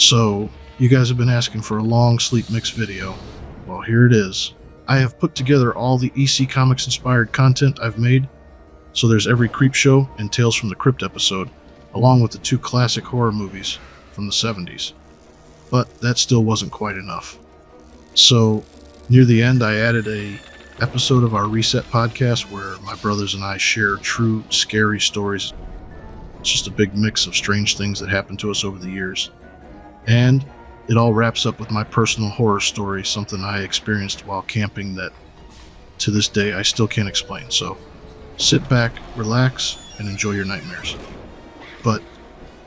So, you guys have been asking for a long sleep mix video. Well, here it is. I have put together all the EC Comics inspired content I've made, so there's every Creepshow and Tales from the Crypt episode, along with the 2 classic horror movies from the 70s. But that still wasn't quite enough. So, near the end, I added a episode of our Reset podcast where my brothers and I share true, scary stories. It's just a big mix of strange things that happened to us over the years. And it all wraps up with my personal horror story, something I experienced while camping that to this day I still can't explain. So sit back, relax, and enjoy your nightmares. But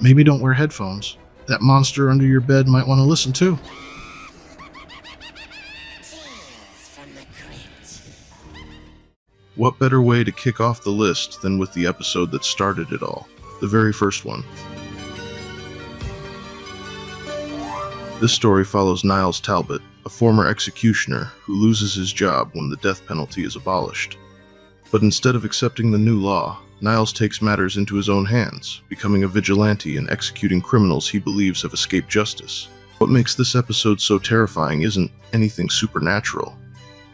maybe don't wear headphones. That monster under your bed might want to listen too. What better way to kick off the list than with the episode that started it all? The very first one. This story follows Niles Talbot, a former executioner who loses his job when the death penalty is abolished. But instead of accepting the new law, Niles takes matters into his own hands, becoming a vigilante and executing criminals he believes have escaped justice. What makes this episode so terrifying isn't anything supernatural.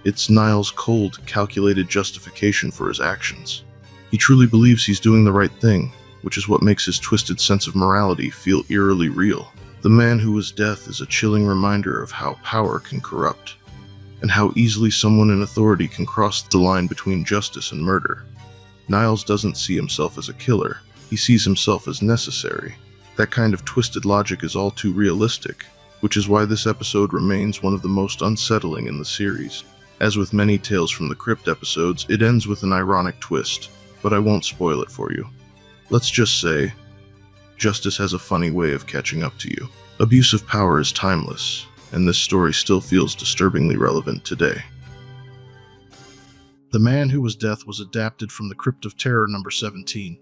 It's Niles' cold, calculated justification for his actions. He truly believes he's doing the right thing, which is what makes his twisted sense of morality feel eerily real. The man who was death is a chilling reminder of how power can corrupt, and how easily someone in authority can cross the line between justice and murder. Niles doesn't see himself as a killer, he sees himself as necessary. That kind of twisted logic is all too realistic, which is why this episode remains one of the most unsettling in the series. As with many Tales from the Crypt episodes, it ends with an ironic twist, but I won't spoil it for you. Let's just say, justice has a funny way of catching up to you. Abuse of power is timeless, and this story still feels disturbingly relevant today. The Man Who Was Death was adapted from the Crypt of Terror number 17.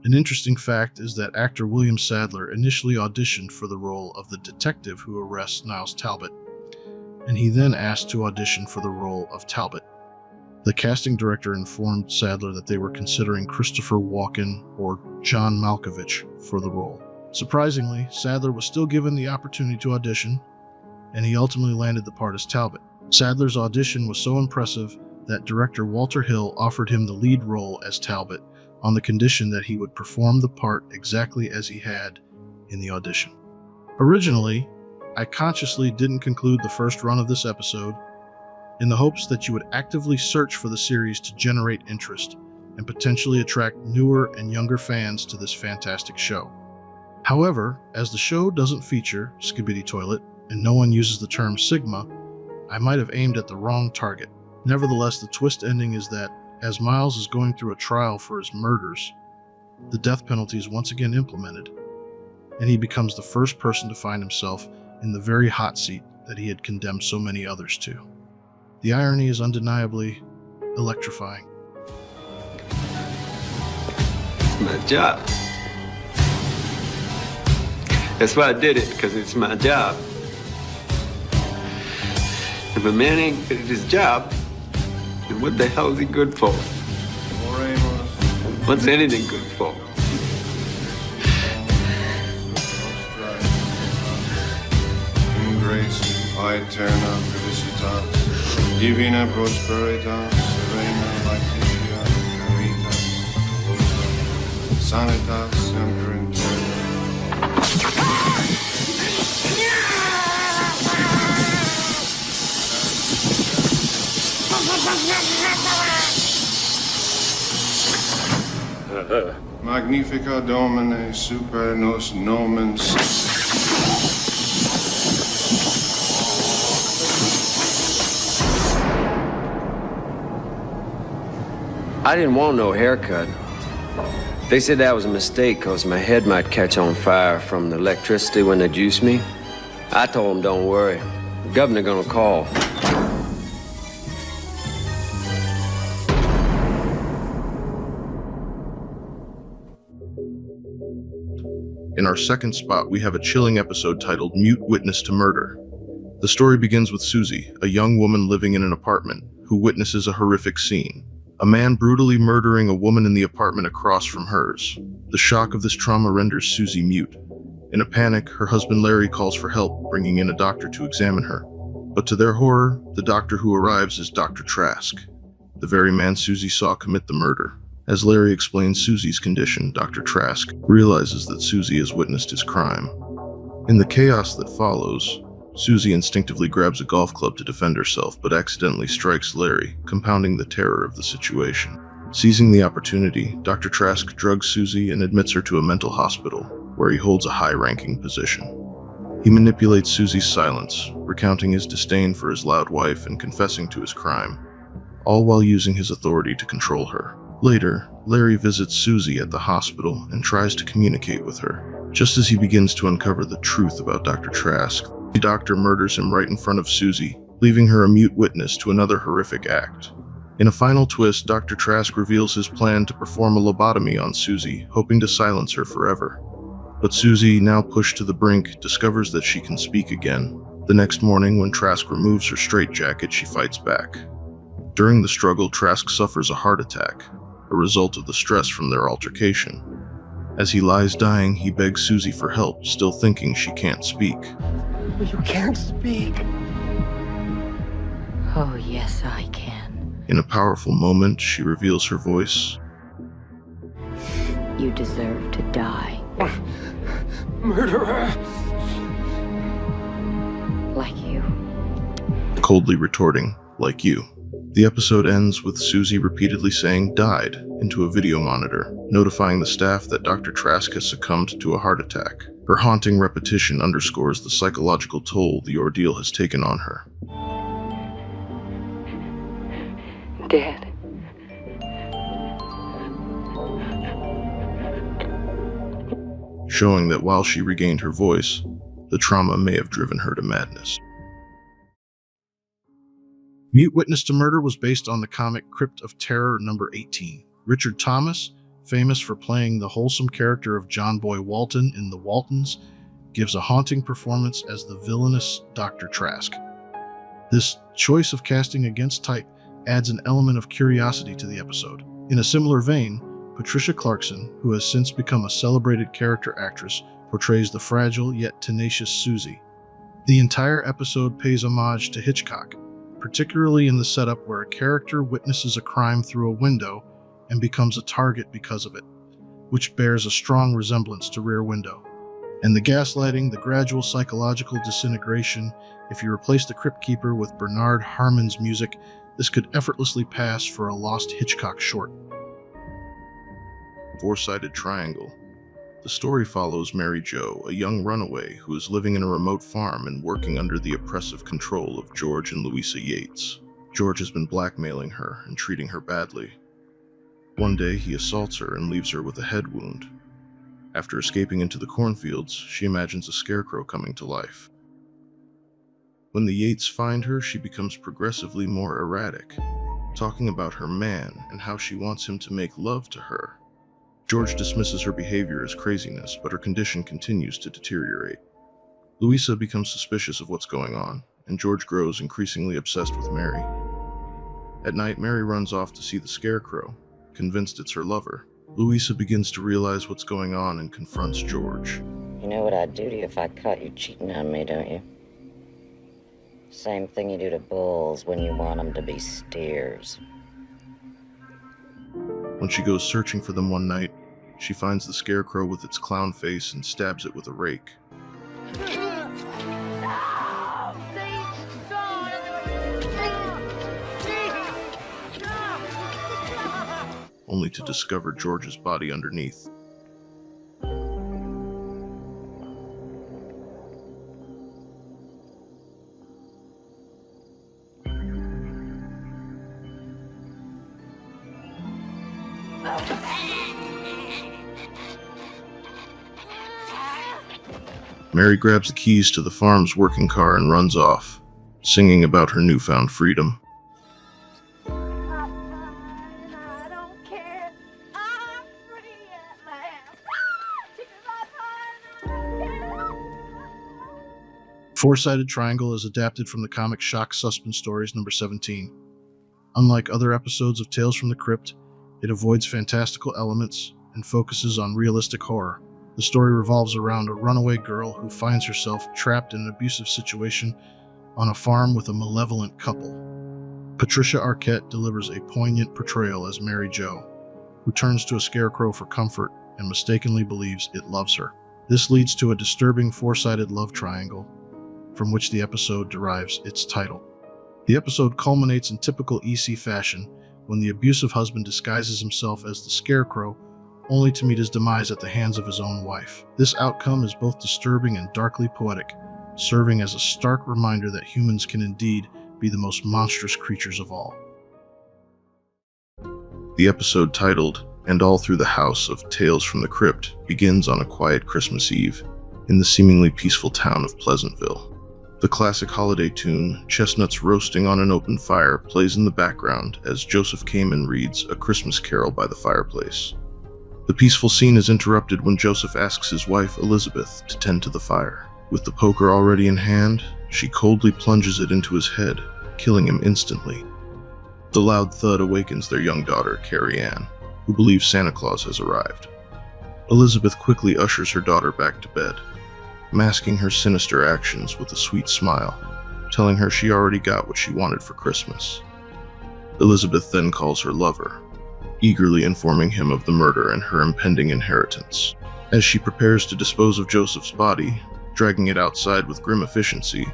An interesting fact is that actor William Sadler initially auditioned for the role of the detective who arrests Niles Talbot, and he then asked to audition for the role of Talbot. The casting director informed Sadler that they were considering Christopher Walken or John Malkovich for the role. Surprisingly, Sadler was still given the opportunity to audition, and he ultimately landed the part as Talbot. Sadler's audition was so impressive that director Walter Hill offered him the lead role as Talbot on the condition that he would perform the part exactly as he had in the audition. Originally, I consciously didn't conclude the first run of this episode in the hopes that you would actively search for the series to generate interest and potentially attract newer and younger fans to this fantastic show. However, as the show doesn't feature Skibidi Toilet and no one uses the term Sigma, I might have aimed at the wrong target. Nevertheless, the twist ending is that as Miles is going through a trial for his murders, the death penalty is once again implemented, and he becomes the first person to find himself in the very hot seat that he had condemned so many others to. The irony is undeniably electrifying. It's my job. That's why I did it, because it's my job. If a man ain't good at his job, then what the hell is he good for? What's anything good for? In grace, aeterna felicitas, divina prosperitas, serena lactitia, caritas, vosa, sanitas, semper in terra. Magnifica Domine super nos nomen. I didn't want no haircut. They said that was a mistake because my head might catch on fire from the electricity when they juice me. I told them, don't worry. The governor gonna call. In our second spot, we have a chilling episode titled Mute Witness to Murder. The story begins with Susie, a young woman living in an apartment, who witnesses a horrific scene. A man brutally murdering a woman in the apartment across from hers. The shock of this trauma renders Susie mute, In a panic, her husband Larry calls for help, bringing in a doctor to examine her. But to their horror, the doctor who arrives is Dr. Trask, the very man Susie saw commit the murder. As Larry explains Susie's condition, Dr. Trask realizes that Susie has witnessed his crime. In the chaos that follows, Susie instinctively grabs a golf club to defend herself, but accidentally strikes Larry, compounding the terror of the situation. Seizing the opportunity, Dr. Trask drugs Susie and admits her to a mental hospital, where he holds a high-ranking position. He manipulates Susie's silence, recounting his disdain for his loud wife and confessing to his crime, all while using his authority to control her. Later, Larry visits Susie at the hospital and tries to communicate with her. Just as he begins to uncover the truth about Dr. Trask, the doctor murders him right in front of Susie, leaving her a mute witness to another horrific act. In a final twist, Dr. Trask reveals his plan to perform a lobotomy on Susie, hoping to silence her forever. But Susie, now pushed to the brink, discovers that she can speak again. The next morning, when Trask removes her straitjacket, she fights back. During the struggle, Trask suffers a heart attack, a result of the stress from their altercation. As he lies dying, he begs Susie for help, still thinking she can't speak. You can't speak. Oh, yes, I can. In a powerful moment, she reveals her voice. You deserve to die. Murderer! Like you. Coldly retorting, like you. The episode ends with Susie repeatedly saying "died" into a video monitor, notifying the staff that Dr. Trask has succumbed to a heart attack. Her haunting repetition underscores the psychological toll the ordeal has taken on her. Dead. Showing that while she regained her voice, the trauma may have driven her to madness. Mute Witness to Murder was based on the comic Crypt of Terror number 18. Richard Thomas, famous for playing the wholesome character of John Boy Walton in The Waltons, gives a haunting performance as the villainous Dr. Trask. This choice of casting against type adds an element of curiosity to the episode. In a similar vein, Patricia Clarkson, who has since become a celebrated character actress, portrays the fragile yet tenacious Susie. The entire episode pays homage to Hitchcock, particularly in the setup where a character witnesses a crime through a window and becomes a target because of it, which bears a strong resemblance to Rear Window. And the gaslighting, the gradual psychological disintegration. If you replace the Crypt Keeper with Bernard Harmon's music, this could effortlessly pass for a lost Hitchcock short. Four-sided triangle. The story follows Mary Jo, a young runaway who is living in a remote farm and working under the oppressive control of George and Louisa Yates. George has been blackmailing her and treating her badly. One day, he assaults her and leaves her with a head wound. After escaping into the cornfields, she imagines a scarecrow coming to life. When the Yates find her, she becomes progressively more erratic, talking about her man and how she wants him to make love to her. George dismisses her behavior as craziness, but her condition continues to deteriorate. Louisa becomes suspicious of what's going on, and George grows increasingly obsessed with Mary. At night, Mary runs off to see the scarecrow, convinced it's her lover. Louisa begins to realize what's going on and confronts George. You know what I'd do to you if I caught you cheating on me, don't you? Same thing you do to bulls when you want them to be steers. When she goes searching for them one night, she finds the scarecrow with its clown face and stabs it with a rake. Only to discover George's body underneath. Mary grabs the keys to the farm's working car and runs off, singing about her newfound freedom. Four-sided triangle is adapted from the comic Shock Suspense Stories number 17. Unlike other episodes of Tales from the Crypt, it avoids fantastical elements and focuses on realistic horror. The story revolves around a runaway girl who finds herself trapped in an abusive situation on a farm with a malevolent couple. Patricia Arquette delivers a poignant portrayal as Mary Jo, who turns to a scarecrow for comfort and mistakenly believes it loves her. This leads to a disturbing four-sided love triangle, from which the episode derives its title. The episode culminates in typical EC fashion when the abusive husband disguises himself as the scarecrow, only to meet his demise at the hands of his own wife. This outcome is both disturbing and darkly poetic, serving as a stark reminder that humans can indeed be the most monstrous creatures of all. The episode titled, "And All Through the House of Tales from the Crypt," begins on a quiet Christmas Eve in the seemingly peaceful town of Pleasantville. The classic holiday tune, Chestnuts Roasting on an Open Fire, plays in the background as Joseph Kamen reads A Christmas Carol by the fireplace. The peaceful scene is interrupted when Joseph asks his wife, Elizabeth, to tend to the fire. With the poker already in hand, she coldly plunges it into his head, killing him instantly. The loud thud awakens their young daughter, Carrie Ann, who believes Santa Claus has arrived. Elizabeth quickly ushers her daughter back to bed, masking her sinister actions with a sweet smile, telling her she already got what she wanted for Christmas. Elizabeth then calls her lover, eagerly informing him of the murder and her impending inheritance. As she prepares to dispose of Joseph's body, dragging it outside with grim efficiency,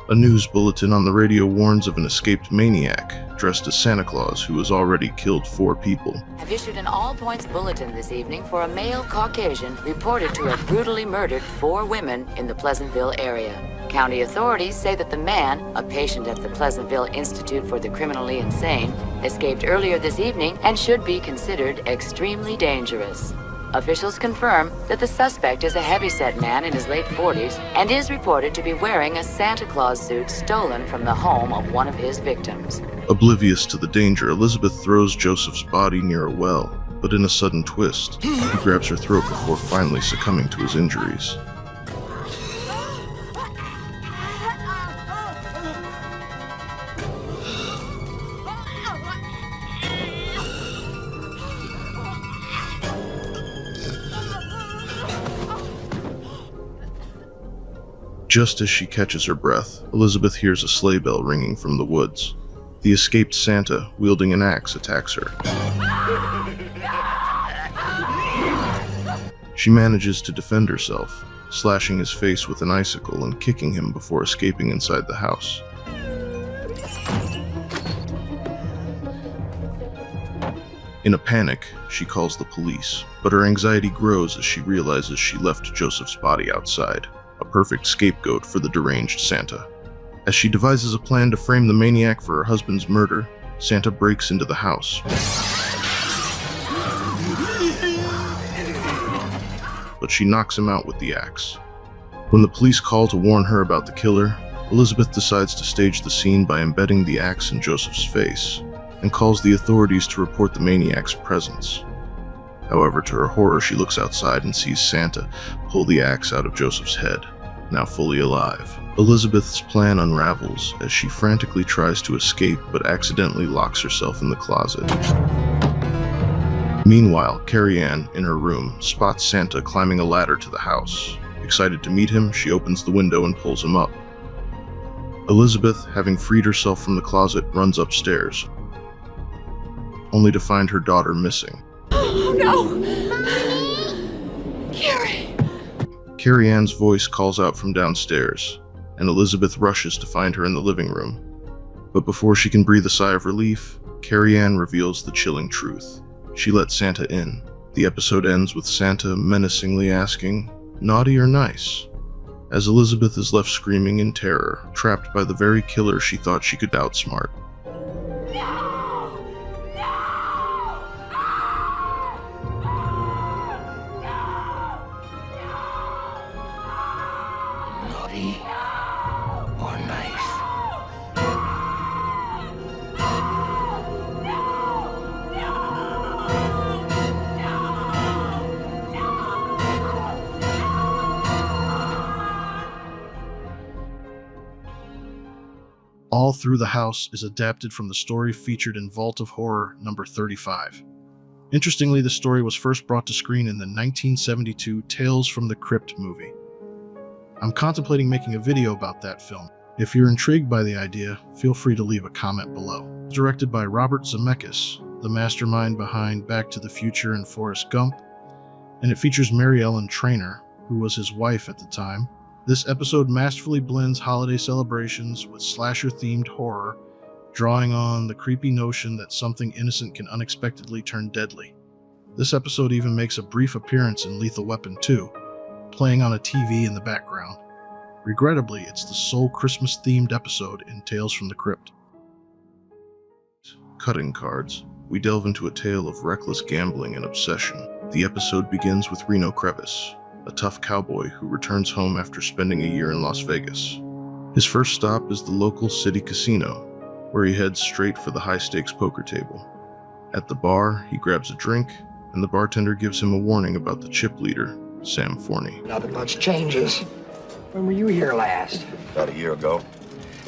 a news bulletin on the radio warns of an escaped maniac dressed as Santa Claus who has already killed 4 people. Have issued an all-points bulletin this evening for a male Caucasian reported to have brutally murdered 4 women in the Pleasantville area. County authorities say that the man, a patient at the Pleasantville Institute for the Criminally Insane, escaped earlier this evening and should be considered extremely dangerous. Officials confirm that the suspect is a heavyset man in his late 40s and is reported to be wearing a Santa Claus suit stolen from the home of one of his victims. Oblivious to the danger, Elizabeth throws Joseph's body near a well, but in a sudden twist, he grabs her throat before finally succumbing to his injuries. Just as she catches her breath, Elizabeth hears a sleigh bell ringing from the woods. The escaped Santa, wielding an axe, attacks her. She manages to defend herself, slashing his face with an icicle and kicking him before escaping inside the house. In a panic, she calls the police, but her anxiety grows as she realizes she left Joseph's body outside, a perfect scapegoat for the deranged Santa. As she devises a plan to frame the maniac for her husband's murder, Santa breaks into the house. But she knocks him out with the axe. When the police call to warn her about the killer, Elizabeth decides to stage the scene by embedding the axe in Joseph's face, and calls the authorities to report the maniac's presence. However, to her horror, she looks outside and sees Santa pull the axe out of Joseph's head, now fully alive. Elizabeth's plan unravels as she frantically tries to escape but accidentally locks herself in the closet. Meanwhile, Carrie Ann, in her room, spots Santa climbing a ladder to the house. Excited to meet him, she opens the window and pulls him up. Elizabeth, having freed herself from the closet, runs upstairs, only to find her daughter missing. No! Carrie! Carrie Ann's voice calls out from downstairs, and Elizabeth rushes to find her in the living room. But before she can breathe a sigh of relief, Carrie Ann reveals the chilling truth. She let Santa in. The episode ends with Santa menacingly asking, "Naughty or nice?" as Elizabeth is left screaming in terror, trapped by the very killer she thought she could outsmart. Naughty or nice? All Through the House is adapted from the story featured in Vault of Horror number 35. Interestingly, the story was first brought to screen in the 1972 Tales from the Crypt movie. I'm contemplating making a video about that film. If you're intrigued by the idea, feel free to leave a comment below. Directed by Robert Zemeckis, the mastermind behind Back to the Future and Forrest Gump, and it features Mary Ellen Trainor, who was his wife at the time. This episode masterfully blends holiday celebrations with slasher-themed horror, drawing on the creepy notion that something innocent can unexpectedly turn deadly. This episode even makes a brief appearance in Lethal Weapon 2, playing on a TV in the background. Regrettably, it's the sole Christmas-themed episode in Tales from the Crypt. Cutting cards. We delve into a tale of reckless gambling and obsession. The episode begins with Reno Crevice, a tough cowboy who returns home after spending a year in Las Vegas. His first stop is the local city casino, where he heads straight for the high-stakes poker table. At the bar, he grabs a drink, and the bartender gives him a warning about the chip leader, Sam Forney. Nothing much changes. When were you here last? About a year ago.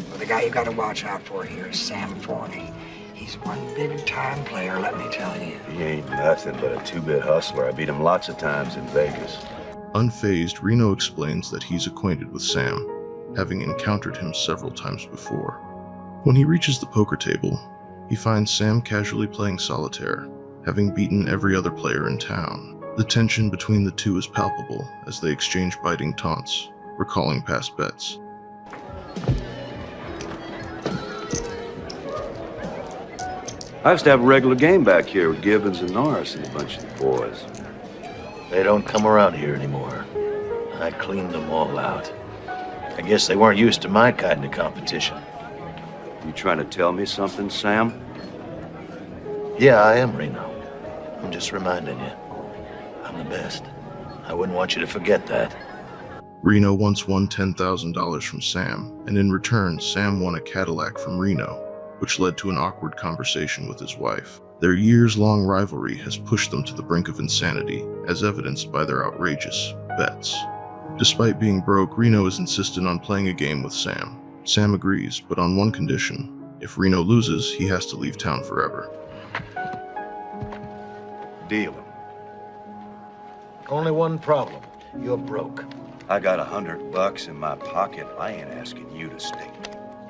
Well, the guy you gotta watch out for here is Sam Forney. He's one big-time player, let me tell you. He ain't nothing but a two-bit hustler. I beat him lots of times in Vegas. Unfazed, Reno explains that he's acquainted with Sam, having encountered him several times before. When he reaches the poker table, he finds Sam casually playing solitaire, having beaten every other player in town. The tension between the two is palpable as they exchange biting taunts, recalling past bets. I used to have a regular game back here with Gibbons and Norris and a bunch of the boys. They don't come around here anymore. I cleaned them all out. I guess they weren't used to my kind of competition. You trying to tell me something, Sam? Yeah, I am, Reno. I'm just reminding you. I'm the best. I wouldn't want you to forget that. Reno once won $10,000 from Sam, and in return, Sam won a Cadillac from Reno, which led to an awkward conversation with his wife. Their years-long rivalry has pushed them to the brink of insanity, as evidenced by their outrageous bets. Despite being broke, Reno is insistent on playing a game with Sam. Sam agrees, but on one condition. If Reno loses, he has to leave town forever. Deal. Only one problem. You're broke. I got $100 in my pocket. I ain't asking you to stay.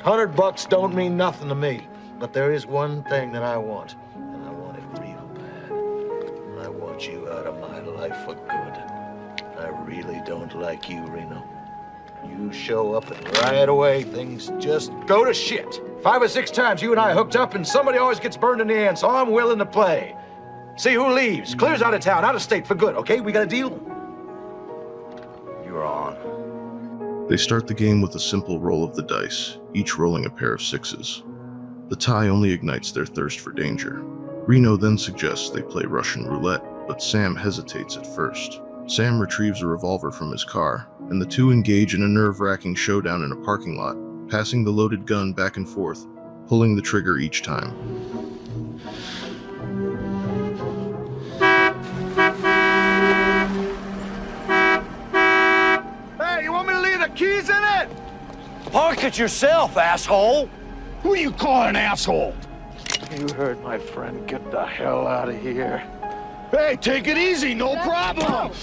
$100 don't mean nothing to me, but there is one thing that I want, and I want it real bad. I want you out of my life for good. I really don't like you, Reno. You show up and right away things just go to shit. 5 or 6 times you and I hooked up and somebody always gets burned in the end, so I'm willing to play. See who leaves, clears out of town, out of state for good, okay? We got a deal? You're on. They start the game with a simple roll of the dice, each rolling a pair of 6s. The tie only ignites their thirst for danger. Reno then suggests they play Russian roulette, but Sam hesitates at first. Sam retrieves a revolver from his car, and the two engage in a nerve-wracking showdown in a parking lot, passing the loaded gun back and forth, pulling the trigger each time. Hey, you want me to leave the keys in it? Park it yourself, asshole! Who you calling an asshole? You heard my friend. Get the hell out of here. Hey, take it easy, no problem.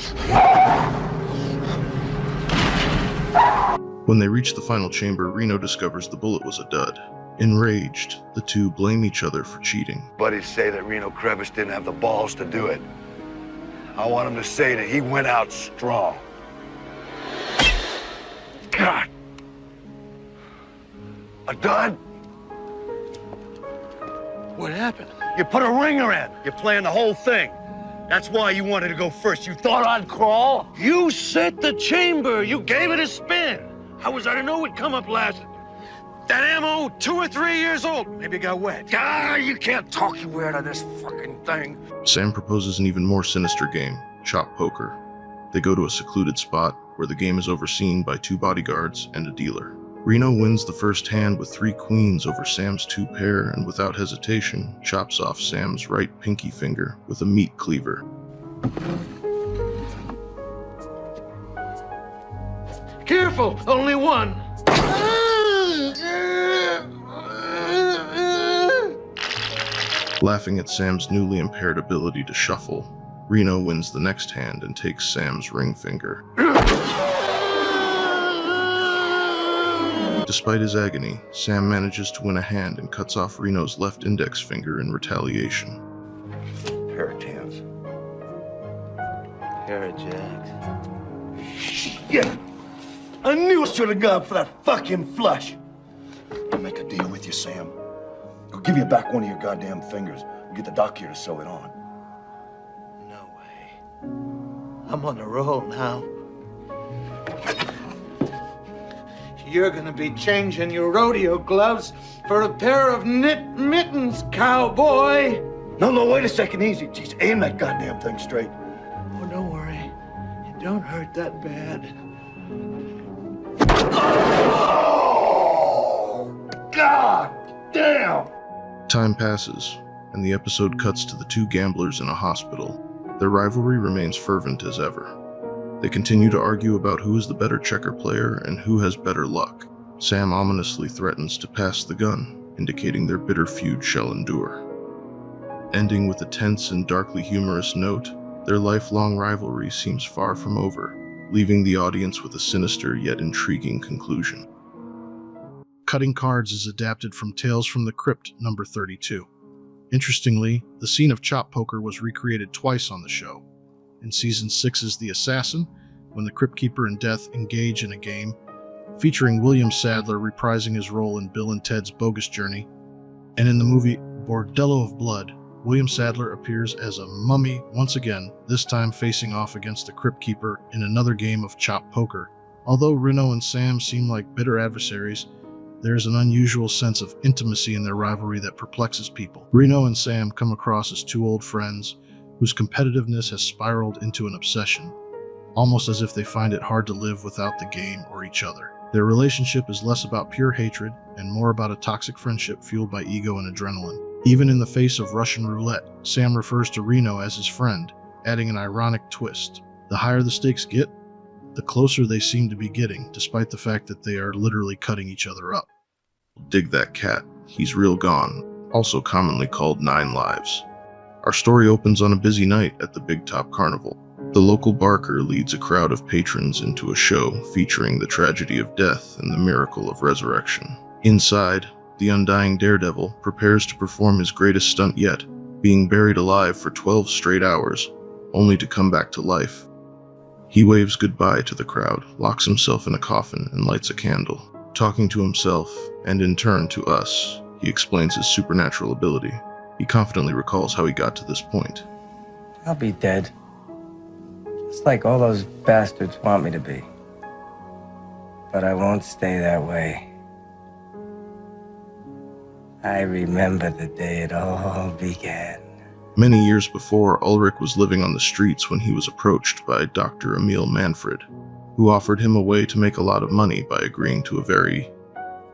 When they reach the final chamber, Reno discovers the bullet was a dud. Enraged, the two blame each other for cheating. Buddies say that Reno Crevice didn't have the balls to do it. I want him to say that he went out strong. God. A dud? What happened? You put a ringer in. You're playing the whole thing. That's why you wanted to go first. You thought I'd crawl? You set the chamber. You gave it a spin. How was I to know it'd come up last? That ammo, 2 or 3 years old. Maybe it got wet. Ah, you can't talk your way out of this fucking thing. Sam proposes an even more sinister game, chop poker. They go to a secluded spot where the game is overseen by 2 bodyguards and a dealer. Reno wins the first hand with 3 queens over Sam's 2 pair and without hesitation chops off Sam's right pinky finger with a meat cleaver. Careful, only one. Laughing at Sam's newly impaired ability to shuffle, Reno wins the next hand and takes Sam's ring finger. Despite his agony, Sam manages to win a hand and cuts off Reno's left index finger in retaliation. Pair of tens. Pair of jacks. Yeah! I knew I should have gone for that fucking flush! I'll make a deal with you, Sam. I'll give you back one of your goddamn fingers. We'll get the doc here to sew it on. No way. I'm on the roll now. You're gonna be changing your rodeo gloves for a pair of knit mittens, cowboy! No, wait a second, easy. Jeez, aim that goddamn thing straight. Oh, don't worry. It don't hurt that bad. Oh! God damn! Time passes, and the episode cuts to the two gamblers in a hospital. Their rivalry remains fervent as ever. They continue to argue about who is the better checker player and who has better luck. Sam ominously threatens to pass the gun, indicating their bitter feud shall endure. Ending with a tense and darkly humorous note, their lifelong rivalry seems far from over, leaving the audience with a sinister yet intriguing conclusion. Cutting Cards is adapted from Tales from the Crypt number 32. Interestingly, the scene of chop poker was recreated twice on the show. In Season 6's The Assassin, when the Crypt Keeper and Death engage in a game, featuring William Sadler reprising his role in Bill and Ted's Bogus Journey, and in the movie Bordello of Blood, William Sadler appears as a mummy once again, this time facing off against the Crypt Keeper in another game of chop poker. Although Reno and Sam seem like bitter adversaries, there is an unusual sense of intimacy in their rivalry that perplexes people. Reno and Sam come across as two old friends whose competitiveness has spiraled into an obsession, almost as if they find it hard to live without the game or each other. Their relationship is less about pure hatred and more about a toxic friendship fueled by ego and adrenaline. Even in the face of Russian roulette, Sam refers to Reno as his friend, adding an ironic twist. The higher the stakes get, the closer they seem to be getting, despite the fact that they are literally cutting each other up. Dig that cat. He's real gone, also commonly called 9 Lives. Our story opens on a busy night at the Big Top Carnival. The local barker leads a crowd of patrons into a show featuring the tragedy of death and the miracle of resurrection. Inside, the undying daredevil prepares to perform his greatest stunt yet, being buried alive for 12 straight hours, only to come back to life. He waves goodbye to the crowd, locks himself in a coffin, and lights a candle. Talking to himself, and in turn to us, he explains his supernatural ability. He confidently recalls how he got to this point. I'll be dead. Just like all those bastards want me to be. But I won't stay that way. I remember the day it all began. Many years before, Ulrich was living on the streets when he was approached by Dr. Emil Manfred, who offered him a way to make a lot of money by agreeing to a very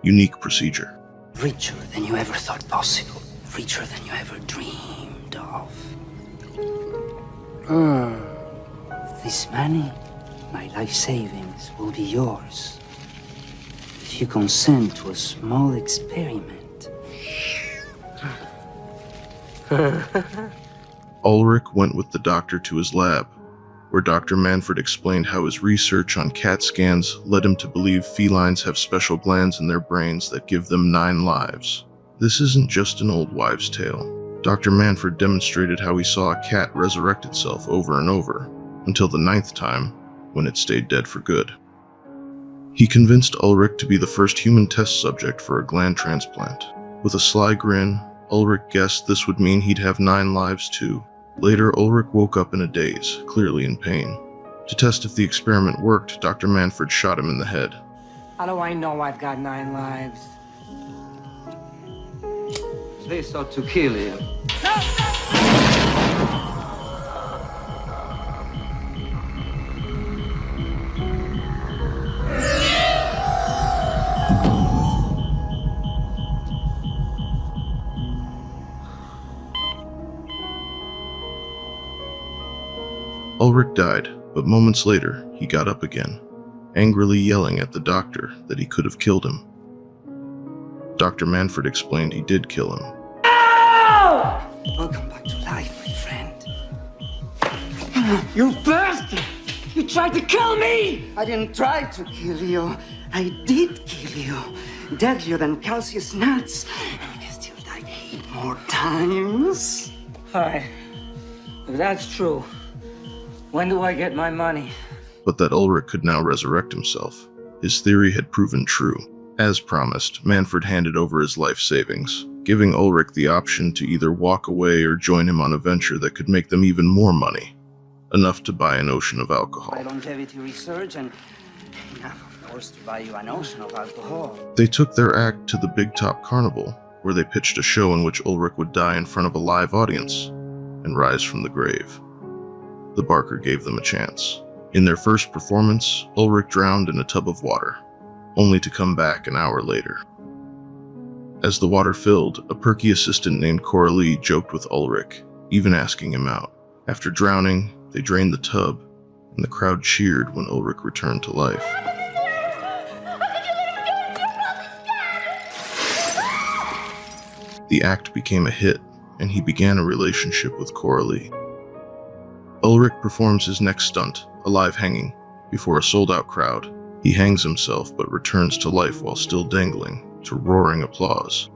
unique procedure. Richer than you ever thought possible. Richer than you ever dreamed of. This money, my life savings, will be yours. If you consent to a small experiment. Ulrich went with the doctor to his lab, where Dr. Manfred explained how his research on CAT scans led him to believe felines have special glands in their brains that give them 9 lives. This isn't just an old wives' tale. Dr. Manfred demonstrated how he saw a cat resurrect itself over and over, until the 9th time, when it stayed dead for good. He convinced Ulrich to be the first human test subject for a gland transplant. With a sly grin, Ulrich guessed this would mean he'd have 9 lives too. Later, Ulrich woke up in a daze, clearly in pain. To test if the experiment worked, Dr. Manfred shot him in the head. How do I know I've got 9 lives? They sought to kill you. Ulrich died, but moments later, he got up again, angrily yelling at the doctor that he could have killed him. Dr. Manfred explained he did kill him. No! Welcome back to life, my friend. You bastard! You tried to kill me! I didn't try to kill you. I did kill you. Deadlier than Calcius nuts. And you can still die 8 more times. All right. If that's true, when do I get my money? But that Ulrich could now resurrect himself. His theory had proven true. As promised, Manfred handed over his life savings, giving Ulrich the option to either walk away or join him on a venture that could make them even more money. Enough to buy an ocean of alcohol. My longevity research and enough, of course, to buy you an ocean of alcohol. They took their act to the Big Top Carnival, where they pitched a show in which Ulrich would die in front of a live audience and rise from the grave. The Barker gave them a chance. In their first performance, Ulrich drowned in a tub of water, only to come back an hour later. As the water filled, a perky assistant named Coralie joked with Ulrich, even asking him out. After drowning, they drained the tub, and the crowd cheered when Ulrich returned to life. The act became a hit, and he began a relationship with Coralie. Ulrich performs his next stunt, a live hanging, before a sold-out crowd. He hangs himself but returns to life while still dangling, to roaring applause.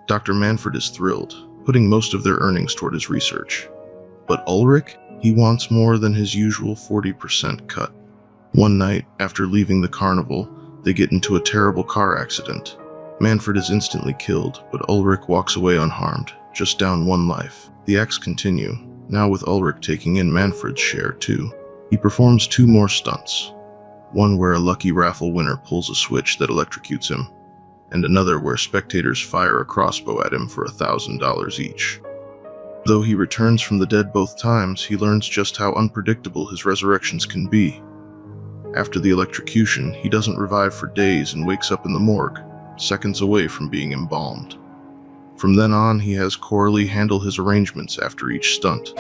Dr. Manfred is thrilled, putting most of their earnings toward his research. But Ulrich, he wants more than his usual 40% cut. One night, after leaving the carnival, they get into a terrible car accident. Manfred is instantly killed, but Ulrich walks away unharmed, just down 1 life. The acts continue, now with Ulrich taking in Manfred's share too. He performs 2 more stunts. One where a lucky raffle winner pulls a switch that electrocutes him, and another where spectators fire a crossbow at him for $1,000 each. Though he returns from the dead both times, he learns just how unpredictable his resurrections can be. After the electrocution, he doesn't revive for days and wakes up in the morgue, seconds away from being embalmed. From then on, he has Coralie handle his arrangements after each stunt.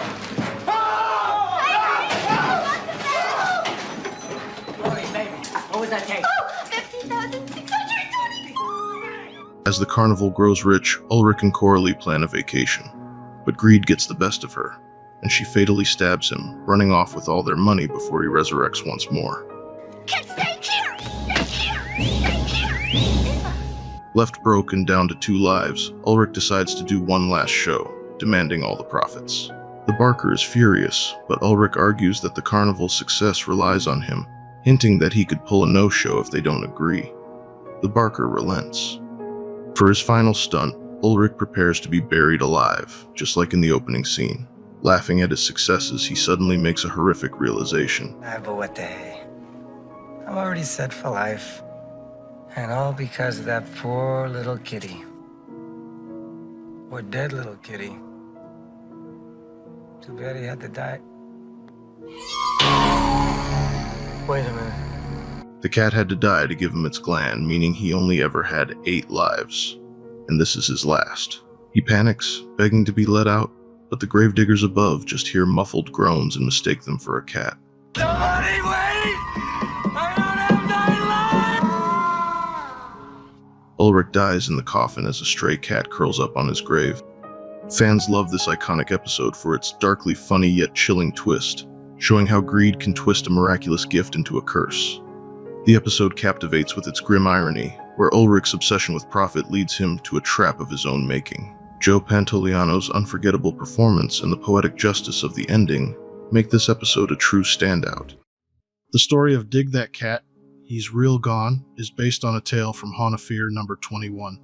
What was that take? As the carnival grows rich, Ulrich and Coralie plan a vacation. But greed gets the best of her, and she fatally stabs him, running off with all their money before he resurrects once more. Kids, stay here! Stay here! Stay here! Left broke and down to 2 lives, Ulrich decides to do one last show, demanding all the profits. The Barker is furious, but Ulrich argues that the carnival's success relies on him, hinting that he could pull a no-show if they don't agree. The Barker relents. For his final stunt, Ulrich prepares to be buried alive, just like in the opening scene. Laughing at his successes, he suddenly makes a horrific realization. But what the hey? I'm already set for life. And all because of that poor little kitty. Poor dead little kitty. Too bad he had to die. Wait a minute. The cat had to die to give him its gland, meaning he only ever had 8 lives. And this is his last. He panics, begging to be let out, but the gravediggers above just hear muffled groans and mistake them for a cat. Somebody wait! I don't have 9 lives! Ulrich dies in the coffin as a stray cat curls up on his grave. Fans love this iconic episode for its darkly funny yet chilling twist, showing how greed can twist a miraculous gift into a curse. The episode captivates with its grim irony, where Ulrich's obsession with profit leads him to a trap of his own making. Joe Pantoliano's unforgettable performance and the poetic justice of the ending make this episode a true standout. The story of Dig That Cat, He's Real Gone is based on a tale from Haunt of Fear number 21.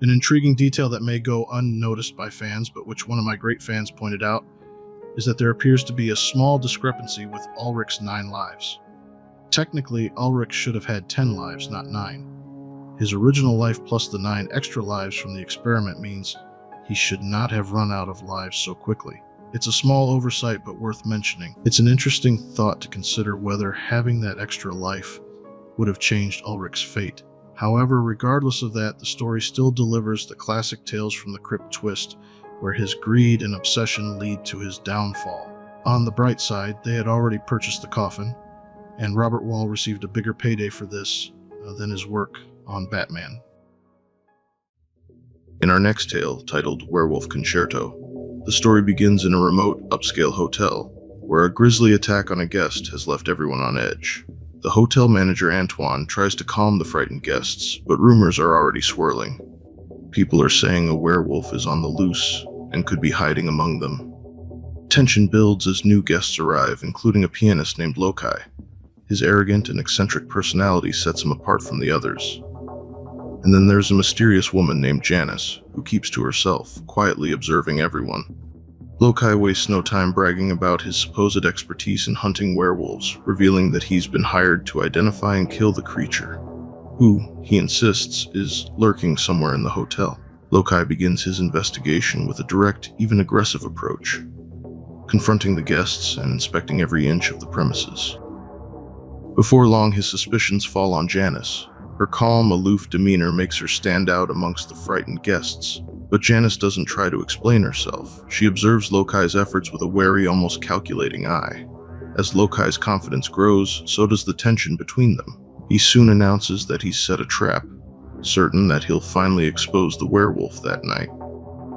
An intriguing detail that may go unnoticed by fans, but which one of my great fans pointed out, is that there appears to be a small discrepancy with Ulrich's 9 lives. Technically, Ulrich should have had 10 lives, not 9. His original life plus the 9 extra lives from the experiment means he should not have run out of lives so quickly. It's a small oversight, but worth mentioning. It's an interesting thought to consider whether having that extra life would have changed Ulrich's fate. However, regardless of that, the story still delivers the classic Tales from the Crypt twist, where his greed and obsession lead to his downfall. On the bright side, they had already purchased the coffin, and Robert Wall received a bigger payday for this than his work on Batman. In our next tale, titled Werewolf Concerto, the story begins in a remote, upscale hotel, where a grisly attack on a guest has left everyone on edge. The hotel manager, Antoine, tries to calm the frightened guests, but rumors are already swirling. People are saying a werewolf is on the loose and could be hiding among them. Tension builds as new guests arrive, including a pianist named Lokai. His arrogant and eccentric personality sets him apart from the others. And then there's a mysterious woman named Janice, who keeps to herself, quietly observing everyone. Lokai wastes no time bragging about his supposed expertise in hunting werewolves, revealing that he's been hired to identify and kill the creature, who, he insists, is lurking somewhere in the hotel. Lokai begins his investigation with a direct, even aggressive approach, confronting the guests and inspecting every inch of the premises. Before long, his suspicions fall on Janice. Her calm, aloof demeanor makes her stand out amongst the frightened guests. But Janice doesn't try to explain herself. She observes Lokai's efforts with a wary, almost calculating eye. As Lokai's confidence grows, so does the tension between them. He soon announces that he's set a trap, certain that he'll finally expose the werewolf that night.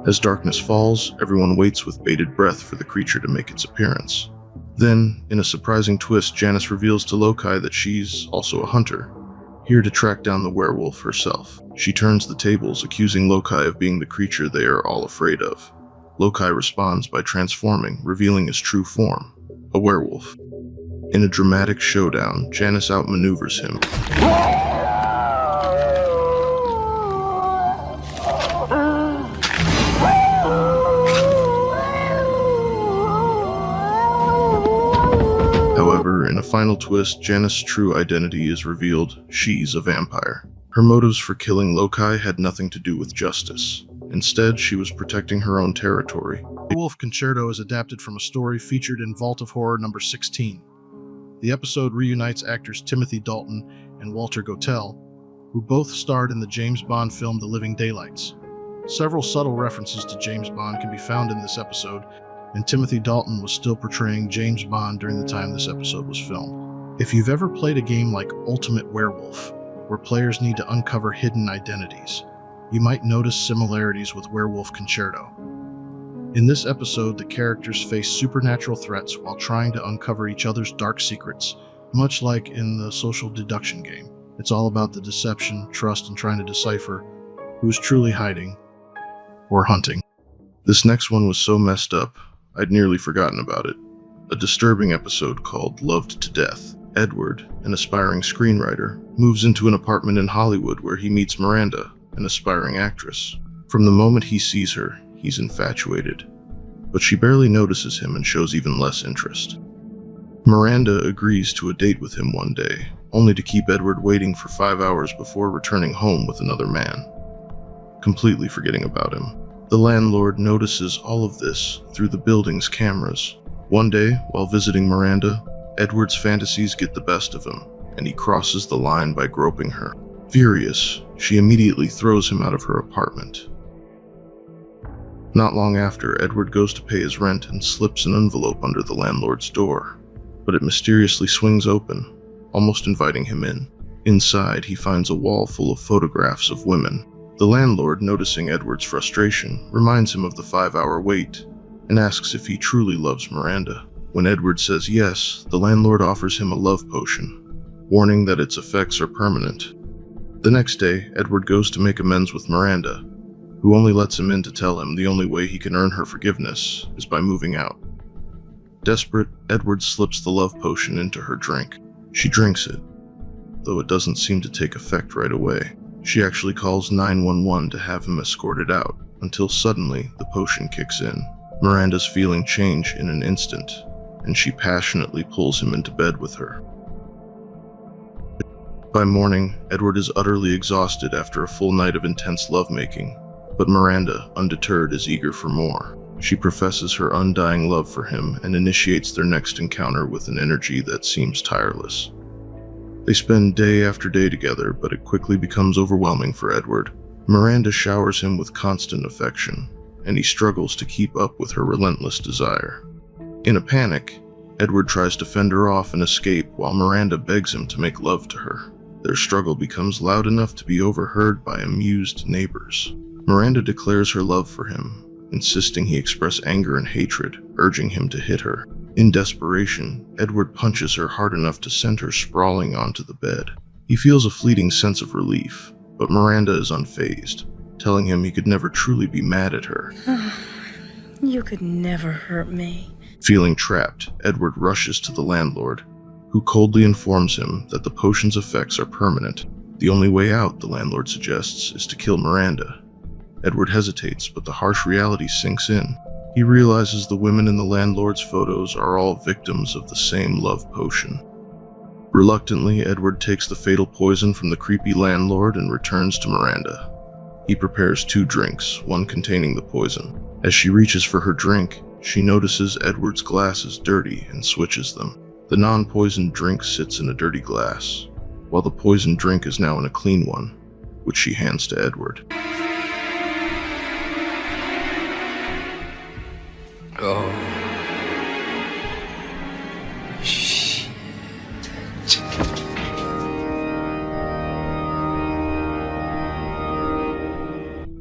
As darkness falls, everyone waits with bated breath for the creature to make its appearance. Then, in a surprising twist, Janice reveals to Lokai that she's also a hunter, here to track down the werewolf herself. She turns the tables, accusing Lokai of being the creature they are all afraid of. Lokai responds by transforming, revealing his true form, a werewolf. In a dramatic showdown, Janice outmaneuvers him. However, in a final twist, Janice's true identity is revealed. She's a vampire. Her motives for killing Lokai had nothing to do with justice. Instead, she was protecting her own territory. Werewolf Concerto is adapted from a story featured in Vault of Horror number 16. The episode reunites actors Timothy Dalton and Walter Gotell, who both starred in the James Bond film The Living Daylights. Several subtle references to James Bond can be found in this episode, and Timothy Dalton was still portraying James Bond during the time this episode was filmed. If you've ever played a game like Ultimate Werewolf, where players need to uncover hidden identities, you might notice similarities with Werewolf Concerto. In this episode, the characters face supernatural threats while trying to uncover each other's dark secrets, much like in the social deduction game. It's all about the deception, trust, and trying to decipher who's truly hiding or hunting. This next one was so messed up, I'd nearly forgotten about it. A disturbing episode called Loved to Death. Edward, an aspiring screenwriter, moves into an apartment in Hollywood where he meets Miranda, an aspiring actress. From the moment he sees her, he's infatuated, but she barely notices him and shows even less interest. Miranda agrees to a date with him one day, only to keep Edward waiting for 5 hours before returning home with another man, completely forgetting about him. The landlord notices all of this through the building's cameras. One day, while visiting Miranda, Edward's fantasies get the best of him, and he crosses the line by groping her. Furious, she immediately throws him out of her apartment. Not long after, Edward goes to pay his rent and slips an envelope under the landlord's door, but it mysteriously swings open, almost inviting him in. Inside, he finds a wall full of photographs of women. The landlord, noticing Edward's frustration, reminds him of the 5-hour wait and asks if he truly loves Miranda. When Edward says yes, the landlord offers him a love potion, warning that its effects are permanent. The next day, Edward goes to make amends with Miranda, who only lets him in to tell him the only way he can earn her forgiveness is by moving out. Desperate, Edward slips the love potion into her drink. She drinks it, though it doesn't seem to take effect right away. She actually calls 911 to have him escorted out, until suddenly the potion kicks in. Miranda's feeling change in an instant, and she passionately pulls him into bed with her. By morning, Edward is utterly exhausted after a full night of intense lovemaking, but Miranda, undeterred, is eager for more. She professes her undying love for him and initiates their next encounter with an energy that seems tireless. They spend day after day together, but it quickly becomes overwhelming for Edward. Miranda showers him with constant affection, and he struggles to keep up with her relentless desire. In a panic, Edward tries to fend her off and escape while Miranda begs him to make love to her. Their struggle becomes loud enough to be overheard by amused neighbors. Miranda declares her love for him, insisting he express anger and hatred, urging him to hit her. In desperation, Edward punches her hard enough to send her sprawling onto the bed. He feels a fleeting sense of relief, but Miranda is unfazed, telling him he could never truly be mad at her. You could never hurt me. Feeling trapped, Edward rushes to the landlord, who coldly informs him that the potion's effects are permanent. The only way out, the landlord suggests, is to kill Miranda. Edward hesitates, but the harsh reality sinks in. He realizes the women in the landlord's photos are all victims of the same love potion. Reluctantly, Edward takes the fatal poison from the creepy landlord and returns to Miranda. He prepares 2 drinks, one containing the poison. As she reaches for her drink, she notices Edward's glass is dirty and switches them. The non-poisoned drink sits in a dirty glass, while the poisoned drink is now in a clean one, which she hands to Edward. Oh. Shit.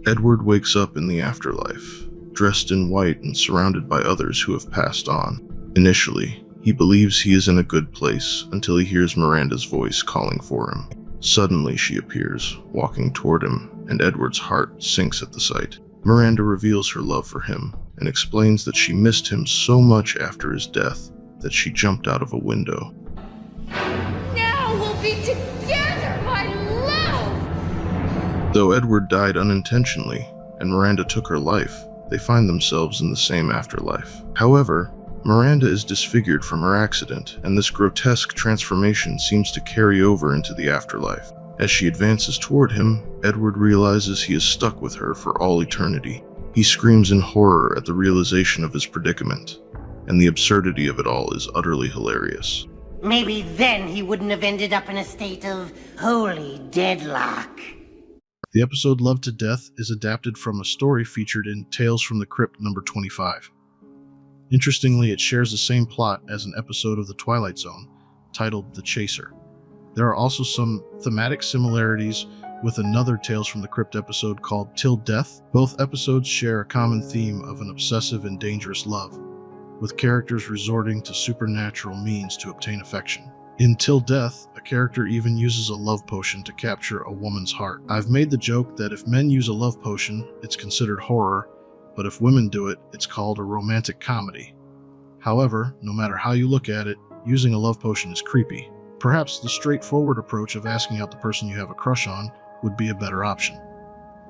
Edward wakes up in the afterlife, dressed in white and surrounded by others who have passed on. Initially, he believes he is in a good place until he hears Miranda's voice calling for him. Suddenly she appears, walking toward him, and Edward's heart sinks at the sight. Miranda reveals her love for him and explains that she missed him so much after his death that she jumped out of a window. Now we'll be together, my love! Though Edward died unintentionally and Miranda took her life, they find themselves in the same afterlife. However, Miranda is disfigured from her accident, and this grotesque transformation seems to carry over into the afterlife. As she advances toward him, Edward realizes he is stuck with her for all eternity. He screams in horror at the realization of his predicament, and the absurdity of it all is utterly hilarious. Maybe then he wouldn't have ended up in a state of holy deadlock. The episode Love to Death is adapted from a story featured in Tales from the Crypt number 25. Interestingly, it shares the same plot as an episode of The Twilight Zone, titled The Chaser. There are also some thematic similarities with another Tales from the Crypt episode called Till Death. Both episodes share a common theme of an obsessive and dangerous love, with characters resorting to supernatural means to obtain affection. In Till Death, a character even uses a love potion to capture a woman's heart. I've made the joke that if men use a love potion, it's considered horror, but if women do it, it's called a romantic comedy. However, no matter how you look at it, using a love potion is creepy. Perhaps the straightforward approach of asking out the person you have a crush on would be a better option.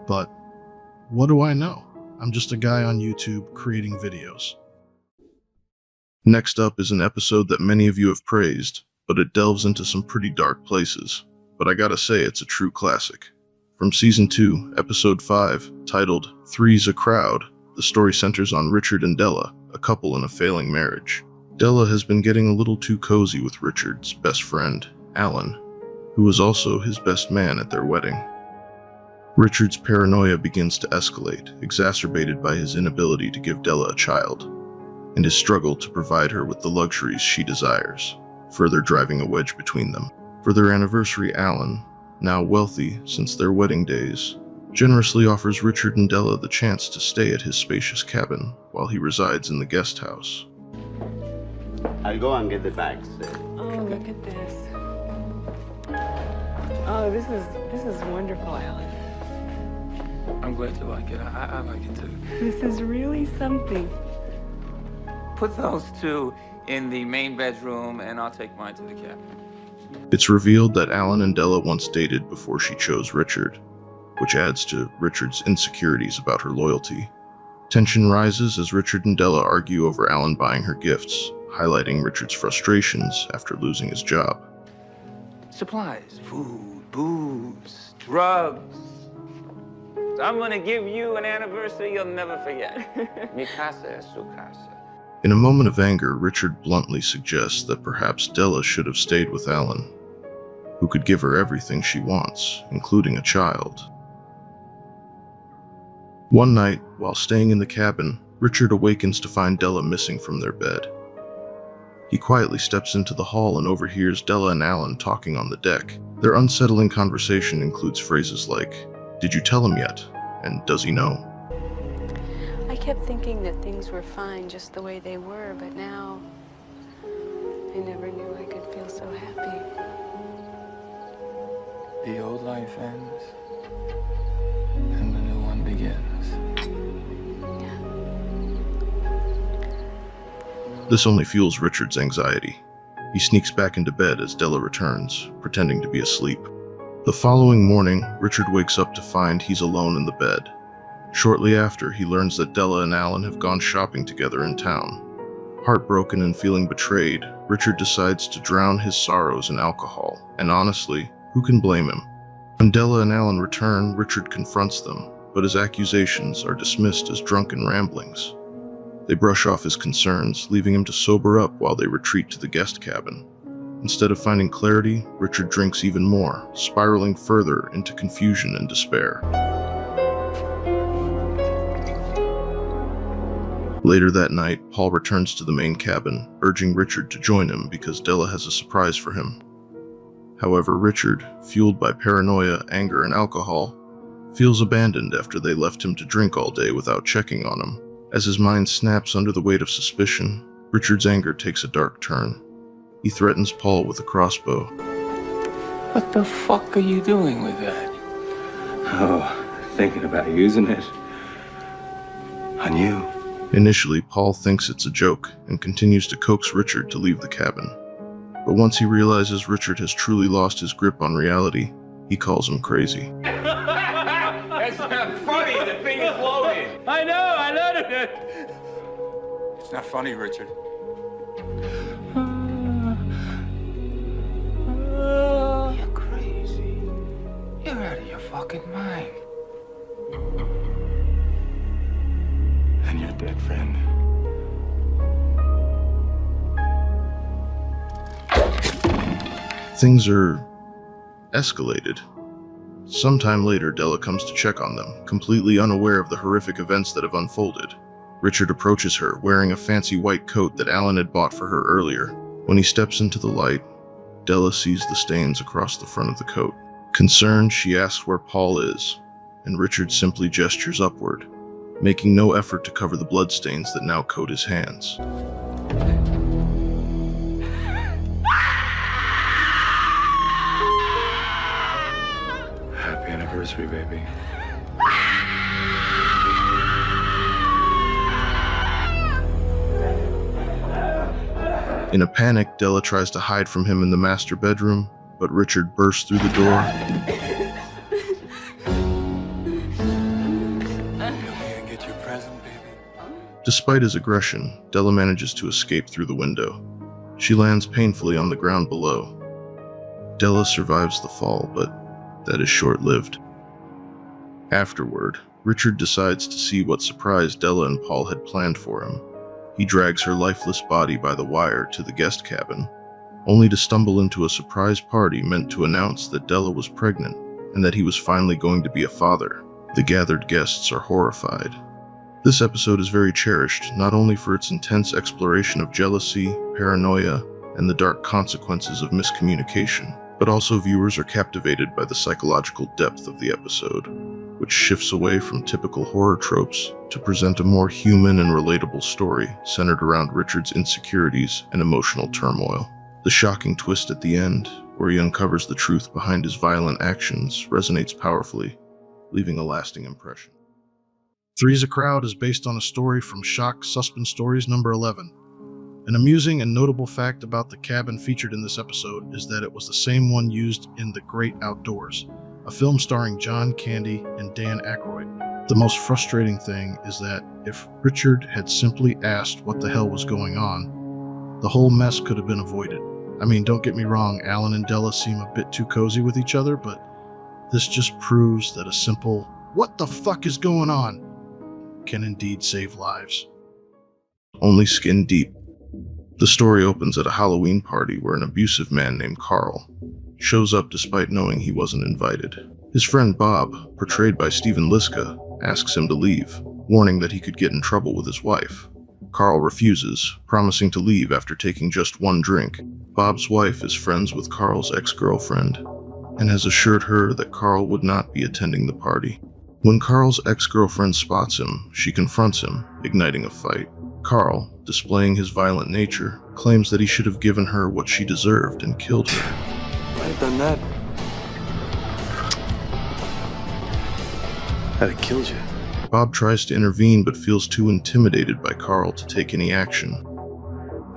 But what do I know? I'm just a guy on YouTube creating videos. Next up is an episode that many of you have praised, but it delves into some pretty dark places. But I gotta say, it's a true classic. From Season 2, Episode 5, titled Three's a Crowd, the story centers on Richard and Della, a couple in a failing marriage. Della has been getting a little too cozy with Richard's best friend, Alan, who was also his best man at their wedding. Richard's paranoia begins to escalate, exacerbated by his inability to give Della a child, and his struggle to provide her with the luxuries she desires, further driving a wedge between them. For their anniversary, Alan, now wealthy since their wedding days, generously offers Richard and Della the chance to stay at his spacious cabin while he resides in the guest house. I'll go and get the bags. Oh, look at this. Oh, this is wonderful, Alan. I'm glad you like it. I like it too. This is really something. Put those two in the main bedroom, and I'll take mine to the cabin. It's revealed that Alan and Della once dated before she chose Richard, which adds to Richard's insecurities about her loyalty. Tension rises as Richard and Della argue over Alan buying her gifts, highlighting Richard's frustrations after losing his job. Supplies, food, booze, drugs. I'm gonna give you an anniversary you'll never forget. Mi casa es su casa. In a moment of anger, Richard bluntly suggests that perhaps Della should have stayed with Alan, who could give her everything she wants, including a child. One night, while staying in the cabin, Richard awakens to find Della missing from their bed. He quietly steps into the hall and overhears Della and Alan talking on the deck. Their unsettling conversation includes phrases like, "Did you tell him yet?" and "Does he know?" I kept thinking that things were fine just the way they were, but now I never knew I could feel so happy. The old life ends, and the new one begins. This only fuels Richard's anxiety. He sneaks back into bed as Della returns, pretending to be asleep. The following morning, Richard wakes up to find he's alone in the bed. Shortly after, he learns that Della and Alan have gone shopping together in town. Heartbroken and feeling betrayed, Richard decides to drown his sorrows in alcohol, and honestly, who can blame him? When Della and Alan return, Richard confronts them, but his accusations are dismissed as drunken ramblings. They brush off his concerns, leaving him to sober up while they retreat to the guest cabin. Instead of finding clarity, Richard drinks even more, spiraling further into confusion and despair. Later that night, Paul returns to the main cabin, urging Richard to join him because Della has a surprise for him. However, Richard, fueled by paranoia, anger, and alcohol, feels abandoned after they left him to drink all day without checking on him. As his mind snaps under the weight of suspicion, Richard's anger takes a dark turn. He threatens Paul with a crossbow. What the fuck are you doing with that? Oh, thinking about using it. On you. Initially, Paul thinks it's a joke and continues to coax Richard to leave the cabin. But once he realizes Richard has truly lost his grip on reality, he calls him crazy. That's not funny. The thing is loaded. I know it. It's not funny, Richard. You're crazy. You're out of your fucking mind. And you're dead, friend. Things are escalated. Sometime later, Della comes to check on them, completely unaware of the horrific events that have unfolded. Richard approaches her, wearing a fancy white coat that Alan had bought for her earlier. When he steps into the light, Della sees the stains across the front of the coat. Concerned, she asks where Paul is, and Richard simply gestures upward, making no effort to cover the bloodstains that now coat his hands. Happy anniversary, baby. In a panic, Della tries to hide from him in the master bedroom, but Richard bursts through the door. Get your present, baby. Despite his aggression, Della manages to escape through the window. She lands painfully on the ground below. Della survives the fall, but that is short-lived. Afterward, Richard decides to see what surprise Della and Paul had planned for him. He drags her lifeless body by the wire to the guest cabin, only to stumble into a surprise party meant to announce that Della was pregnant and that he was finally going to be a father. The gathered guests are horrified. This episode is very cherished, not only for its intense exploration of jealousy, paranoia, and the dark consequences of miscommunication, but also viewers are captivated by the psychological depth of the episode, which shifts away from typical horror tropes to present a more human and relatable story centered around Richard's insecurities and emotional turmoil. The shocking twist at the end, where he uncovers the truth behind his violent actions, resonates powerfully, leaving a lasting impression. Three's a Crowd is based on a story from Shock Suspense Stories number 11. An amusing and notable fact about the cabin featured in this episode is that it was the same one used in The Great Outdoors, a film starring John Candy and Dan Aykroyd. The most frustrating thing is that if Richard had simply asked what the hell was going on, the whole mess could have been avoided. I mean, don't get me wrong, Alan and Della seem a bit too cozy with each other, but this just proves that a simple, "What the fuck is going on?" can indeed save lives. Only skin deep. The story opens at a Halloween party where an abusive man named Carl shows up despite knowing he wasn't invited. His friend Bob, portrayed by Stephen Liska, asks him to leave, warning that he could get in trouble with his wife. Carl refuses, promising to leave after taking just one drink. Bob's wife is friends with Carl's ex-girlfriend and has assured her that Carl would not be attending the party. When Carl's ex-girlfriend spots him, she confronts him, igniting a fight. Carl, displaying his violent nature, claims that he should have given her what she deserved and killed her. If I had done that, I'd have killed you. Bob tries to intervene but feels too intimidated by Carl to take any action.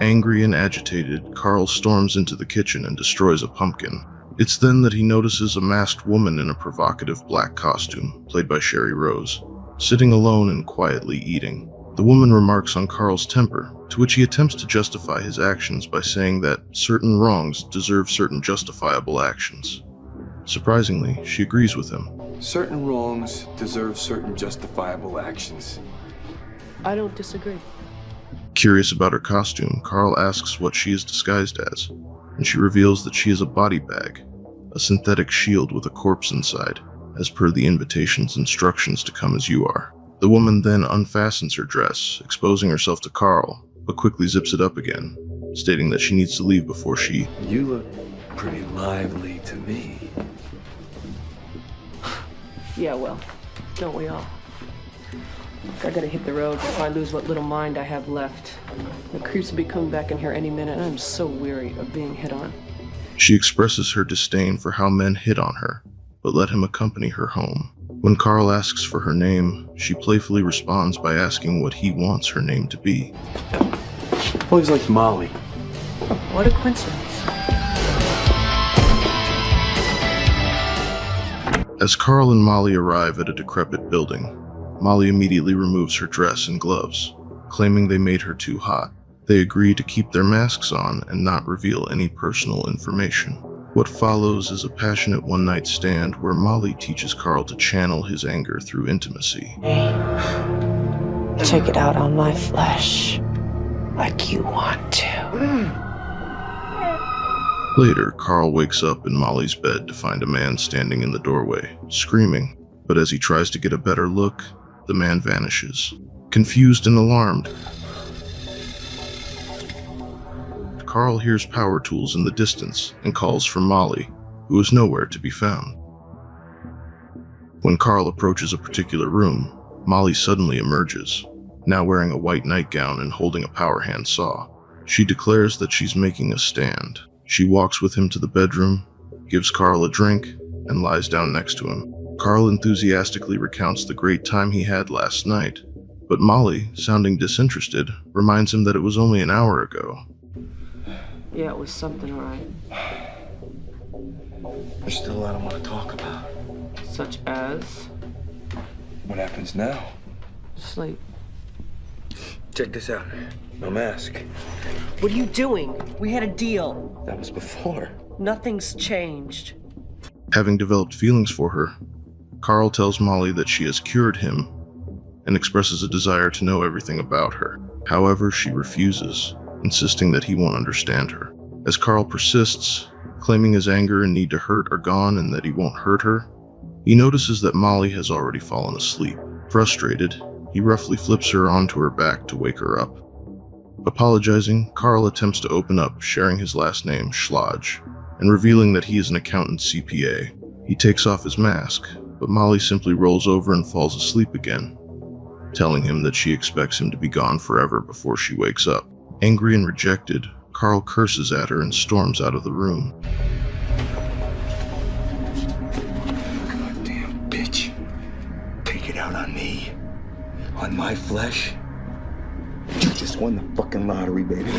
Angry and agitated, Carl storms into the kitchen and destroys a pumpkin. It's then that he notices a masked woman in a provocative black costume, played by Sherry Rose, sitting alone and quietly eating. The woman remarks on Carl's temper, to which he attempts to justify his actions by saying that certain wrongs deserve certain justifiable actions. Surprisingly, she agrees with him. Certain wrongs deserve certain justifiable actions. I don't disagree. Curious about her costume, Carl asks what she is disguised as, and she reveals that she is a body bag, a synthetic shield with a corpse inside, as per the invitation's instructions to come as you are. The woman then unfastens her dress, exposing herself to Carl, but quickly zips it up again, stating that she needs to leave before she... You look pretty lively to me. Yeah, well, don't we all? I gotta hit the road before I lose what little mind I have left. The creeps will be coming back in here any minute, and I'm so weary of being hit on. She expresses her disdain for how men hit on her, but let him accompany her home. When Carl asks for her name, she playfully responds by asking what he wants her name to be. Always liked Molly. What a coincidence. As Carl and Molly arrive at a decrepit building, Molly immediately removes her dress and gloves, claiming they made her too hot. They agree to keep their masks on and not reveal any personal information. What follows is a passionate one-night stand where Molly teaches Carl to channel his anger through intimacy. Take it out on my flesh, like you want to. Later, Carl wakes up in Molly's bed to find a man standing in the doorway, screaming, but as he tries to get a better look, the man vanishes. Confused and alarmed, Carl hears power tools in the distance and calls for Molly, who is nowhere to be found. When Carl approaches a particular room, Molly suddenly emerges, now wearing a white nightgown and holding a power hand saw. She declares that she's making a stand. She walks with him to the bedroom, gives Carl a drink, and lies down next to him. Carl enthusiastically recounts the great time he had last night, but Molly, sounding disinterested, reminds him that it was only an hour ago. Yeah, it was something, all right. There's still a lot I want to talk about. Such as? What happens now? Sleep. Check this out. No mask. What are you doing? We had a deal. That was before. Nothing's changed. Having developed feelings for her, Carl tells Molly that she has cured him and expresses a desire to know everything about her. However, she refuses, insisting that he won't understand her. As Carl persists, claiming his anger and need to hurt are gone and that he won't hurt her, he notices that Molly has already fallen asleep. Frustrated, he roughly flips her onto her back to wake her up. Apologizing, Carl attempts to open up, sharing his last name, Schlodge, and revealing that he is an accountant CPA. He takes off his mask, but Molly simply rolls over and falls asleep again, telling him that she expects him to be gone forever before she wakes up. Angry and rejected, Carl curses at her and storms out of the room. Goddamn bitch. Take it out on me. On my flesh. You just won the fucking lottery, baby.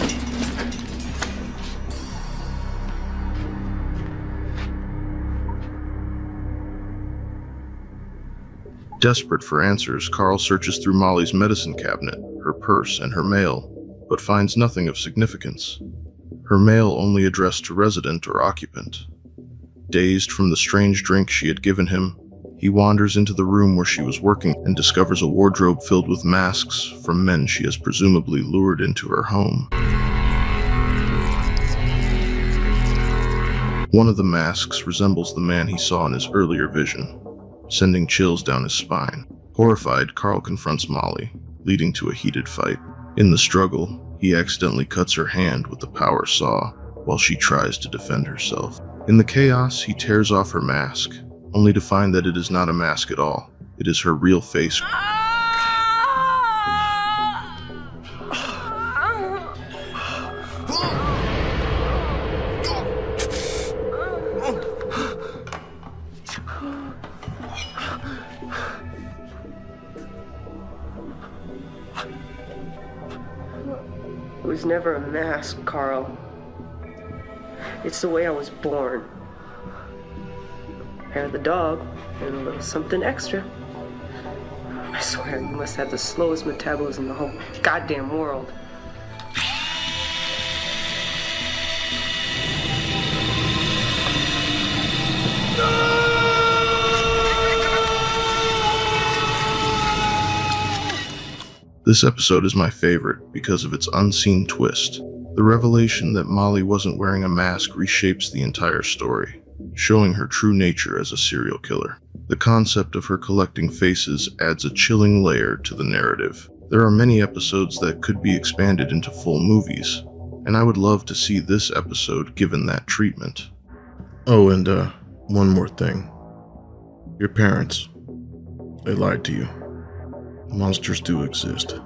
Desperate for answers, Carl searches through Molly's medicine cabinet, her purse, and her mail, but finds nothing of significance. Her mail only addressed to resident or occupant. Dazed from the strange drink she had given him, he wanders into the room where she was working and discovers a wardrobe filled with masks from men she has presumably lured into her home. One of the masks resembles the man he saw in his earlier vision, sending chills down his spine. Horrified, Carl confronts Molly, leading to a heated fight. In the struggle, he accidentally cuts her hand with the power saw while she tries to defend herself. In the chaos, he tears off her mask, only to find that it is not a mask at all. It is her real face. It was never a mask, Carl. It's the way I was born. Hair of the dog, and a little something extra. I swear, you must have the slowest metabolism in the whole goddamn world. This episode is my favorite because of its unseen twist. The revelation that Molly wasn't wearing a mask reshapes the entire story, showing her true nature as a serial killer. The concept of her collecting faces adds a chilling layer to the narrative. There are many episodes that could be expanded into full movies, and I would love to see this episode given that treatment. Oh, and one more thing. Your parents, they lied to you. Monsters do exist.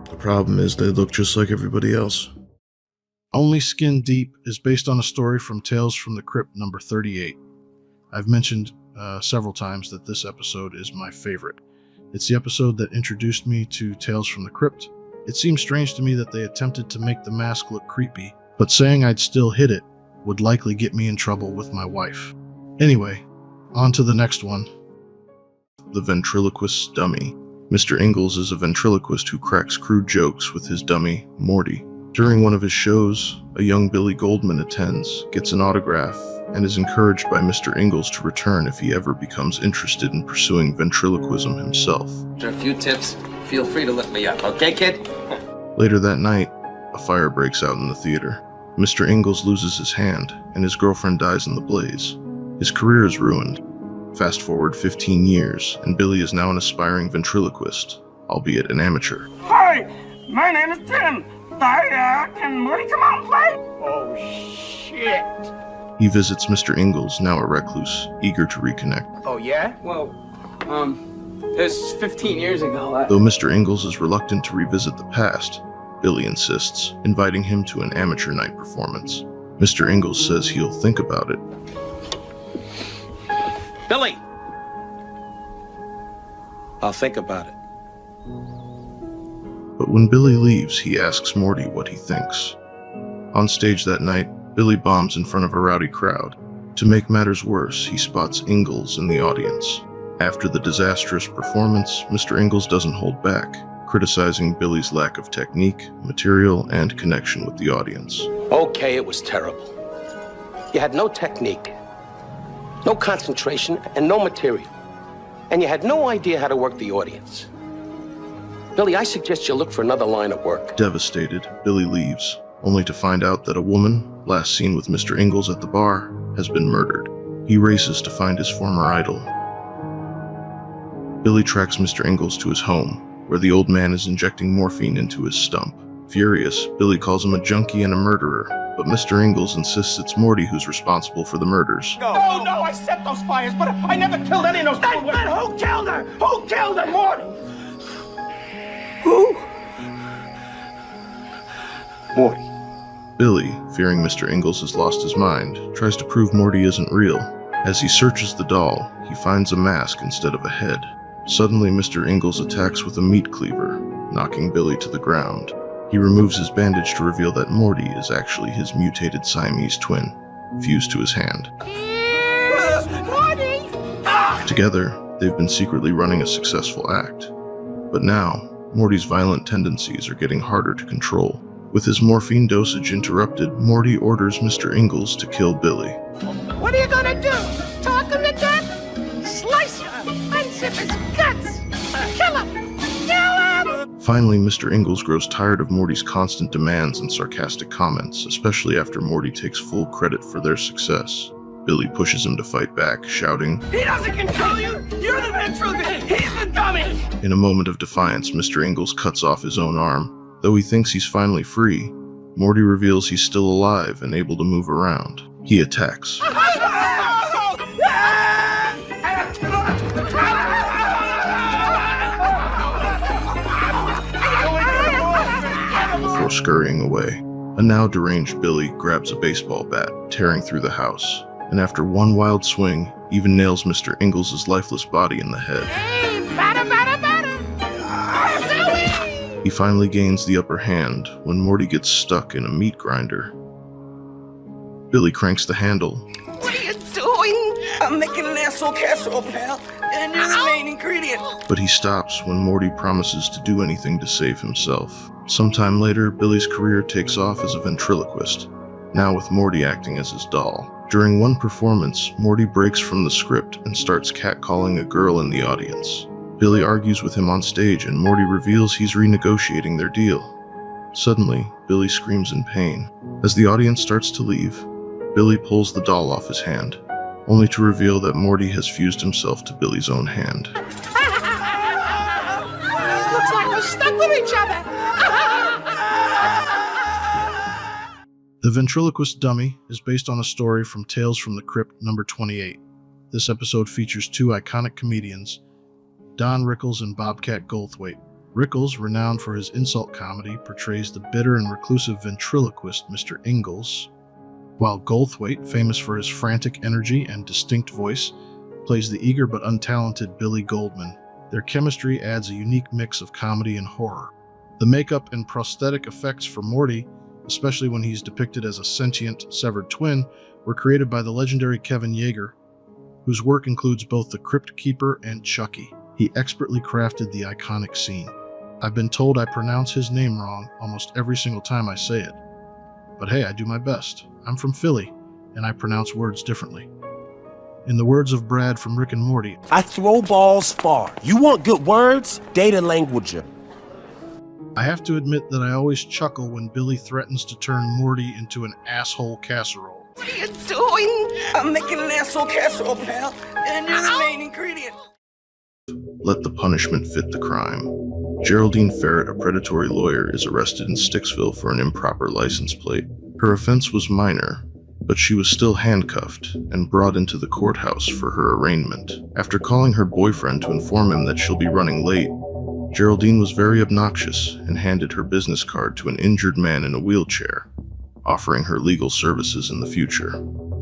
The problem is they look just like everybody else. Only Skin Deep is based on a story from Tales from the Crypt number 38. I've mentioned several times that this episode is my favorite. It's the episode that introduced me to Tales from the Crypt. It seems strange to me that they attempted to make the mask look creepy, but saying I'd still hit it would likely get me in trouble with my wife. Anyway, on to the next one. The Ventriloquist's Dummy. Mr. Ingalls is a ventriloquist who cracks crude jokes with his dummy, Morty. During one of his shows, a young Billy Goldman attends, gets an autograph, and is encouraged by Mr. Ingalls to return if he ever becomes interested in pursuing ventriloquism himself. After a few tips, feel free to lift me up, okay, kid? Later that night, a fire breaks out in the theater. Mr. Ingalls loses his hand, and his girlfriend dies in the blaze. His career is ruined. Fast forward 15 years, and Billy is now an aspiring ventriloquist, albeit an amateur. Hi, my name is Tim. Can Morty come out and play? Oh, shit. He visits Mr. Ingalls, now a recluse, eager to reconnect. Oh, yeah? Well, it was 15 years ago. Though Mr. Ingalls is reluctant to revisit the past, Billy insists, inviting him to an amateur night performance. Mr. Ingalls says he'll think about it. Billy! I'll think about it. But when Billy leaves, he asks Morty what he thinks. On stage that night, Billy bombs in front of a rowdy crowd. To make matters worse, he spots Ingalls in the audience. After the disastrous performance, Mr. Ingalls doesn't hold back, criticizing Billy's lack of technique, material, and connection with the audience. Okay, it was terrible. You had no technique, no concentration, and no material. And you had no idea how to work the audience. Billy, I suggest you look for another line of work. Devastated, Billy leaves, only to find out that a woman, last seen with Mr. Ingalls at the bar, has been murdered. He races to find his former idol. Billy tracks Mr. Ingalls to his home, where the old man is injecting morphine into his stump. Furious, Billy calls him a junkie and a murderer, but Mr. Ingalls insists it's Morty who's responsible for the murders. No, I set those fires, but I never killed any of those people. Then who killed her? Who killed her? Morty! Who? Morty. Billy, fearing Mr. Ingalls has lost his mind, tries to prove Morty isn't real. As he searches the doll, he finds a mask instead of a head. Suddenly, Mr. Ingalls attacks with a meat cleaver, knocking Billy to the ground. He removes his bandage to reveal that Morty is actually his mutated Siamese twin, fused to his hand. Morty! Together, they've been secretly running a successful act. But now, Morty's violent tendencies are getting harder to control. With his morphine dosage interrupted, Morty orders Mr. Ingalls to kill Billy. What are you gonna do? Talk him to death? Slice him! Unzip his guts! Kill him! Kill him! Finally, Mr. Ingalls grows tired of Morty's constant demands and sarcastic comments, especially after Morty takes full credit for their success. Billy pushes him to fight back, shouting, He doesn't control you! You're the ventriloquist! He's the dummy! In a moment of defiance, Mr. Ingalls cuts off his own arm, Though he thinks he's finally free, Morty reveals he's still alive and able to move around. He attacks. Before scurrying away, a now deranged Billy grabs a baseball bat, tearing through the house, and after one wild swing, even nails Mr. Ingalls' lifeless body in the head. He finally gains the upper hand when Morty gets stuck in a meat grinder. Billy cranks the handle. What are you doing? I'm making an asshole casserole, pal, and you're the main ingredient. But he stops when Morty promises to do anything to save himself. Sometime later, Billy's career takes off as a ventriloquist, now with Morty acting as his doll. During one performance, Morty breaks from the script and starts catcalling a girl in the audience. Billy argues with him on stage and Morty reveals he's renegotiating their deal. Suddenly, Billy screams in pain. As the audience starts to leave, Billy pulls the doll off his hand, only to reveal that Morty has fused himself to Billy's own hand. Looks like we're stuck with each other. The Ventriloquist Dummy is based on a story from Tales from the Crypt number 28. This episode features two iconic comedians, Don Rickles and Bobcat Goldthwait. Rickles, renowned for his insult comedy, portrays the bitter and reclusive ventriloquist Mr. Ingalls, while Goldthwait, famous for his frantic energy and distinct voice, plays the eager but untalented Billy Goldman. Their chemistry adds a unique mix of comedy and horror. The makeup and prosthetic effects for Morty, especially when he's depicted as a sentient, severed twin, were created by the legendary Kevin Yeager, whose work includes both the Crypt Keeper and Chucky. He expertly crafted the iconic scene. I've been told I pronounce his name wrong almost every single time I say it. But hey, I do my best. I'm from Philly, and I pronounce words differently. In the words of Brad from Rick and Morty, I throw balls far. You want good words? Data languager. I have to admit that I always chuckle when Billy threatens to turn Morty into an asshole casserole. What are you doing? I'm making an asshole casserole, pal, and you're the main ingredient. Let the punishment fit the crime. Geraldine Ferret, a predatory lawyer, is arrested in Sticksville for an improper license plate. Her offense was minor, but she was still handcuffed and brought into the courthouse for her arraignment. After calling her boyfriend to inform him that she'll be running late, Geraldine was very obnoxious and handed her business card to an injured man in a wheelchair, offering her legal services in the future.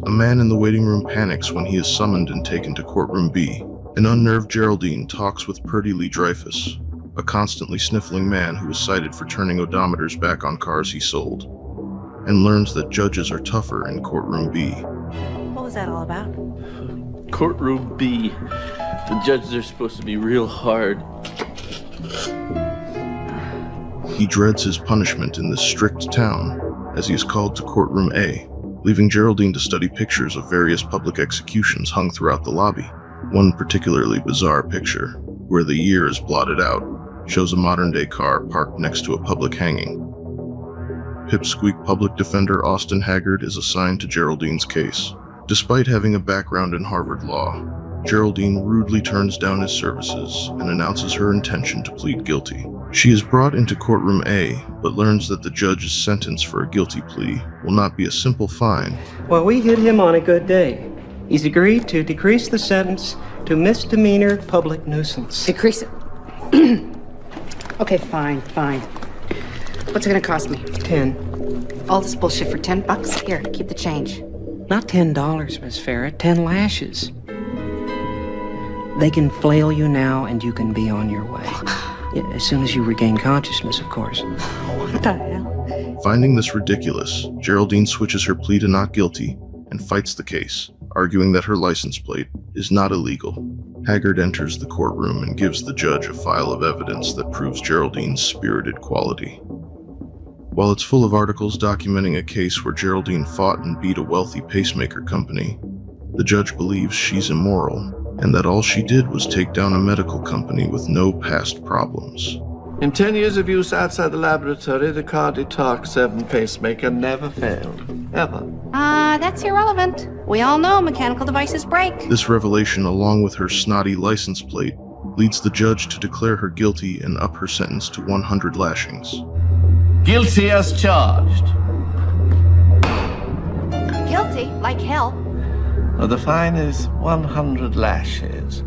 A man in the waiting room panics when he is summoned and taken to courtroom B. An unnerved Geraldine talks with Purdy Lee Dreyfuss, a constantly sniffling man who was cited for turning odometers back on cars he sold, and learns that judges are tougher in courtroom B. What was that all about? Courtroom B. The judges are supposed to be real hard. He dreads his punishment in this strict town as he is called to courtroom A, leaving Geraldine to study pictures of various public executions hung throughout the lobby. One particularly bizarre picture, where the year is blotted out, shows a modern-day car parked next to a public hanging. Pipsqueak public defender Austin Haggard is assigned to Geraldine's case. Despite having a background in Harvard law, Geraldine rudely turns down his services and announces her intention to plead guilty. She is brought into courtroom A, but learns that the judge's sentence for a guilty plea will not be a simple fine. Well, we hit him on a good day. He's agreed to decrease the sentence to misdemeanor public nuisance. Decrease it. Okay, fine. What's it gonna cost me? 10. All this bullshit for $10? Here, keep the change. Not $10, Miss Ferret. 10 lashes. They can flail you now, and you can be on your way. Yeah, as soon as you regain consciousness, of course. What the hell? Finding this ridiculous, Geraldine switches her plea to not guilty and fights the case, arguing that her license plate is not illegal. Haggard enters the courtroom and gives the judge a file of evidence that proves Geraldine's spirited quality. While it's full of articles documenting a case where Geraldine fought and beat a wealthy pacemaker company, the judge believes she's immoral and that all she did was take down a medical company with no past problems. In 10 years of use outside the laboratory, the Cardi Talk 7 pacemaker never failed. Ever. That's irrelevant. We all know mechanical devices break. This revelation, along with her snotty license plate, leads the judge to declare her guilty and up her sentence to 100 lashings. Guilty as charged. Guilty, like hell. Well, the fine is 100 lashes,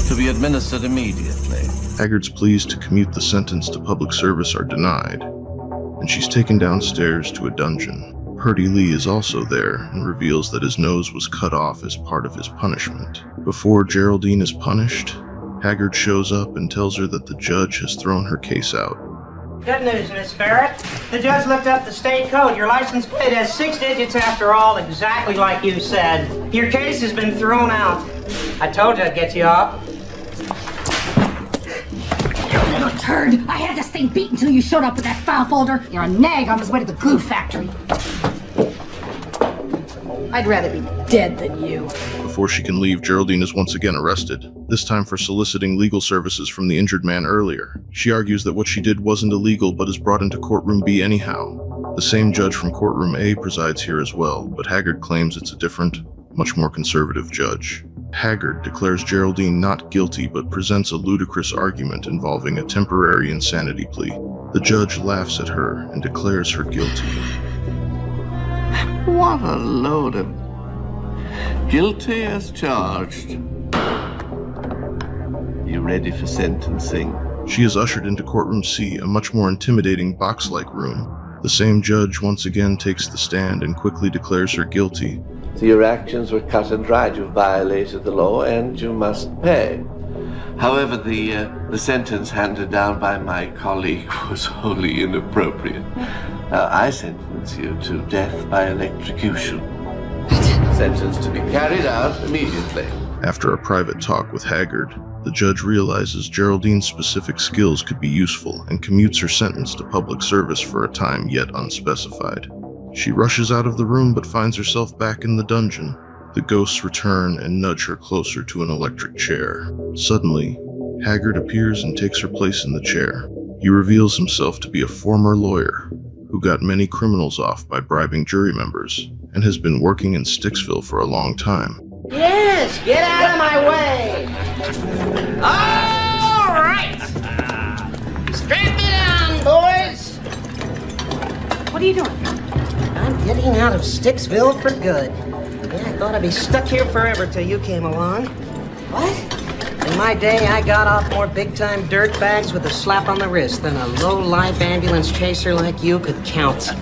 to be administered immediately. Haggard's pleas to commute the sentence to public service are denied, and she's taken downstairs to a dungeon. Purdy Lee is also there and reveals that his nose was cut off as part of his punishment. Before Geraldine is punished, Haggard shows up and tells her that the judge has thrown her case out. Good news, Miss Barrett. The judge looked up the state code. Your license plate has 6 digits after all, exactly like you said. Your case has been thrown out. I told you I'd get you off. You little turd! I had this thing beat until you showed up with that file folder. You're a nag on his way to the glue factory. I'd rather be dead than you. Before she can leave, Geraldine is once again arrested, this time for soliciting legal services from the injured man earlier. She argues that what she did wasn't illegal, but is brought into courtroom B anyhow. The same judge from courtroom A presides here as well, but Haggard claims it's a different, much more conservative judge. Haggard declares Geraldine not guilty, but presents a ludicrous argument involving a temporary insanity plea. The judge laughs at her and declares her guilty. What a load of... Guilty as charged. You ready for sentencing? She is ushered into courtroom C, a much more intimidating box-like room. The same judge once again takes the stand and quickly declares her guilty. So your actions were cut and dried. You violated the law and you must pay. However, the sentence handed down by my colleague was wholly inappropriate. I sentence you to death by electrocution. Sentence to be carried out immediately. After a private talk with Haggard, the judge realizes Geraldine's specific skills could be useful and commutes her sentence to public service for a time yet unspecified. She rushes out of the room but finds herself back in the dungeon. The ghosts return and nudge her closer to an electric chair. Suddenly, Haggard appears and takes her place in the chair. He reveals himself to be a former lawyer who got many criminals off by bribing jury members and has been working in Sticksville for a long time. Yes, get out of my way! All right! Strap me down, boys! What are you doing? I'm getting out of Sticksville for good. Yeah, I thought I'd be stuck here forever till you came along. What? In my day, I got off more big-time dirtbags with a slap on the wrist than a low-life ambulance chaser like you could count.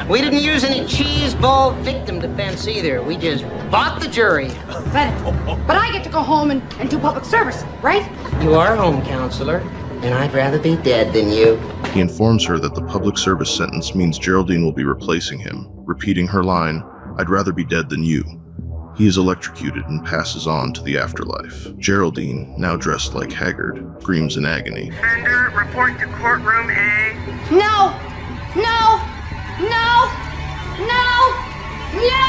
We didn't use any cheese ball victim defense either. We just bought the jury. But I get to go home and do public service, right? You are home counselor, and I'd rather be dead than you. He informs her that the public service sentence means Geraldine will be replacing him, repeating her line, "I'd rather be dead than you." He is electrocuted and passes on to the afterlife. Geraldine, now dressed like Haggard, screams in agony. Offender, report to courtroom A. No! No! No! No! No!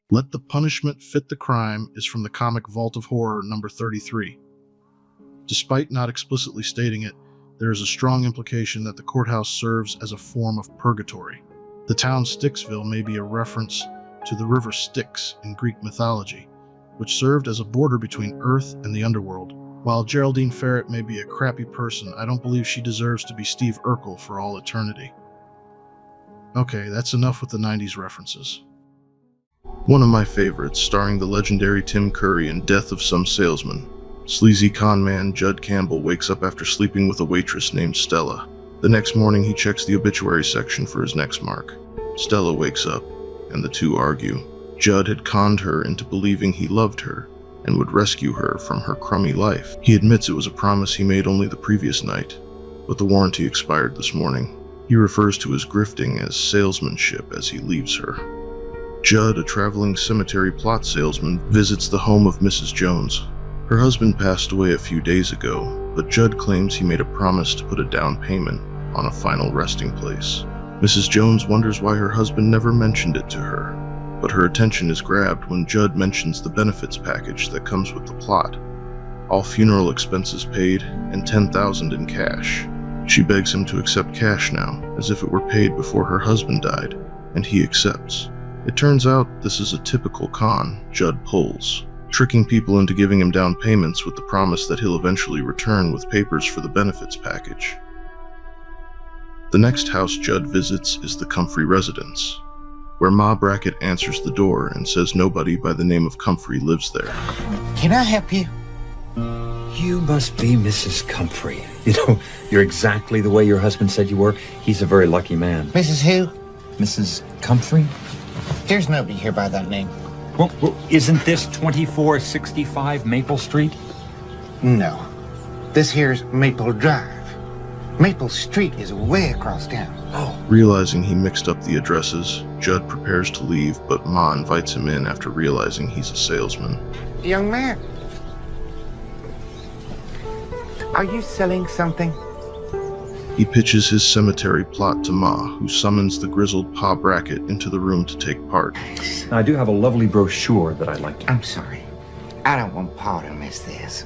Let the Punishment Fit the Crime is from the comic Vault of Horror number 33. Despite not explicitly stating it, there is a strong implication that the courthouse serves as a form of purgatory. The town Sticksville may be a reference to the river Styx in Greek mythology, which served as a border between Earth and the underworld. While Geraldine Ferret may be a crappy person, I don't believe she deserves to be Steve Urkel for all eternity. Okay, that's enough with the 90s references. One of my favorites, starring the legendary Tim Curry in Death of Some Salesman. Sleazy con man Judd Campbell wakes up after sleeping with a waitress named Stella. The next morning he checks the obituary section for his next mark. Stella wakes up, and the two argue. Judd had conned her into believing he loved her and would rescue her from her crummy life. He admits it was a promise he made only the previous night, but the warranty expired this morning. He refers to his grifting as salesmanship as he leaves her. Judd, a traveling cemetery plot salesman, visits the home of Mrs. Jones. Her husband passed away a few days ago, but Judd claims he made a promise to put a down payment on a final resting place. Mrs. Jones wonders why her husband never mentioned it to her, but her attention is grabbed when Judd mentions the benefits package that comes with the plot. All funeral expenses paid and $10,000 in cash. She begs him to accept cash now, as if it were paid before her husband died, and he accepts. It turns out this is a typical con Judd pulls. tricking people into giving him down payments with the promise that he'll eventually return with papers for the benefits package. The next house Judd visits is the Comfrey residence, where Ma Brackett answers the door and says nobody by the name of Comfrey lives there. Can I help you? You must be Mrs. Comfrey. You know, you're exactly the way your husband said you were. He's a very lucky man. Mrs. who? Mrs. Comfrey? There's nobody here by that name. Well, isn't this 2465 Maple Street? No. This here's Maple Drive. Maple Street is way across town. Oh. Realizing he mixed up the addresses, Judd prepares to leave, but Ma invites him in after realizing he's a salesman. Young man, are you selling something? He pitches his cemetery plot to Ma, who summons the grizzled Pa Brackett into the room to take part. I do have a lovely brochure that I'd like to... I'm sorry. I don't want Pa to miss this.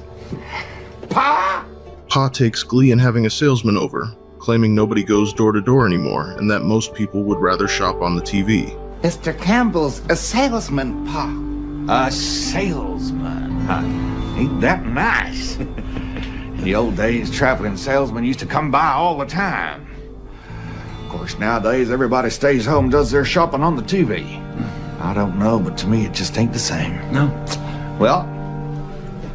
Pa! Pa takes glee in having a salesman over, claiming nobody goes door to door anymore and that most people would rather shop on the TV. Mr. Campbell's a salesman, Pa. A salesman, huh? Ain't that nice? In the old days, traveling salesmen used to come by all the time. Of course, nowadays, everybody stays home, does their shopping on the TV. I don't know, but to me, it just ain't the same. No. Well,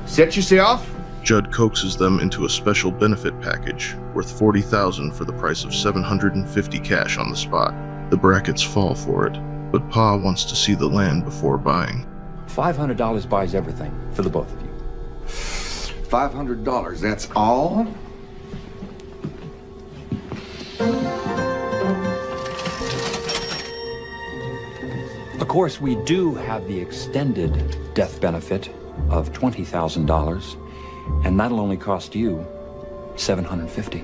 set yourself. Judd coaxes them into a special benefit package worth $40,000 for the price of $750 cash on the spot. The Bracketts fall for it, but Pa wants to see the land before buying. $500 buys everything for the both of you. $500, that's all? Of course, we do have the extended death benefit of $20,000, and that'll only cost you $750.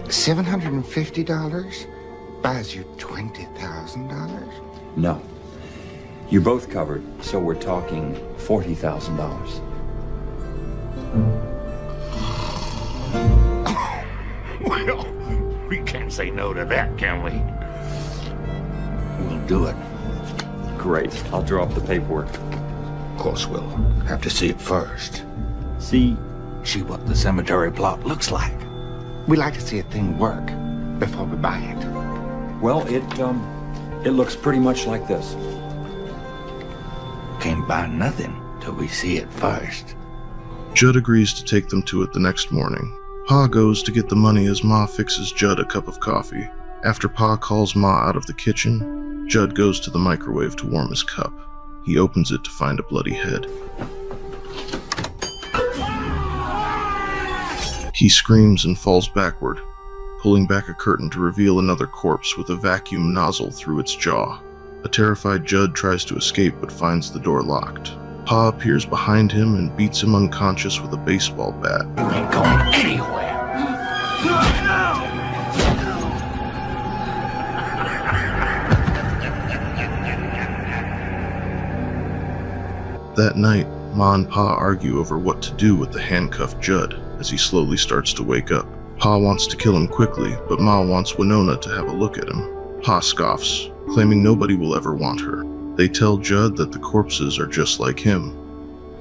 $750 buys you $20,000? No. You're both covered, so we're talking $40,000. Well, we can't say no to that, can we? We'll do it. Great. I'll draw up the paperwork. Of course, we'll have to see it first. See what the cemetery plot looks like. We like to see a thing work before we buy it. Well, it looks pretty much like this. Can't buy nothing till we see it first. Judd agrees to take them to it the next morning. Pa goes to get the money as Ma fixes Judd a cup of coffee. After Pa calls Ma out of the kitchen, Judd goes to the microwave to warm his cup. He opens it to find a bloody head. He screams and falls backward, pulling back a curtain to reveal another corpse with a vacuum nozzle through its jaw. A terrified Judd tries to escape but finds the door locked. Pa appears behind him and beats him unconscious with a baseball bat. You ain't going anywhere. That night, Ma and Pa argue over what to do with the handcuffed Judd as he slowly starts to wake up. Pa wants to kill him quickly, but Ma wants Winona to have a look at him. Pa scoffs, claiming nobody will ever want her. They tell Judd that the corpses are just like him,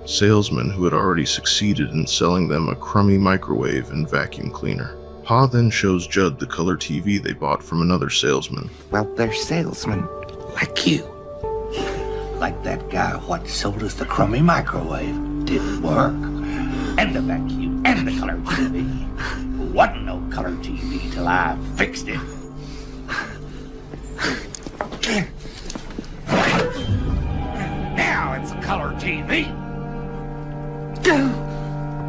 salesmen who had already succeeded in selling them a crummy microwave and vacuum cleaner. Pa then shows Judd the color TV they bought from another salesman. Well, they're salesmen like you. Like that guy what sold us the crummy microwave. Didn't work. And the vacuum and the color TV. Wasn't no color TV till I fixed it. Now it's a color TV.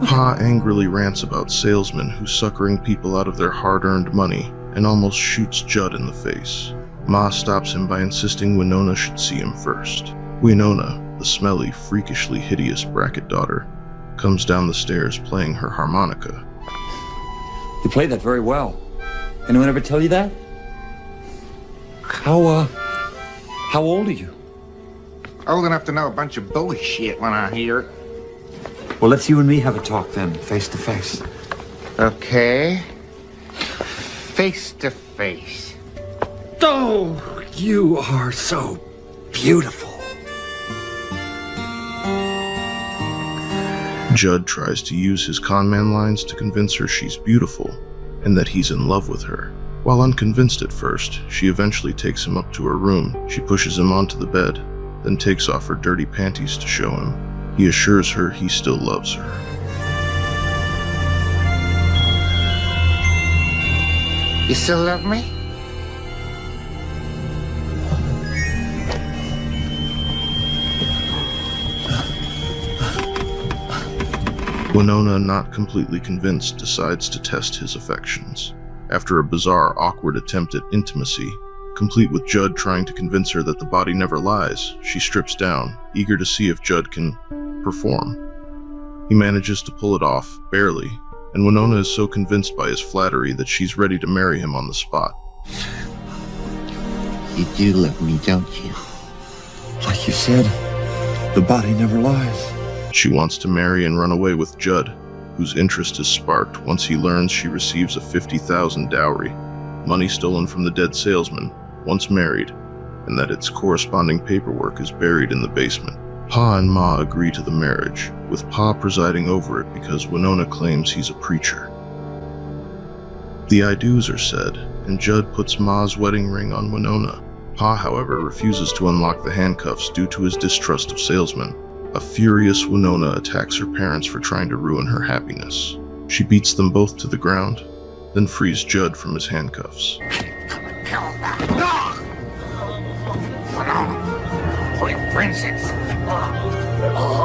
Pa angrily rants about salesmen who suckering people out of their hard-earned money and almost shoots Judd in the face. Ma stops him by insisting Winona should see him first. Winona, the smelly, freakishly hideous Brackett daughter, comes down the stairs playing her harmonica. You play that very well. Anyone ever tell you that? How old are you? Old enough to know a bunch of bullshit when I hear it. Well, let's you and me have a talk then, face to face. Okay. Face to face. Oh, you are so beautiful. Judd tries to use his conman lines to convince her she's beautiful and that he's in love with her. While unconvinced at first, she eventually takes him up to her room. She pushes him onto the bed, then takes off her dirty panties to show him. He assures her he still loves her. You still love me? Winona, not completely convinced, decides to test his affections. After a bizarre, awkward attempt at intimacy, complete with Judd trying to convince her that the body never lies, she strips down, eager to see if Judd can perform. He manages to pull it off, barely, and Winona is so convinced by his flattery that she's ready to marry him on the spot. You do love me, don't you? Like you said, the body never lies. She wants to marry and run away with Judd, whose interest is sparked once he learns she receives a $50,000 dowry, money stolen from the dead salesman, once married, and that its corresponding paperwork is buried in the basement. Pa and Ma agree to the marriage, with Pa presiding over it because Winona claims he's a preacher. The I do's are said, and Judd puts Ma's wedding ring on Winona. Pa, however, refuses to unlock the handcuffs due to his distrust of salesmen. A furious Winona attacks her parents for trying to ruin her happiness. She beats them both to the ground, then frees Judd from his handcuffs. Holy princess!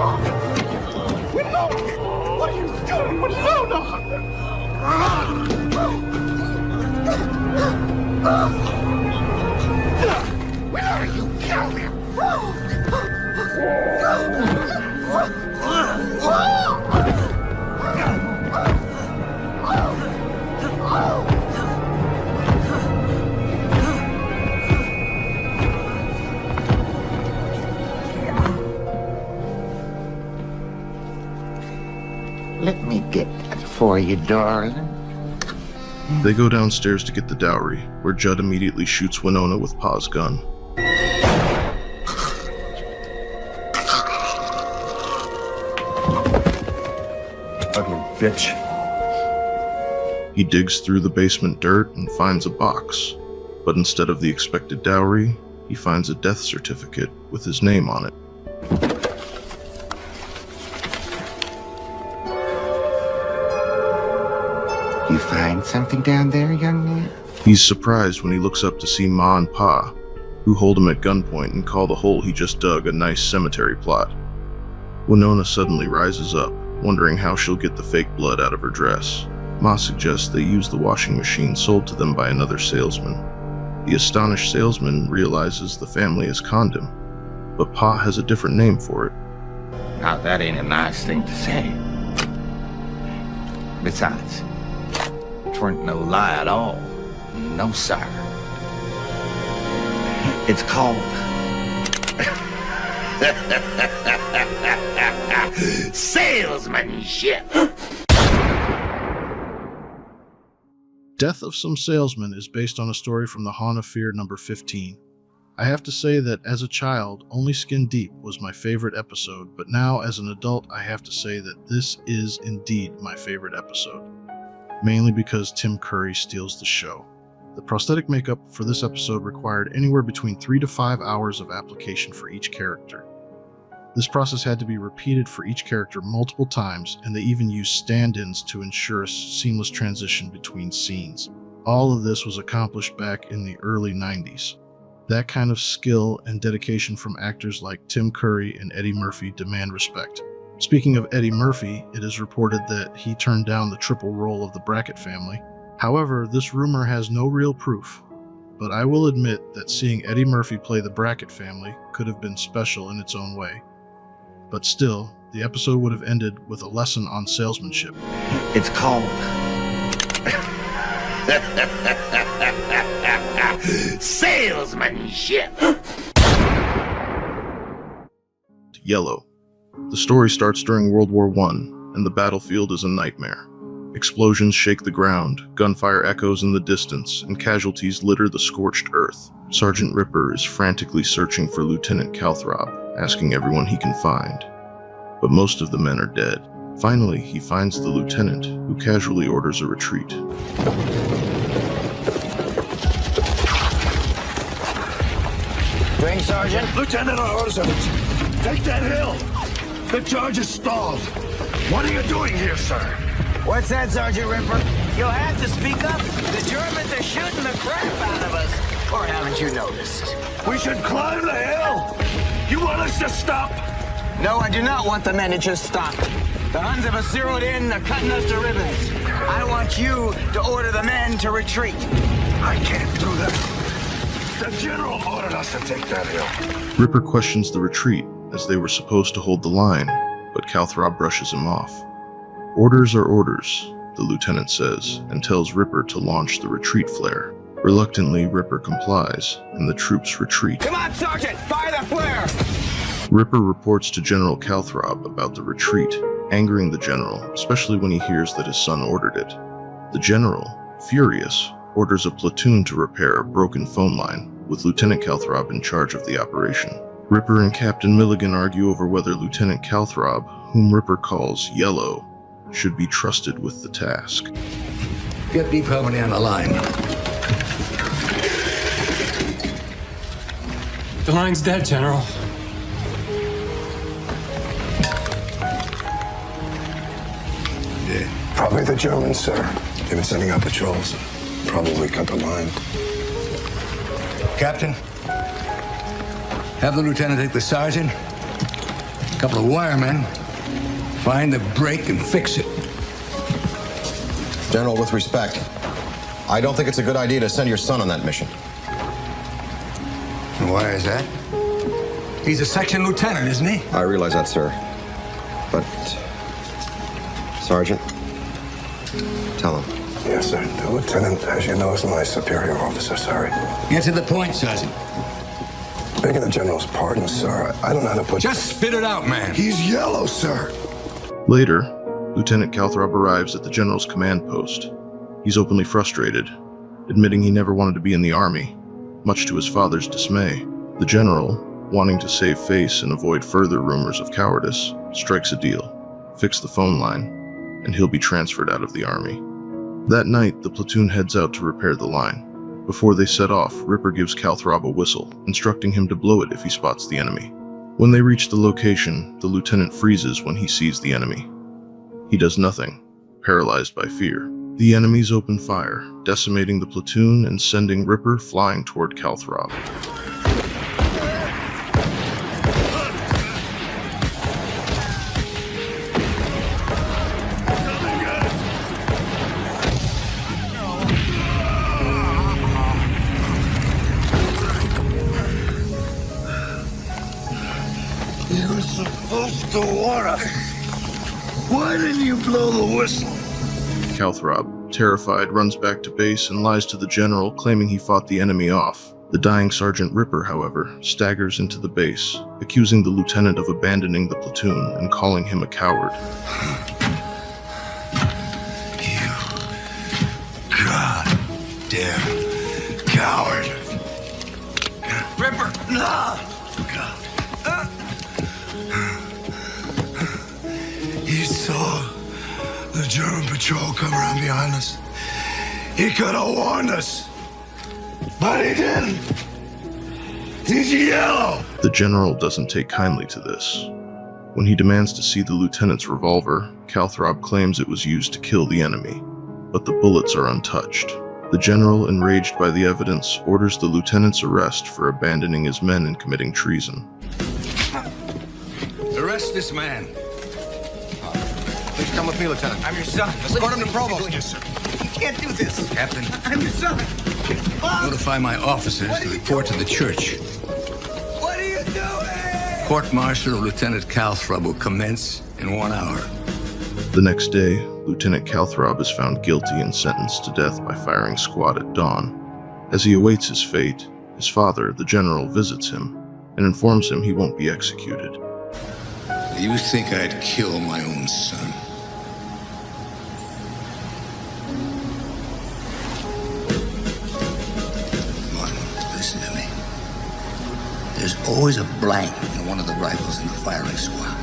What are you doing, Winona, you killed him! Let me get that for you, darling. They go downstairs to get the dowry, where Judd immediately shoots Winona with Pa's gun. Ugly bitch. He digs through the basement dirt and finds a box, but instead of the expected dowry, he finds a death certificate with his name on it. You find something down there, young man? He's surprised when he looks up to see Ma and Pa, who hold him at gunpoint and call the hole he just dug a nice cemetery plot. Winona suddenly rises up, wondering how she'll get the fake blood out of her dress. Ma suggests they use the washing machine sold to them by another salesman. The astonished salesman realizes the family has conned him, but Pa has a different name for it. Now that ain't a nice thing to say. Besides, it weren't no lie at all. No, sir. It's called salesmanship. Death of Some Salesman is based on a story from the Haunt of Fear number 15. I have to say that as a child, Only Skin Deep was my favorite episode, but now as an adult, I have to say that this is indeed my favorite episode. Mainly because Tim Curry steals the show. The prosthetic makeup for this episode required anywhere between 3 to 5 hours of application for each character. This process had to be repeated for each character multiple times, and they even used stand-ins to ensure a seamless transition between scenes. All of this was accomplished back in the early 90s. That kind of skill and dedication from actors like Tim Curry and Eddie Murphy demand respect. Speaking of Eddie Murphy, it is reported that he turned down the triple role of the Brackett family. However, this rumor has no real proof, but I will admit that seeing Eddie Murphy play the Brackett family could have been special in its own way. But still, the episode would have ended with a lesson on salesmanship. It's called salesmanship. Yellow. The story starts during World War I, and the battlefield is a nightmare. Explosions shake the ground, gunfire echoes in the distance, and casualties litter the scorched earth. Sergeant Ripper is frantically searching for Lieutenant Calthrop, asking everyone he can find. But most of the men are dead. Finally, he finds the lieutenant, who casually orders a retreat. Drink, Sergeant. Lieutenant, our orders have it. Take that hill. The charge is stalled. What are you doing here, sir? What's that, Sergeant Ripper? You'll have to speak up. The Germans are shooting the crap out of us. Or haven't you noticed? We should climb the hill. You want us to stop? No, I do not want the men to just stop. The Huns have us zeroed in. They're cutting us to ribbons. I want you to order the men to retreat. I can't do that. The general ordered us to take that hill. Ripper questions the retreat, as they were supposed to hold the line, but Calthrop brushes him off. Orders are orders, the lieutenant says, and tells Ripper to launch the retreat flare. Reluctantly, Ripper complies, and the troops retreat. Come on, Sergeant! Fire the flare! Ripper reports to General Calthrop about the retreat, angering the general, especially when he hears that his son ordered it. The general, furious, orders a platoon to repair a broken phone line, with Lieutenant Calthrop in charge of the operation. Ripper and Captain Milligan argue over whether Lieutenant Calthrop, whom Ripper calls Yellow, should be trusted with the task. Get Deep Harmony on the line. The line's dead, General. Yeah. Probably the Germans, sir. They've been sending out patrols. Probably cut the line. Captain, have the lieutenant take the sergeant, a couple of wiremen, find the break and fix it. General, with respect, I don't think it's a good idea to send your son on that mission. And why is that? He's a section lieutenant, isn't he? I realize that, sir. But, Sergeant, tell him. Yes, sir. The lieutenant, as you know, is my superior officer, sorry. Get to the point, Sergeant. Begging the general's pardon, sir. I don't know how to put... Just spit it out, man. He's yellow, sir. Later, Lieutenant Calthrop arrives at the general's command post. He's openly frustrated, admitting he never wanted to be in the army, much to his father's dismay. The general, wanting to save face and avoid further rumors of cowardice, strikes a deal. Fix the phone line, and he'll be transferred out of the army. That night, the platoon heads out to repair the line. Before they set off, Ripper gives Calthrop a whistle, instructing him to blow it if he spots the enemy. When they reach the location, the lieutenant freezes when he sees the enemy. He does nothing, paralyzed by fear. The enemies open fire, decimating the platoon and sending Ripper flying toward Calthrop. You were supposed to warn us. Why didn't you blow the whistle? Calthrop, terrified, runs back to base and lies to the general, claiming he fought the enemy off. The dying Sergeant Ripper, however, staggers into the base, accusing the lieutenant of abandoning the platoon and calling him a coward. You goddamn coward. Ripper! No! He saw the German patrol come around behind us. He could have warned us, but he didn't. He's yellow. The general doesn't take kindly to this. When he demands to see the lieutenant's revolver, Calthrop claims it was used to kill the enemy, but the bullets are untouched. The general, enraged by the evidence, orders the lieutenant's arrest for abandoning his men and committing treason. Arrest this man. Please come with me, Lieutenant. I'm your son. Escort him to Provost. Yes, sir. You can't do this. Captain, I'm your son. notify my officers to report to the church. What are you doing? Court-martial of Lieutenant Calthrop will commence in 1 hour. The next day, Lieutenant Calthrop is found guilty and sentenced to death by firing squad at dawn. As he awaits his fate, his father, the general, visits him and informs him he won't be executed. You think I'd kill my own son? Come on, listen to me. There's always a blank in one of the rifles in the firing squad.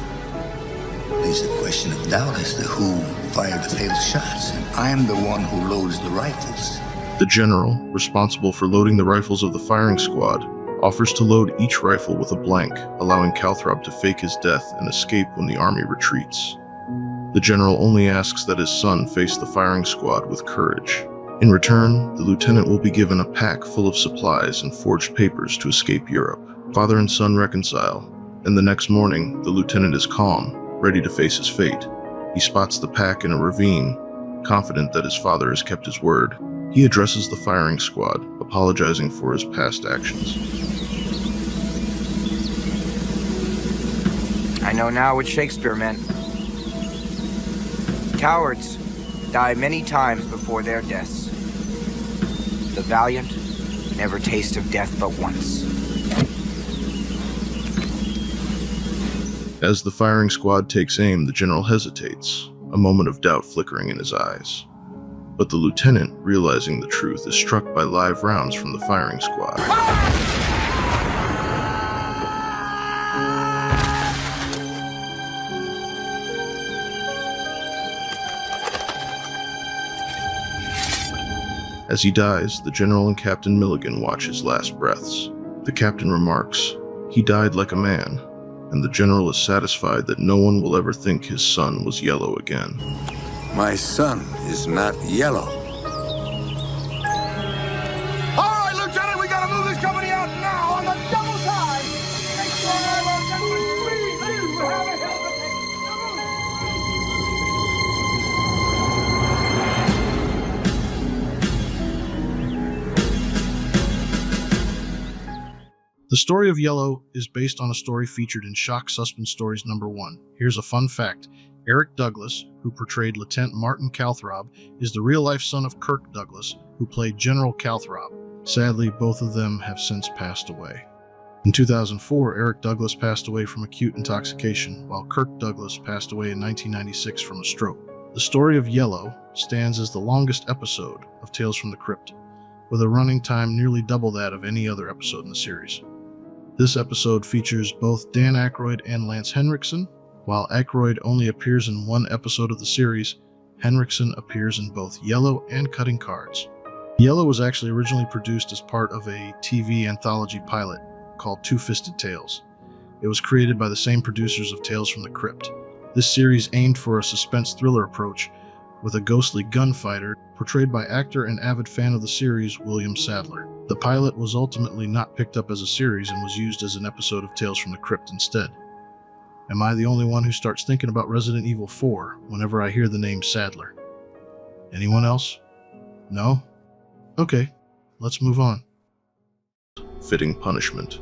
raise a question of doubt as to who fired the fatal shots. And I'm the one who loads the rifles. The general, responsible for loading the rifles of the firing squad, offers to load each rifle with a blank, allowing Calthrop to fake his death and escape when the army retreats. The general only asks that his son face the firing squad with courage. In return, the lieutenant will be given a pack full of supplies and forged papers to escape Europe. Father and son reconcile, and the next morning, the lieutenant is calm, ready to face his fate. He spots the pack in a ravine, confident that his father has kept his word. He addresses the firing squad, apologizing for his past actions. I know now what Shakespeare meant. Cowards die many times before their deaths. The valiant never taste of death but once. As the firing squad takes aim, the general hesitates, a moment of doubt flickering in his eyes. But the lieutenant, realizing the truth, is struck by live rounds from the firing squad. As he dies, the general and Captain Milligan watch his last breaths. The captain remarks, "He died like a man," and the general is satisfied that no one will ever think his son was yellow again. My son is not yellow. All right, Lieutenant, we gotta move this company out now on the double time. Make sure all our gentlemen, please have a hell of a day. The story of Yellow is based on a story featured in Shock Suspense Stories #1. Here's a fun fact. Eric Douglas, who portrayed Lieutenant Martin Calthrop, is the real-life son of Kirk Douglas, who played General Calthrop. Sadly, both of them have since passed away. In 2004, Eric Douglas passed away from acute intoxication, while Kirk Douglas passed away in 1996 from a stroke. The story of Yellow stands as the longest episode of Tales from the Crypt, with a running time nearly double that of any other episode in the series. This episode features both Dan Aykroyd and Lance Henriksen. While Aykroyd only appears in one episode of the series, Henriksen appears in both Yellow and Cutting Cards. Yellow was actually originally produced as part of a TV anthology pilot called Two-Fisted Tales. It was created by the same producers of Tales from the Crypt. This series aimed for a suspense thriller approach with a ghostly gunfighter portrayed by actor and avid fan of the series William Sadler. The pilot was ultimately not picked up as a series and was used as an episode of Tales from the Crypt instead. Am I the only one who starts thinking about Resident Evil 4 whenever I hear the name Sadler? Anyone else? No? Okay, let's move on. Fitting punishment.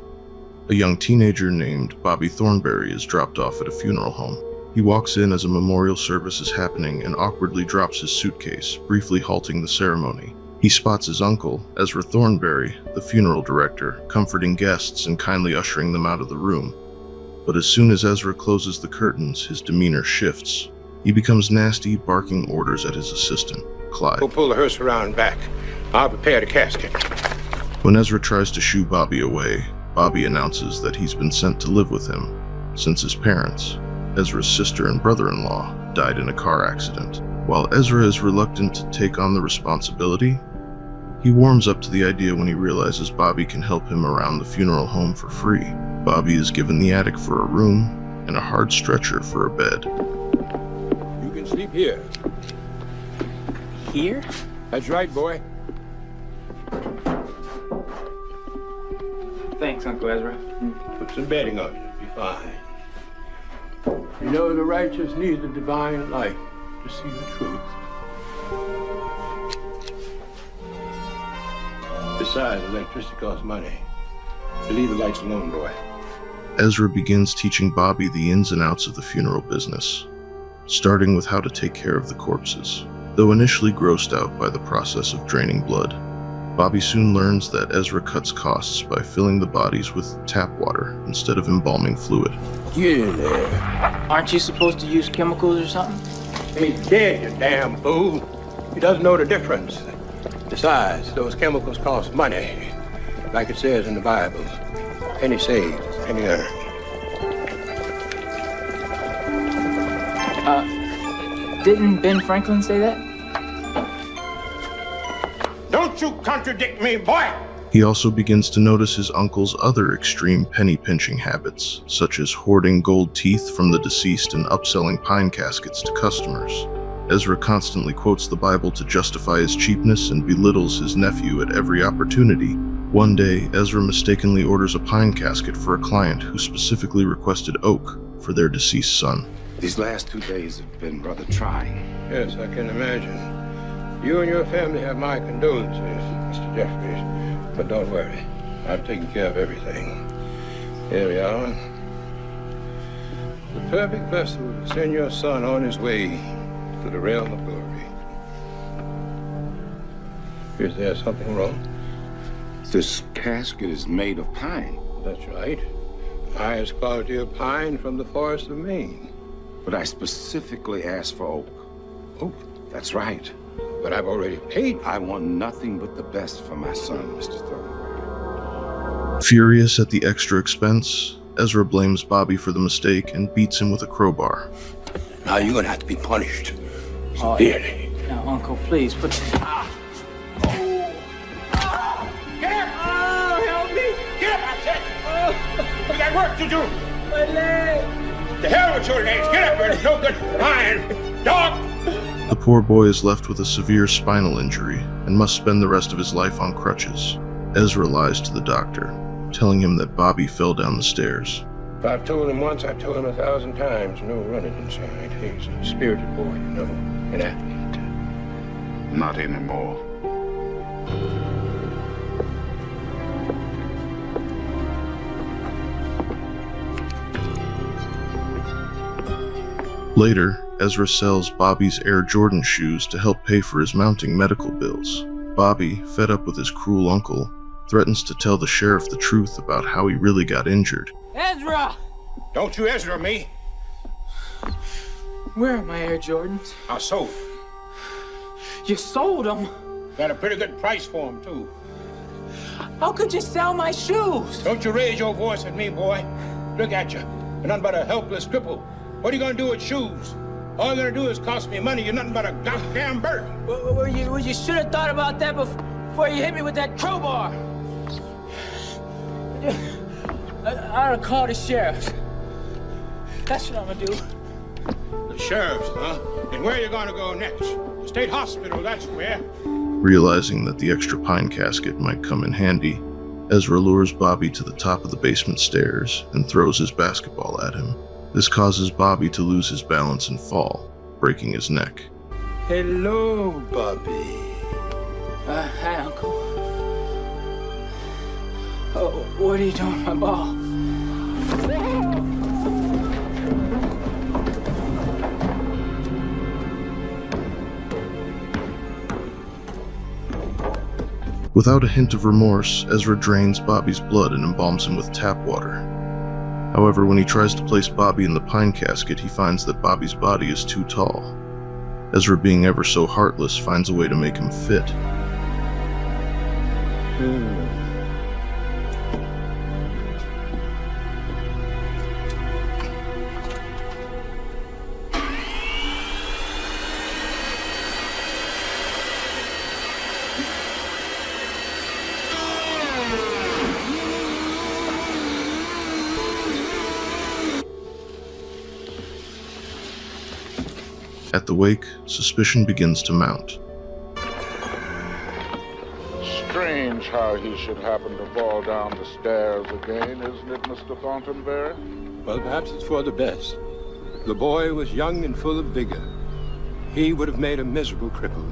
A young teenager named Bobby Thornberry is dropped off at a funeral home. He walks in as a memorial service is happening and awkwardly drops his suitcase, briefly halting the ceremony. He spots his uncle, Ezra Thornberry, the funeral director, comforting guests and kindly ushering them out of the room. But as soon as Ezra closes the curtains, his demeanor shifts. He becomes nasty, barking orders at his assistant, Clyde. Go pull the hearse around back. I'll prepare the casket. When Ezra tries to shoo Bobby away, Bobby announces that he's been sent to live with him, since his parents, Ezra's sister and brother-in-law, died in a car accident. While Ezra is reluctant to take on the responsibility, he warms up to the idea when he realizes Bobby can help him around the funeral home for free. Bobby is given the attic for a room and a hard stretcher for a bed. You can sleep here. Here? That's right, boy. Thanks, Uncle Ezra. Put some bedding on you. Be fine. You know the righteous need the divine light to see the truth. Besides, electricity costs money. So leave the lights alone, boy. Ezra begins teaching Bobby the ins and outs of the funeral business, starting with how to take care of the corpses. Though initially grossed out by the process of draining blood, Bobby soon learns that Ezra cuts costs by filling the bodies with tap water instead of embalming fluid. Get in there. Aren't you supposed to use chemicals or something? He's dead, you damn fool. He doesn't know the difference. Besides, those chemicals cost money. Like it says in the Bible. Penny saved, penny earned. Didn't Ben Franklin say that? Don't you contradict me, boy! He also begins to notice his uncle's other extreme penny-pinching habits, such as hoarding gold teeth from the deceased and upselling pine caskets to customers. Ezra constantly quotes the Bible to justify his cheapness and belittles his nephew at every opportunity. One day, Ezra mistakenly orders a pine casket for a client who specifically requested oak for their deceased son. These last 2 days have been rather trying. Yes, I can imagine. You and your family have my condolences, Mr. Jeffries. But don't worry, I've taken care of everything. Here we are. The perfect vessel to send your son on his way to the realm of glory. Is there something wrong? This casket is made of pine. That's right. Highest quality of pine from the forest of Maine. But I specifically asked for oak. Oak? That's right. But I've already paid. I want nothing but the best for my son, Mr. Thornberry. Furious at the extra expense, Ezra blames Bobby for the mistake and beats him with a crowbar. Now you're gonna have to be punished Oh, severely. now, Uncle, please, put... Get up! Oh, help me! Get up, I said! We got work to do! My leg! The hell with your legs! Get up here! It's no good lying! Dog! The poor boy is left with a severe spinal injury and must spend the rest of his life on crutches. Ezra lies to the doctor, telling him that Bobby fell down the stairs. If I've told him once, I've told him 1,000 times. No running inside. He's a spirited boy, you know, an athlete. Not anymore. Later, Ezra sells Bobby's Air Jordan shoes to help pay for his mounting medical bills. Bobby, fed up with his cruel uncle, threatens to tell the sheriff the truth about how he really got injured. Ezra! Don't you Ezra me. Where are my Air Jordans? I sold them. You sold them? Got a pretty good price for them, too. How could you sell my shoes? Don't you raise your voice at me, boy. Look at you. You're nothing but a helpless cripple. What are you gonna do with shoes? All you're gonna do is cost me money. You're nothing but a goddamn burden. Well, you should have thought about that before you hit me with that crowbar. I ought to call the sheriff. That's what I'm gonna do. The sheriff's, huh? And where are you gonna go next? The state hospital, that's where. Realizing that the extra pine casket might come in handy, Ezra lures Bobby to the top of the basement stairs and throws his basketball at him. This causes Bobby to lose his balance and fall, breaking his neck. Hello, Bobby. Hi, Uncle. Oh, what are you doing with my ball? Without a hint of remorse, Ezra drains Bobby's blood and embalms him with tap water. However, when he tries to place Bobby in the pine casket, he finds that Bobby's body is too tall. Ezra, being ever so heartless, finds a way to make him fit. At the wake, suspicion begins to mount. Strange how he should happen to fall down the stairs again, isn't it, Mr. Thornberry? Well, perhaps it's for the best. The boy was young and full of vigor. He would have made a miserable cripple.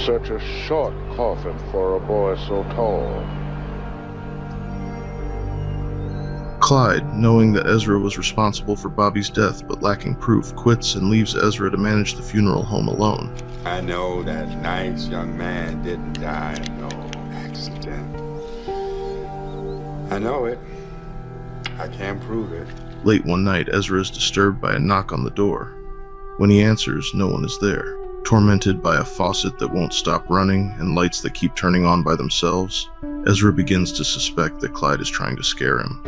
Such a short coffin for a boy so tall. Clyde, knowing that Ezra was responsible for Bobby's death but lacking proof, quits and leaves Ezra to manage the funeral home alone. I know that nice young man didn't die in no accident. I know it. I can't prove it. Late one night, Ezra is disturbed by a knock on the door. When he answers, no one is there. Tormented by a faucet that won't stop running and lights that keep turning on by themselves, Ezra begins to suspect that Clyde is trying to scare him.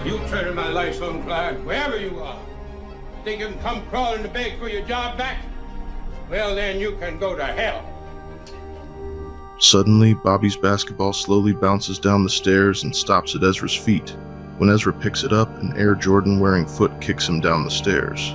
You treaded my life, son Clyde, wherever you are. think you can come crawling to beg for your job back? Well, then you can go to hell. Suddenly, Bobby's basketball slowly bounces down the stairs and stops at Ezra's feet. When Ezra picks it up, an Air Jordan-wearing foot kicks him down the stairs.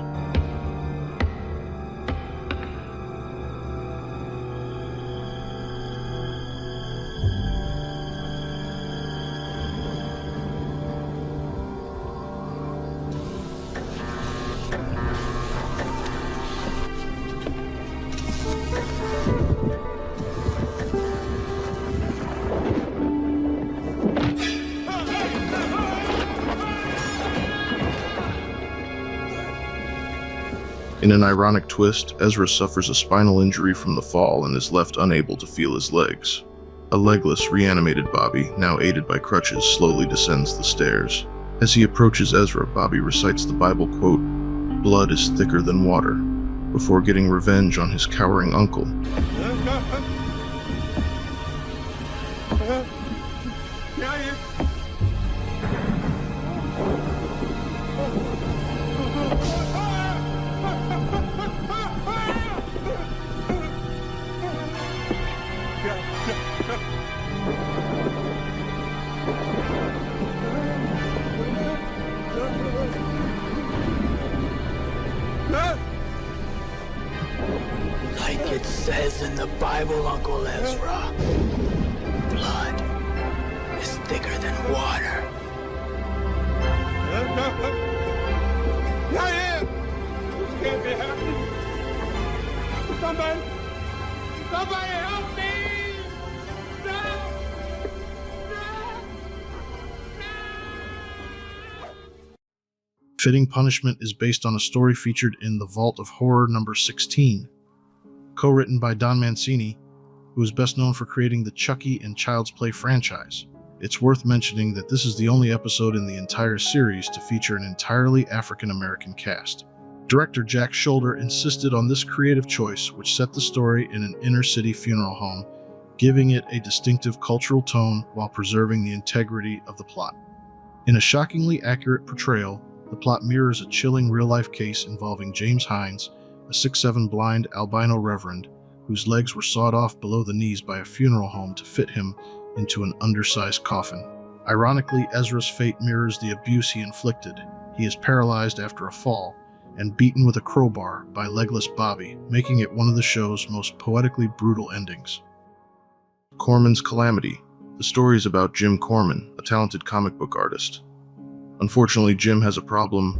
In an ironic twist, Ezra suffers a spinal injury from the fall and is left unable to feel his legs. A legless, reanimated Bobby, now aided by crutches, slowly descends the stairs. As he approaches Ezra, Bobby recites the Bible quote, "Blood is thicker than water," before getting revenge on his cowering uncle. Like it says in the Bible, Uncle Ezra, blood is thicker than water. Not here! This can't be happening. Somebody help me! Fitting Punishment is based on a story featured in The Vault of Horror number 16, co-written by Don Mancini, who is best known for creating the Chucky and Child's Play franchise. It's worth mentioning that this is the only episode in the entire series to feature an entirely African-American cast. Director Jack Shoulder insisted on this creative choice, which set the story in an inner-city funeral home, giving it a distinctive cultural tone while preserving the integrity of the plot. In a shockingly accurate portrayal, the plot mirrors a chilling real-life case involving James Hines, a 6'7" blind albino reverend whose legs were sawed off below the knees by a funeral home to fit him into an undersized coffin. Ironically, Ezra's fate mirrors the abuse he inflicted. He is paralyzed after a fall and beaten with a crowbar by legless Bobby, making it one of the show's most poetically brutal endings. Corman's Calamity. The story is about Jim Corman, a talented comic book artist. Unfortunately, Jim has a problem.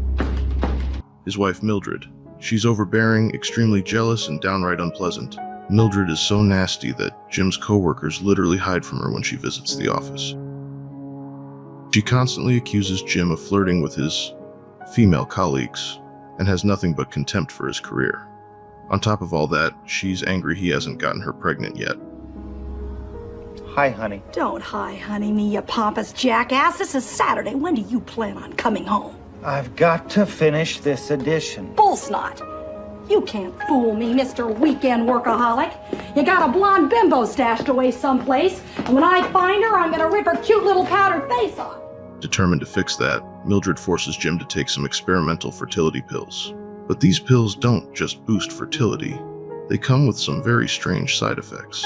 His wife, Mildred. She's overbearing, extremely jealous, and downright unpleasant. Mildred is so nasty that Jim's co-workers literally hide from her when she visits the office. She constantly accuses Jim of flirting with his female colleagues and has nothing but contempt for his career. On top of all that, she's angry he hasn't gotten her pregnant yet. Hi, honey. Don't hi, honey me, you pompous jackass. This is Saturday. When do you plan on coming home? I've got to finish this edition. Bullsnot. You can't fool me, Mr. Weekend Workaholic. You got a blonde bimbo stashed away someplace, and when I find her, I'm gonna rip her cute little powdered face off. Determined to fix that, Mildred forces Jim to take some experimental fertility pills. But these pills don't just boost fertility. They come with some very strange side effects.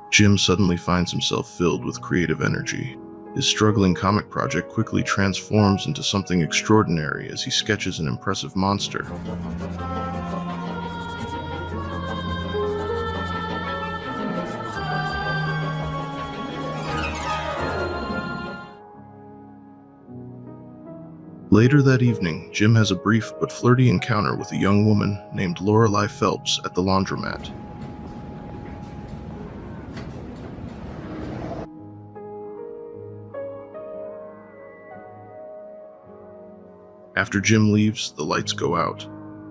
Jim suddenly finds himself filled with creative energy. His struggling comic project quickly transforms into something extraordinary as he sketches an impressive monster. Later that evening, Jim has a brief but flirty encounter with a young woman named Lorelei Phelps at the laundromat. After Jim leaves, the lights go out,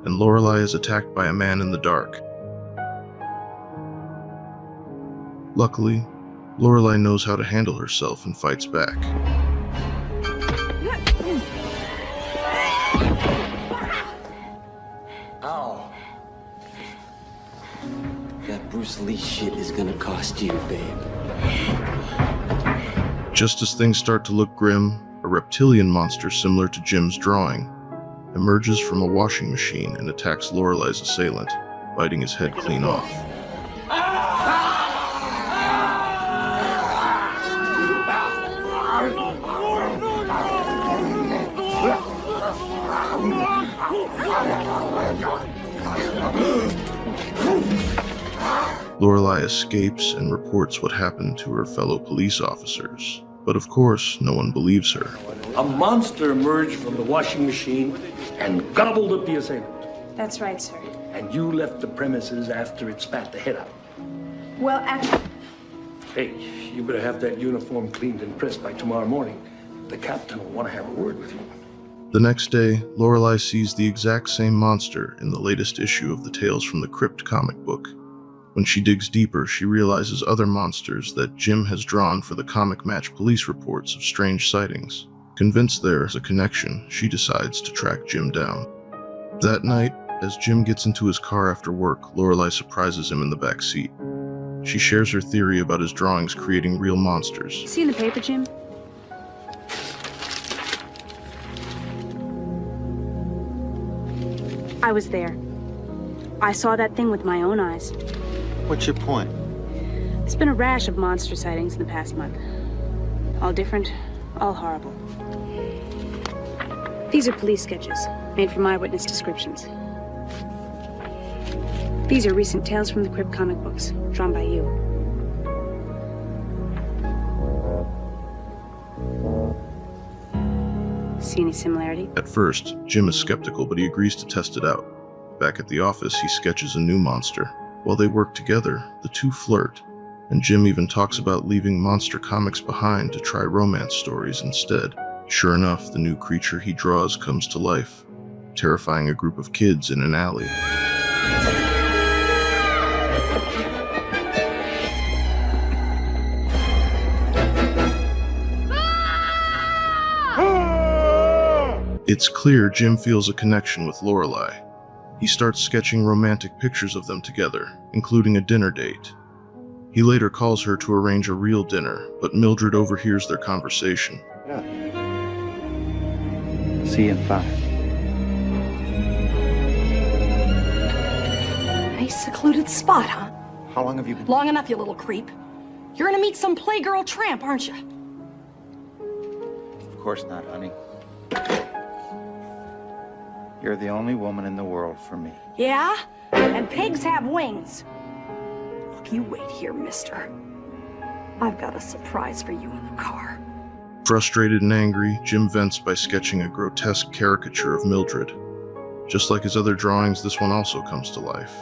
and Lorelei is attacked by a man in the dark. Luckily, Lorelei knows how to handle herself and fights back. Ow. That Bruce Lee shit is gonna cost you, babe. Just as things start to look grim, a reptilian monster similar to Jim's drawing emerges from a washing machine and attacks Lorelei's assailant, biting his head clean off. Lorelei escapes and reports what happened to her fellow police officers, but of course, no one believes her. A monster emerged from the washing machine and gobbled up the assailant. That's right, sir. And you left the premises after it spat the head out. Well, actually... Hey, you better have that uniform cleaned and pressed by tomorrow morning. The captain will want to have a word with you. The next day, Lorelei sees the exact same monster in the latest issue of the Tales from the Crypt comic book. When she digs deeper, she realizes other monsters that Jim has drawn for the comic match police reports of strange sightings. Convinced there is a connection, she decides to track Jim down. That night, as Jim gets into his car after work, Lorelei surprises him in the back seat. She shares her theory about his drawings creating real monsters. See in the paper, Jim? I was there. I saw that thing with my own eyes. What's your point? There's been a rash of monster sightings in the past month. All different, all horrible. These are police sketches, made from eyewitness descriptions. These are recent Tales from the Crypt comic books, drawn by you. See any similarity? At first, Jim is skeptical, but he agrees to test it out. Back at the office, he sketches a new monster. While they work together, the two flirt, and Jim even talks about leaving monster comics behind to try romance stories instead. Sure enough, the new creature he draws comes to life, terrifying a group of kids in an alley. It's clear Jim feels a connection with Lorelei. He starts sketching romantic pictures of them together, including a dinner date. He later calls her to arrange a real dinner, but Mildred overhears their conversation. Yeah. See you in 5. Nice secluded spot, huh? How long have you been? Long enough, you little creep. You're gonna meet some playgirl tramp, aren't you? Of course not, honey. You're the only woman in the world for me. Yeah? And pigs have wings. Look, you wait here, mister. I've got a surprise for you in the car. Frustrated and angry, Jim vents by sketching a grotesque caricature of Mildred. Just like his other drawings, this one also comes to life.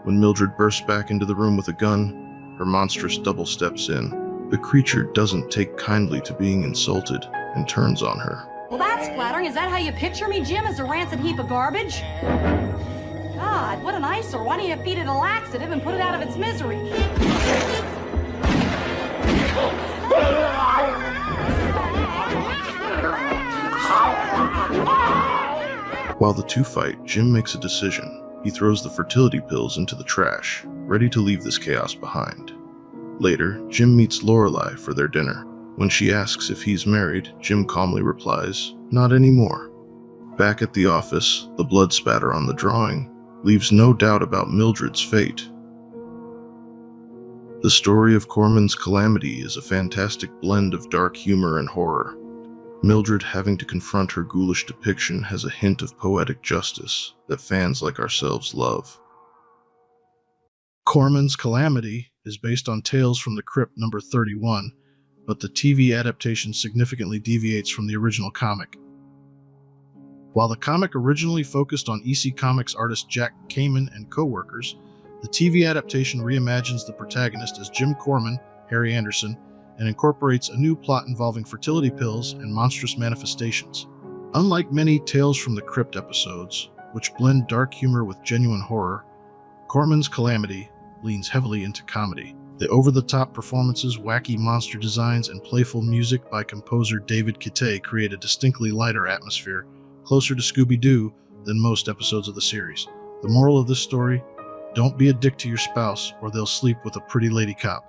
When Mildred bursts back into the room with a gun, her monstrous double steps in. The creature doesn't take kindly to being insulted and turns on her. Well, that's flattering. Is that how you picture me, Jim, as a rancid heap of garbage? God, what an eyesore. Why don't you feed it a laxative and put it out of its misery? While the two fight, Jim makes a decision. He throws the fertility pills into the trash, ready to leave this chaos behind. Later, Jim meets Lorelei for their dinner. When she asks if he's married, Jim calmly replies, "Not anymore." Back at the office, the blood spatter on the drawing leaves no doubt about Mildred's fate. The story of Corman's Calamity is a fantastic blend of dark humor and horror. Mildred having to confront her ghoulish depiction has a hint of poetic justice that fans like ourselves love. Corman's Calamity is based on Tales from the Crypt number 31, but the TV adaptation significantly deviates from the original comic. While the comic originally focused on EC Comics artist Jack Kamen and co-workers, the TV adaptation reimagines the protagonist as Jim Corman, Harry Anderson, and incorporates a new plot involving fertility pills and monstrous manifestations. Unlike many Tales from the Crypt episodes, which blend dark humor with genuine horror, Corman's Calamity leans heavily into comedy. The over-the-top performances, wacky monster designs, and playful music by composer David Kittay create a distinctly lighter atmosphere, closer to Scooby-Doo than most episodes of the series. The moral of this story: don't be a dick to your spouse, or they'll sleep with a pretty lady cop.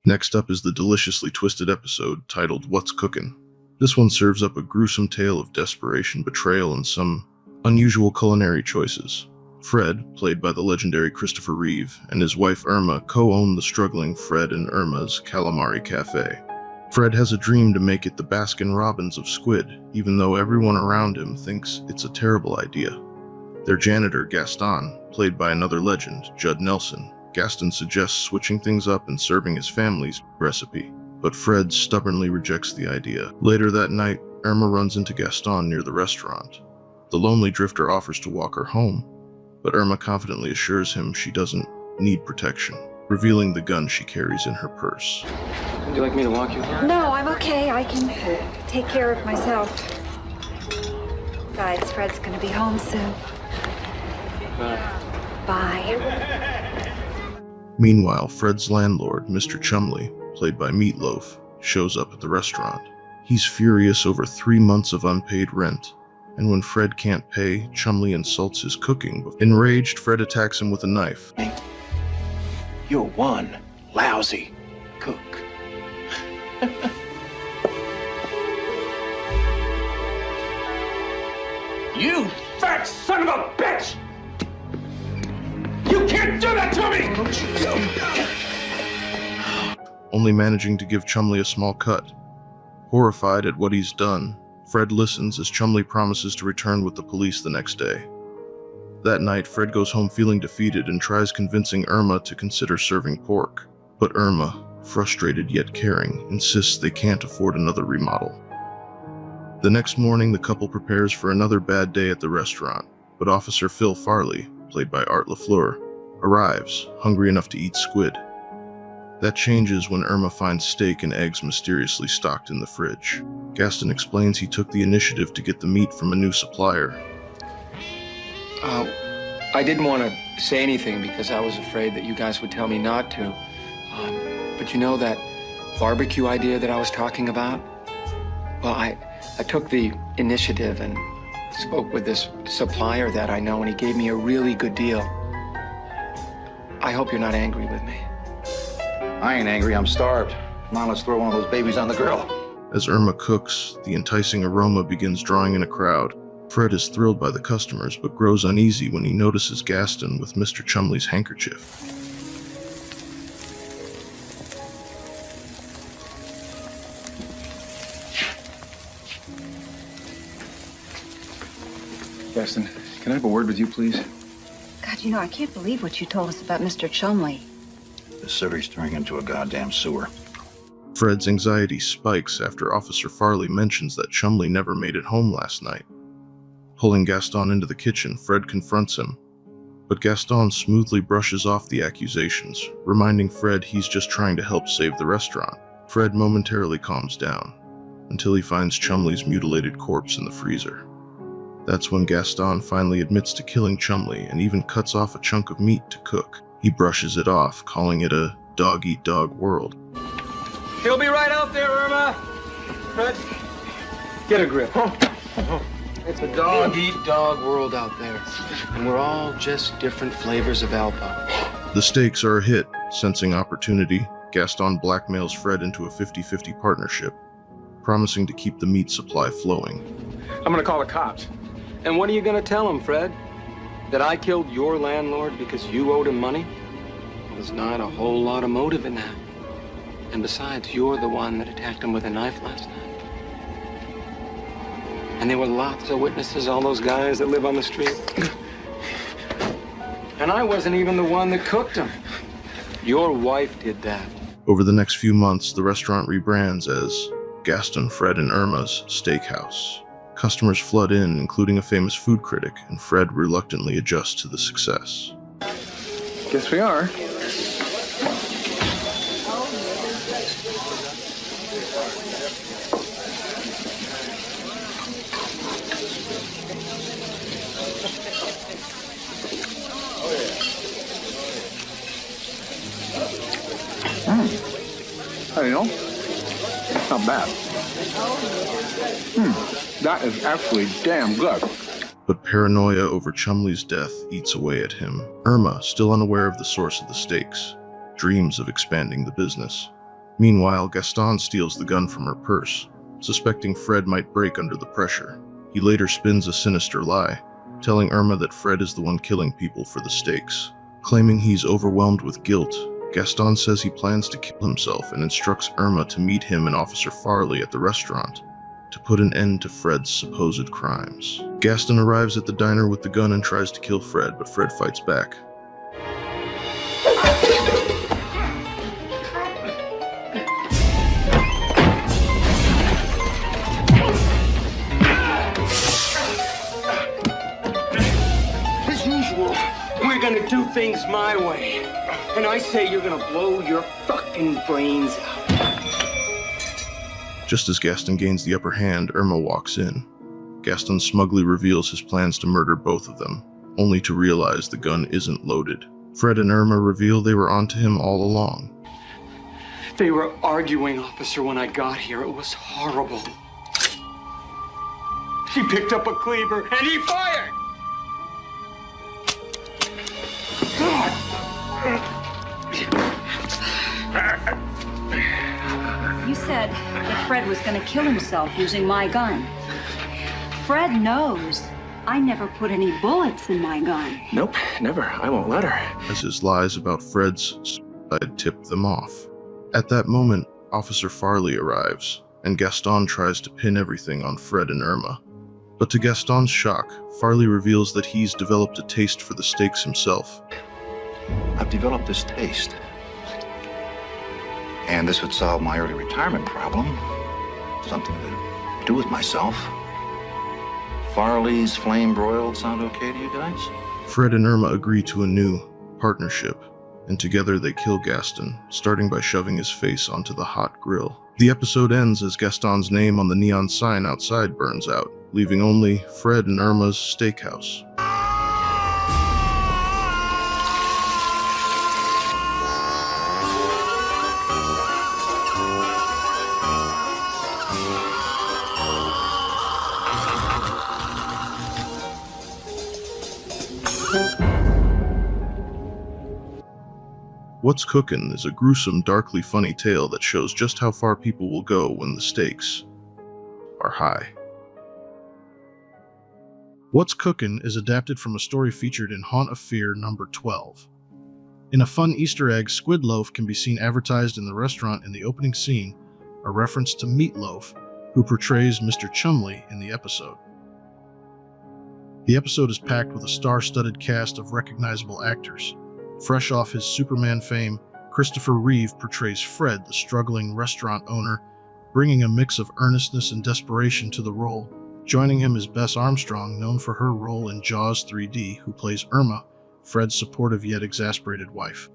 Next up is the deliciously twisted episode titled What's Cookin'? This one serves up a gruesome tale of desperation, betrayal, and some unusual culinary choices. Fred, played by the legendary Christopher Reeve, and his wife Irma co-own the struggling Fred and Irma's Calamari Cafe. Fred has a dream to make it the Baskin-Robbins of squid, even though everyone around him thinks it's a terrible idea. Their janitor, Gaston, played by another legend, Judd Nelson. Gaston suggests switching things up and serving his family's recipe, but Fred stubbornly rejects the idea. Later that night, Irma runs into Gaston near the restaurant. The lonely drifter offers to walk her home, but Irma confidently assures him she doesn't need protection, revealing the gun she carries in her purse. Would you like me to walk you home? No, I'm okay. I can take care of myself. Besides, Fred's gonna be home soon. Bye. Meanwhile, Fred's landlord, Mr. Chumley, played by Meatloaf, shows up at the restaurant. He's furious over 3 months of unpaid rent, and when Fred can't pay, Chumley insults his cooking. Enraged, Fred attacks him with a knife. You're one lousy cook. You fat son of a bitch! You can't do that to me! Only managing to give Chumley a small cut. Horrified at what he's done, Fred listens as Chumley promises to return with the police the next day. That night, Fred goes home feeling defeated and tries convincing Irma to consider serving pork. But Irma, frustrated yet caring, insists they can't afford another remodel. The next morning, the couple prepares for another bad day at the restaurant, but Officer Phil Farley, played by Art LaFleur, arrives, hungry enough to eat squid. That changes when Irma finds steak and eggs mysteriously stocked in the fridge. Gaston explains he took the initiative to get the meat from a new supplier. I didn't want to say anything because I was afraid that you guys would tell me not to. But you know that barbecue idea that I was talking about? Well, I took the initiative and spoke with this supplier that I know, and he gave me a really good deal. I hope you're not angry with me. I ain't angry, I'm starved. Come on, let's throw one of those babies on the grill. As Irma cooks, the enticing aroma begins drawing in a crowd. Fred is thrilled by the customers, but grows uneasy when he notices Gaston with Mr. Chumley's handkerchief. Gaston, can I have a word with you, please? God, you know, I can't believe what you told us about Mr. Chumley. The city's turning into a goddamn sewer. Fred's anxiety spikes after Officer Farley mentions that Chumley never made it home last night. Pulling Gaston into the kitchen, Fred confronts him, but Gaston smoothly brushes off the accusations, reminding Fred he's just trying to help save the restaurant. Fred momentarily calms down, until he finds Chumley's mutilated corpse in the freezer. That's when Gaston finally admits to killing Chumley and even cuts off a chunk of meat to cook. He brushes it off, calling it a dog-eat-dog world. He'll be right out there, Irma. Fred, get a grip. It's a dog-eat-dog world out there, and we're all just different flavors of Alpo. The stakes are a hit. Sensing opportunity, Gaston blackmails Fred into a 50-50 partnership, promising to keep the meat supply flowing. I'm gonna call the cops. And what are you gonna tell them, Fred? That I killed your landlord because you owed him money? Well, there's not a whole lot of motive in that. And besides, you're the one that attacked him with a knife last night. And there were lots of witnesses, all those guys that live on the street. And I wasn't even the one that cooked him. Your wife did that. Over the next few months, the restaurant rebrands as Gaston, Fred, and Irma's Steakhouse. Customers flood in, including a famous food critic, and Fred reluctantly adjusts to the success. Guess we are. Hey, you know, not bad. That is actually damn good. But paranoia over Chumley's death eats away at him. Irma, still unaware of the source of the stakes, dreams of expanding the business. Meanwhile, Gaston steals the gun from her purse, suspecting Fred might break under the pressure. He later spins a sinister lie, telling Irma that Fred is the one killing people for the stakes. Claiming he's overwhelmed with guilt, Gaston says he plans to kill himself and instructs Irma to meet him and Officer Farley at the restaurant to put an end to Fred's supposed crimes. Gaston arrives at the diner with the gun and tries to kill Fred, but Fred fights back. As usual, we're gonna do things my way. And I say you're gonna blow your fucking brains out. Just as Gaston gains the upper hand, Irma walks in. Gaston smugly reveals his plans to murder both of them, only to realize the gun isn't loaded. Fred and Irma reveal they were onto him all along. They were arguing, officer, when I got here. It was horrible. He picked up a cleaver and he fired! You said that Fred was going to kill himself using my gun. Fred knows I never put any bullets in my gun. Nope, never. I won't let her. As his lies about Fred's suicide tip them off. At that moment, Officer Farley arrives, and Gaston tries to pin everything on Fred and Irma. But to Gaston's shock, Farley reveals that he's developed a taste for the stakes himself. I've developed this taste. And this would solve my early retirement problem. Something to do with myself. Farley's flame broiled sound okay to you guys? Fred and Irma agree to a new partnership, and together they kill Gaston, starting by shoving his face onto the hot grill. The episode ends as Gaston's name on the neon sign outside burns out, leaving only Fred and Irma's steakhouse. What's Cookin' is a gruesome, darkly funny tale that shows just how far people will go when the stakes are high. What's Cookin' is adapted from a story featured in Haunt of Fear number 12. In a fun Easter egg, Squid Loaf can be seen advertised in the restaurant in the opening scene, a reference to Meatloaf, who portrays Mr. Chumley in the episode. The episode is packed with a star-studded cast of recognizable actors. Fresh off his Superman fame, Christopher Reeve portrays Fred, the struggling restaurant owner, bringing a mix of earnestness and desperation to the role. Joining him is Bess Armstrong, known for her role in Jaws 3D, who plays Irma, Fred's supportive yet exasperated wife.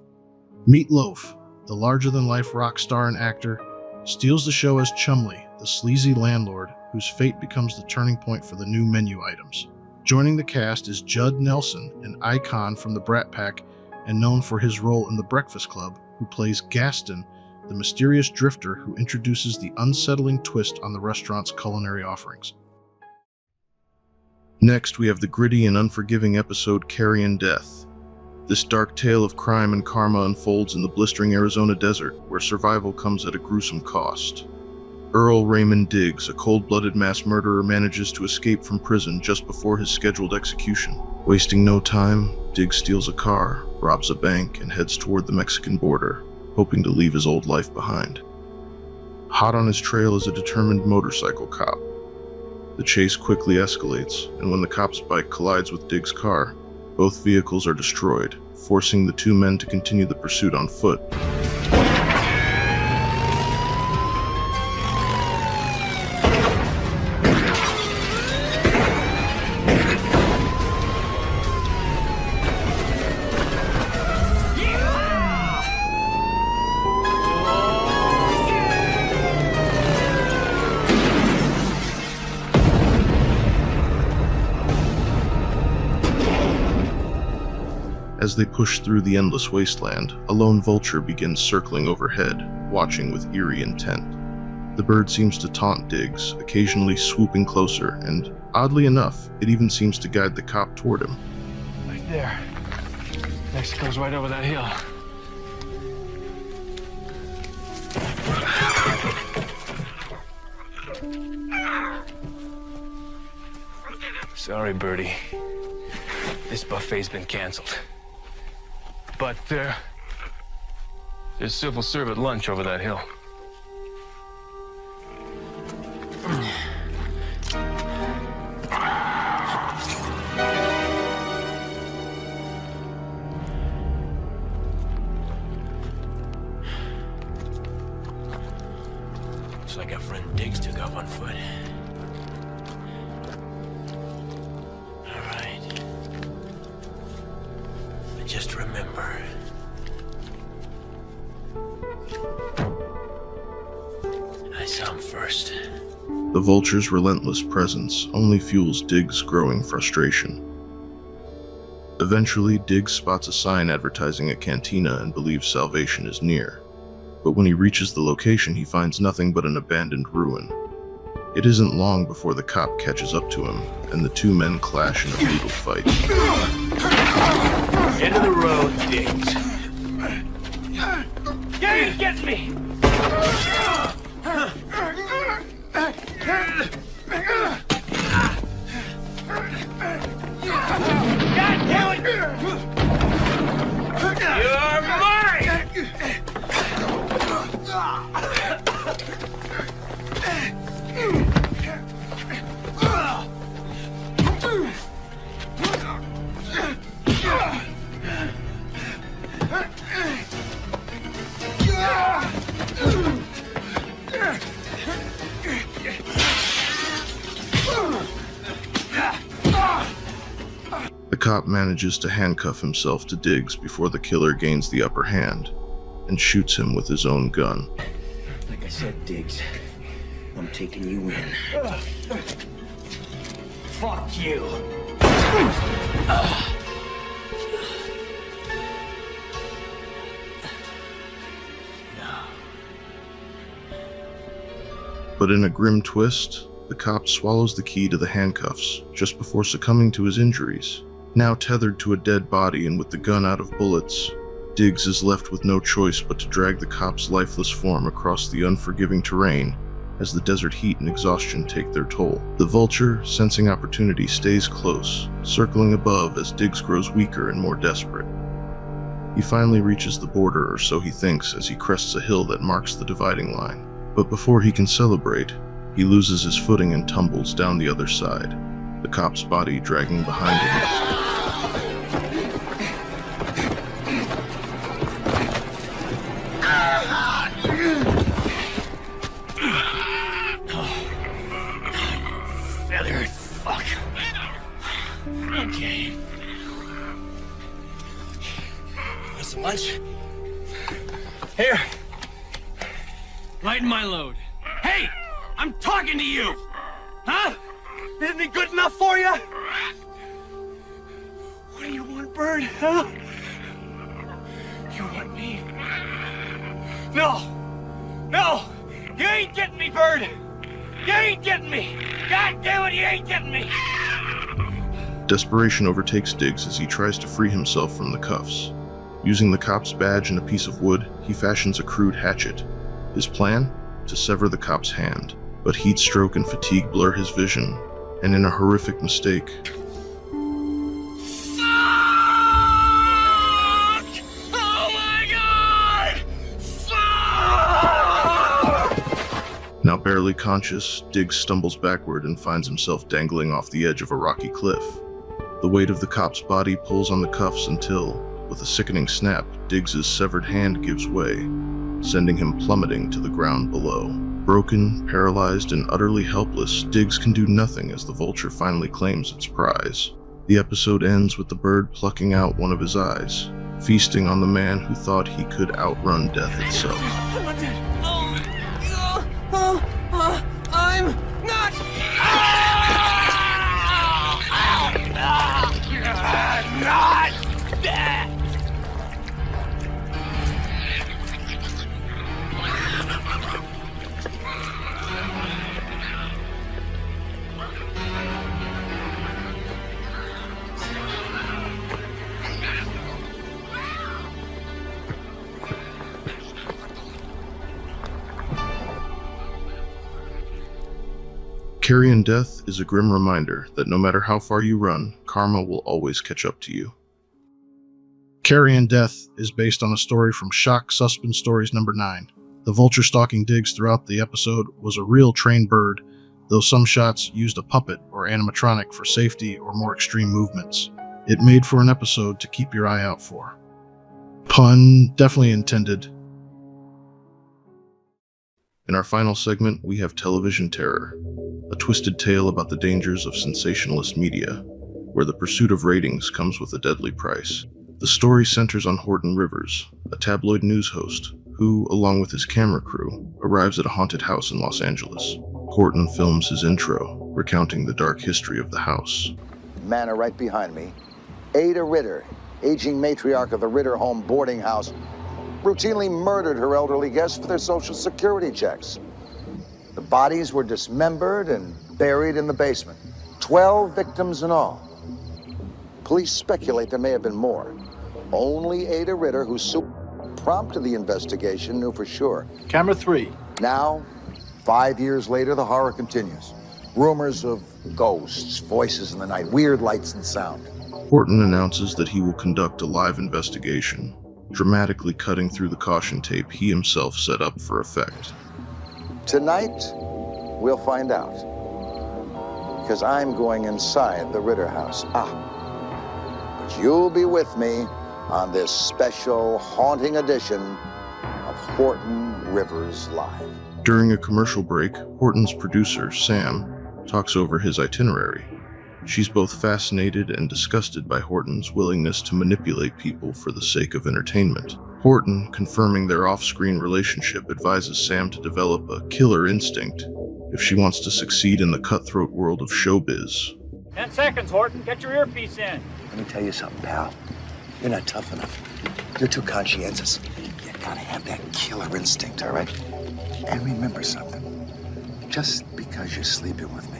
Meatloaf, the larger-than-life rock star and actor, steals the show as Chumley, the sleazy landlord whose fate becomes the turning point for the new menu items. Joining the cast is Judd Nelson, an icon from the Brat Pack and known for his role in The Breakfast Club, who plays Gaston, the mysterious drifter who introduces the unsettling twist on the restaurant's culinary offerings. Next, we have the gritty and unforgiving episode Carrion Death. This dark tale of crime and karma unfolds in the blistering Arizona desert, where survival comes at a gruesome cost. Earl Raymond Diggs, a cold-blooded mass murderer, manages to escape from prison just before his scheduled execution. Wasting no time, Diggs steals a car, robs a bank, and heads toward the Mexican border, hoping to leave his old life behind. Hot on his trail is a determined motorcycle cop. The chase quickly escalates, and when the cop's bike collides with Diggs' car, both vehicles are destroyed, forcing the two men to continue the pursuit on foot. As they push through the endless wasteland, a lone vulture begins circling overhead, watching with eerie intent. The bird seems to taunt Diggs, occasionally swooping closer, and, oddly enough, it even seems to guide the cop toward him. Right there. Mexico's right over that hill. Sorry, Birdie. This buffet's been canceled. But there's civil servant lunch over that hill. Looks like our friend Diggs took off on foot. All right. But just remember. I saw him first. The vulture's relentless presence only fuels Diggs' growing frustration. Eventually, Diggs spots a sign advertising a cantina and believes salvation is near. But when he reaches the location, he finds nothing but an abandoned ruin. It isn't long before the cop catches up to him, and the two men clash in a brutal fight. End of the road, Diggs. You ain't getting me! God damn it! You're mine! The cop manages to handcuff himself to Diggs before the killer gains the upper hand, and shoots him with his own gun. Like I said, Diggs, I'm taking you in. Fuck you. But in a grim twist, the cop swallows the key to the handcuffs just before succumbing to his injuries. Now tethered to a dead body and with the gun out of bullets, Diggs is left with no choice but to drag the cop's lifeless form across the unforgiving terrain as the desert heat and exhaustion take their toll. The vulture, sensing opportunity, stays close, circling above as Diggs grows weaker and more desperate. He finally reaches the border, or so he thinks, as he crests a hill that marks the dividing line. But before he can celebrate, he loses his footing and tumbles down the other side, the cop's body dragging behind him. Feathered fuck. Okay. Want some lunch? Here. Lighten my load. Hey! I'm talking to you! Huh? Isn't it good enough for you? What do you want, Bird? Huh? You want me? No! No! You ain't getting me, Bird! You ain't getting me! God damn it, you ain't getting me! Desperation overtakes Diggs as he tries to free himself from the cuffs. Using the cop's badge and a piece of wood, he fashions a crude hatchet. His plan? To sever the cop's hand. But heat stroke and fatigue blur his vision, and in a horrific mistake, Oh my God! now barely conscious, Diggs stumbles backward and finds himself dangling off the edge of a rocky cliff. The weight of the cop's body pulls on the cuffs until, with a sickening snap, Diggs' severed hand gives way, sending him plummeting to the ground below. Broken, paralyzed, and utterly helpless, Diggs can do nothing as the vulture finally claims its prize. The episode ends with the bird plucking out one of his eyes, feasting on the man who thought he could outrun death itself. I'm not. Not dead. Carrion Death is a grim reminder that no matter how far you run, karma will always catch up to you. Carrion Death is based on a story from Shock Suspense Stories number 9. The vulture stalking Diggs throughout the episode was a real trained bird, though some shots used a puppet or animatronic for safety or more extreme movements. It made for an episode to keep your eye out for. Pun definitely intended. In our final segment, we have Television Terror, a twisted tale about the dangers of sensationalist media, where the pursuit of ratings comes with a deadly price. The story centers on Horton Rivers, a tabloid news host, who, along with his camera crew, arrives at a haunted house in Los Angeles. Horton films his intro, recounting the dark history of the house. Manor right behind me. Ada Ritter, aging matriarch of the Ritter Home boarding house, routinely murdered her elderly guests for their social security checks. The bodies were dismembered and buried in the basement. 12 victims in all. Police speculate there may have been more. Only Ada Ritter, who prompted the investigation, knew for sure. Camera 3. Now, 5 years later, the horror continues. Rumors of ghosts, voices in the night, weird lights and sound. Horton announces that he will conduct a live investigation, dramatically cutting through the caution tape he himself set up for effect. Tonight, we'll find out. Because I'm going inside the Ritter house. But you'll be with me on this special haunting edition of Horton Rivers Live. During a commercial break, Horton's producer, Sam, talks over his itinerary. She's both fascinated and disgusted by Horton's willingness to manipulate people for the sake of entertainment. Horton, confirming their off-screen relationship, advises Sam to develop a killer instinct if she wants to succeed in the cutthroat world of showbiz. 10 seconds, Horton. Get your earpiece in. Let me tell you something, pal. You're not tough enough. You're too conscientious. You gotta have that killer instinct, all right? And remember something. Just because you're sleeping with me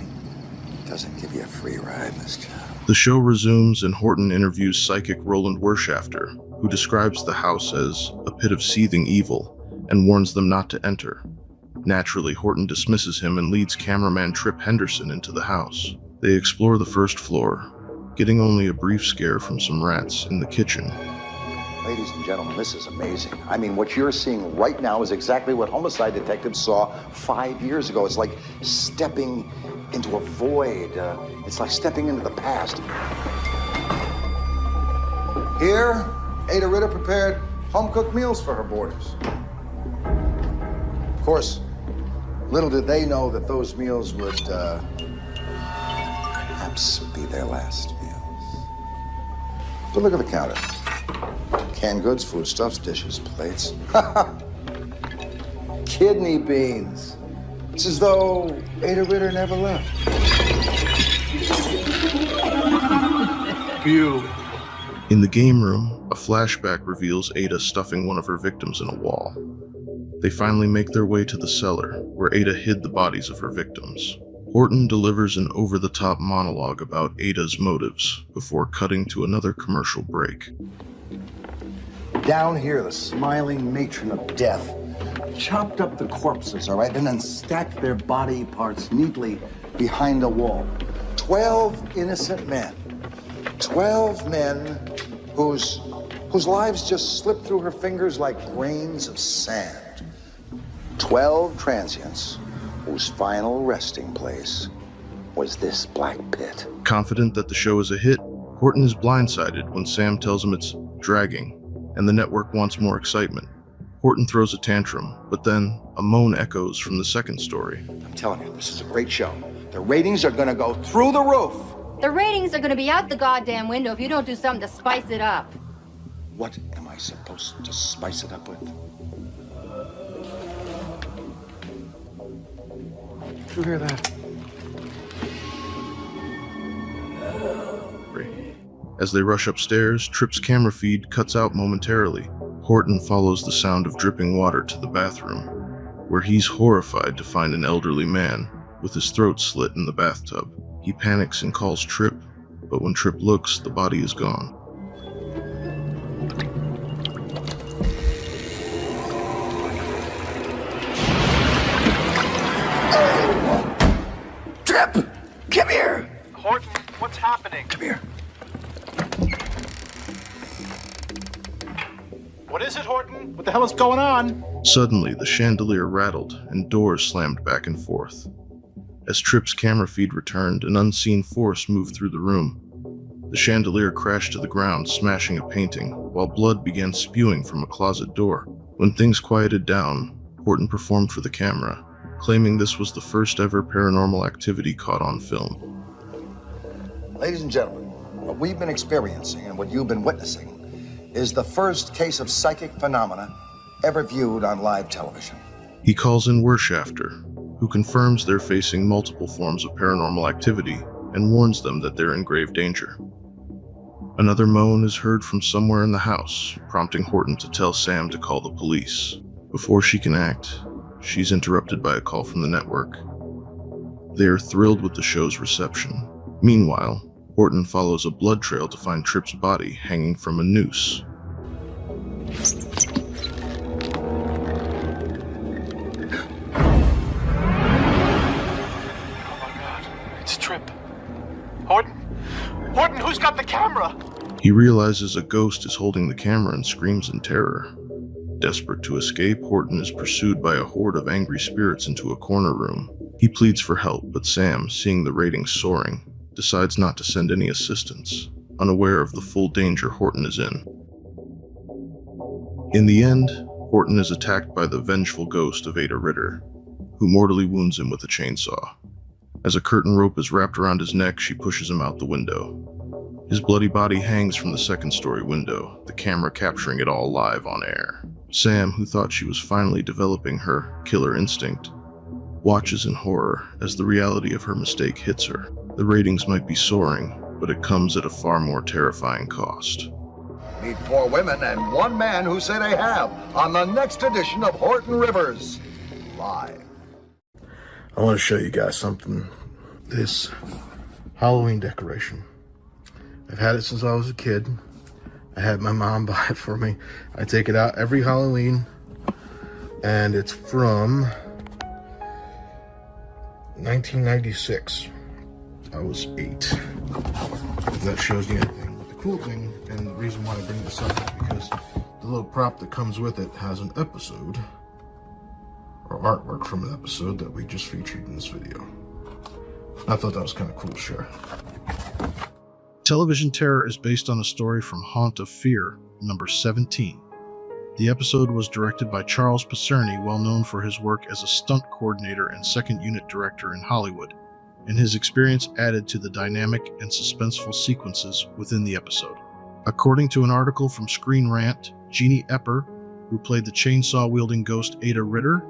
doesn't give you a free ride in this job. The show resumes and Horton interviews psychic Roland Wershafter, who describes the house as a pit of seething evil and warns them not to enter. Naturally, Horton dismisses him and leads cameraman Trip Henderson into the house. They explore the first floor, getting only a brief scare from some rats in the kitchen. Ladies and gentlemen, this is amazing. I mean, what you're seeing right now is exactly what homicide detectives saw 5 years ago. It's like stepping into a void. It's like stepping into the past. Here, Ada Ritter prepared home-cooked meals for her boarders. Of course, little did they know that those meals would perhaps be their last meals. But look at the counter. Canned goods, foodstuffs, dishes, plates. Kidney beans. It's as though Ada Ritter never left. Beautiful. In the game room, a flashback reveals Ada stuffing one of her victims in a wall. They finally make their way to the cellar, where Ada hid the bodies of her victims. Horton delivers an over-the-top monologue about Ada's motives before cutting to another commercial break. Down here, the smiling matron of death chopped up the corpses, all right, and then stacked their body parts neatly behind a wall. 12 innocent men. 12 men whose lives just slipped through her fingers like grains of sand. 12 transients whose final resting place was this black pit. Confident that the show is a hit, Horton is blindsided when Sam tells him it's dragging, and the network wants more excitement. Horton throws a tantrum, but then a moan echoes from the second story. I'm telling you, this is a great show. The ratings are gonna go through the roof. The ratings are gonna be out the goddamn window if you don't do something to spice it up. What am I supposed to spice it up with? Did you hear that? As they rush upstairs, Tripp's camera feed cuts out momentarily. Horton follows the sound of dripping water to the bathroom, where he's horrified to find an elderly man with his throat slit in the bathtub. He panics and calls Tripp, but when Tripp looks, the body is gone. Trip! Come here! Horton, what's happening? Come here. What is it, Horton? What the hell is going on? Suddenly, the chandelier rattled and doors slammed back and forth. As Tripp's camera feed returned, an unseen force moved through the room. The chandelier crashed to the ground, smashing a painting, while blood began spewing from a closet door. When things quieted down, Horton performed for the camera, claiming this was the first ever paranormal activity caught on film. Ladies and gentlemen, what we've been experiencing and what you've been witnessing is the first case of psychic phenomena ever viewed on live television. He calls in Wershafter, who confirms they're facing multiple forms of paranormal activity and warns them that they're in grave danger. Another moan is heard from somewhere in the house, prompting Horton to tell Sam to call the police. Before she can act, she's interrupted by a call from the network. They are thrilled with the show's reception. Meanwhile, Horton follows a blood trail to find Tripp's body hanging from a noose. It's Tripp. Horton? Horton, who's got the camera? He realizes a ghost is holding the camera and screams in terror. Desperate to escape, Horton is pursued by a horde of angry spirits into a corner room. He pleads for help, but Sam, seeing the ratings soaring, decides not to send any assistance, unaware of the full danger Horton is in. In the end, Horton is attacked by the vengeful ghost of Ada Ritter, who mortally wounds him with a chainsaw. As a curtain rope is wrapped around his neck, she pushes him out the window. His bloody body hangs from the second-story window, the camera capturing it all live on air. Sam, who thought she was finally developing her killer instinct, watches in horror as the reality of her mistake hits her. The ratings might be soaring, but it comes at a far more terrifying cost. Meet 4 women and 1 man who say they have on the next edition of Horton Rivers Live. I want to show you guys something. This Halloween decoration. I've had it since I was a kid. I had my mom buy it for me. I take it out every Halloween, and it's from 1996. I was 8. If that shows you anything. But the cool thing, and the reason why I bring this up is because the little prop that comes with it has an episode, or artwork from an episode that we just featured in this video. I thought that was kind of cool to share. Television Terror is based on a story from Haunt of Fear, number 17. The episode was directed by Charles Picerni, well known for his work as a stunt coordinator and second unit director in Hollywood, and his experience added to the dynamic and suspenseful sequences within the episode. According to an article from Screen Rant, Jeannie Epper, who played the chainsaw-wielding ghost Ada Ritter,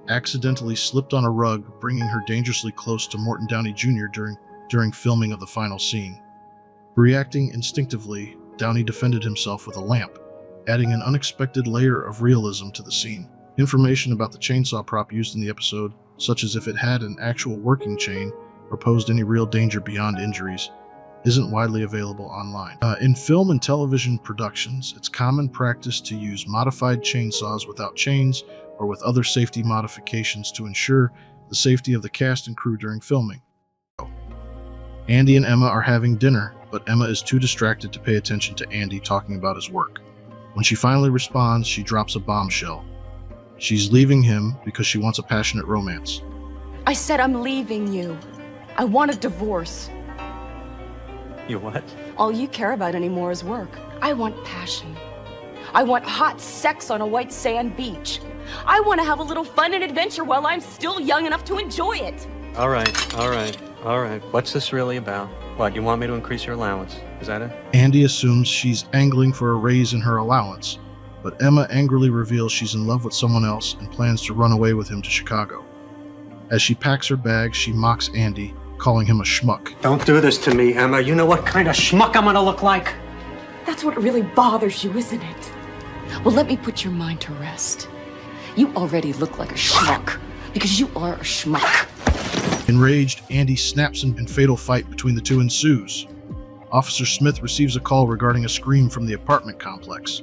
accidentally slipped on a rug, bringing her dangerously close to Morton Downey Jr. during filming of the final scene. Reacting instinctively, Downey defended himself with a lamp, adding an unexpected layer of realism to the scene. Information about the chainsaw prop used in the episode, such as if it had an actual working chain or posed any real danger beyond injuries, isn't widely available online. In film and television productions, it's common practice to use modified chainsaws without chains or with other safety modifications to ensure the safety of the cast and crew during filming. Andy and Emma are having dinner, but Emma is too distracted to pay attention to Andy talking about his work. When she finally responds, she drops a bombshell. She's leaving him because she wants a passionate romance. I said I'm leaving you. I want a divorce. You what? All you care about anymore is work. I want passion. I want hot sex on a white sand beach. I want to have a little fun and adventure while I'm still young enough to enjoy it. All right. What's this really about? What, you want me to increase your allowance? Is that it? Andy assumes she's angling for a raise in her allowance, but Emma angrily reveals she's in love with someone else and plans to run away with him to Chicago. As she packs her bag, she mocks Andy, calling him a schmuck. Don't do this to me, Emma. You know what kind of schmuck I'm gonna look like? That's what really bothers you, isn't it? Well, let me put your mind to rest. You already look like a schmuck, because you are a schmuck. Enraged, Andy snaps and fatal fight between the two ensues. Officer Smith receives a call regarding a scream from the apartment complex.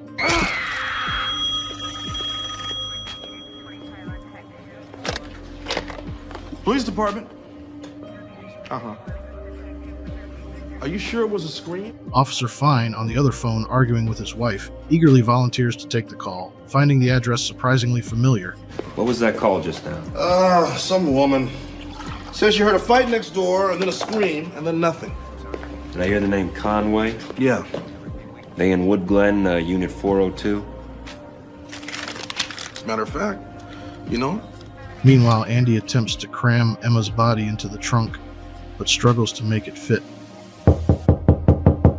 Police department. Uh-huh. Are you sure it was a scream? Officer Fine, on the other phone arguing with his wife, eagerly volunteers to take the call, finding the address surprisingly familiar. What was that call just now? Some woman. Says she heard a fight next door, and then a scream, and then nothing. Did I hear the name Conway? Yeah. They in Wood Glen, Unit 402? As a matter of fact, you know? Meanwhile, Andy attempts to cram Emma's body into the trunk, but struggles to make it fit.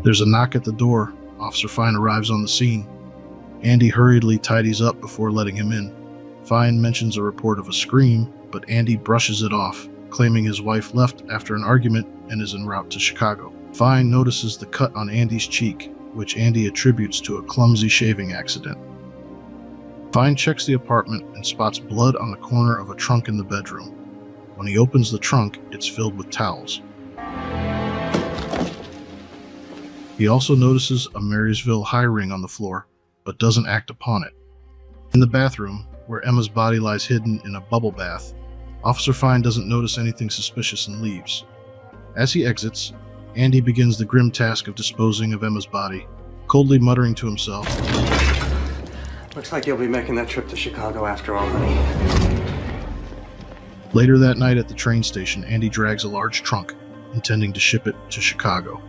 There's a knock at the door. Officer Fine arrives on the scene. Andy hurriedly tidies up before letting him in. Fine mentions a report of a scream, but Andy brushes it off, claiming his wife left after an argument and is en route to Chicago. Fine notices the cut on Andy's cheek, which Andy attributes to a clumsy shaving accident. Fine checks the apartment and spots blood on the corner of a trunk in the bedroom. When he opens the trunk, it's filled with towels. He also notices a Marysville High ring on the floor, but doesn't act upon it. In the bathroom, where Emma's body lies hidden in a bubble bath, Officer Fine doesn't notice anything suspicious and leaves. As he exits, Andy begins the grim task of disposing of Emma's body, coldly muttering to himself, Looks like you'll be making that trip to Chicago after all, honey. Later that night at the train station, Andy drags a large trunk, intending to ship it to Chicago.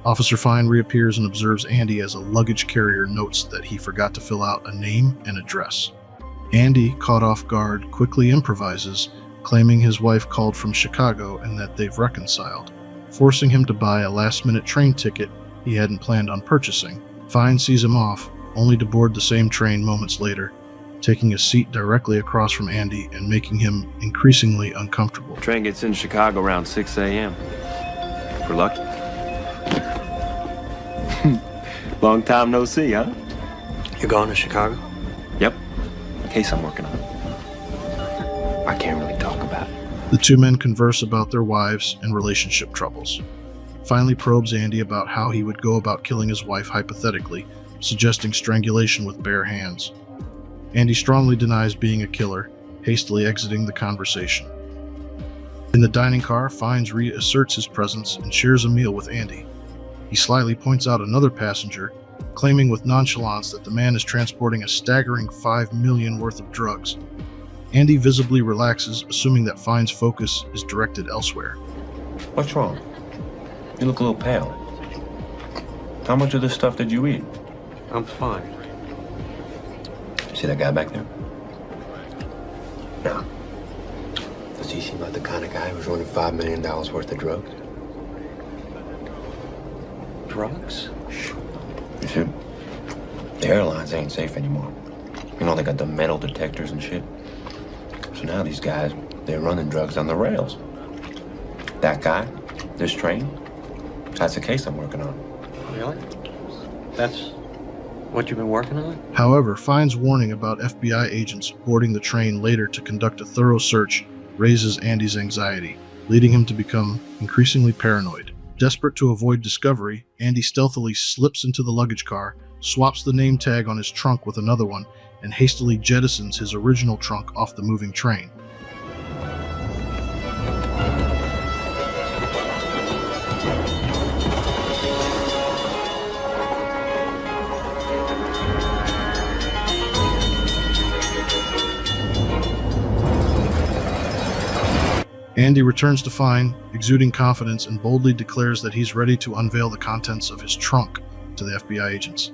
Officer Fine reappears and observes Andy as a luggage carrier notes that he forgot to fill out a name and address. Andy, caught off guard, quickly improvises, claiming his wife called from Chicago and that they've reconciled, forcing him to buy a last-minute train ticket he hadn't planned on purchasing. Fine sees him off, only to board the same train moments later, taking a seat directly across from Andy and making him increasingly uncomfortable. Train gets in Chicago around 6 a.m. We're lucky. Long time no see, huh? You going to Chicago? Yep. Case I'm working on. I can't really talk about it. The two men converse about their wives and relationship troubles. Finally probes Andy about how he would go about killing his wife hypothetically, suggesting strangulation with bare hands. Andy strongly denies being a killer, hastily exiting the conversation. In the dining car, Fines reasserts his presence and shares a meal with Andy. He slyly points out another passenger, claiming with nonchalance that the man is transporting a staggering $5 million worth of drugs. Andy visibly relaxes, assuming that Fine's focus is directed elsewhere. What's wrong? You look a little pale. How much of this stuff did you eat? I'm fine. See that guy back there? No. Does he seem like the kind of guy who's running $5 million worth of drugs? Drugs? You see? The airlines ain't safe anymore. You know, they got the metal detectors and shit. So now these guys, they're running drugs on the rails. That guy, this train, that's the case I'm working on. Really? That's what you've been working on? However, Fine's warning about FBI agents boarding the train later to conduct a thorough search raises Andy's anxiety, leading him to become increasingly paranoid. Desperate to avoid discovery, Andy stealthily slips into the luggage car, swaps the name tag on his trunk with another one, and hastily jettisons his original trunk off the moving train. Andy returns to Fine, exuding confidence, and boldly declares that he's ready to unveil the contents of his trunk to the FBI agents.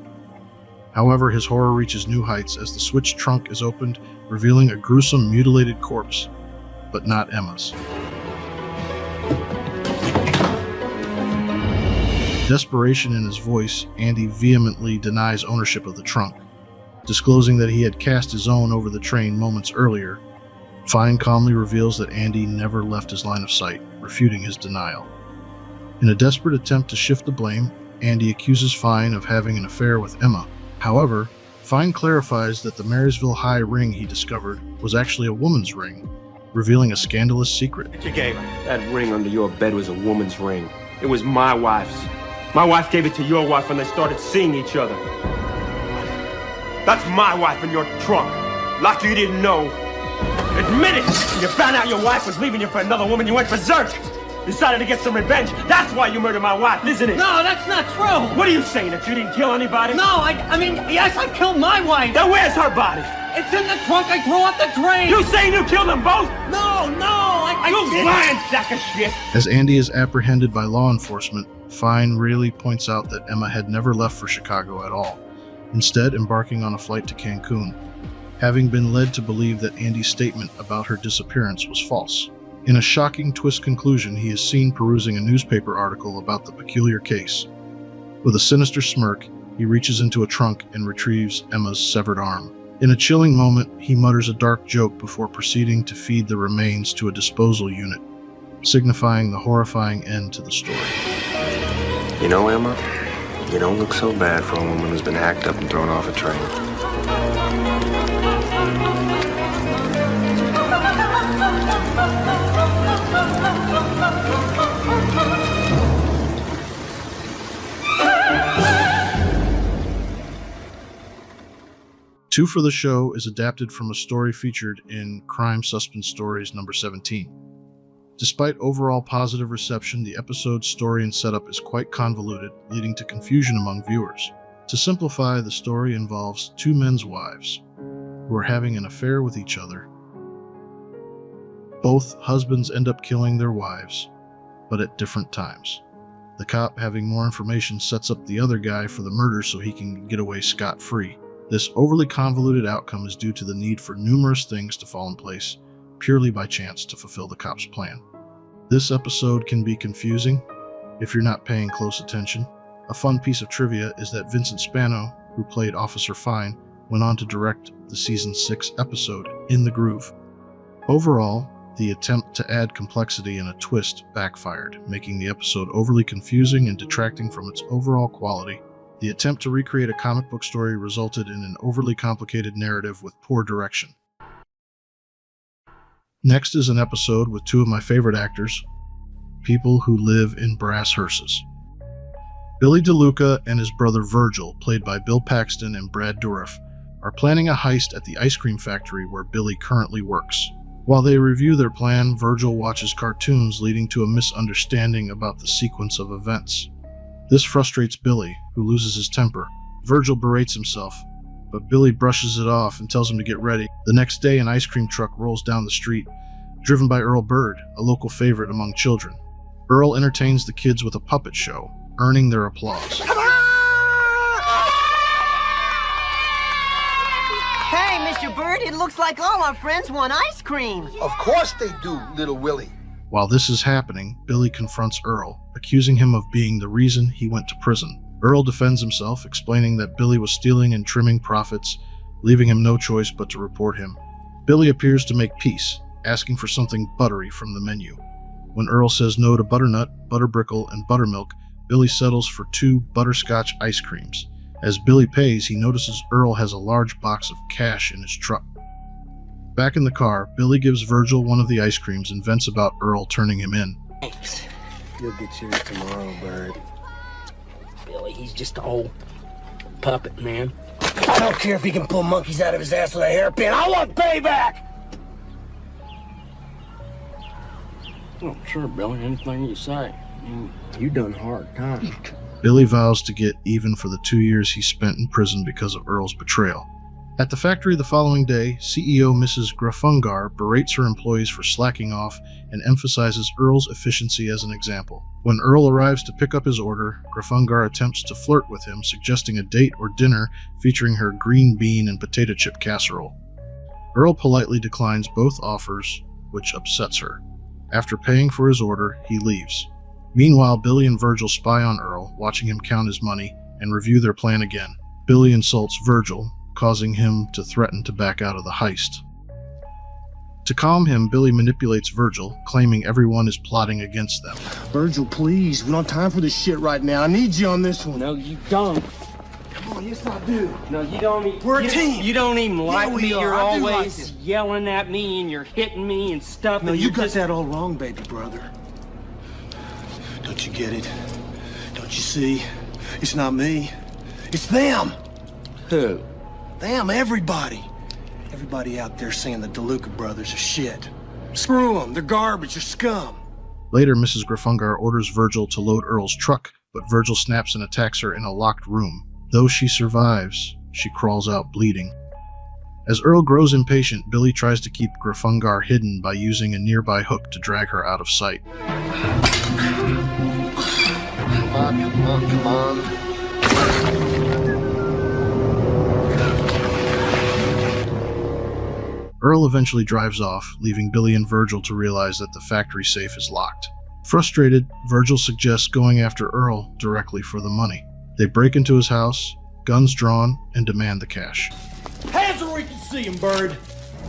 However, his horror reaches new heights as the switched trunk is opened, revealing a gruesome, mutilated corpse, but not Emma's. Desperation in his voice, Andy vehemently denies ownership of the trunk, disclosing that he had cast his own over the train moments earlier. Fine calmly reveals that Andy never left his line of sight, refuting his denial. In a desperate attempt to shift the blame, Andy accuses Fine of having an affair with Emma. However, Fine clarifies that the Marysville High ring he discovered was actually a woman's ring, revealing a scandalous secret. You gave her. That ring under your bed was a woman's ring. It was my wife's. My wife gave it to your wife when they started seeing each other. That's my wife in your trunk. Like you didn't know. Admit it! When you found out your wife was leaving you for another woman, you went berserk! Decided to get some revenge. That's why you murdered my wife, isn't it? No, that's not true. What are you saying, that you didn't kill anybody? No, I mean, yes, I killed my wife. Then where's her body? It's in the trunk. I threw out the drain. You saying you killed them both? No, I You didn't. lying sack of shit. As Andy is apprehended by law enforcement, Fine really points out that Emma had never left for Chicago at all, instead embarking on a flight to Cancun, having been led to believe that Andy's statement about her disappearance was false. In a shocking twist conclusion, he is seen perusing a newspaper article about the peculiar case. With a sinister smirk, he reaches into a trunk and retrieves Emma's severed arm. In a chilling moment, he mutters a dark joke before proceeding to feed the remains to a disposal unit, signifying the horrifying end to the story. You know, Emma, you don't look so bad for a woman who's been hacked up and thrown off a train. Two for the Show is adapted from a story featured in Crime Suspense Stories number 17. Despite overall positive reception, the episode's story and setup is quite convoluted, leading to confusion among viewers. To simplify, the story involves two men's wives who are having an affair with each other. Both husbands end up killing their wives, but at different times. The cop, having more information, sets up the other guy for the murder so he can get away scot-free. This overly convoluted outcome is due to the need for numerous things to fall in place purely by chance to fulfill the cop's plan. This episode can be confusing if you're not paying close attention. A fun piece of trivia is that Vincent Spano, who played Officer Fine, went on to direct the season 6 episode In the Groove. Overall, the attempt to add complexity and a twist backfired, making the episode overly confusing and detracting from its overall quality. The attempt to recreate a comic book story resulted in an overly complicated narrative with poor direction. Next is an episode with two of my favorite actors, people who live in brass hearses. Billy DeLuca and his brother Virgil, played by Bill Paxton and Brad Dourif, are planning a heist at the ice cream factory where Billy currently works. While they review their plan, Virgil watches cartoons, leading to a misunderstanding about the sequence of events. This frustrates Billy, who loses his temper. Virgil berates himself, but Billy brushes it off and tells him to get ready. The next day, an ice cream truck rolls down the street, driven by Earl Bird, a local favorite among children. Earl entertains the kids with a puppet show, earning their applause. Hey, Mr. Bird, it looks like all our friends want ice cream. Of course they do, little Willie. While this is happening, Billy confronts Earl, accusing him of being the reason he went to prison. Earl defends himself, explaining that Billy was stealing and trimming profits, leaving him no choice but to report him. Billy appears to make peace, asking for something buttery from the menu. When Earl says no to butternut, butterbrickle, and buttermilk, Billy settles for 2 butterscotch ice creams. As Billy pays, he notices Earl has a large box of cash in his truck. Back in the car, Billy gives Virgil one of the ice creams and vents about Earl turning him in. Thanks. You'll get yours tomorrow, Bird. Billy, he's just an old puppet, man. I don't care if he can pull monkeys out of his ass with a hairpin. I want payback! Oh, sure, Billy. Anything you say. You done hard time. Billy vows to get even for the 2 years he spent in prison because of Earl's betrayal. At the factory the following day, CEO Mrs. Grafungar berates her employees for slacking off and emphasizes Earl's efficiency as an example. When Earl arrives to pick up his order, Grafungar attempts to flirt with him, suggesting a date or dinner featuring her green bean and potato chip casserole. Earl politely declines both offers, which upsets her. After paying for his order, he leaves. Meanwhile, Billy and Virgil spy on Earl, watching him count his money, and review their plan again. Billy insults Virgil, causing him to threaten to back out of the heist. To calm him, Billy manipulates Virgil, claiming everyone is plotting against them. Virgil, please. We don't have time for this shit right now. I need you on this one. No, you don't. Come on, yes I do. No, you don't. We're a team. You don't even like we me. are. You're I do always like yelling at me and you're hitting me and stuff. No, and you you're got just... that all wrong, baby brother. Don't you get it? Don't you see? It's not me. It's them. Who? Them, everybody. Everybody out there saying the DeLuca brothers are shit. Screw them. They're garbage. They're scum. Later, Mrs. Graffungar orders Virgil to load Earl's truck, but Virgil snaps and attacks her in a locked room. Though she survives, she crawls out bleeding. As Earl grows impatient, Billy tries to keep Graffungar hidden by using a nearby hook to drag her out of sight. Come on. Earl eventually drives off, leaving Billy and Virgil to realize that the factory safe is locked. Frustrated, Virgil suggests going after Earl directly for the money. They break into his house, guns drawn, and demand the cash. Hands where we can see him, Bird.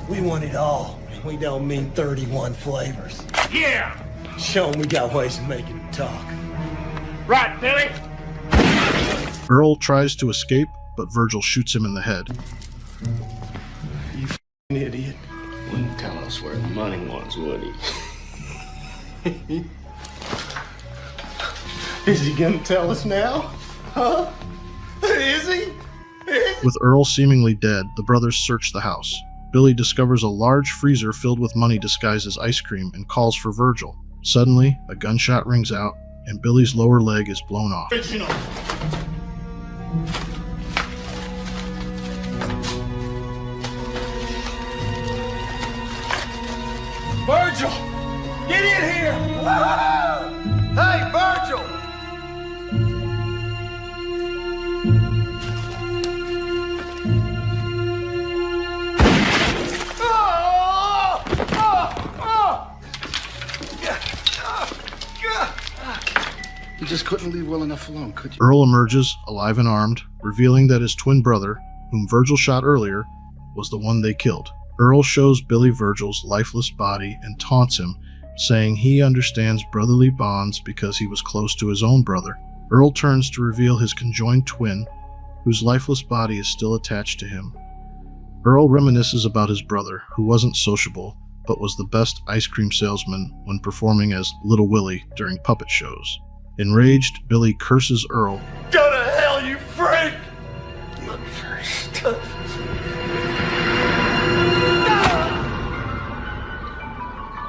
We want it all. We don't mean 31 flavors. Yeah! Show him we got ways of making him talk. Right, Billy! Earl tries to escape, but Virgil shoots him in the head. You f***ing idiot. Wouldn't tell us where the money was, would he? Is he gonna tell us now? Huh? Is he? With Earl seemingly dead, the brothers search the house. Billy discovers a large freezer filled with money disguised as ice cream and calls for Virgil. Suddenly, a gunshot rings out, and Billy's lower leg is blown off. Original. Virgil! Get in here! Hey, Virgil! You just couldn't leave well enough alone, could you? Earl emerges, alive and armed, revealing that his twin brother, whom Virgil shot earlier, was the one they killed. Earl shows Billy Virgil's lifeless body and taunts him, saying he understands brotherly bonds because he was close to his own brother. Earl turns to reveal his conjoined twin, whose lifeless body is still attached to him. Earl reminisces about his brother, who wasn't sociable, but was the best ice cream salesman when performing as Little Willie during puppet shows. Enraged, Billy curses Earl. Go to hell, you freak! Look first.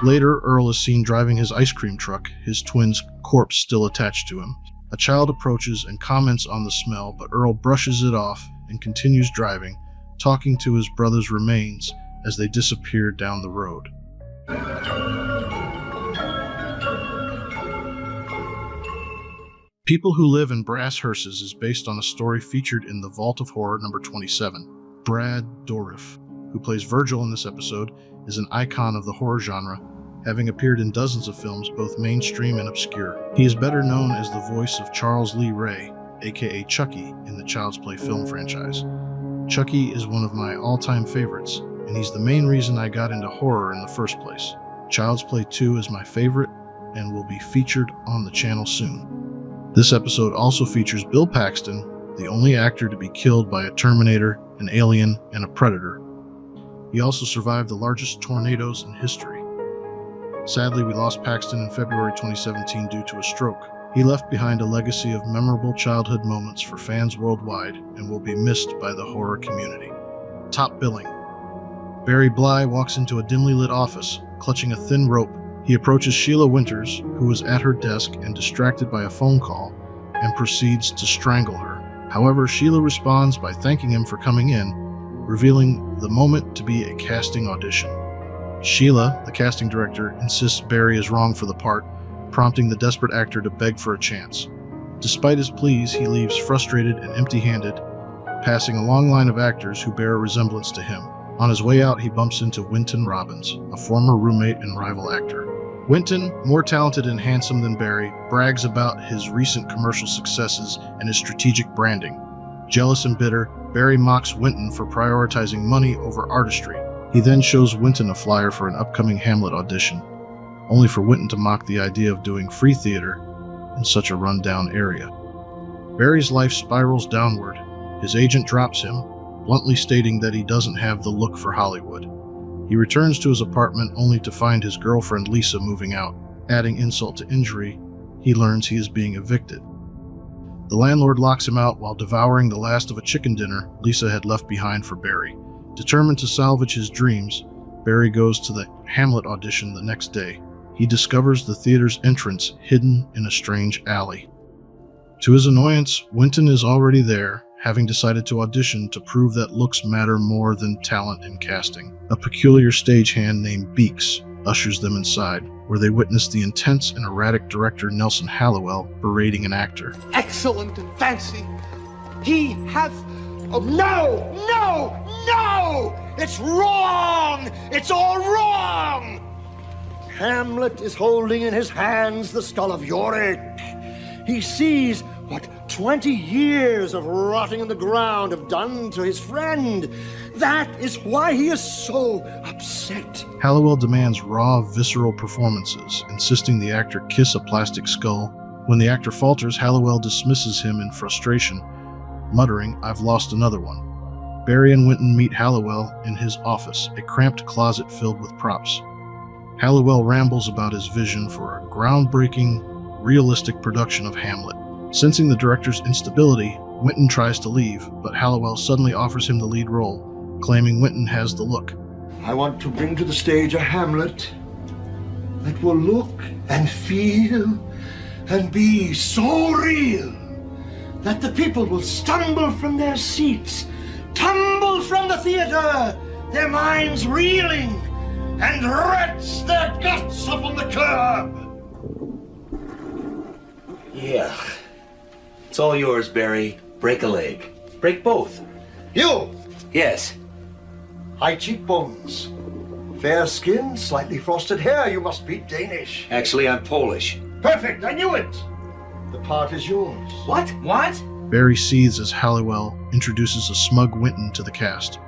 Later, Earl is seen driving his ice cream truck, his twin's corpse still attached to him. A child approaches and comments on the smell, but Earl brushes it off and continues driving, talking to his brother's remains as they disappear down the road. People Who Live in Brass Hearses is based on a story featured in The Vault of Horror number 27. Brad Dourif, who plays Virgil in this episode, is an icon of the horror genre, having appeared in dozens of films, both mainstream and obscure. He is better known as the voice of Charles Lee Ray, aka Chucky, in the Child's Play film franchise. Chucky is one of my all-time favorites, and he's the main reason I got into horror in the first place. Child's Play 2 is my favorite and will be featured on the channel soon. This episode also features Bill Paxton, the only actor to be killed by a Terminator, an alien, and a Predator. He also survived the largest tornadoes in history. Sadly, we lost Paxton in February 2017 due to a stroke. He left behind a legacy of memorable childhood moments for fans worldwide and will be missed by the horror community. Top billing. Barry Bly walks into a dimly lit office, clutching a thin rope. He approaches Sheila Winters, who is at her desk and distracted by a phone call, and proceeds to strangle her. However, Sheila responds by thanking him for coming in, revealing the moment to be a casting audition. Sheila, the casting director, insists Barry is wrong for the part, prompting the desperate actor to beg for a chance. Despite his pleas, he leaves frustrated and empty-handed, passing a long line of actors who bear a resemblance to him. On his way out, he bumps into Wynton Robbins, a former roommate and rival actor. Wynton, more talented and handsome than Barry, brags about his recent commercial successes and his strategic branding. Jealous and bitter, Barry mocks Wynton for prioritizing money over artistry. He then shows Wynton a flyer for an upcoming Hamlet audition, only for Wynton to mock the idea of doing free theater in such a run-down area. Barry's life spirals downward. His agent drops him, bluntly stating that he doesn't have the look for Hollywood. He returns to his apartment only to find his girlfriend Lisa moving out. Adding insult to injury, he learns he is being evicted. The landlord locks him out while devouring the last of a chicken dinner Lisa had left behind for Barry. Determined to salvage his dreams, Barry goes to the Hamlet audition the next day. he discovers the theater's entrance hidden in a strange alley. To his annoyance, Winton is already there, having decided to audition to prove that looks matter more than talent in casting. A peculiar stagehand named Beeks ushers them inside, where they witness the intense and erratic director Nelson Hallowell berating an actor. Excellent and fancy. He has... Oh, no! No! No! It's wrong! It's all wrong! Hamlet is holding in his hands the skull of Yorick. He sees what 20 years of rotting in the ground have done to his friend. That is why he is so upset. Hallowell demands raw, visceral performances, insisting the actor kiss a plastic skull. When the actor falters, Hallowell dismisses him in frustration, muttering, "I've lost another one." Barry and Winton meet Hallowell in his office, a cramped closet filled with props. Hallowell rambles about his vision for a groundbreaking, realistic production of Hamlet. Sensing the director's instability, Winton tries to leave, but Hallowell suddenly offers him the lead role, claiming Winton has the look. I want to bring to the stage a Hamlet that will look and feel and be so real that the people will stumble from their seats, tumble from the theater, their minds reeling, and wrench their guts up on the curb. Yeah. It's all yours, Barry. Break a leg. Break both. You! Yes. High cheekbones, fair skin, slightly frosted hair. You must be Danish. Actually, I'm Polish. Perfect, I knew it. The part is yours. What? What? Barry seethes as Hallowell introduces a smug Winton to the cast.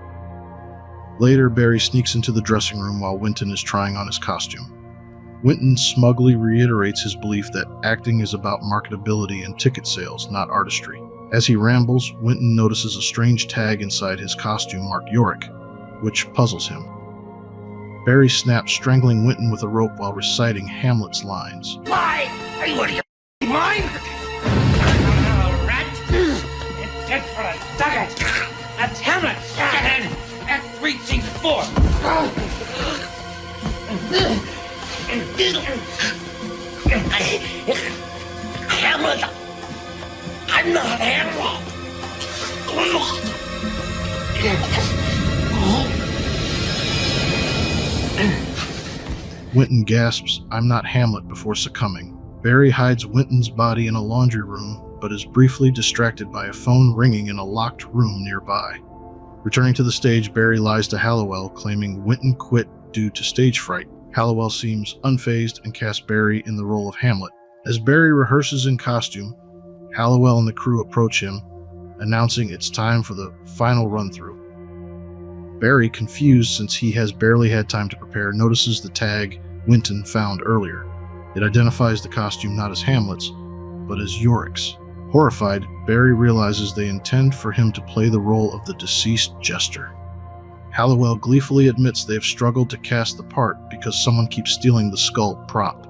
Later, Barry sneaks into the dressing room while Winton is trying on his costume. Winton smugly reiterates his belief that acting is about marketability and ticket sales, not artistry. As he rambles, Winton notices a strange tag inside his costume marked Yorick, which puzzles him. Barry snaps, strangling Winton with a rope while reciting Hamlet's lines. Why? Are you out of your mind? Rat! Intent for a ducat! That's Hamlet! And Act 3, Scene 4! Hamlet! I'm not Hamlet! Winton gasps, "I'm not Hamlet," before succumbing. Barry hides Winton's body in a laundry room, but is briefly distracted by a phone ringing in a locked room nearby. Returning to the stage, Barry lies to Hallowell, claiming Winton quit due to stage fright. Hallowell seems unfazed and casts Barry in the role of Hamlet. As Barry rehearses in costume, Hallowell and the crew approach him, announcing it's time for the final run-through. Barry, confused since he has barely had time to prepare, notices the tag Winton found earlier. It identifies the costume not as Hamlet's, but as Yorick's. Horrified, Barry realizes they intend for him to play the role of the deceased jester. Hallowell gleefully admits they have struggled to cast the part because someone keeps stealing the skull prop.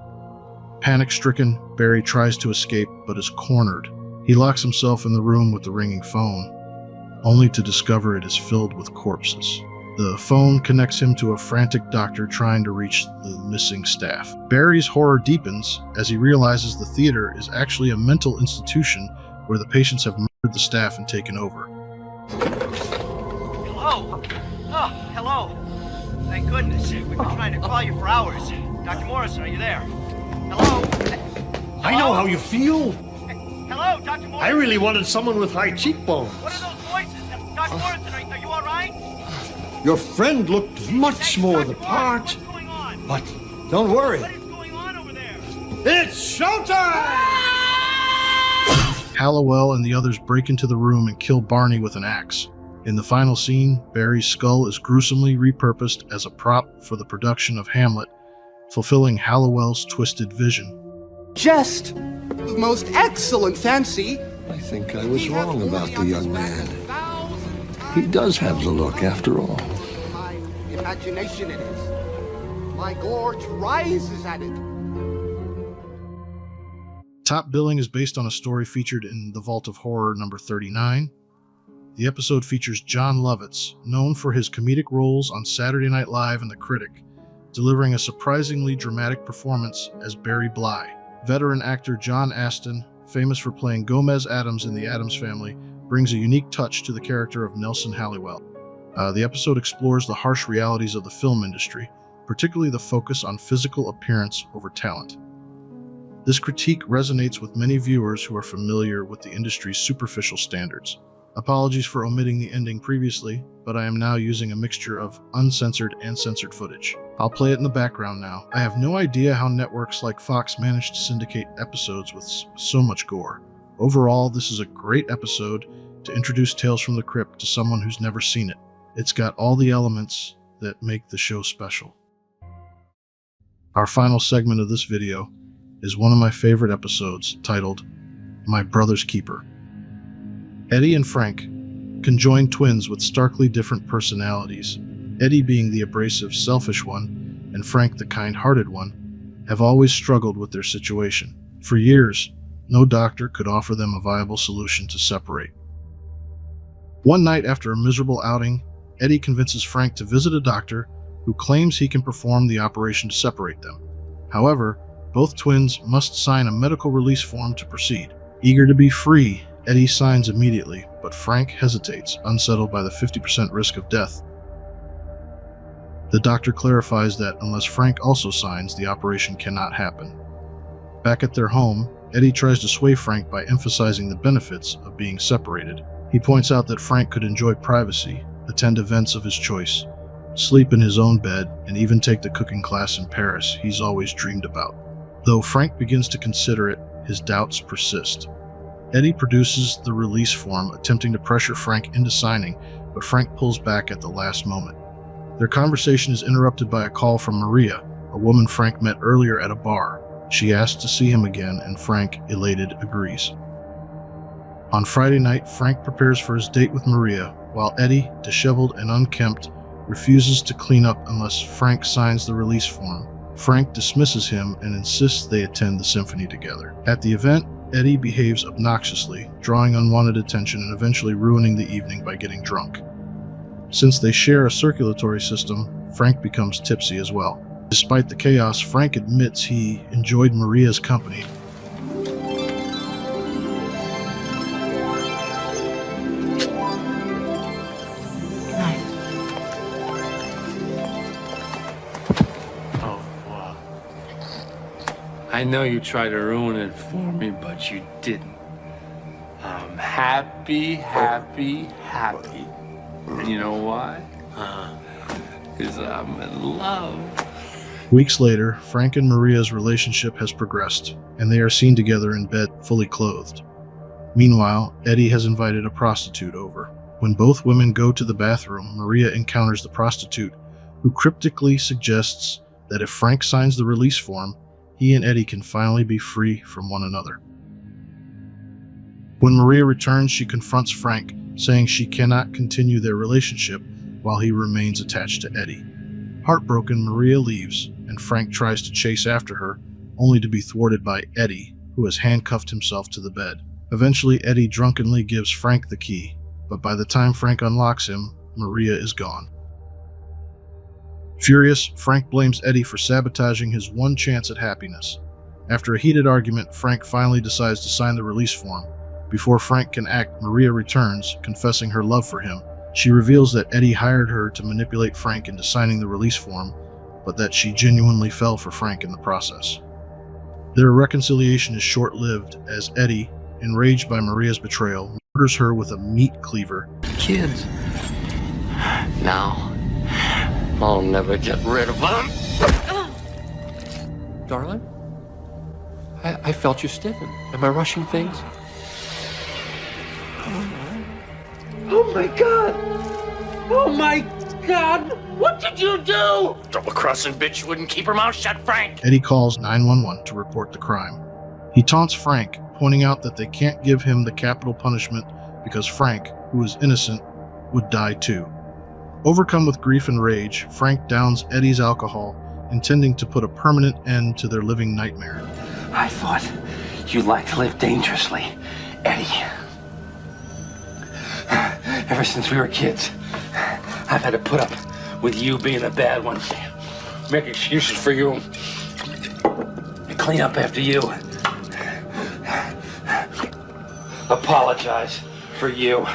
Panic-stricken, Barry tries to escape but is cornered. He locks himself in the room with the ringing phone, only to discover it is filled with corpses. The phone connects him to a frantic doctor trying to reach the missing staff. Barry's horror deepens as he realizes the theater is actually a mental institution where the patients have murdered the staff and taken over. Hello? Oh, hello. Thank goodness. We've been trying to call you for hours. Dr. Morrison, are you there? Hello? I know how you feel. Hello, Dr. Morrison? I really wanted someone with high cheekbones. What are those voices? Dr. Morrison, are you all right? Your friend looked much more the part. But don't worry. What is going on over there? It's showtime! Hallowell and the others break into the room and kill Barney with an axe. In the final scene, Barry's skull is gruesomely repurposed as a prop for the production of Hamlet, fulfilling Hallowell's twisted vision. Just of most excellent fancy. I think I was wrong about the young man. He does have the look, after all. My imagination it is. My gorge rises at it. Top Billing is based on a story featured in The Vault of Horror number 39. The episode features John Lovitz, known for his comedic roles on Saturday Night Live and The Critic, delivering a surprisingly dramatic performance as Barry Bly. Veteran actor John Astin, famous for playing Gomez Addams in The Addams Family, brings a unique touch to the character of Nelson Halliwell. The episode explores the harsh realities of the film industry, particularly the focus on physical appearance over talent. This critique resonates with many viewers who are familiar with the industry's superficial standards. Apologies for omitting the ending previously, but I am now using a mixture of uncensored and censored footage. I'll play it in the background now. I have no idea how networks like Fox managed to syndicate episodes with so much gore. Overall, this is a great episode to introduce Tales from the Crypt to someone who's never seen it. It's got all the elements that make the show special. Our final segment of this video is one of my favorite episodes, titled My Brother's Keeper. Eddie and Frank, conjoined twins with starkly different personalities, Eddie being the abrasive, selfish one, and Frank the kind-hearted one, have always struggled with their situation. For years, no doctor could offer them a viable solution to separate. One night after a miserable outing, Eddie convinces Frank to visit a doctor who claims he can perform the operation to separate them. However, both twins must sign a medical release form to proceed. Eager to be free, Eddie signs immediately, but Frank hesitates, unsettled by the 50% risk of death. The doctor clarifies that unless Frank also signs, the operation cannot happen. Back at their home, Eddie tries to sway Frank by emphasizing the benefits of being separated. He points out that Frank could enjoy privacy, attend events of his choice, sleep in his own bed, and even take the cooking class in Paris he's always dreamed about. Though Frank begins to consider it, his doubts persist. Eddie produces the release form, attempting to pressure Frank into signing, but Frank pulls back at the last moment. Their conversation is interrupted by a call from Maria, a woman Frank met earlier at a bar. She asks to see him again, and Frank, elated, agrees. On Friday night, Frank prepares for his date with Maria, while Eddie, disheveled and unkempt, refuses to clean up unless Frank signs the release form. Frank dismisses him and insists they attend the symphony together. At the event, Eddie behaves obnoxiously, drawing unwanted attention and eventually ruining the evening by getting drunk. Since they share a circulatory system, Frank becomes tipsy as well. Despite the chaos, Frank admits he enjoyed Maria's company. I know you tried to ruin it for me, but you didn't. I'm happy, happy, happy. And you know why? Because I'm in love. Weeks later, Frank and Maria's relationship has progressed, and they are seen together in bed, fully clothed. Meanwhile, Eddie has invited a prostitute over. When both women go to the bathroom, Maria encounters the prostitute, who cryptically suggests that if Frank signs the release form, he and Eddie can finally be free from one another. When Maria returns, she confronts Frank, saying she cannot continue their relationship while he remains attached to Eddie. Heartbroken, Maria leaves, and Frank tries to chase after her, only to be thwarted by Eddie, who has handcuffed himself to the bed. Eventually, Eddie drunkenly gives Frank the key, but by the time Frank unlocks him, Maria is gone. Furious, Frank blames Eddie for sabotaging his one chance at happiness. After a heated argument, Frank finally decides to sign the release form. Before Frank can act, Maria returns, confessing her love for him. She reveals that Eddie hired her to manipulate Frank into signing the release form, but that she genuinely fell for Frank in the process. Their reconciliation is short-lived, as Eddie, enraged by Maria's betrayal, murders her with a meat cleaver. Kids. Now, I'll never get rid of them. Darling, I felt you stiffen. Am I rushing things? Oh my God! Oh my God! What did you do? Double-crossing bitch wouldn't keep her mouth shut, Frank. Eddie calls 911 to report the crime. He taunts Frank, pointing out that they can't give him the capital punishment because Frank, who is innocent, would die too. Overcome with grief and rage, Frank downs Eddie's alcohol, intending to put a permanent end to their living nightmare. I thought you'd like to live dangerously, Eddie. Ever since we were kids, I've had to put up with you being a bad one. make excuses for you, and clean up after you, apologize for you.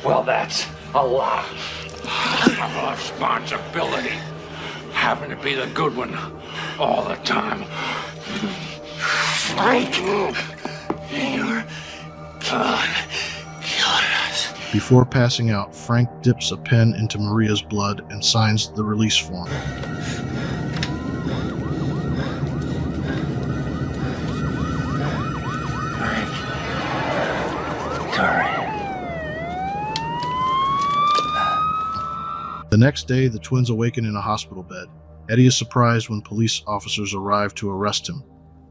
Well, that's a lot of responsibility, having to be the good one all the time. Frank, you're gone. Before passing out, Frank dips a pen into Maria's blood and signs the release form. The next day, the twins awaken in a hospital bed. Eddie is surprised when police officers arrive to arrest him.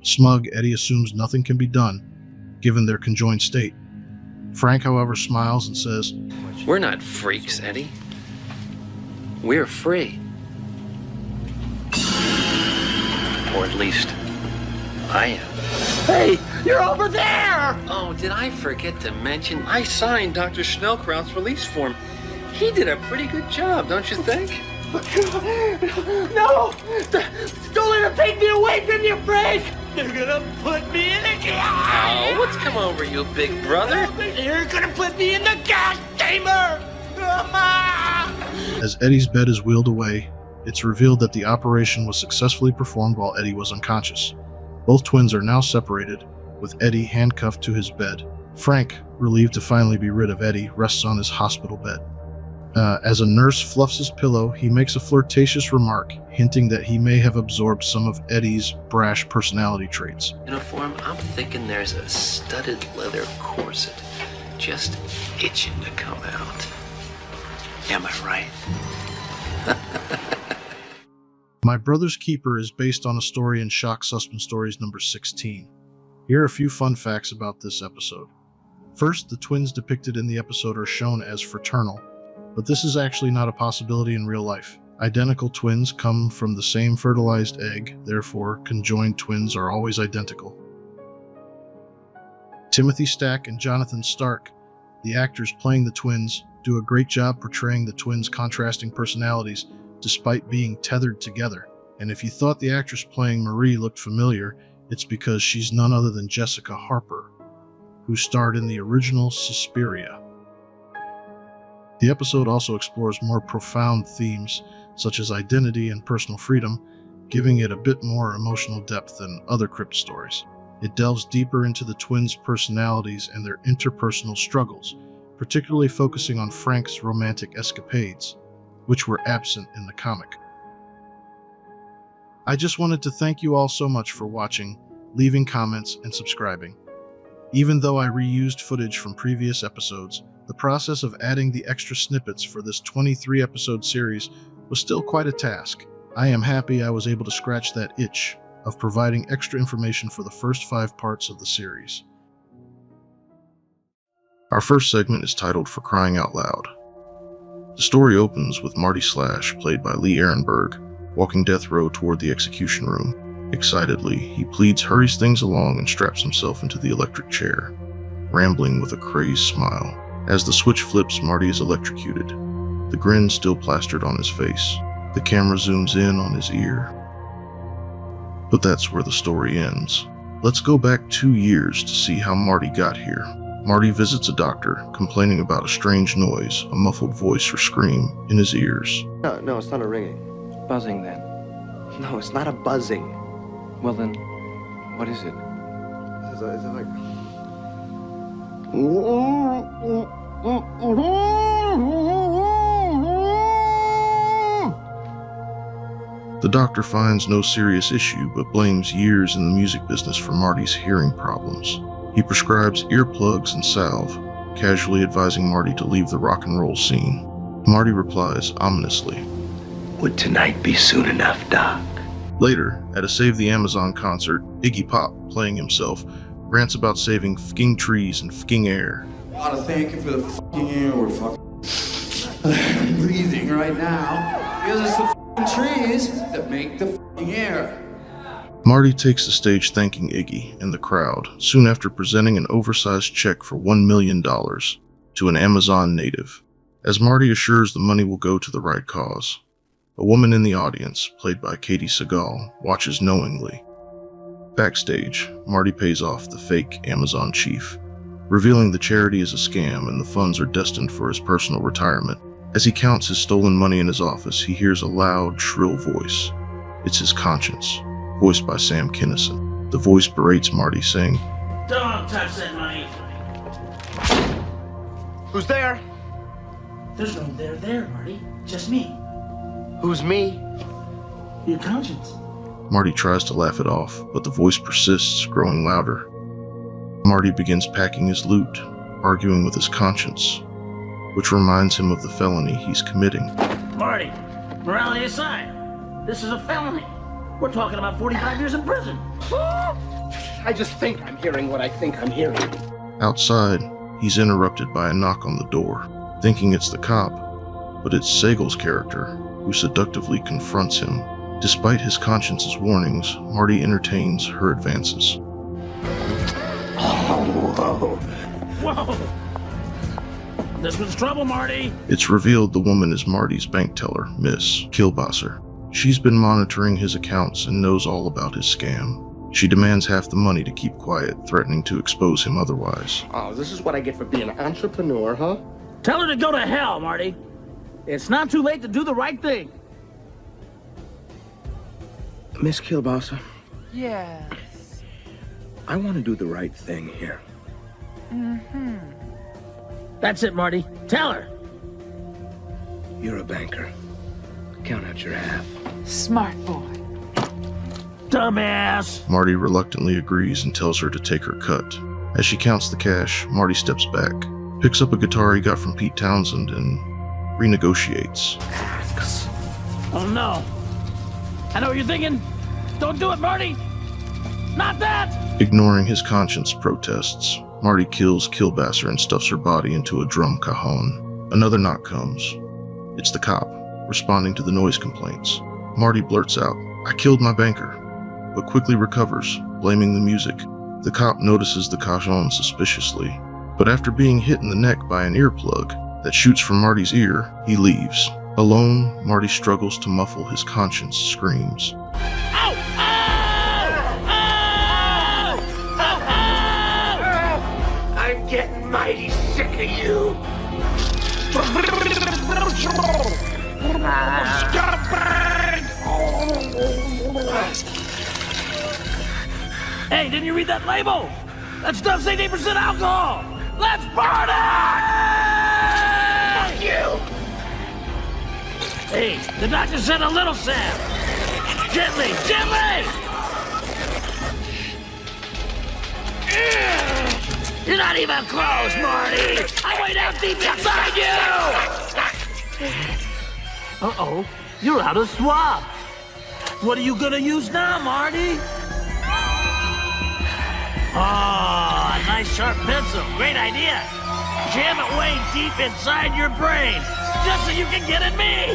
Smug, Eddie assumes nothing can be done, given their conjoined state. Frank, however, smiles and says, "We're not freaks, Eddie. We're free. Or at least, I am." Hey, you're over there! Oh, did I forget to mention, I signed Dr. Schnellkraut's release form. He did a pretty good job, don't you think? No! Don't let him take me away from you, Frank! They're gonna put me in a gas! Oh, what's come over you, big brother? They're gonna put me in the gas chamber! As Eddie's bed is wheeled away, it's revealed that the operation was successfully performed while Eddie was unconscious. Both twins are now separated, with Eddie handcuffed to his bed. Frank, relieved to finally be rid of Eddie, rests on his hospital bed. As a nurse fluffs his pillow, he makes a flirtatious remark, hinting that he may have absorbed some of Eddie's brash personality traits. Uniform, I'm thinking there's a studded leather corset just itching to come out. Am I right? My Brother's Keeper is based on a story in Shock Suspense Stories number 16. Here are a few fun facts about this episode. First, the twins depicted in the episode are shown as fraternal, but this is actually not a possibility in real life. Identical twins come from the same fertilized egg, therefore conjoined twins are always identical. Timothy Stack and Jonathan Stark, the actors playing the twins, do a great job portraying the twins' contrasting personalities despite being tethered together. And if you thought the actress playing Marie looked familiar, it's because she's none other than Jessica Harper, who starred in the original Suspiria. The episode also explores more profound themes, such as identity and personal freedom, giving it a bit more emotional depth than other Crypt stories. It delves deeper into the twins' personalities and their interpersonal struggles, particularly focusing on Frank's romantic escapades, which were absent in the comic. I just wanted to thank you all so much for watching, leaving comments, and subscribing. Even though I reused footage from previous episodes, the process of adding the extra snippets for this 23-episode series was still quite a task. I am happy I was able to scratch that itch of providing extra information for the first 5 parts of the series. Our first segment is titled For Crying Out Loud. The story opens with Marty Slash, played by Lee Ehrenberg, walking death row toward the execution room. Excitedly, he pleads, hurries things along, and straps himself into the electric chair, rambling with a crazed smile. As the switch flips, Marty is electrocuted, the grin still plastered on his face. The camera zooms in on his ear. But that's where the story ends. Let's go back 2 years to see how Marty got here. Marty visits a doctor, complaining about a strange noise, a muffled voice or scream, in his ears. No, it's not a ringing. Buzzing then. No, it's not a buzzing. Well then, what is it? It's like... The doctor finds no serious issue, but blames years in the music business for Marty's hearing problems. He prescribes earplugs and salve, casually advising Marty to leave the rock and roll scene. Marty replies ominously, "Would tonight be soon enough, Doc?" Later, at a Save the Amazon concert, Iggy Pop, playing himself, rants about saving fking trees and fking air. I want to thank you for the fucking air we're fucking breathing right now, because it's the fucking trees that make the fucking air. Marty takes the stage thanking Iggy and the crowd, soon after presenting an oversized check for $1 million to an Amazon native, as Marty assures the money will go to the right cause. A woman in the audience, played by Katie Seagal, watches knowingly. Backstage, Marty pays off the fake Amazon chief, revealing the charity is a scam and the funds are destined for his personal retirement. As he counts his stolen money in his office, he hears a loud, shrill voice. It's his conscience, voiced by Sam Kinison. The voice berates Marty, saying, "Don't touch that money." Who's there? There's no there, Marty. Just me. Who's me? Your conscience. Marty tries to laugh it off, but the voice persists, growing louder. Marty begins packing his loot, arguing with his conscience, which reminds him of the felony he's committing. Marty, morality aside, this is a felony. We're talking about 45 years in prison. I just think I'm hearing what I think I'm hearing. Outside, he's interrupted by a knock on the door, thinking it's the cop, but it's Sagal's character, who seductively confronts him. Despite his conscience's warnings, Marty entertains her advances. Oh, whoa! This was trouble, Marty! It's revealed the woman is Marty's bank teller, Miss Kilbasser. She's been monitoring his accounts and knows all about his scam. She demands half the money to keep quiet, threatening to expose him otherwise. Oh, this is what I get for being an entrepreneur, huh? Tell her to go to hell, Marty. It's not too late to do the right thing. Miss Kilbasser, Yes. I want to do the right thing here. Mm-hmm. That's it, Marty. Tell her. You're a banker. Count out your half. Smart boy. Dumbass! Marty reluctantly agrees and tells her to take her cut. As she counts the cash, Marty steps back, picks up a guitar he got from Pete Townsend, and renegotiates. Oh no. I know what you're thinking. Don't do it, Marty! Not that! Ignoring his conscience protests, Marty kills Kilbasser and stuffs her body into a drum cajon. Another knock comes. It's the cop, responding to the noise complaints. Marty blurts out, "I killed my banker," but quickly recovers, blaming the music. The cop notices the cajon suspiciously, but after being hit in the neck by an earplug that shoots from Marty's ear, he leaves. Alone, Marty struggles to muffle his conscience screams. I'm getting mighty sick of you. Hey, didn't you read that label? That stuff's 80% alcohol! Let's burn it! Fuck you! Hey, the doctor said a little Sam. Gently, gently! You're not even close, Marty! I'm way down deep inside you! Uh-oh, you're out of swab. What are you gonna use now, Marty? Oh, a nice sharp pencil. Great idea. Jam it way deep inside your brain, just so you can get at me.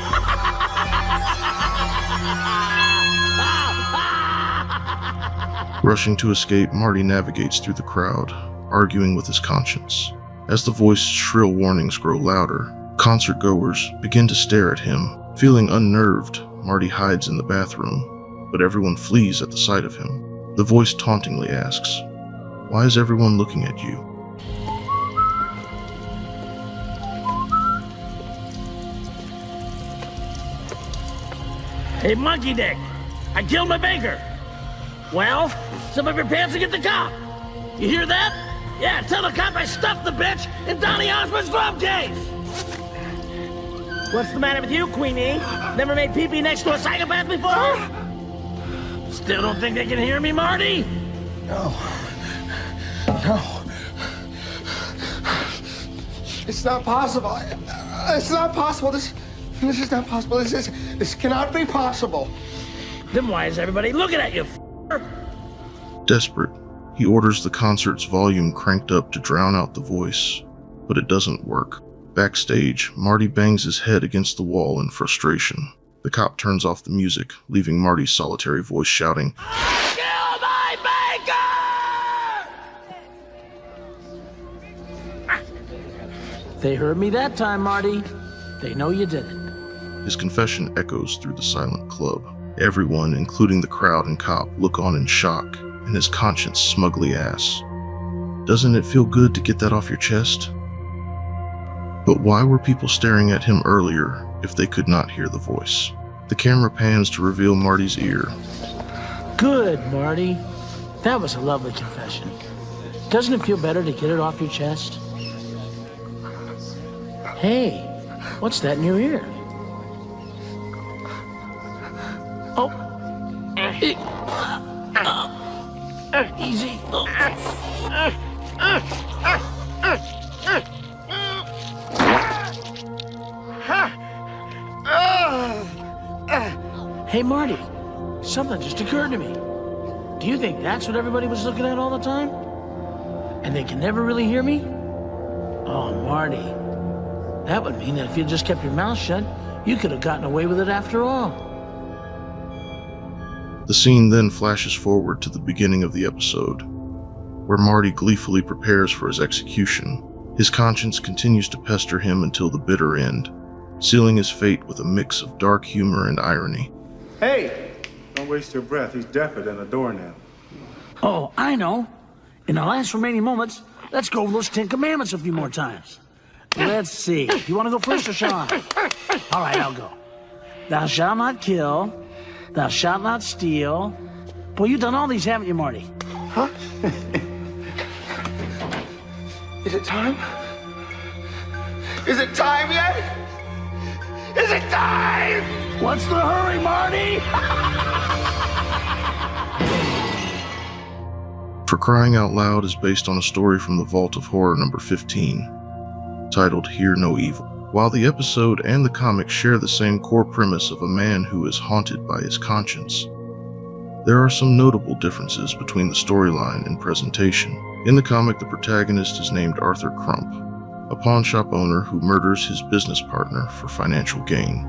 Rushing to escape, Marty navigates through the crowd, arguing with his conscience. As the voice's shrill warnings grow louder, concert-goers begin to stare at him. Feeling unnerved, Marty hides in the bathroom, but everyone flees at the sight of him. The voice tauntingly asks, "Why is everyone looking at you?" Hey, monkey dick, I killed my banker. Well, zip up your pants and get the cop. You hear that? Yeah, tell the cop I stuffed the bitch in Donny Osmond's glove case. What's the matter with you, Queenie? Never made pee-pee next to a psychopath before? Still don't think they can hear me, Marty? No. No. It's not possible. It's not possible. This is not possible. This cannot be possible. Then why is everybody looking at you, Desperate, he orders the concert's volume cranked up to drown out the voice, but it doesn't work. Backstage, Marty bangs his head against the wall in frustration. The cop turns off the music, leaving Marty's solitary voice shouting, Kill my banker! They heard me that time, Marty. They know you did it. His confession echoes through the silent club. Everyone, including the crowd and cop, look on in shock, and his conscience smugly asks, "Doesn't it feel good to get that off your chest?" But why were people staring at him earlier if they could not hear the voice? The camera pans to reveal Marty's ear. Good, Marty. That was a lovely confession. Doesn't it feel better to get it off your chest? Hey, what's that in your ear? Oh. Easy. Hey, Marty, something just occurred to me. Do you think that's what everybody was looking at all the time? And they can never really hear me? Oh, Marty, that would mean that if you just kept your mouth shut, you could have gotten away with it after all. The scene then flashes forward to the beginning of the episode, where Marty gleefully prepares for his execution. His conscience continues to pester him until the bitter end, sealing his fate with a mix of dark humor and irony. Hey! Don't waste your breath. He's deafer than a doornail. Oh, I know. In the last remaining moments, let's go over those 10 Commandments a few more times. Let's see. You want to go first or shall I? All right, I'll go. Thou shalt not kill. Thou shalt not steal. Boy, you've done all these, haven't you, Marty? Huh? Is it time? Is it time yet? Is it time? What's the hurry, Marty? For Crying Out Loud is based on a story from the Vault of Horror number 15, titled Hear No Evil. While the episode and the comic share the same core premise of a man who is haunted by his conscience, there are some notable differences between the storyline and presentation. In the comic, the protagonist is named Arthur Crump, a pawn shop owner who murders his business partner for financial gain.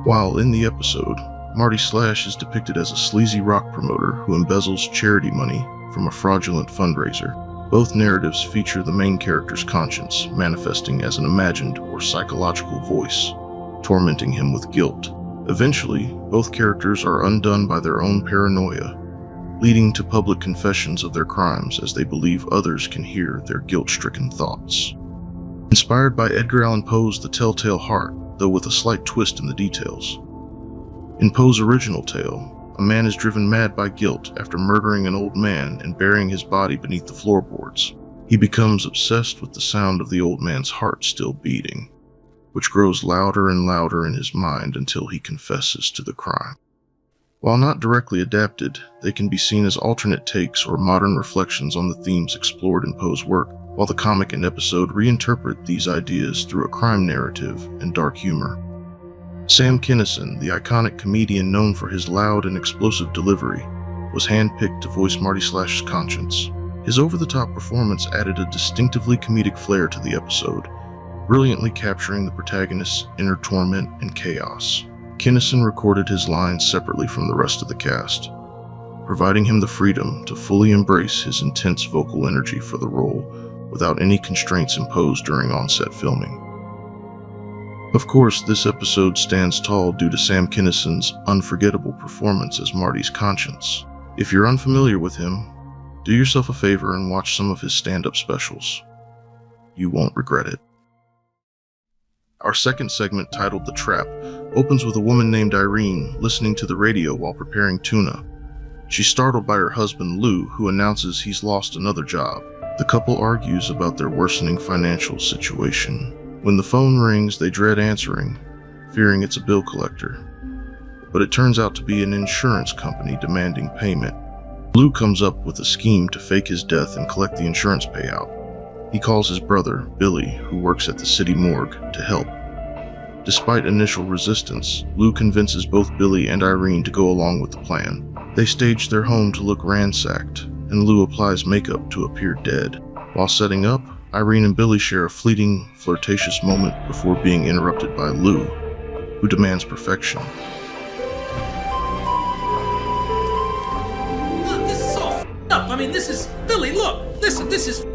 While in the episode, Marty Slash is depicted as a sleazy rock promoter who embezzles charity money from a fraudulent fundraiser. Both narratives feature the main character's conscience manifesting as an imagined or psychological voice, tormenting him with guilt. Eventually, both characters are undone by their own paranoia, leading to public confessions of their crimes as they believe others can hear their guilt-stricken thoughts. Inspired by Edgar Allan Poe's The Telltale Heart, though with a slight twist in the details. In Poe's original tale, a man is driven mad by guilt after murdering an old man and burying his body beneath the floorboards. He becomes obsessed with the sound of the old man's heart still beating, which grows louder and louder in his mind until he confesses to the crime. While not directly adapted, they can be seen as alternate takes or modern reflections on the themes explored in Poe's work, while the comic and episode reinterpret these ideas through a crime narrative and dark humor. Sam Kinison, the iconic comedian known for his loud and explosive delivery, was handpicked to voice Marty Slash's conscience. His over-the-top performance added a distinctively comedic flair to the episode, brilliantly capturing the protagonist's inner torment and chaos. Kinison recorded his lines separately from the rest of the cast, providing him the freedom to fully embrace his intense vocal energy for the role without any constraints imposed during on-set filming. Of course, this episode stands tall due to Sam Kinison's unforgettable performance as Marty's conscience. If you're unfamiliar with him, do yourself a favor and watch some of his stand-up specials. You won't regret it. Our second segment, titled The Trap, opens with a woman named Irene listening to the radio while preparing tuna. She's startled by her husband Lou, who announces he's lost another job. The couple argues about their worsening financial situation. When the phone rings, they dread answering, fearing it's a bill collector. But it turns out to be an insurance company demanding payment. Lou comes up with a scheme to fake his death and collect the insurance payout. He calls his brother, Billy, who works at the city morgue, to help. Despite initial resistance, Lou convinces both Billy and Irene to go along with the plan. They stage their home to look ransacked, and Lou applies makeup to appear dead. While setting up, Irene and Billy share a fleeting, flirtatious moment before being interrupted by Lou, who demands perfection. Look, this is all f***ed up. I mean, this is... Billy, look! Listen, this is...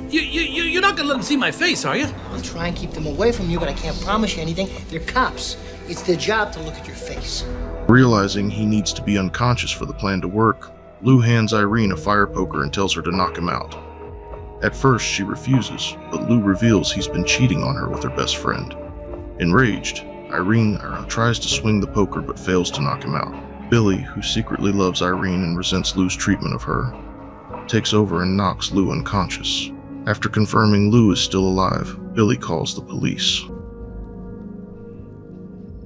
You're not gonna let them see my face, are you? I'll try and keep them away from you, but I can't promise you anything. They're cops. It's their job to look at your face. Realizing he needs to be unconscious for the plan to work, Lou hands Irene a fire poker and tells her to knock him out. At first, she refuses, but Lou reveals he's been cheating on her with her best friend. Enraged, Irene tries to swing the poker but fails to knock him out. Billy, who secretly loves Irene and resents Lou's treatment of her, takes over and knocks Lou unconscious. After confirming Lou is still alive, Billy calls the police.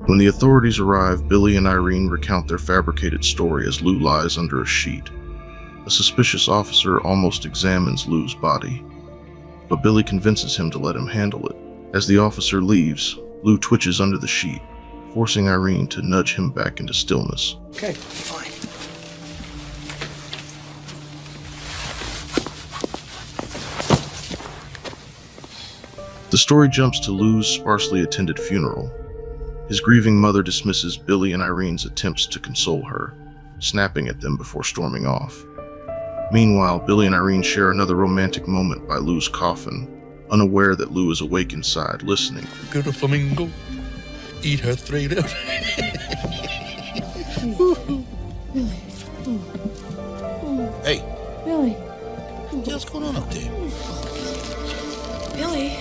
When the authorities arrive, Billy and Irene recount their fabricated story as Lou lies under a sheet. A suspicious officer almost examines Lou's body, but Billy convinces him to let him handle it. As the officer leaves, Lou twitches under the sheet, forcing Irene to nudge him back into stillness. Okay, fine. The story jumps to Lou's sparsely attended funeral. His grieving mother dismisses Billy and Irene's attempts to console her, snapping at them before storming off. Meanwhile, Billy and Irene share another romantic moment by Lou's coffin, unaware that Lou is awake inside, listening. Go to Flamingo, eat her straight up. Hey. Billy. What's going on up there? Billy.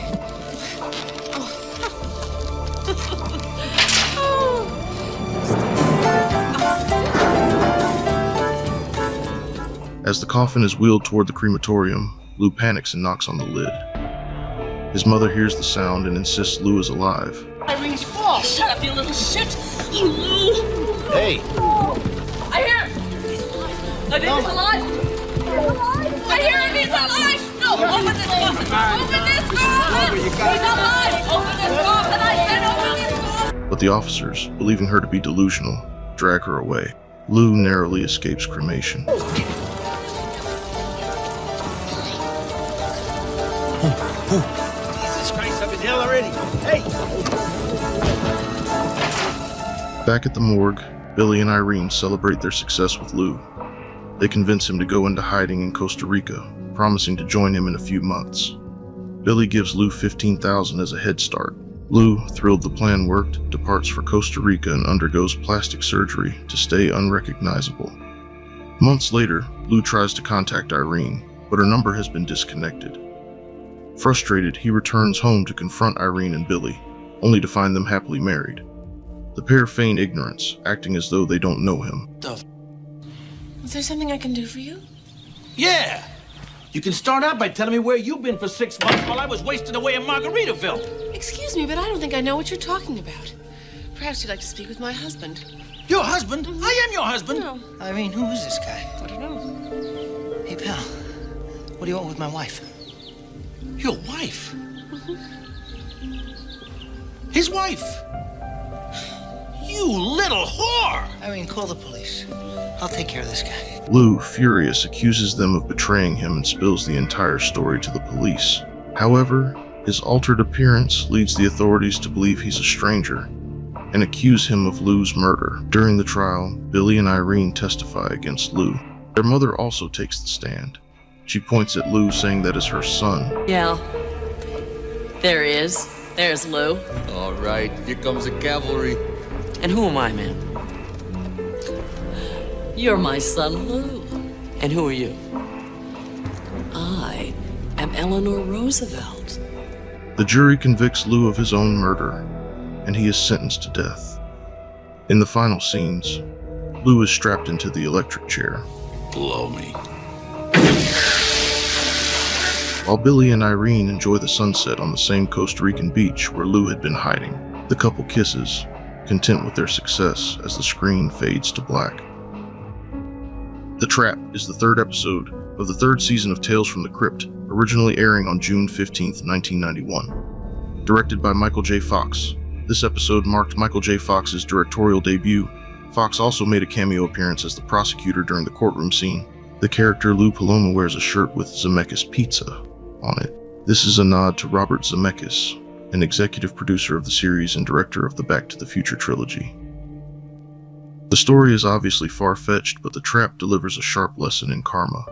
As the coffin is wheeled toward the crematorium, Lou panics and knocks on the lid. His mother hears the sound and insists Lou is alive. Irene's fault. Shut up, you little shit. Oh, Lou. Hey. I hear him. He's alive. I think he's alive. I hear him. He's alive. No, open this coffin. Open this coffin. He's alive. Open this coffin. I said open this coffin. But the officers, believing her to be delusional, drag her away. Lou narrowly escapes cremation. Jesus Christ, I'm in hell already. Hey! Back at the morgue, Billy and Irene celebrate their success with Lou. They convince him to go into hiding in Costa Rica, promising to join him in a few months. Billy gives Lou $15,000 as a head start. Lou, thrilled the plan worked, departs for Costa Rica and undergoes plastic surgery to stay unrecognizable. Months later, Lou tries to contact Irene, but her number has been disconnected. Frustrated, he returns home to confront Irene and Billy, only to find them happily married. The pair feign ignorance, acting as though they don't know him. Is there something I can do for you? Yeah! You can start out by telling me where you've been for 6 months while I was wasting away in Margaritaville. Excuse me, but I don't think I know what you're talking about. Perhaps you'd like to speak with my husband. Your husband? I am your husband. No. Irene, who is this guy? I don't know. Hey, pal. What do you want with my wife? Your wife? His wife? You little whore! Irene, call the police. I'll take care of this guy. Lou, furious, accuses them of betraying him and spills the entire story to the police. However, his altered appearance leads the authorities to believe he's a stranger and accuse him of Lou's murder. During the trial, Billy and Irene testify against Lou. Their mother also takes the stand. She points at Lou, saying that is her son. Yeah. There he is. There's Lou. All right, here comes the cavalry. And who am I, man? You're my son, Lou. And who are you? I am Eleanor Roosevelt. The jury convicts Lou of his own murder, and he is sentenced to death. In the final scenes, Lou is strapped into the electric chair. Blow me. While Billy and Irene enjoy the sunset on the same Costa Rican beach where Lou had been hiding, the couple kisses, content with their success as the screen fades to black. The Trap is the third episode of the third season of Tales from the Crypt, originally airing on June 15, 1991. Directed by Michael J. Fox, this episode marked Michael J. Fox's directorial debut. Fox also made a cameo appearance as the prosecutor during the courtroom scene. The character Lou Paloma wears a shirt with Zemeckis Pizza on it. This is a nod to Robert Zemeckis, an executive producer of the series and director of the Back to the Future trilogy. The story is obviously far-fetched, but The Trap delivers a sharp lesson in karma.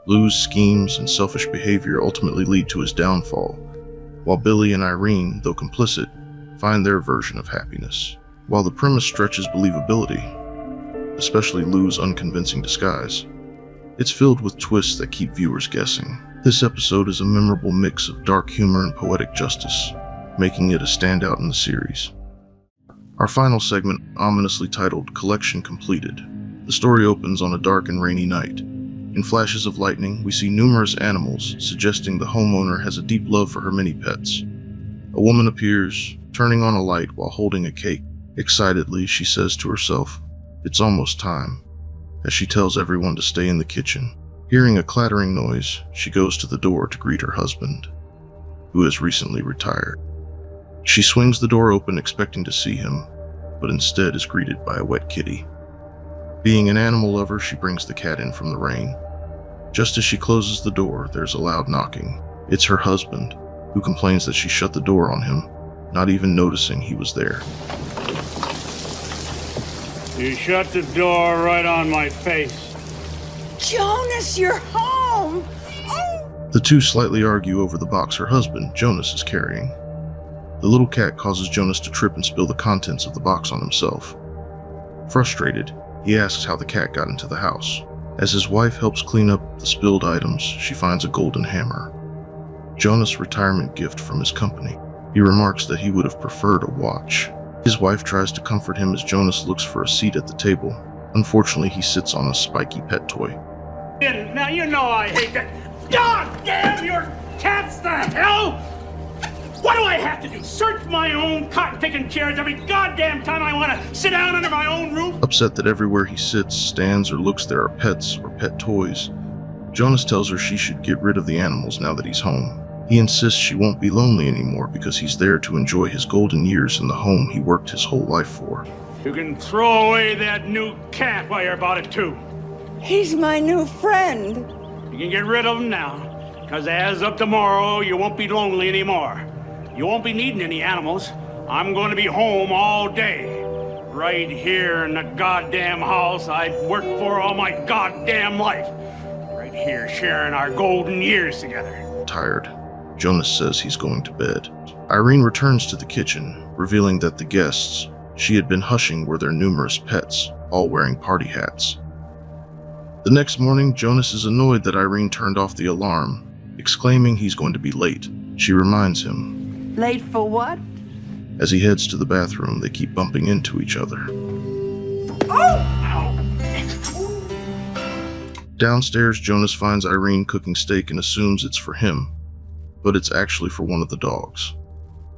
Lou's schemes and selfish behavior ultimately lead to his downfall, while Billy and Irene, though complicit, find their version of happiness. While the premise stretches believability, especially Lou's unconvincing disguise, it's filled with twists that keep viewers guessing. This episode is a memorable mix of dark humor and poetic justice, making it a standout in the series. Our final segment, ominously titled Collection Completed. The story opens on a dark and rainy night. In flashes of lightning, we see numerous animals, suggesting the homeowner has a deep love for her many pets. A woman appears, turning on a light while holding a cake. Excitedly, she says to herself, "It's almost time," as she tells everyone to stay in the kitchen. Hearing a clattering noise, she goes to the door to greet her husband, who has recently retired. She swings the door open expecting to see him, but instead is greeted by a wet kitty. Being an animal lover, she brings the cat in from the rain. Just as she closes the door, there's a loud knocking. It's her husband, who complains that she shut the door on him, not even noticing he was there. You shut the door right on my face. Jonas, you're home! Oh! The two slightly argue over the box her husband, Jonas, is carrying. The little cat causes Jonas to trip and spill the contents of the box on himself. Frustrated, he asks how the cat got into the house. As his wife helps clean up the spilled items, she finds a golden hammer, Jonas' retirement gift from his company. He remarks that he would have preferred a watch. His wife tries to comfort him as Jonas looks for a seat at the table. Unfortunately, he sits on a spiky pet toy. Now you know I hate that. God damn your cats to hell! What do I have to do? Search my own cotton-picking chairs every goddamn time I want to sit down under my own roof? Upset that everywhere he sits, stands, or looks there are pets or pet toys, Jonas tells her she should get rid of the animals now that he's home. He insists she won't be lonely anymore because he's there to enjoy his golden years in the home he worked his whole life for. You can throw away that new cat while you're about it too. He's my new friend. You can get rid of him now, because as of tomorrow, you won't be lonely anymore. You won't be needing any animals. I'm going to be home all day. Right here in the goddamn house I've worked for all my goddamn life. Right here sharing our golden years together. Tired, Jonas says he's going to bed. Irene returns to the kitchen, revealing that the guests she had been hushing were their numerous pets, all wearing party hats. The next morning, Jonas is annoyed that Irene turned off the alarm, exclaiming he's going to be late. She reminds him. Late for what? As he heads to the bathroom, they keep bumping into each other. Oh! Downstairs, Jonas finds Irene cooking steak and assumes it's for him, but it's actually for one of the dogs.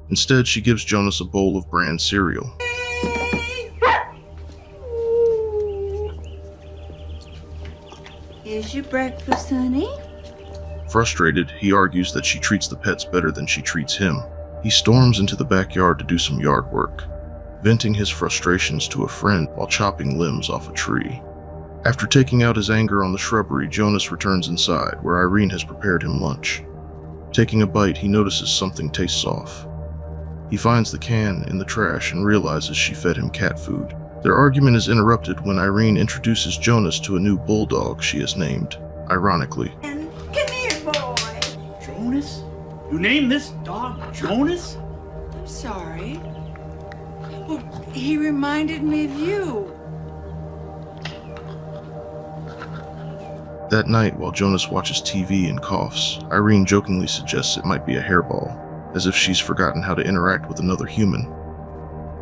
Instead, she gives Jonas a bowl of bran cereal. Here's your breakfast, honey. Frustrated, he argues that she treats the pets better than she treats him. He storms into the backyard to do some yard work, venting his frustrations to a friend while chopping limbs off a tree. After taking out his anger on the shrubbery, Jonas returns inside, where Irene has prepared him lunch. Taking a bite, he notices something tastes off. He finds the can in the trash and realizes she fed him cat food. Their argument is interrupted when Irene introduces Jonas to a new bulldog she has named, ironically. Come here, boy. Jonas? You named this dog Jonas? I'm sorry. Well, he reminded me of you. That night, while Jonas watches TV and coughs, Irene jokingly suggests it might be a hairball, as if she's forgotten how to interact with another human.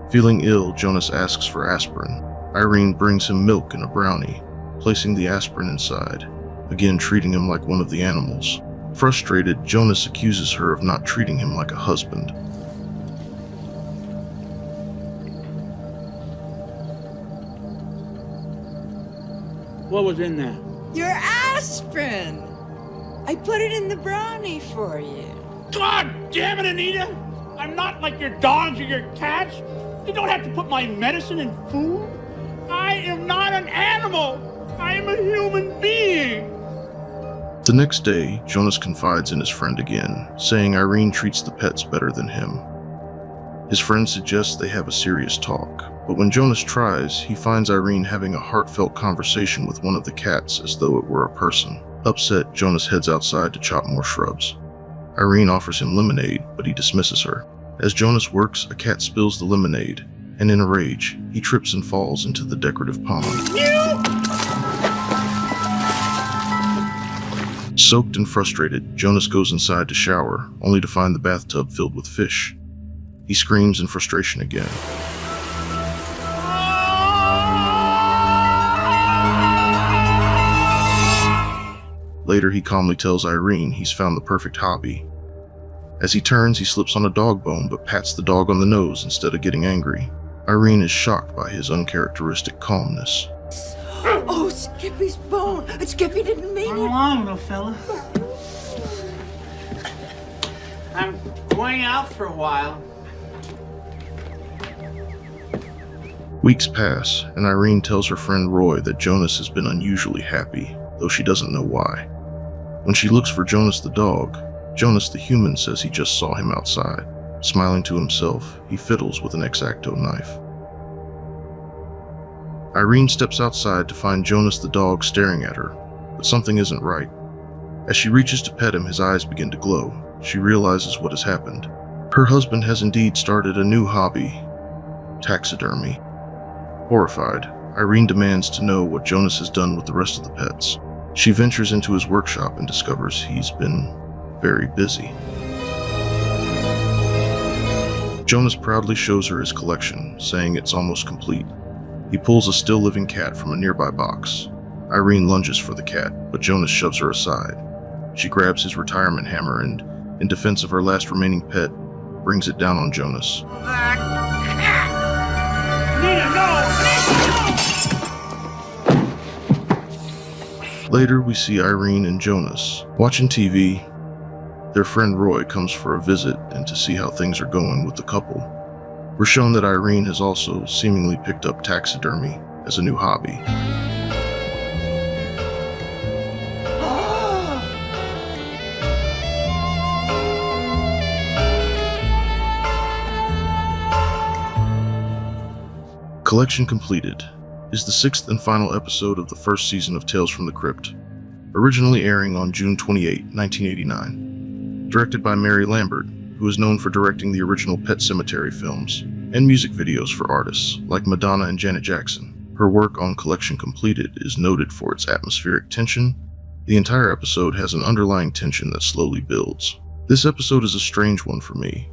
Feeling ill, Jonas asks for aspirin. Irene brings him milk and a brownie, placing the aspirin inside, again treating him like one of the animals. Frustrated, Jonas accuses her of not treating him like a husband. What was in there? Your aspirin. I put it in the brownie for you. God damn it, Anita! I'm not like your dogs or your cats. You don't have to put my medicine in food. I am not an animal. I am a human being. The next day, Jonas confides in his friend again, saying Irene treats the pets better than him. His friend suggests they have a serious talk, but when Jonas tries, he finds Irene having a heartfelt conversation with one of the cats as though it were a person. Upset, Jonas heads outside to chop more shrubs. Irene offers him lemonade, but he dismisses her. As Jonas works, a cat spills the lemonade, and in a rage, he trips and falls into the decorative pond. Soaked and frustrated, Jonas goes inside to shower, only to find the bathtub filled with fish. He screams in frustration again. Later, he calmly tells Irene he's found the perfect hobby. As he turns, he slips on a dog bone but pats the dog on the nose instead of getting angry. Irene is shocked by his uncharacteristic calmness. Oh, Skippy's bone! Skippy didn't mean it! Run along, little fella. I'm going out for a while. Weeks pass, and Irene tells her friend Roy that Jonas has been unusually happy, though she doesn't know why. When she looks for Jonas the dog, Jonas the human says he just saw him outside. Smiling to himself, he fiddles with an X-Acto knife. Irene steps outside to find Jonas the dog staring at her, but something isn't right. As she reaches to pet him, his eyes begin to glow. She realizes what has happened. Her husband has indeed started a new hobby: taxidermy. Horrified, Irene demands to know what Jonas has done with the rest of the pets. She ventures into his workshop and discovers he's been very busy. Jonas proudly shows her his collection, saying it's almost complete. He pulls a still living cat from a nearby box. Irene lunges for the cat, but Jonas shoves her aside. She grabs his retirement hammer and, in defense of her last remaining pet, brings it down on Jonas. Later, we see Irene and Jonas watching TV. Their friend Roy comes for a visit and to see how things are going with the couple. We're shown that Irene has also seemingly picked up taxidermy as a new hobby. Collection completed is the 6th and final episode of the first season of Tales from the Crypt, originally airing on June 28, 1989. Directed by Mary Lambert, who is known for directing the original Pet Sematary films and music videos for artists like Madonna and Janet Jackson. Her work on Collection Completed is noted for its atmospheric tension. The entire episode has an underlying tension that slowly builds. This episode is a strange one for me.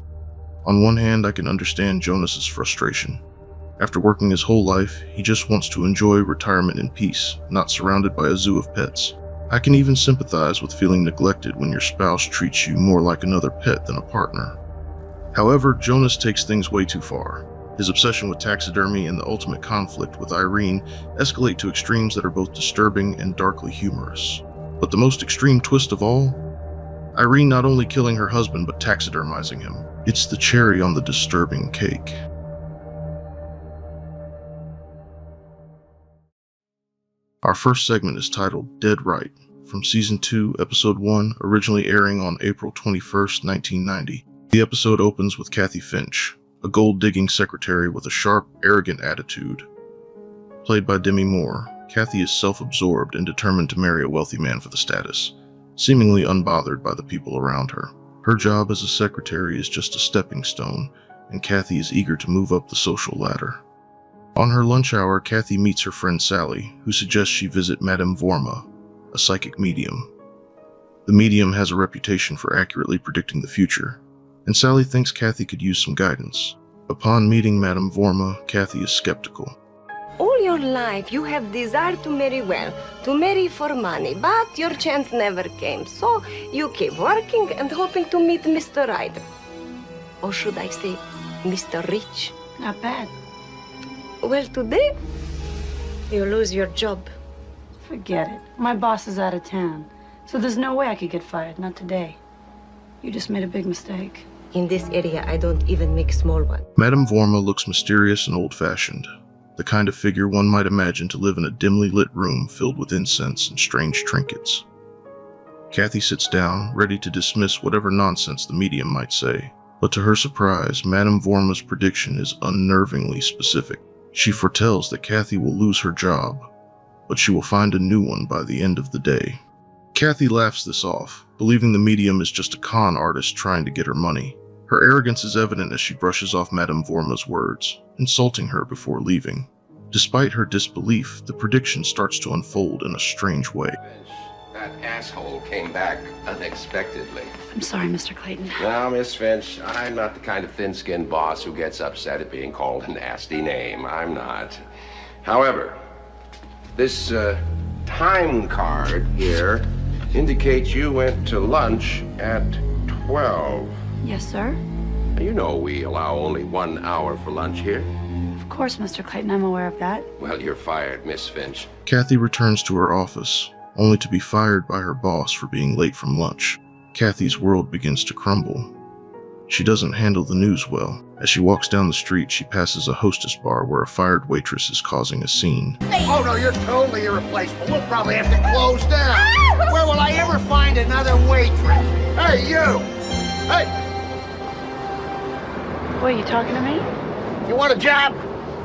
On one hand, I can understand Jonas's frustration. After working his whole life, he just wants to enjoy retirement in peace, not surrounded by a zoo of pets. I can even sympathize with feeling neglected when your spouse treats you more like another pet than a partner. However, Jonas takes things way too far. His obsession with taxidermy and the ultimate conflict with Irene escalate to extremes that are both disturbing and darkly humorous. But the most extreme twist of all? Irene not only killing her husband but taxidermizing him. It's the cherry on the disturbing cake. Our first segment is titled Dead Right, from Season 2, Episode 1, originally airing on April 21st, 1990. The episode opens with Kathy Finch, a gold-digging secretary with a sharp, arrogant attitude. Played by Demi Moore, Kathy is self-absorbed and determined to marry a wealthy man for the status, seemingly unbothered by the people around her. Her job as a secretary is just a stepping stone, and Kathy is eager to move up the social ladder. On her lunch hour, Kathy meets her friend Sally, who suggests she visit Madame Vorma, a psychic medium. The medium has a reputation for accurately predicting the future, and Sally thinks Kathy could use some guidance. Upon meeting Madame Vorma, Kathy is skeptical. All your life you have desired to marry well, to marry for money, but your chance never came. So you keep working and hoping to meet Mr. Right. Or should I say, Mr. Rich? Not bad. Well, today, you lose your job. Forget it. My boss is out of town, so there's no way I could get fired. Not today. You just made a big mistake. In this area, I don't even make small ones. Madame Vorma looks mysterious and old-fashioned, the kind of figure one might imagine to live in a dimly lit room filled with incense and strange trinkets. Kathy sits down, ready to dismiss whatever nonsense the medium might say, but to her surprise, Madame Vorma's prediction is unnervingly specific. She foretells that Kathy will lose her job, but she will find a new one by the end of the day. Kathy laughs this off, believing the medium is just a con artist trying to get her money. Her arrogance is evident as she brushes off Madame Vorma's words, insulting her before leaving. Despite her disbelief, the prediction starts to unfold in a strange way. That asshole came back unexpectedly. I'm sorry, Mr. Clayton. Now, Miss Finch, I'm not the kind of thin-skinned boss who gets upset at being called a nasty name. I'm not. However, this time card here indicates you went to lunch at 12. Yes, sir. You know we allow only 1 hour for lunch here. Of course, Mr. Clayton, I'm aware of that. Well, you're fired, Miss Finch. Kathy returns to her office, only to be fired by her boss for being late from lunch. Kathy's world begins to crumble. She doesn't handle the news well. As she walks down the street, she passes a hostess bar where a fired waitress is causing a scene. Oh, no, you're totally irreplaceable. We'll probably have to close down. Where will I ever find another waitress? Hey, you! Hey! Wait, you talking to me? You want a job?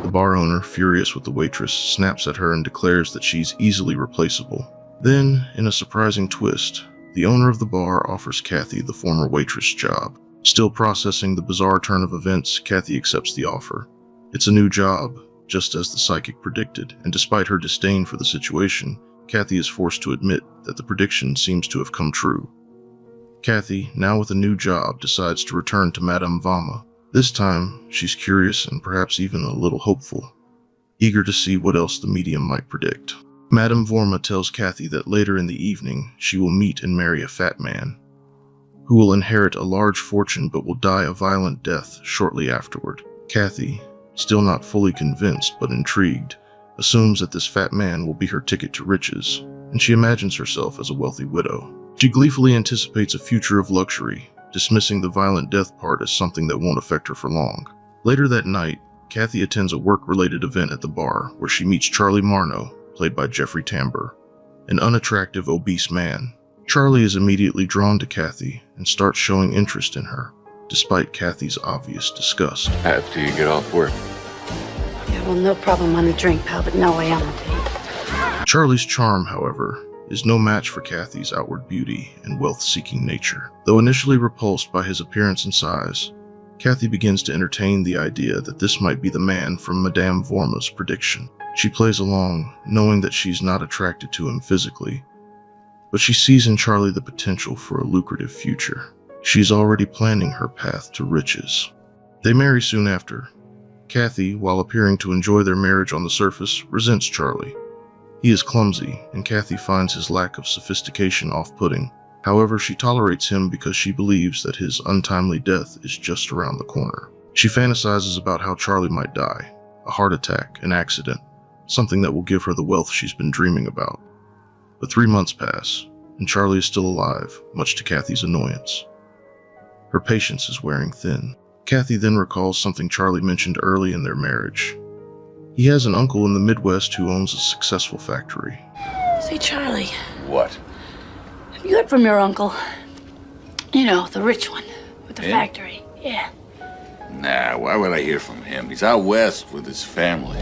The bar owner, furious with the waitress, snaps at her and declares that she's easily replaceable. Then, in a surprising twist, the owner of the bar offers Kathy the former waitress job. Still processing the bizarre turn of events, Kathy accepts the offer. It's a new job, just as the psychic predicted, and despite her disdain for the situation, Kathy is forced to admit that the prediction seems to have come true. Kathy, now with a new job, decides to return to Madame Vorma. This time, she's curious and perhaps even a little hopeful, eager to see what else the medium might predict. Madame Vorma tells Kathy that later in the evening, she will meet and marry a fat man, who will inherit a large fortune but will die a violent death shortly afterward. Kathy, still not fully convinced but intrigued, assumes that this fat man will be her ticket to riches, and she imagines herself as a wealthy widow. She gleefully anticipates a future of luxury, dismissing the violent death part as something that won't affect her for long. Later that night, Kathy attends a work-related event at the bar where she meets Charlie Marno, played by Jeffrey Tambor, an unattractive, obese man. Charlie is immediately drawn to Kathy and starts showing interest in her, despite Kathy's obvious disgust. After you get off work. Yeah, well, no problem on the drink, pal, but no way on the date. Charlie's charm, however, is no match for Kathy's outward beauty and wealth-seeking nature. Though initially repulsed by his appearance and size, Kathy begins to entertain the idea that this might be the man from Madame Vorma's prediction. She plays along, knowing that she's not attracted to him physically, but she sees in Charlie the potential for a lucrative future. She's already planning her path to riches. They marry soon after. Kathy, while appearing to enjoy their marriage on the surface, resents Charlie. He is clumsy, and Kathy finds his lack of sophistication off-putting. However, she tolerates him because she believes that his untimely death is just around the corner. She fantasizes about how Charlie might die, a heart attack, an accident, something that will give her the wealth she's been dreaming about. But 3 months pass, and Charlie is still alive, much to Kathy's annoyance. Her patience is wearing thin. Kathy then recalls something Charlie mentioned early in their marriage. He has an uncle in the Midwest who owns a successful factory. Say, Charlie, What? have you heard from your uncle? You know, the rich one with the Him? factory. Yeah. Nah, why would I hear from him? He's out west with his family.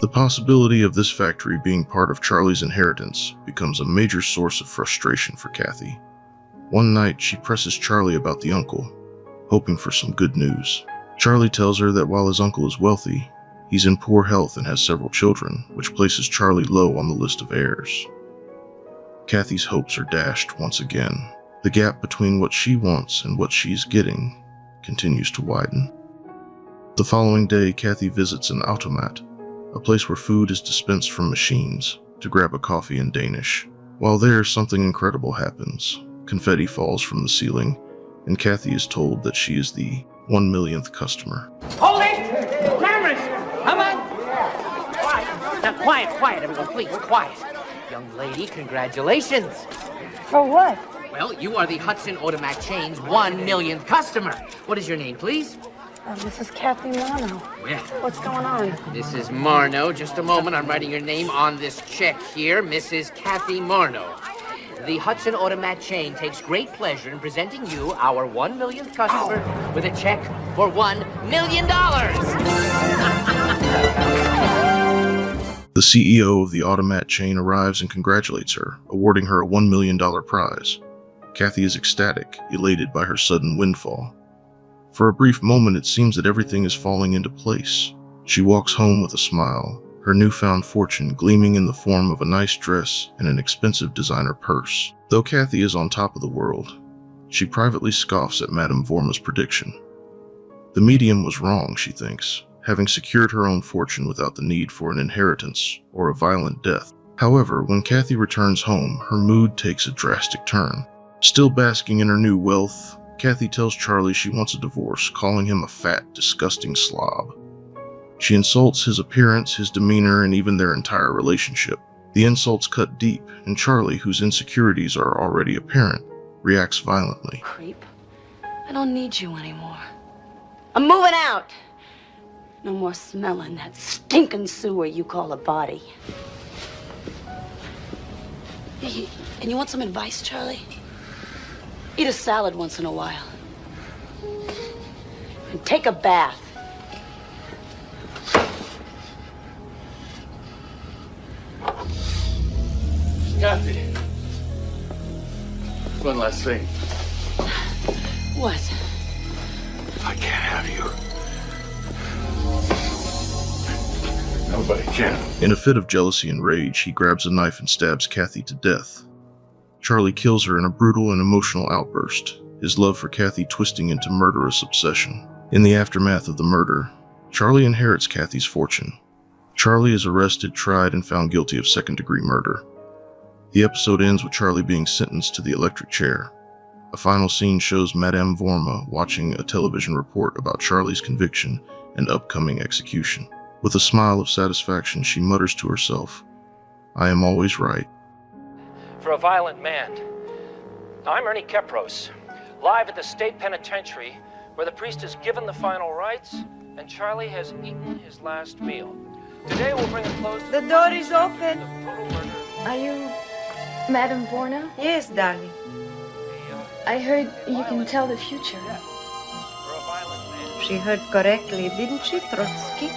The possibility of this factory being part of Charlie's inheritance becomes a major source of frustration for Kathy. One night, she presses Charlie about the uncle, hoping for some good news. Charlie tells her that while his uncle is wealthy, he's in poor health and has several children, which places Charlie low on the list of heirs. Kathy's hopes are dashed once again. The gap between what she wants and what she's getting continues to widen. The following day, Kathy visits an automat, a place where food is dispensed from machines, to grab a coffee in Danish. While there, something incredible happens. Confetti falls from the ceiling, and Kathy is told that she is the 1 millionth customer. Hold it! Cameras! Come on! Quiet. Now, quiet, everyone, please, quiet. Young lady, congratulations. For what? Well, you are the Hudson Automac chain's 1 millionth customer. What is your name, please? This is Kathy Marno. Yeah. What's going on? This is Marno. Just a moment, I'm writing your name on this check here. Mrs. Kathy Marno. The Hudson Automat chain takes great pleasure in presenting you, our 1 millionth customer, with a check for $1 million. The CEO of the automat chain arrives and congratulates her, awarding her a $1 million prize. Kathy is ecstatic, elated by her sudden windfall. For a brief moment, it seems that everything is falling into place. She walks home with a smile, her newfound fortune gleaming in the form of a nice dress and an expensive designer purse. Though Kathy is on top of the world, she privately scoffs at Madame Vorma's prediction. The medium was wrong, she thinks, having secured her own fortune without the need for an inheritance or a violent death. However, when Kathy returns home, her mood takes a drastic turn. Still basking in her new wealth, Kathy tells Charlie she wants a divorce, calling him a fat, disgusting slob. She insults his appearance, his demeanor, and even their entire relationship. The insults cut deep, and Charlie, whose insecurities are already apparent, reacts violently. Creep. I don't need you anymore. I'm moving out. No more smelling that stinking sewer you call a body. Hey, and you want some advice, Charlie? Eat a salad once in a while. And take a bath. Kathy. One last thing. What? I can't have you. Nobody can. In a fit of jealousy and rage, he grabs a knife and stabs Kathy to death. Charlie kills her in a brutal and emotional outburst, his love for Kathy twisting into murderous obsession. In the aftermath of the murder, Charlie inherits Kathy's fortune. Charlie is arrested, tried, and found guilty of second-degree murder. The episode ends with Charlie being sentenced to the electric chair. A final scene shows Madame Vorma watching a television report about Charlie's conviction and upcoming execution. With a smile of satisfaction, she mutters to herself, "I am always right." For a violent man. I'm Ernie Kepros, live at the state penitentiary where the priest has given the final rites and Charlie has eaten his last meal. Today we'll bring a close to The door is open. Are you Madame Vorna? Yes, darling. I heard you can tell the future. She heard correctly, didn't she, Trotsky?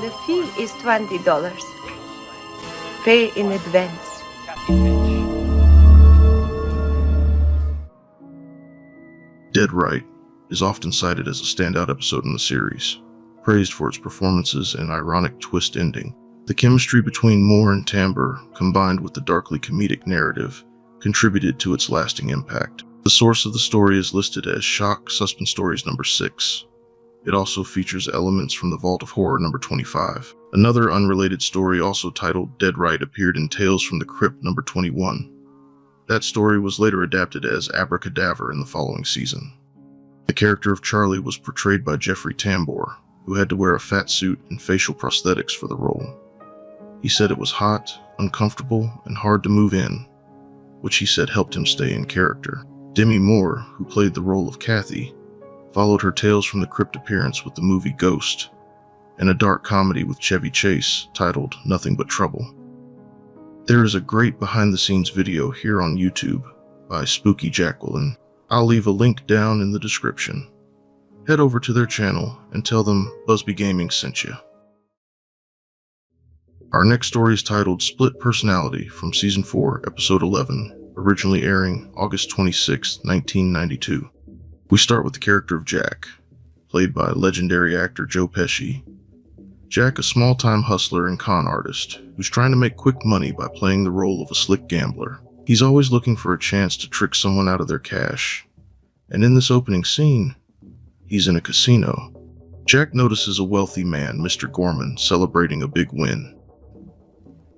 The fee is $20. Pay in advance. Dead Right is often cited as a standout episode in the series, praised for its performances and ironic twist ending. The chemistry between Moore and Tambor, combined with the darkly comedic narrative, contributed to its lasting impact. The source of the story is listed as Shock Suspense Stories number 6. It also features elements from the Vault of Horror number 25. Another unrelated story, also titled Dead Right, appeared in Tales from the Crypt number 21. That story was later adapted as Abracadaver in the following season. The character of Charlie was portrayed by Jeffrey Tambor, who had to wear a fat suit and facial prosthetics for the role. He said it was hot, uncomfortable, and hard to move in, which he said helped him stay in character. Demi Moore, who played the role of Kathy, followed her Tales from the Crypt appearance with the movie Ghost, and a dark comedy with Chevy Chase titled Nothing But Trouble. There is a great behind-the-scenes video here on YouTube by Spooky Jacqueline. I'll leave a link down in the description. Head over to their channel and tell them Buzby Gaming sent you. Our next story is titled Split Personality from Season 4, Episode 11, originally airing August 26, 1992. We start with the character of Jack, played by legendary actor Joe Pesci. Jack, a small-time hustler and con artist, who's trying to make quick money by playing the role of a slick gambler. He's always looking for a chance to trick someone out of their cash. And in this opening scene, he's in a casino. Jack notices a wealthy man, Mr. Gorman, celebrating a big win.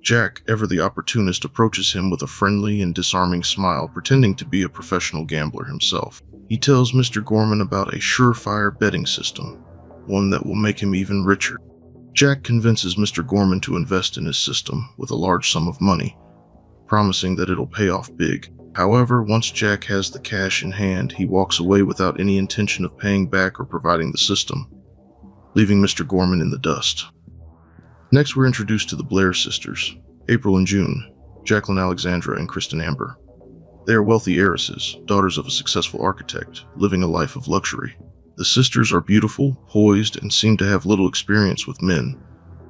Jack, ever the opportunist, approaches him with a friendly and disarming smile, pretending to be a professional gambler himself. He tells Mr. Gorman about a surefire betting system, one that will make him even richer. Jack convinces Mr. Gorman to invest in his system with a large sum of money, promising that it'll pay off big. However, once Jack has the cash in hand, he walks away without any intention of paying back or providing the system, leaving Mr. Gorman in the dust. Next, we're introduced to the Blair sisters, April and June, Jacqueline Alexandra and Kristen Amber. They are wealthy heiresses, daughters of a successful architect, living a life of luxury. The sisters are beautiful, poised, and seem to have little experience with men,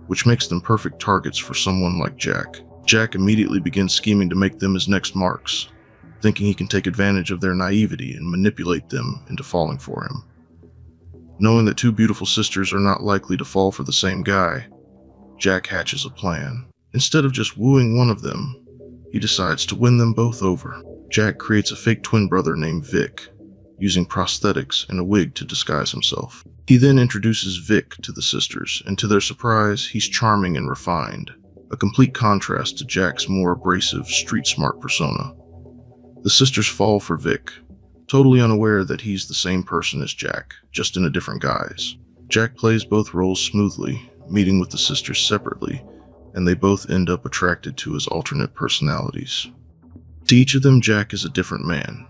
which makes them perfect targets for someone like Jack. Jack immediately begins scheming to make them his next marks, thinking he can take advantage of their naivety and manipulate them into falling for him. Knowing that two beautiful sisters are not likely to fall for the same guy, Jack hatches a plan. Instead of just wooing one of them, he decides to win them both over. Jack creates a fake twin brother named Vic, using prosthetics and a wig to disguise himself. He then introduces Vic to the sisters, and to their surprise, he's charming and refined, a complete contrast to Jack's more abrasive, street-smart persona. The sisters fall for Vic, totally unaware that he's the same person as Jack, just in a different guise. Jack plays both roles smoothly, meeting with the sisters separately, and they both end up attracted to his alternate personalities. To each of them, Jack is a different man.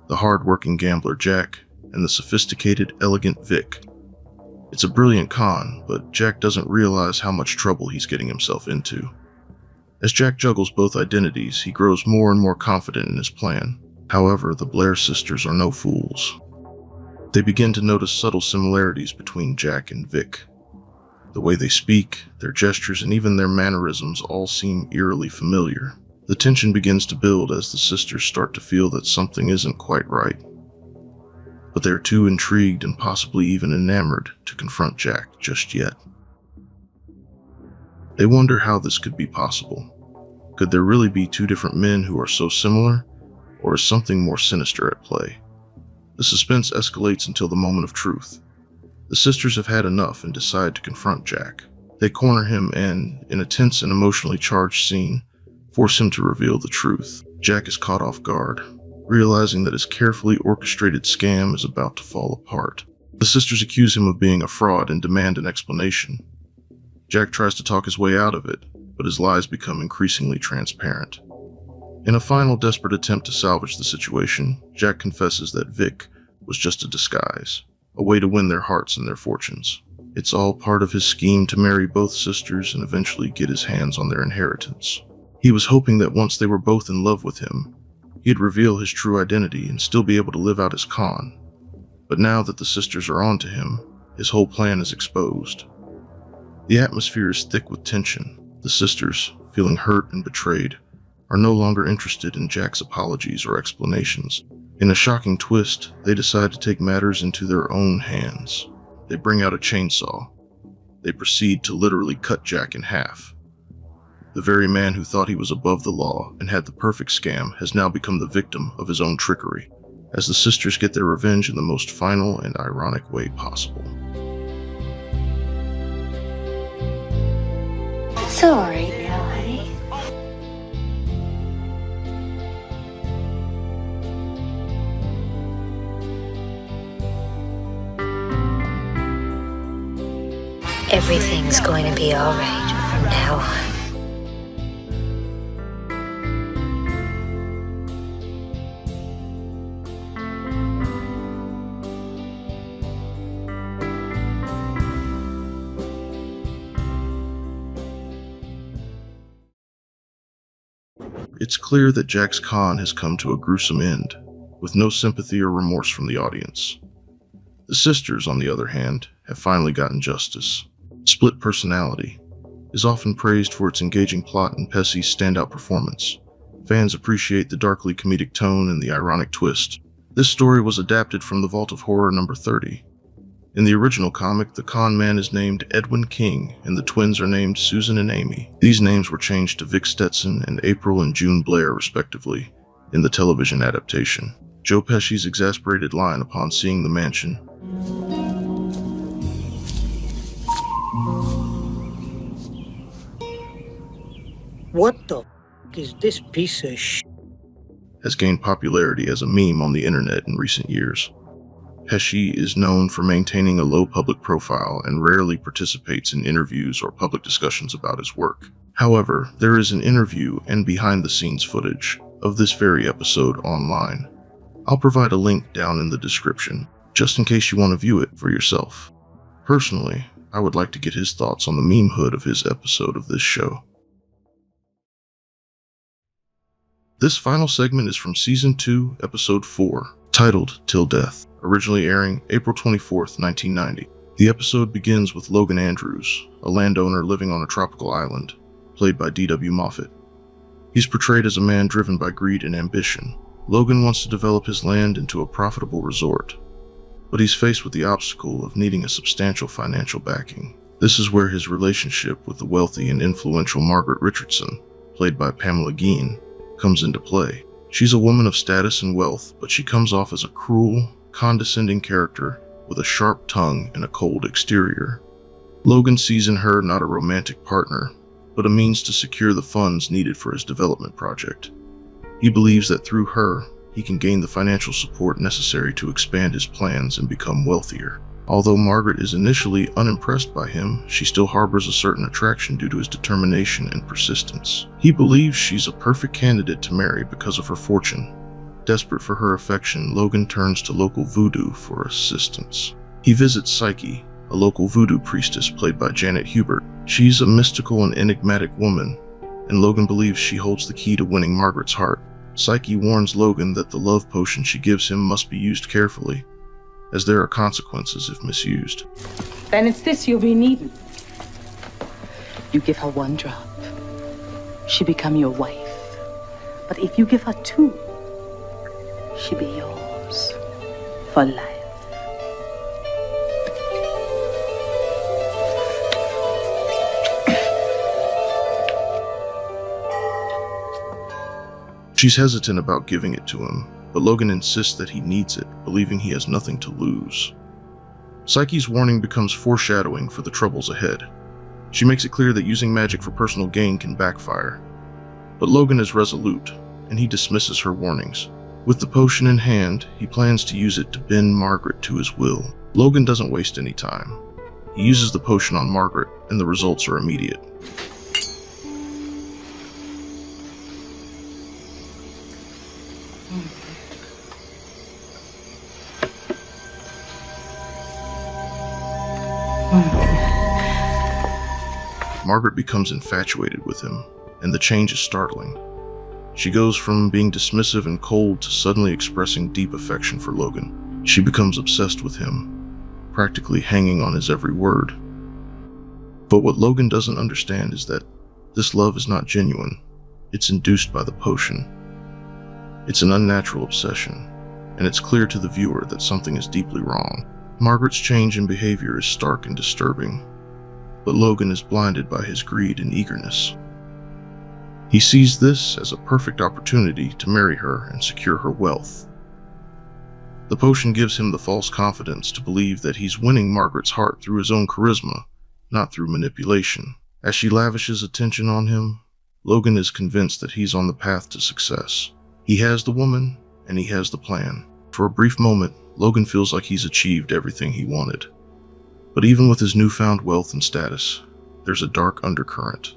The hard-working gambler Jack, and the sophisticated, elegant Vic. It's a brilliant con, but Jack doesn't realize how much trouble he's getting himself into. As Jack juggles both identities, he grows more and more confident in his plan. However, the Blair sisters are no fools. They begin to notice subtle similarities between Jack and Vic. The way they speak, their gestures, and even their mannerisms all seem eerily familiar. The tension begins to build as the sisters start to feel that something isn't quite right. But they're too intrigued and possibly even enamored to confront Jack just yet. They wonder how this could be possible. Could there really be two different men who are so similar, or is something more sinister at play? The suspense escalates until the moment of truth. The sisters have had enough and decide to confront Jack. They corner him and, in a tense and emotionally charged scene, force him to reveal the truth. Jack is caught off guard, realizing that his carefully orchestrated scam is about to fall apart. The sisters accuse him of being a fraud and demand an explanation. Jack tries to talk his way out of it, but his lies become increasingly transparent. In a final desperate attempt to salvage the situation, Jack confesses that Vic was just a disguise, a way to win their hearts and their fortunes. It's all part of his scheme to marry both sisters and eventually get his hands on their inheritance. He was hoping that once they were both in love with him, he'd reveal his true identity and still be able to live out his con. But now that the sisters are onto him, his whole plan is exposed. The atmosphere is thick with tension. The sisters, feeling hurt and betrayed, are no longer interested in Jack's apologies or explanations. In a shocking twist, they decide to take matters into their own hands. They bring out a chainsaw. They proceed to literally cut Jack in half. The very man who thought he was above the law and had the perfect scam has now become the victim of his own trickery, as the sisters get their revenge in the most final and ironic way possible. Sorry, Ellie. Everything's going to be all right from now on. It's clear that Jack's con has come to a gruesome end, with no sympathy or remorse from the audience. The sisters, on the other hand, have finally gotten justice. Split Personality is often praised for its engaging plot and Pesci's standout performance. Fans appreciate the darkly comedic tone and the ironic twist. This story was adapted from The Vault of Horror number 30. In the original comic, the con man is named Edwin King, and the twins are named Susan and Amy. These names were changed to Vic Stetson and April and June Blair, respectively, in the television adaptation. Joe Pesci's exasperated line upon seeing the mansion, What the is this piece of has gained popularity as a meme on the internet in recent years. Pesci is known for maintaining a low public profile and rarely participates in interviews or public discussions about his work. However, there is an interview and behind-the-scenes footage of this very episode online. I'll provide a link down in the description, just in case you want to view it for yourself. Personally, I would like to get his thoughts on the meme hood of his episode of this show. This final segment is from Season 2, Episode 4, titled Till Death, originally airing April 24th, 1990. The episode begins with Logan Andrews, a landowner living on a tropical island, played by D.W. Moffat. He's portrayed as a man driven by greed and ambition. Logan wants to develop his land into a profitable resort, but he's faced with the obstacle of needing a substantial financial backing. This is where his relationship with the wealthy and influential Margaret Richardson, played by Pamela Geen, comes into play. She's a woman of status and wealth, but she comes off as a cruel, condescending character with a sharp tongue and a cold exterior. Logan sees in her not a romantic partner, but a means to secure the funds needed for his development project. He believes that through her, he can gain the financial support necessary to expand his plans and become wealthier. Although Margaret is initially unimpressed by him, she still harbors a certain attraction due to his determination and persistence. He believes she's a perfect candidate to marry because of her fortune. Desperate for her affection, Logan turns to local voodoo for assistance. He visits Psyche, a local voodoo priestess played by Janet Hubert. She's a mystical and enigmatic woman, and Logan believes she holds the key to winning Margaret's heart. Psyche warns Logan that the love potion she gives him must be used carefully, as there are consequences if misused. Then it's this you'll be needing. You give her 1 drop, she become your wife. But if you give her 2, she be yours for life. She's hesitant about giving it to him, but Logan insists that he needs it, believing he has nothing to lose. Psyche's warning becomes foreshadowing for the troubles ahead. She makes it clear that using magic for personal gain can backfire. But Logan is resolute, and he dismisses her warnings. With the potion in hand, he plans to use it to bend Margaret to his will. Logan doesn't waste any time. He uses the potion on Margaret, and the results are immediate. Margaret becomes infatuated with him, and the change is startling. She goes from being dismissive and cold to suddenly expressing deep affection for Logan. She becomes obsessed with him, practically hanging on his every word. But what Logan doesn't understand is that this love is not genuine. It's induced by the potion. It's an unnatural obsession, and it's clear to the viewer that something is deeply wrong. Margaret's change in behavior is stark and disturbing, but Logan is blinded by his greed and eagerness. He sees this as a perfect opportunity to marry her and secure her wealth. The potion gives him the false confidence to believe that he's winning Margaret's heart through his own charisma, not through manipulation. As she lavishes attention on him, Logan is convinced that he's on the path to success. He has the woman, and he has the plan. For a brief moment, Logan feels like he's achieved everything he wanted. But even with his newfound wealth and status, there's a dark undercurrent.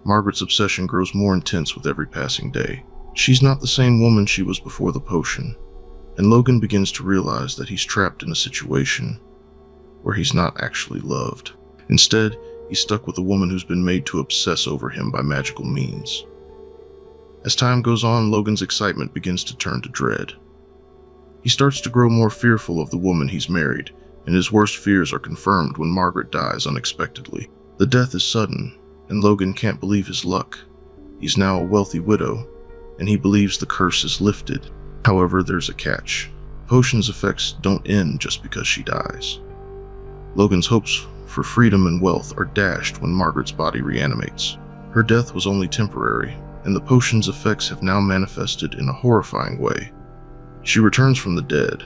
Margaret's obsession grows more intense with every passing day. She's not the same woman she was before the potion, and Logan begins to realize that he's trapped in a situation where he's not actually loved. Instead, he's stuck with a woman who's been made to obsess over him by magical means. As time goes on, Logan's excitement begins to turn to dread. He starts to grow more fearful of the woman he's married, and his worst fears are confirmed when Margaret dies unexpectedly. The death is sudden, and Logan can't believe his luck. He's now a wealthy widow, and he believes the curse is lifted. However, there's a catch. Potion's effects don't end just because she dies. Logan's hopes for freedom and wealth are dashed when Margaret's body reanimates. Her death was only temporary, and the potion's effects have now manifested in a horrifying way. She returns from the dead,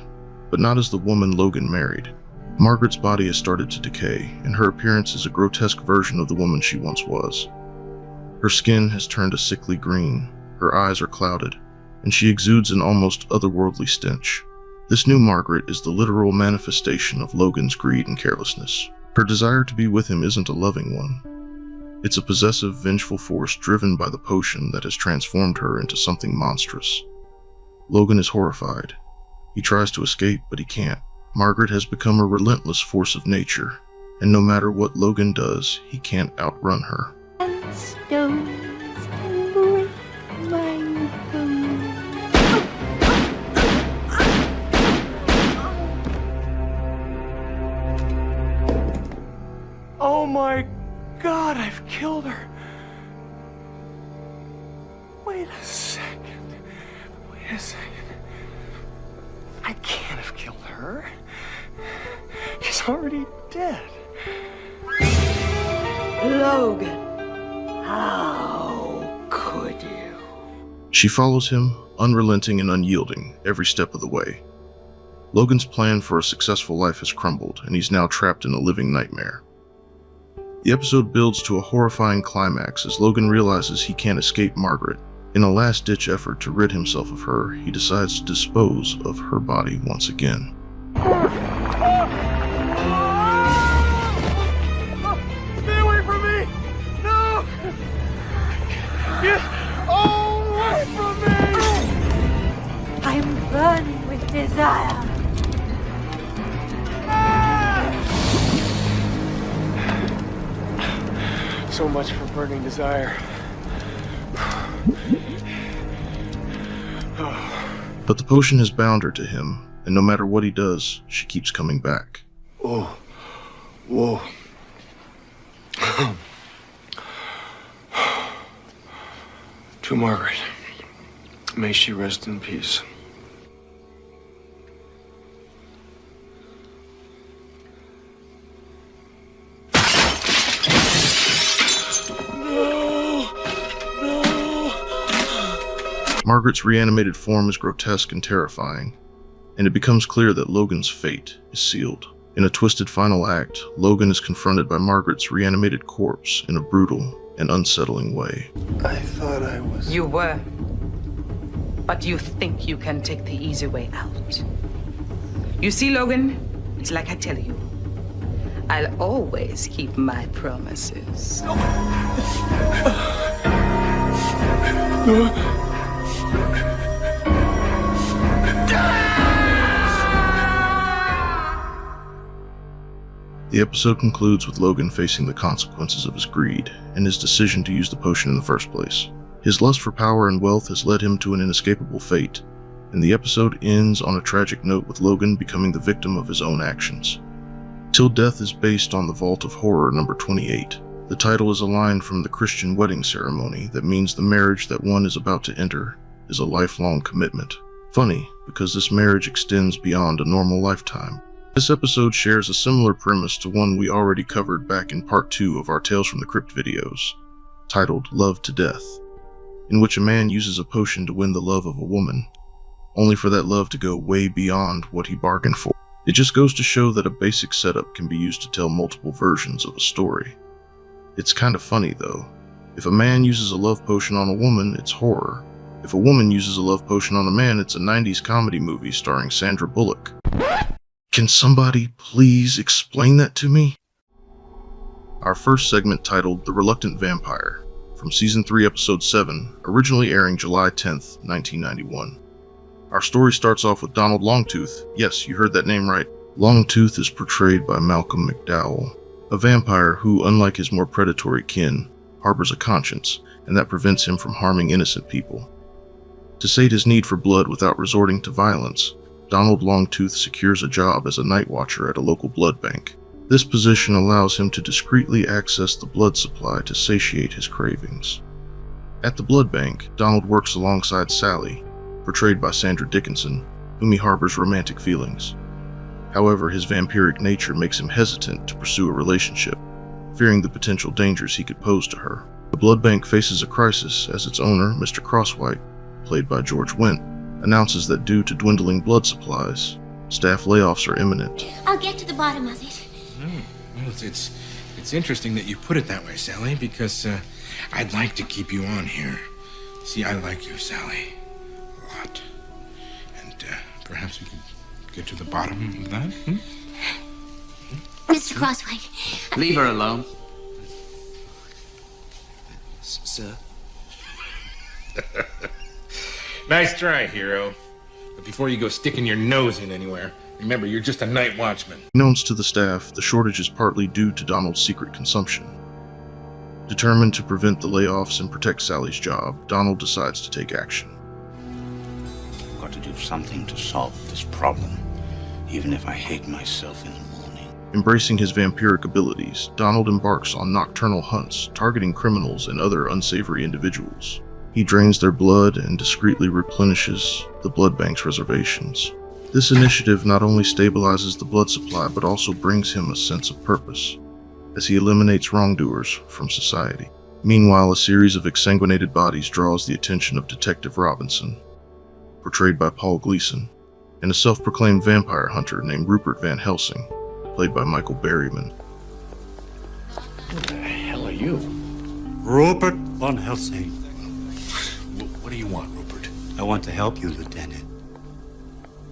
but not as the woman Logan married. Margaret's body has started to decay, and her appearance is a grotesque version of the woman she once was. Her skin has turned a sickly green, her eyes are clouded, and she exudes an almost otherworldly stench. This new Margaret is the literal manifestation of Logan's greed and carelessness. Her desire to be with him isn't a loving one. It's a possessive, vengeful force driven by the potion that has transformed her into something monstrous. Logan is horrified. He tries to escape, but he can't. Margaret has become a relentless force of nature, and no matter what Logan does, he can't outrun her. my God, I've killed her. Wait a second. I can't have killed her. She's already dead. Logan, how could you? She follows him, unrelenting and unyielding, every step of the way. Logan's plan for a successful life has crumbled, and he's now trapped in a living nightmare. The episode builds to a horrifying climax as Logan realizes he can't escape Margaret. In a last-ditch effort to rid himself of her, he decides to dispose of her body once again. Stay away from me! No! Get away from me! I'm burning with desire. So much for burning desire. But the potion has bound her to him, and no matter what he does, she keeps coming back. Oh, whoa. To Margaret, may she rest in peace. Margaret's reanimated form is grotesque and terrifying, and it becomes clear that Logan's fate is sealed. In a twisted final act, Logan is confronted by Margaret's reanimated corpse in a brutal and unsettling way. I thought I was... You were. But you think you can take the easy way out. You see, Logan, it's like I tell you. I'll always keep my promises. The episode concludes with Logan facing the consequences of his greed and his decision to use the potion in the first place. His lust for power and wealth has led him to an inescapable fate, and the episode ends on a tragic note with Logan becoming the victim of his own actions. Till Death is based on the Vault of Horror number 28. The title is a line from the Christian wedding ceremony that means the marriage that one is about to enter is a lifelong commitment. Funny, because this marriage extends beyond a normal lifetime. This episode shares a similar premise to one we already covered back in part 2 of our Tales from the Crypt videos, titled Love to Death, in which a man uses a potion to win the love of a woman, only for that love to go way beyond what he bargained for. It just goes to show that a basic setup can be used to tell multiple versions of a story. It's kind of funny though. If a man uses a love potion on a woman, it's horror. If a woman uses a love potion on a man, it's a 90s comedy movie starring Sandra Bullock. Can somebody please explain that to me? Our first segment, titled The Reluctant Vampire, from Season 3, Episode 7, originally airing July 10th, 1991. Our story starts off with Donald Longtooth. Yes, you heard that name right. Longtooth is portrayed by Malcolm McDowell, a vampire who, unlike his more predatory kin, harbors a conscience, and that prevents him from harming innocent people. To sate his need for blood without resorting to violence, Donald Longtooth secures a job as a night watcher at a local blood bank. This position allows him to discreetly access the blood supply to satiate his cravings. At the blood bank, Donald works alongside Sally, portrayed by Sandra Dickinson, whom he harbors romantic feelings. However, his vampiric nature makes him hesitant to pursue a relationship, fearing the potential dangers he could pose to her. The blood bank faces a crisis as its owner, Mr. Crosswhite, played by George Wendt, announces that due to dwindling blood supplies, staff layoffs are imminent. I'll get to the bottom of it. Well, it's interesting that you put it that way, Sally, because I'd like to keep you on here. See, I like you, Sally, a lot. And perhaps we could get to the bottom of that, Mr. Crosswhite. Leave her alone. Sir? Nice try, hero. But before you go sticking your nose in anywhere, remember, you're just a night watchman. Unknowns to the staff, the shortage is partly due to Donald's secret consumption. Determined to prevent the layoffs and protect Sally's job, Donald decides to take action. I've got to do something to solve this problem, even if I hate myself in the morning. Embracing his vampiric abilities, Donald embarks on nocturnal hunts, targeting criminals and other unsavory individuals. He drains their blood and discreetly replenishes the blood bank's reservations. This initiative not only stabilizes the blood supply, but also brings him a sense of purpose, as he eliminates wrongdoers from society. Meanwhile, a series of exsanguinated bodies draws the attention of Detective Robinson, portrayed by Paul Gleason, and a self-proclaimed vampire hunter named Rupert Van Helsing, played by Michael Berryman. Who the hell are you? Rupert Van Helsing. What do you want, Rupert? I want to help you, Lieutenant.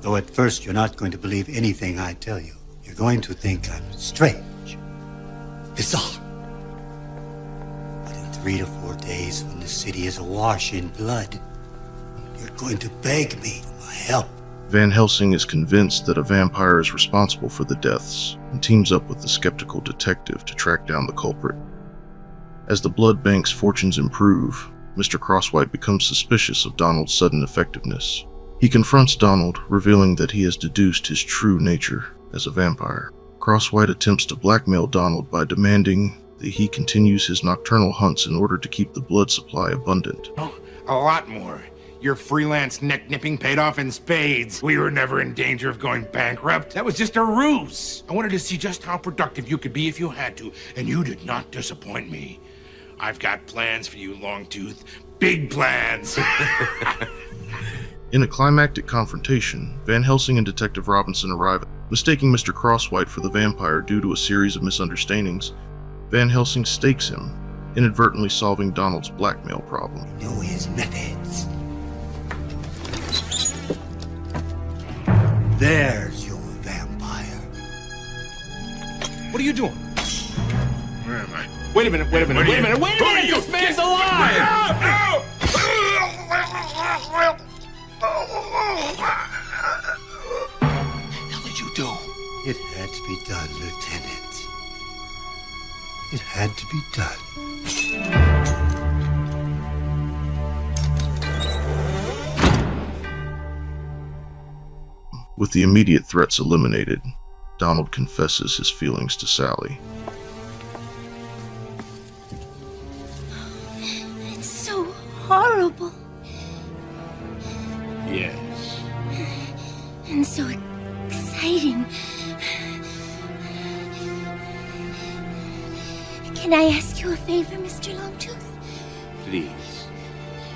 Though at first you're not going to believe anything I tell you. You're going to think I'm strange, bizarre. But in 3 to 4 days, when the city is awash in blood, you're going to beg me for my help. Van Helsing is convinced that a vampire is responsible for the deaths and teams up with the skeptical detective to track down the culprit. As the blood bank's fortunes improve, Mr. Crosswhite becomes suspicious of Donald's sudden effectiveness. He confronts Donald, revealing that he has deduced his true nature as a vampire. Crosswhite attempts to blackmail Donald by demanding that he continues his nocturnal hunts in order to keep the blood supply abundant. Oh, a lot more. Your freelance neck-nipping paid off in spades. We were never in danger of going bankrupt. That was just a ruse. I wanted to see just how productive you could be if you had to, and you did not disappoint me. I've got plans for you, Longtooth. Big plans. In a climactic confrontation, Van Helsing and Detective Robinson arrive, mistaking Mr. Crosswhite for the vampire due to a series of misunderstandings. Van Helsing stakes him, inadvertently solving Donald's blackmail problem. You know his methods. There's your vampire. What are you doing? Where am I? Wait a minute, wait a minute, wait a minute, wait a minute! This man's alive! What the hell did you do? It had to be done, Lieutenant. It had to be done. With the immediate threats eliminated, Donald confesses his feelings to Sally. It's so horrible. Yes. And so exciting. Can I ask you a favor, Mr. Longtooth? Please,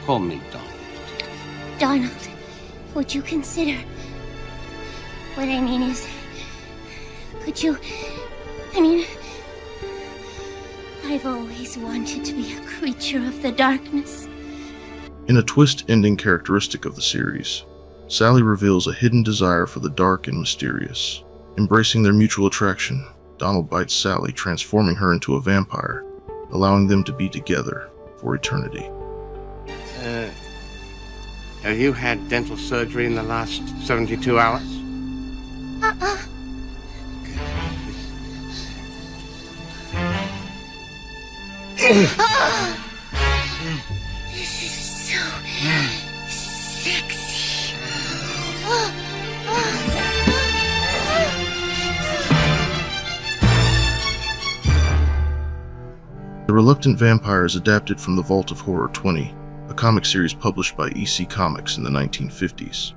call me Donald. Donald, would you consider... What I mean is... Could you... I've always wanted to be a creature of the darkness. In a twist-ending characteristic of the series, Sally reveals a hidden desire for the dark and mysterious. Embracing their mutual attraction, Donald bites Sally, transforming her into a vampire, allowing them to be together for eternity. Have you had dental surgery in the last 72 hours? This is so sexy. The Reluctant Vampire is adapted from The Vault of Horror 20, a comic series published by EC Comics in the 1950s.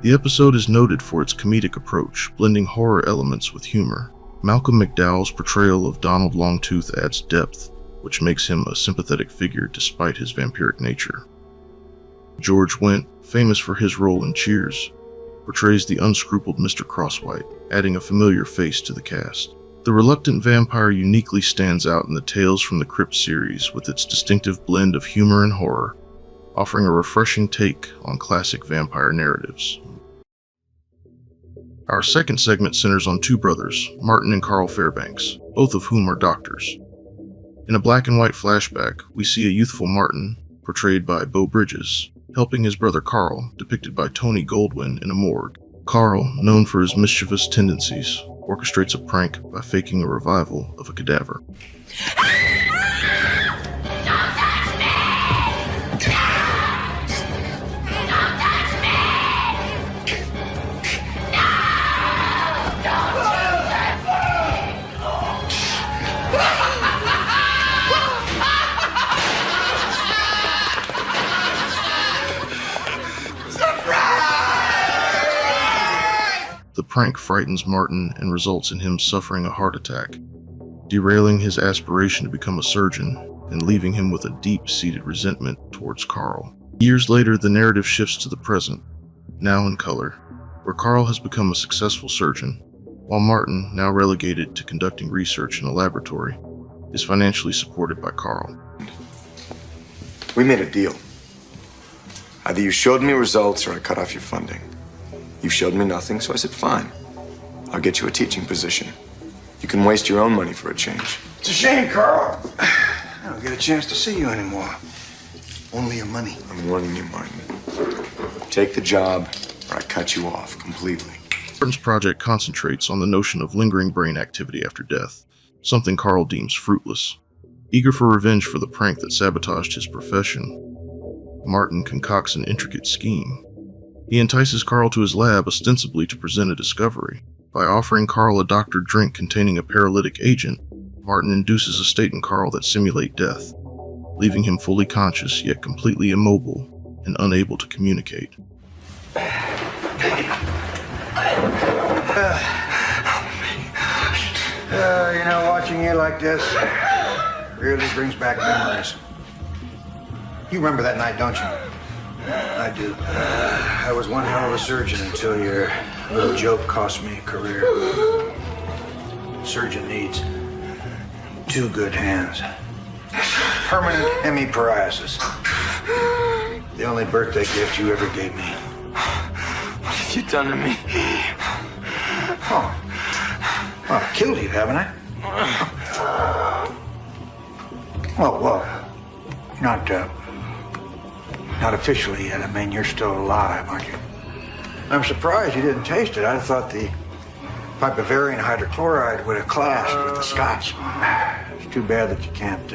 The episode is noted for its comedic approach, blending horror elements with humor. Malcolm McDowell's portrayal of Donald Longtooth adds depth, which makes him a sympathetic figure despite his vampiric nature. George Wendt, famous for his role in Cheers, portrays the unscrupuled Mr. Crosswhite, adding a familiar face to the cast. The Reluctant Vampire uniquely stands out in the Tales from the Crypt series with its distinctive blend of humor and horror, offering a refreshing take on classic vampire narratives. Our second segment centers on two brothers, Martin and Carl Fairbanks, both of whom are doctors. In a black and white flashback, we see a youthful Martin, portrayed by Beau Bridges, helping his brother Carl, depicted by Tony Goldwyn in a morgue. Carl, known for his mischievous tendencies, orchestrates a prank by faking a revival of a cadaver. The prank frightens Martin and results in him suffering a heart attack, derailing his aspiration to become a surgeon and leaving him with a deep-seated resentment towards Carl. Years later, the narrative shifts to the present, now in color, where Carl has become a successful surgeon, while Martin, now relegated to conducting research in a laboratory, is financially supported by Carl. We made a deal. Either you showed me results or I cut off your funding. You showed me nothing, so I said, fine. I'll get you a teaching position. You can waste your own money for a change. It's a shame, Carl. I don't get a chance to see you anymore. Only your money. I'm warning you, Martin. Take the job or I cut you off completely. Martin's project concentrates on the notion of lingering brain activity after death, something Carl deems fruitless. Eager for revenge for the prank that sabotaged his profession, Martin concocts an intricate scheme. He entices Carl to his lab ostensibly to present a discovery. By offering Carl a doctored drink containing a paralytic agent, Martin induces a state in Carl that simulate death, leaving him fully conscious yet completely immobile and unable to communicate. Watching you like this really brings back memories. You remember that night, don't you? I do. I was one hell of a surgeon until your little joke cost me a career. Surgeon needs 2 good hands. Permanent hemipariasis. The only birthday gift you ever gave me. What have you done to me? Oh, I killed you, haven't I? Well, not officially yet. I mean, you're still alive, aren't you? I'm surprised you didn't taste it. I thought the Bavarian hydrochloride would have clashed with the scotch. It's too bad that you can't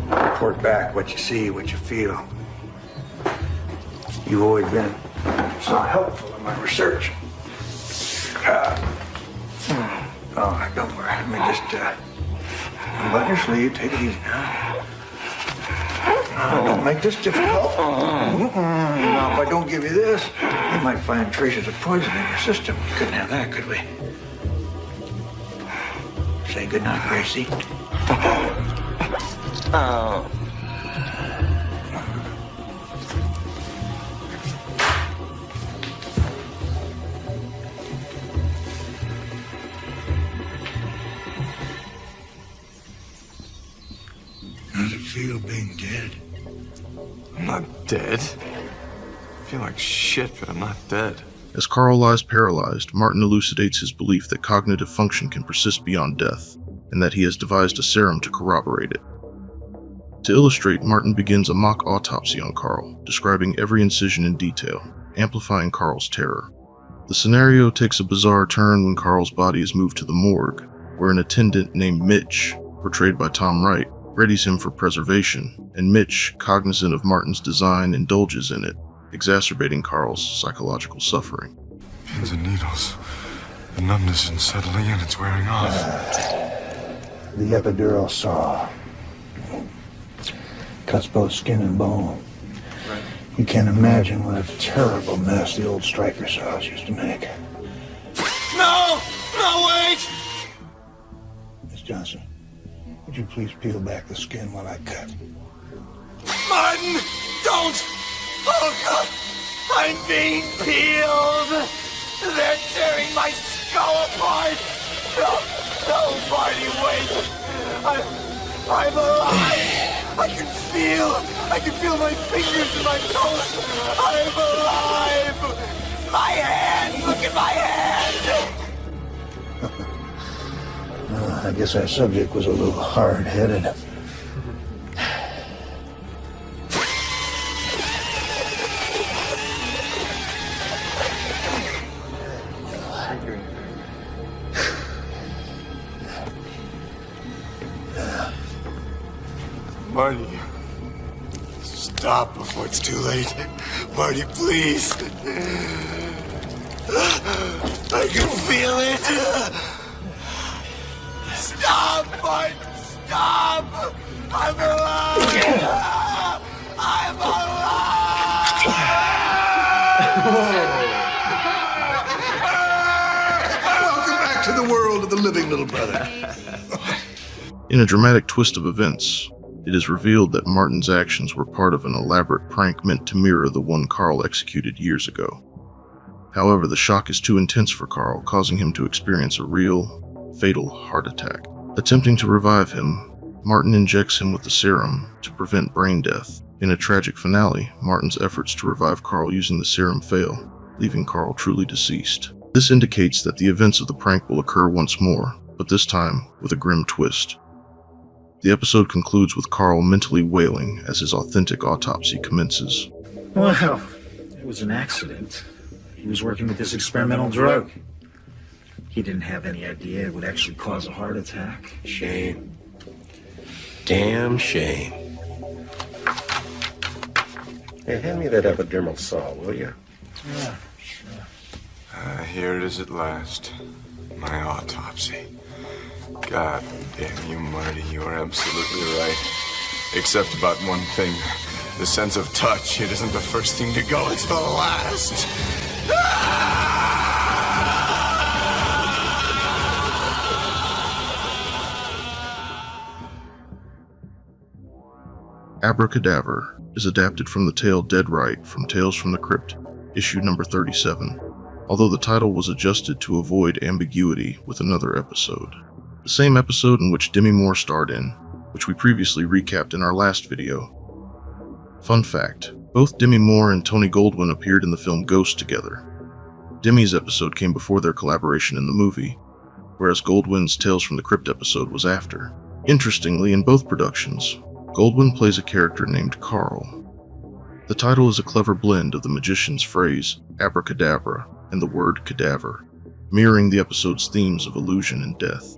report back what you see, what you feel. You've always been so helpful in my research. Don't worry. Let me just unbutton your sleeve. Take it easy now. Don't make this difficult. Now, if I don't give you this, you might find traces of poison in your system. We couldn't have that, could we? Say goodnight, Gracie. Oh. How does it feel being dead? I'm not dead. I feel like shit, but I'm not dead. As Carl lies paralyzed, Martin elucidates his belief that cognitive function can persist beyond death, and that he has devised a serum to corroborate it. To illustrate, Martin begins a mock autopsy on Carl, describing every incision in detail, amplifying Carl's terror. The scenario takes a bizarre turn when Carl's body is moved to the morgue, where an attendant named Mitch, portrayed by Tom Wright, readies him for preservation, and Mitch, cognizant of Martin's design, indulges in it, exacerbating Carl's psychological suffering. Pins and needles. The numbness isn't settling in, it's wearing off. The epidural saw. Cuts both skin and bone. Right. You can't imagine what a terrible mess the old striker saws used to make. No! No, wait! Miss Johnson, would you please peel back the skin while I cut? Martin! Don't! Oh, God! I'm being peeled! They're tearing my skull apart! No, Marty, wait! I'm alive! I can feel my fingers and my toes! I'm alive! My hand! Look at my hand! I guess our subject was a little hard-headed. Marty, stop before it's too late. Marty, please. I can feel it. Stop, Martin, stop. I'm alive. I'm alive. to the world of the living, little brother. In a dramatic twist of events, it is revealed that Martin's actions were part of an elaborate prank meant to mirror the one Carl executed years ago. However, the shock is too intense for Carl, causing him to experience a real, fatal heart attack. Attempting to revive him, Martin injects him with the serum to prevent brain death. In a tragic finale, Martin's efforts to revive Carl using the serum fail, leaving Carl truly deceased. This indicates that the events of the prank will occur once more, but this time with a grim twist. The episode concludes with Carl mentally wailing as his authentic autopsy commences. Well, it was an accident. He was working with this experimental drug. He didn't have any idea it would actually cause a heart attack. Shame. Damn shame. Hey, hand me that epidermal saw, will you? Yeah, sure. Here it is at last. My autopsy. God damn you, Marty. You are absolutely right. Except about one thing. The sense of touch. It isn't the first thing to go, it's the last. Abracadabra is adapted from the tale Dead Right from Tales from the Crypt, issue number 37, although the title was adjusted to avoid ambiguity with another episode. The same episode in which Demi Moore starred in, which we previously recapped in our last video. Fun fact, both Demi Moore and Tony Goldwyn appeared in the film Ghost together. Demi's episode came before their collaboration in the movie, whereas Goldwyn's Tales from the Crypt episode was after. Interestingly, in both productions, Goldwyn plays a character named Carl. The title is a clever blend of the magician's phrase, abracadabra, and the word cadaver, mirroring the episode's themes of illusion and death.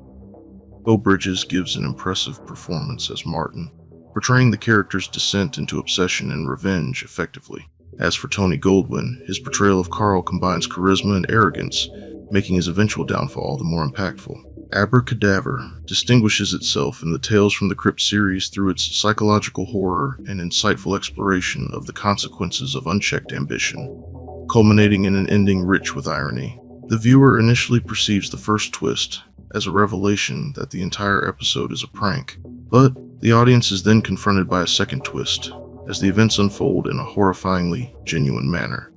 Beau Bridges gives an impressive performance as Martin, portraying the character's descent into obsession and revenge effectively. As for Tony Goldwyn, his portrayal of Carl combines charisma and arrogance, making his eventual downfall the more impactful. Abracadabra distinguishes itself in the Tales from the Crypt series through its psychological horror and insightful exploration of the consequences of unchecked ambition, culminating in an ending rich with irony. The viewer initially perceives the first twist as a revelation that the entire episode is a prank, but the audience is then confronted by a second twist as the events unfold in a horrifyingly genuine manner.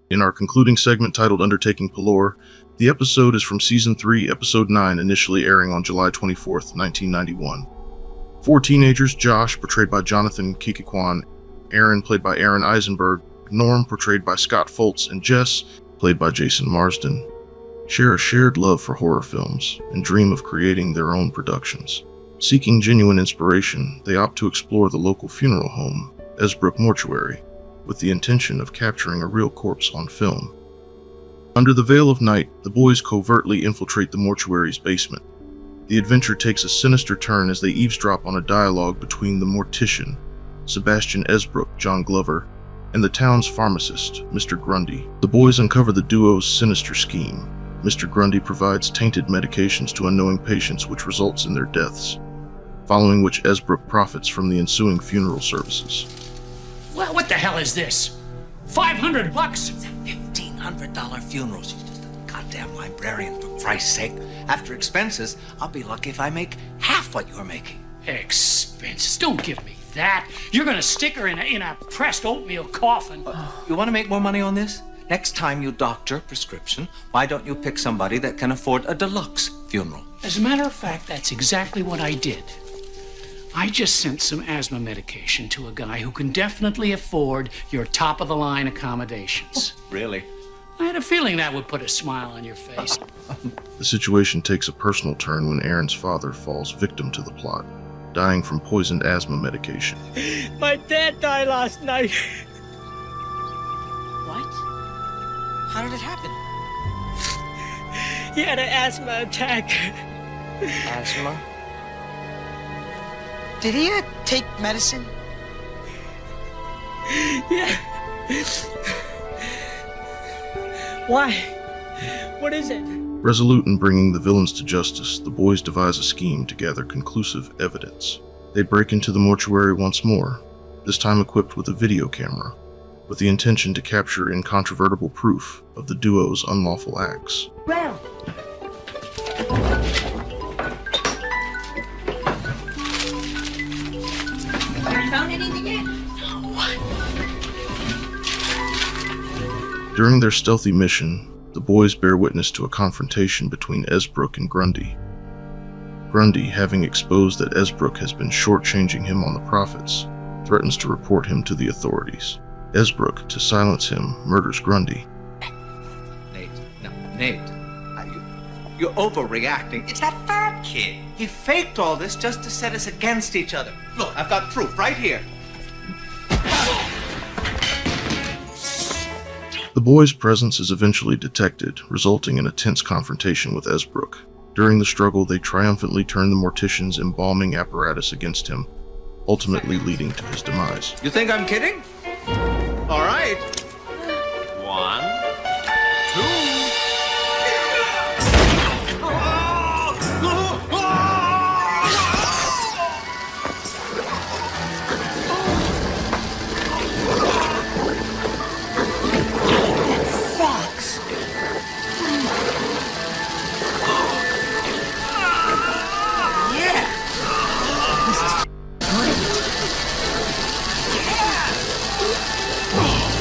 In our concluding segment titled Undertaking Pelor, the episode is from Season 3, Episode 9, initially airing on July 24th, 1991. Four teenagers, Josh, portrayed by Jonathan Kikikwan, Aaron, played by Aaron Eisenberg, Norm, portrayed by Scott Foltz, and Jess, played by Jason Marsden, share a shared love for horror films and dream of creating their own productions. Seeking genuine inspiration, they opt to explore the local funeral home, Esbrook Mortuary, with the intention of capturing a real corpse on film. Under the veil of night, the boys covertly infiltrate the mortuary's basement. The adventure takes a sinister turn as they eavesdrop on a dialogue between the mortician, Sebastian Esbrook, John Glover, and the town's pharmacist, Mr. Grundy. The boys uncover the duo's sinister scheme. Mr. Grundy provides tainted medications to unknowing patients, which results in their deaths, following which Esbrook profits from the ensuing funeral services. Well, what the hell is this? $500? It's a $1,500 funeral. She's just a goddamn librarian, for Christ's sake. After expenses, I'll be lucky if I make half what you're making. Expenses? Don't give me that. You're gonna stick her in a pressed oatmeal coffin. You want to make more money on this? Next time you doctor a prescription, why don't you pick somebody that can afford a deluxe funeral? As a matter of fact, that's exactly what I did. I just sent some asthma medication to a guy who can definitely afford your top-of-the-line accommodations. Really? I had a feeling that would put a smile on your face. The situation takes a personal turn when Aaron's father falls victim to the plot, dying from poisoned asthma medication. My dad died last night. What? How did it happen? He had an asthma attack. Asthma? Did he take medicine? Yeah. Why? What is it? Resolute in bringing the villains to justice, the boys devise a scheme to gather conclusive evidence. They break into the mortuary once more, this time equipped with a video camera. with the intention to capture incontrovertible proof of the duo's unlawful acts. Well. Found anything yet? During their stealthy mission, the boys bear witness to a confrontation between Esbrook and Grundy. Grundy, having exposed that Esbrook has been shortchanging him on the profits, threatens to report him to the authorities. Esbrook, to silence him, murders Grundy. Nate, you're overreacting. It's that fat kid. He faked all this just to set us against each other. Look, I've got proof right here. The boys' presence is eventually detected, resulting in a tense confrontation with Esbrook. During the struggle, they triumphantly turn the mortician's embalming apparatus against him, ultimately leading to his demise. You think I'm kidding? All right. 1, 2.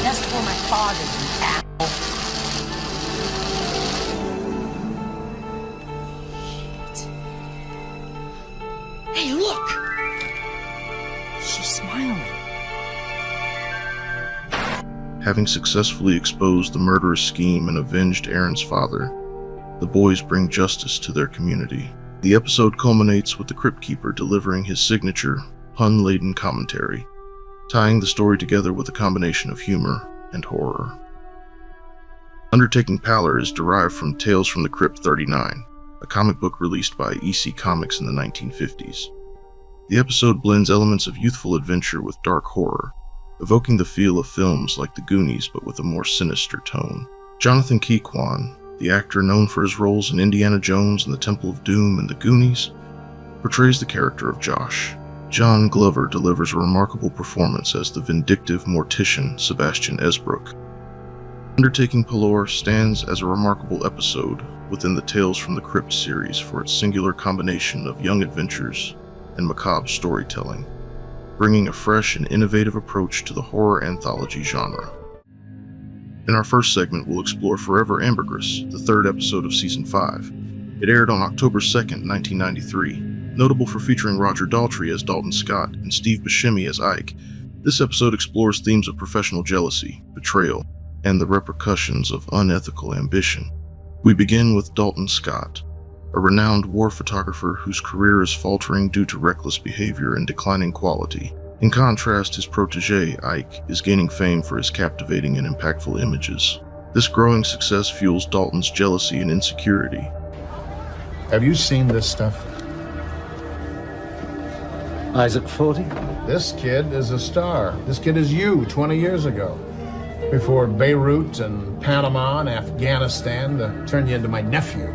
That's for my father, you asshole. Hey, look! She's smiling. Having successfully exposed the murderous scheme and avenged Aaron's father, the boys bring justice to their community. The episode culminates with the Crypt Keeper delivering his signature, pun-laden commentary, tying the story together with a combination of humor and horror. Undertaking Pallor is derived from Tales from the Crypt 39, a comic book released by EC Comics in the 1950s. The episode blends elements of youthful adventure with dark horror, evoking the feel of films like The Goonies but with a more sinister tone. Jonathan Keyquan, the actor known for his roles in Indiana Jones and the Temple of Doom and The Goonies, portrays the character of Josh. John Glover delivers a remarkable performance as the vindictive mortician Sebastian Esbrook. Undertaking Pallor stands as a remarkable episode within the Tales from the Crypt series for its singular combination of young adventures and macabre storytelling, bringing a fresh and innovative approach to the horror anthology genre. In our first segment, we'll explore Forever Ambergris, the third episode of Season 5. It aired on October 2nd, 1993. Notable for featuring Roger Daltrey as Dalton Scott and Steve Buscemi as Ike, this episode explores themes of professional jealousy, betrayal, and the repercussions of unethical ambition. We begin with Dalton Scott, a renowned war photographer whose career is faltering due to reckless behavior and declining quality. In contrast, his protege, Ike, is gaining fame for his captivating and impactful images. This growing success fuels Dalton's jealousy and insecurity. Have you seen this stuff? Isaac 40? This kid is a star. This kid is you 20 years ago. Before Beirut and Panama and Afghanistan to turn you into my nephew.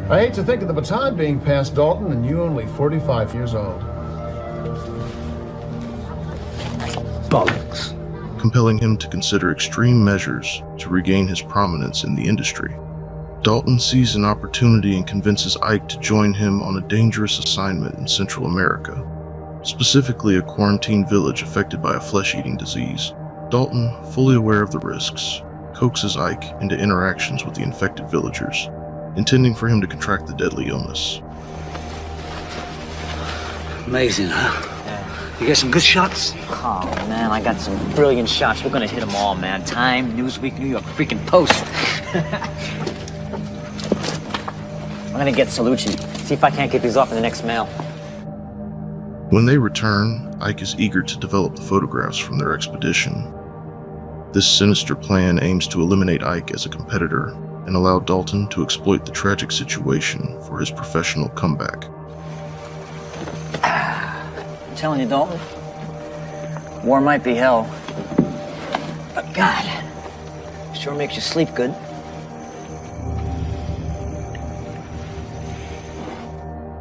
I hate to think of the baton being passed, Dalton, and you only 45 years old. Bollocks. Compelling him to consider extreme measures to regain his prominence in the industry. Dalton sees an opportunity and convinces Ike to join him on a dangerous assignment in Central America, specifically a quarantine village affected by a flesh-eating disease. Dalton, fully aware of the risks, coaxes Ike into interactions with the infected villagers, intending for him to contract the deadly illness. Amazing, huh? You get some good shots? Oh, man, I got some brilliant shots. We're gonna hit them all, man. Time, Newsweek, New York freaking Post. I'm gonna get Salucci. See if I can't get these off in the next mail. When they return, Ike is eager to develop the photographs from their expedition. This sinister plan aims to eliminate Ike as a competitor and allow Dalton to exploit the tragic situation for his professional comeback. I'm telling you, Dalton, war might be hell, but God, sure makes you sleep good.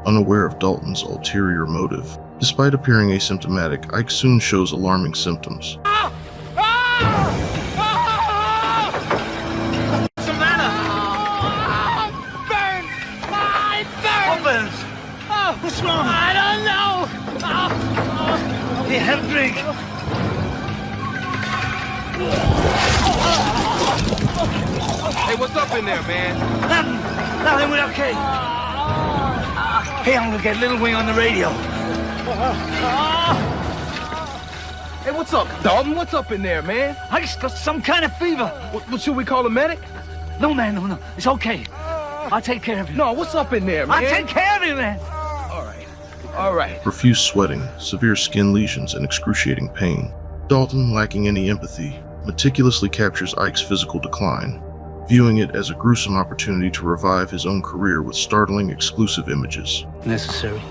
Unaware of Dalton's ulterior motive, despite appearing asymptomatic, Ike soon shows alarming symptoms. think? Hey, what's up in there, man? Nothing, we're okay. Hey, I'm gonna get Little Wing on the radio. Hey, what's up, Dalton? What's up in there, man? I just got some kind of fever. What should we call a medic? No, man, no. It's okay. I'll take care of you. No, what's up in there, man? I'll take care of you, man. All right. Profuse sweating, severe skin lesions, and excruciating pain. Dalton, lacking any empathy, meticulously captures Ike's physical decline, viewing it as a gruesome opportunity to revive his own career with startling exclusive images. Necessary.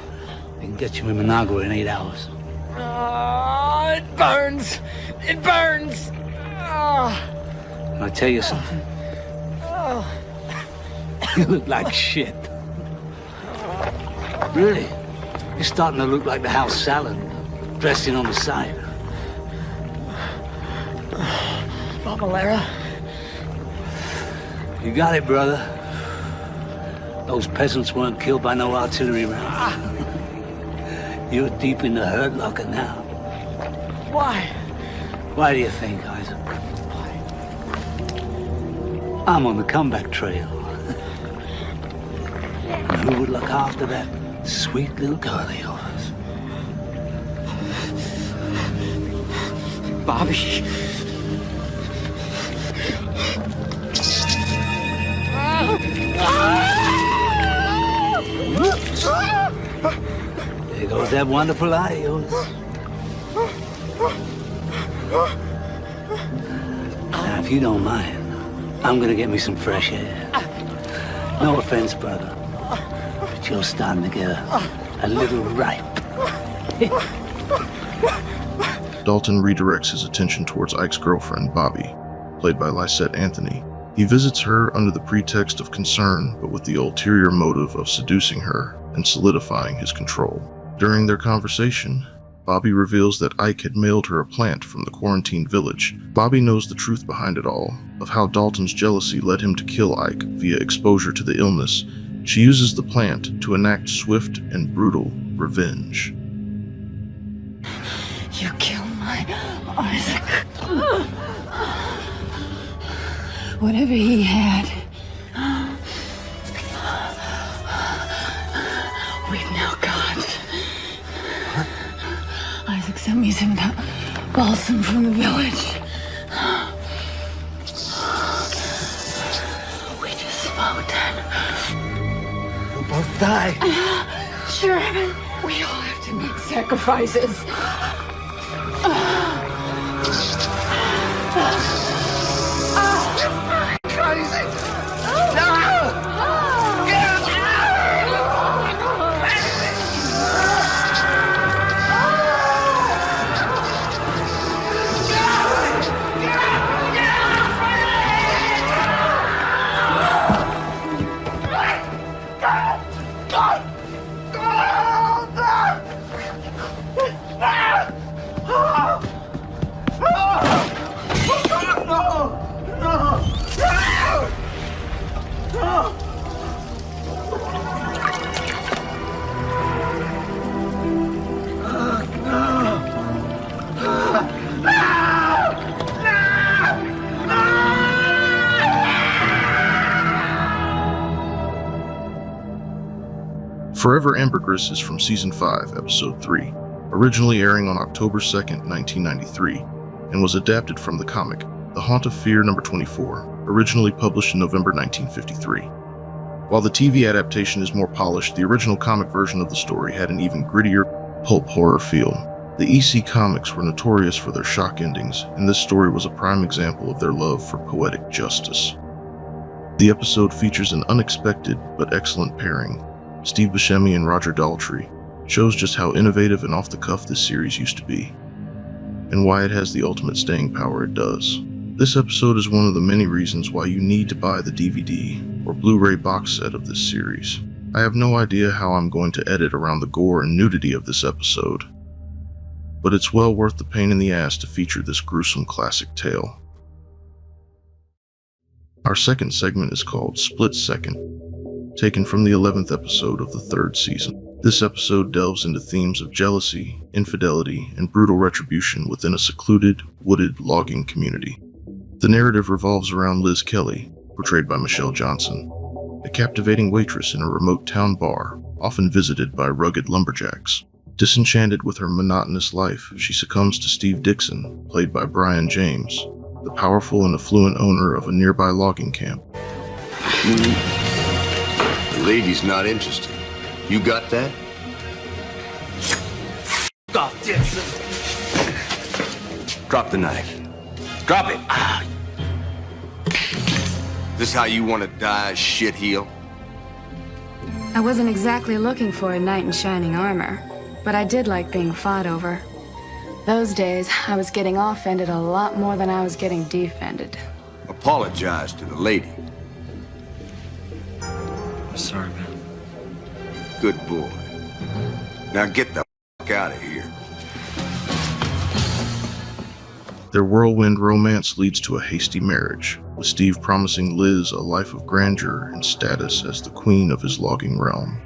I can get you in Managua in 8 hours. It burns. It burns. Can I tell you something? You look like shit. Really? You're starting to look like the house salad, dressing on the side. Valera. You got it, brother. Those peasants weren't killed by no artillery round. You're deep in the hurt locker now. Why? Why do you think, Isaac? I'm on the comeback trail. And who would look after that sweet little girl of yours? Bobby. There goes that wonderful eye of yours. Now, if you don't mind, I'm gonna get me some fresh air. No offense, brother, but you're starting to get a little ripe. Dalton redirects his attention towards Ike's girlfriend, Bobby, played by Lysette Anthony. He visits her under the pretext of concern, but with the ulterior motive of seducing her and solidifying his control. During their conversation, Bobby reveals that Ike had mailed her a plant from the quarantined village. Bobby knows the truth behind it all, of how Dalton's jealousy led him to kill Ike via exposure to the illness. She uses the plant to enact swift and brutal revenge. You killed my Isaac. Whatever he had, we've now got. Isaac sent me some balsam from the village. We just smoked it. We'll both die. Sure, we all have to make sacrifices. Crazy! Forever Ambergris is from Season 5, Episode 3, originally airing on October 2nd, 1993, and was adapted from the comic The Haunt of Fear number 24, originally published in November 1953. While the TV adaptation is more polished, the original comic version of the story had an even grittier, pulp horror feel. The EC comics were notorious for their shock endings, and this story was a prime example of their love for poetic justice. The episode features an unexpected but excellent pairing. Steve Buscemi and Roger Daltrey shows just how innovative and off-the-cuff this series used to be, and why it has the ultimate staying power it does. This episode is one of the many reasons why you need to buy the DVD or Blu-ray box set of this series. I have no idea how I'm going to edit around the gore and nudity of this episode, but it's well worth the pain in the ass to feature this gruesome classic tale. Our second segment is called Split Second, taken from the 11th episode of the 3rd season. This episode delves into themes of jealousy, infidelity, and brutal retribution within a secluded, wooded logging community. The narrative revolves around Liz Kelly, portrayed by Michelle Johnson, a captivating waitress in a remote town bar, often visited by rugged lumberjacks. Disenchanted with her monotonous life, she succumbs to Steve Dixon, played by Brian James, the powerful and affluent owner of a nearby logging camp. The lady's not interested. You got that? Off, Dixon. Drop the knife. Drop it. This how you want to die, shitheel? I wasn't exactly looking for a knight in shining armor, but I did like being fought over. Those days, I was getting offended a lot more than I was getting defended. Apologize to the lady. I'm sorry, man. Good boy. Now get the f*** out of here. Their whirlwind romance leads to a hasty marriage, with Steve promising Liz a life of grandeur and status as the queen of his logging realm.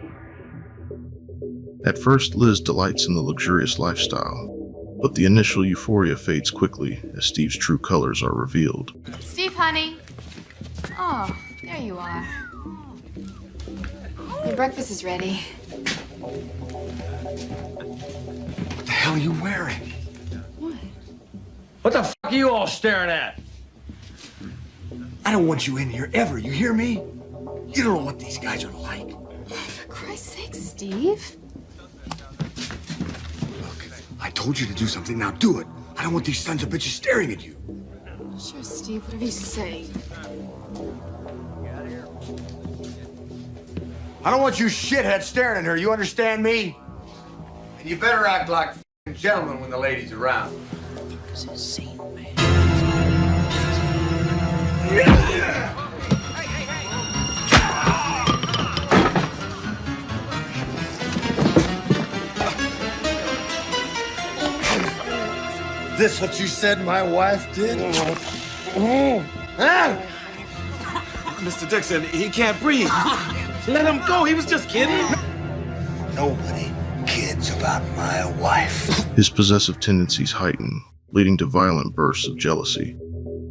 At first, Liz delights in the luxurious lifestyle, but the initial euphoria fades quickly as Steve's true colors are revealed. Steve, honey. Oh, there you are. Your breakfast is ready. What the hell are you wearing? What the f*** are you all staring at? I don't want you in here ever, you hear me? You don't know what these guys are like. For Christ's sake, Steve. I told you to do something, now do it. I don't want these sons of bitches staring at you. Sure, Steve, whatever you say. I don't want you shitheads staring at her, you understand me? And you better act like f***ing gentlemen when the lady's around. This what you said my wife did? Mr. Dixon, he can't breathe. Let him go. He was just kidding. Nobody kids about my wife. His possessive tendencies heighten, leading to violent bursts of jealousy,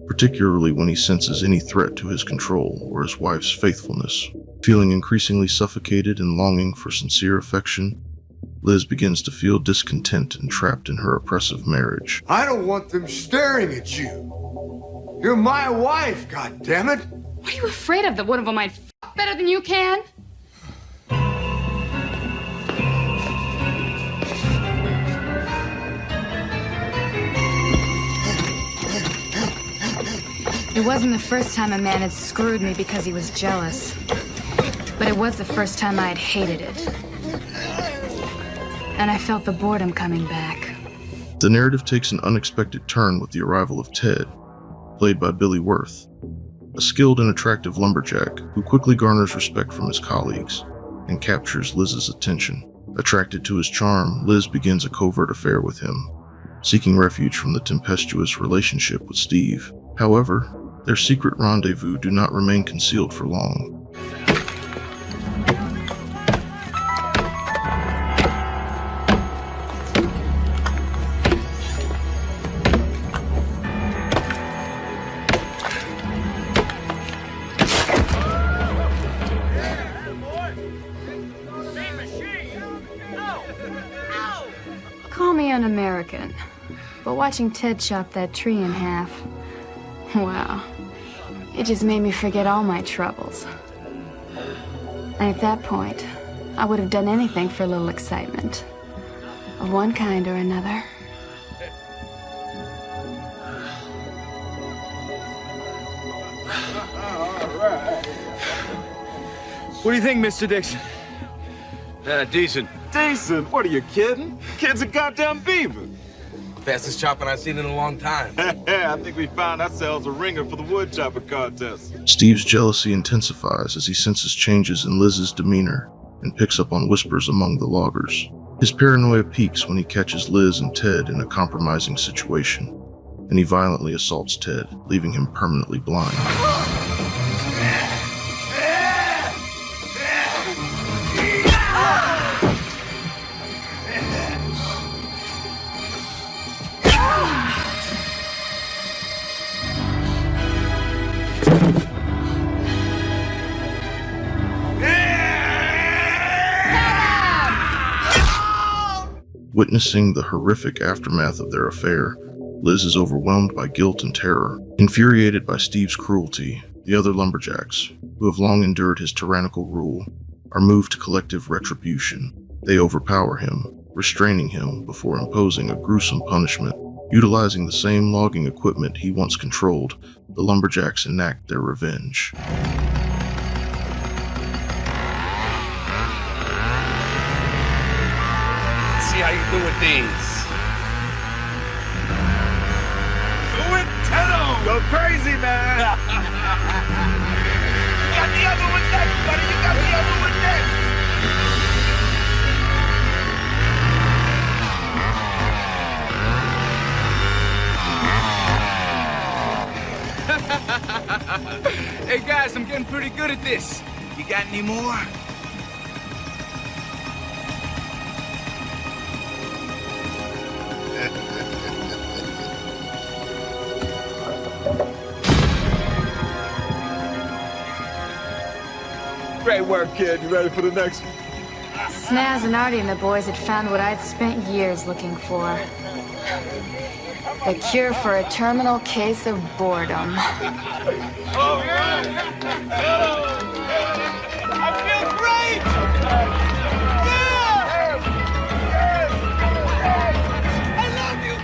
particularly when he senses any threat to his control or his wife's faithfulness. Feeling increasingly suffocated and longing for sincere affection, Liz begins to feel discontent and trapped in her oppressive marriage. I don't want them staring at you. You're my wife, goddammit. What are you afraid of, that one of them might f better than you can? It wasn't the first time a man had screwed me because he was jealous. But it was the first time I had hated it. And I felt the boredom coming back. The narrative takes an unexpected turn with the arrival of Ted, played by Billy Worth, a skilled and attractive lumberjack who quickly garners respect from his colleagues and captures Liz's attention. Attracted to his charm, Liz begins a covert affair with him, seeking refuge from the tempestuous relationship with Steve. However, their secret rendezvous do not remain concealed for long. Call me un-American, but watching Ted chop that tree in half, wow, it just made me forget all my troubles. And at that point, I would have done anything for a little excitement, of one kind or another. What do you think, Mr. Dixon? Decent. Decent? What are you kidding? Kid's a goddamn beaver. Fastest chopping I've seen in a long time. I think we found ourselves a ringer for the wood chopper contest. Steve's jealousy intensifies as he senses changes in Liz's demeanor and picks up on whispers among the loggers. His paranoia peaks when he catches Liz and Ted in a compromising situation, and he violently assaults Ted, leaving him permanently blind. Witnessing the horrific aftermath of their affair, Liz is overwhelmed by guilt and terror. Infuriated by Steve's cruelty, the other lumberjacks, who have long endured his tyrannical rule, are moved to collective retribution. They overpower him, restraining him before imposing a gruesome punishment. Utilizing the same logging equipment he once controlled, the lumberjacks enact their revenge. See how you do with these. Do it, Tenno! Go crazy, man! You got the other one next, buddy! You got the other one next! Hey guys, I'm getting pretty good at this. You got any more? Great work, kid. You ready for the next one? Snaz and Artie and the boys had found what I'd spent years looking for. The cure for a terminal case of boredom. Oh, yeah! I feel great! Yeah! I love you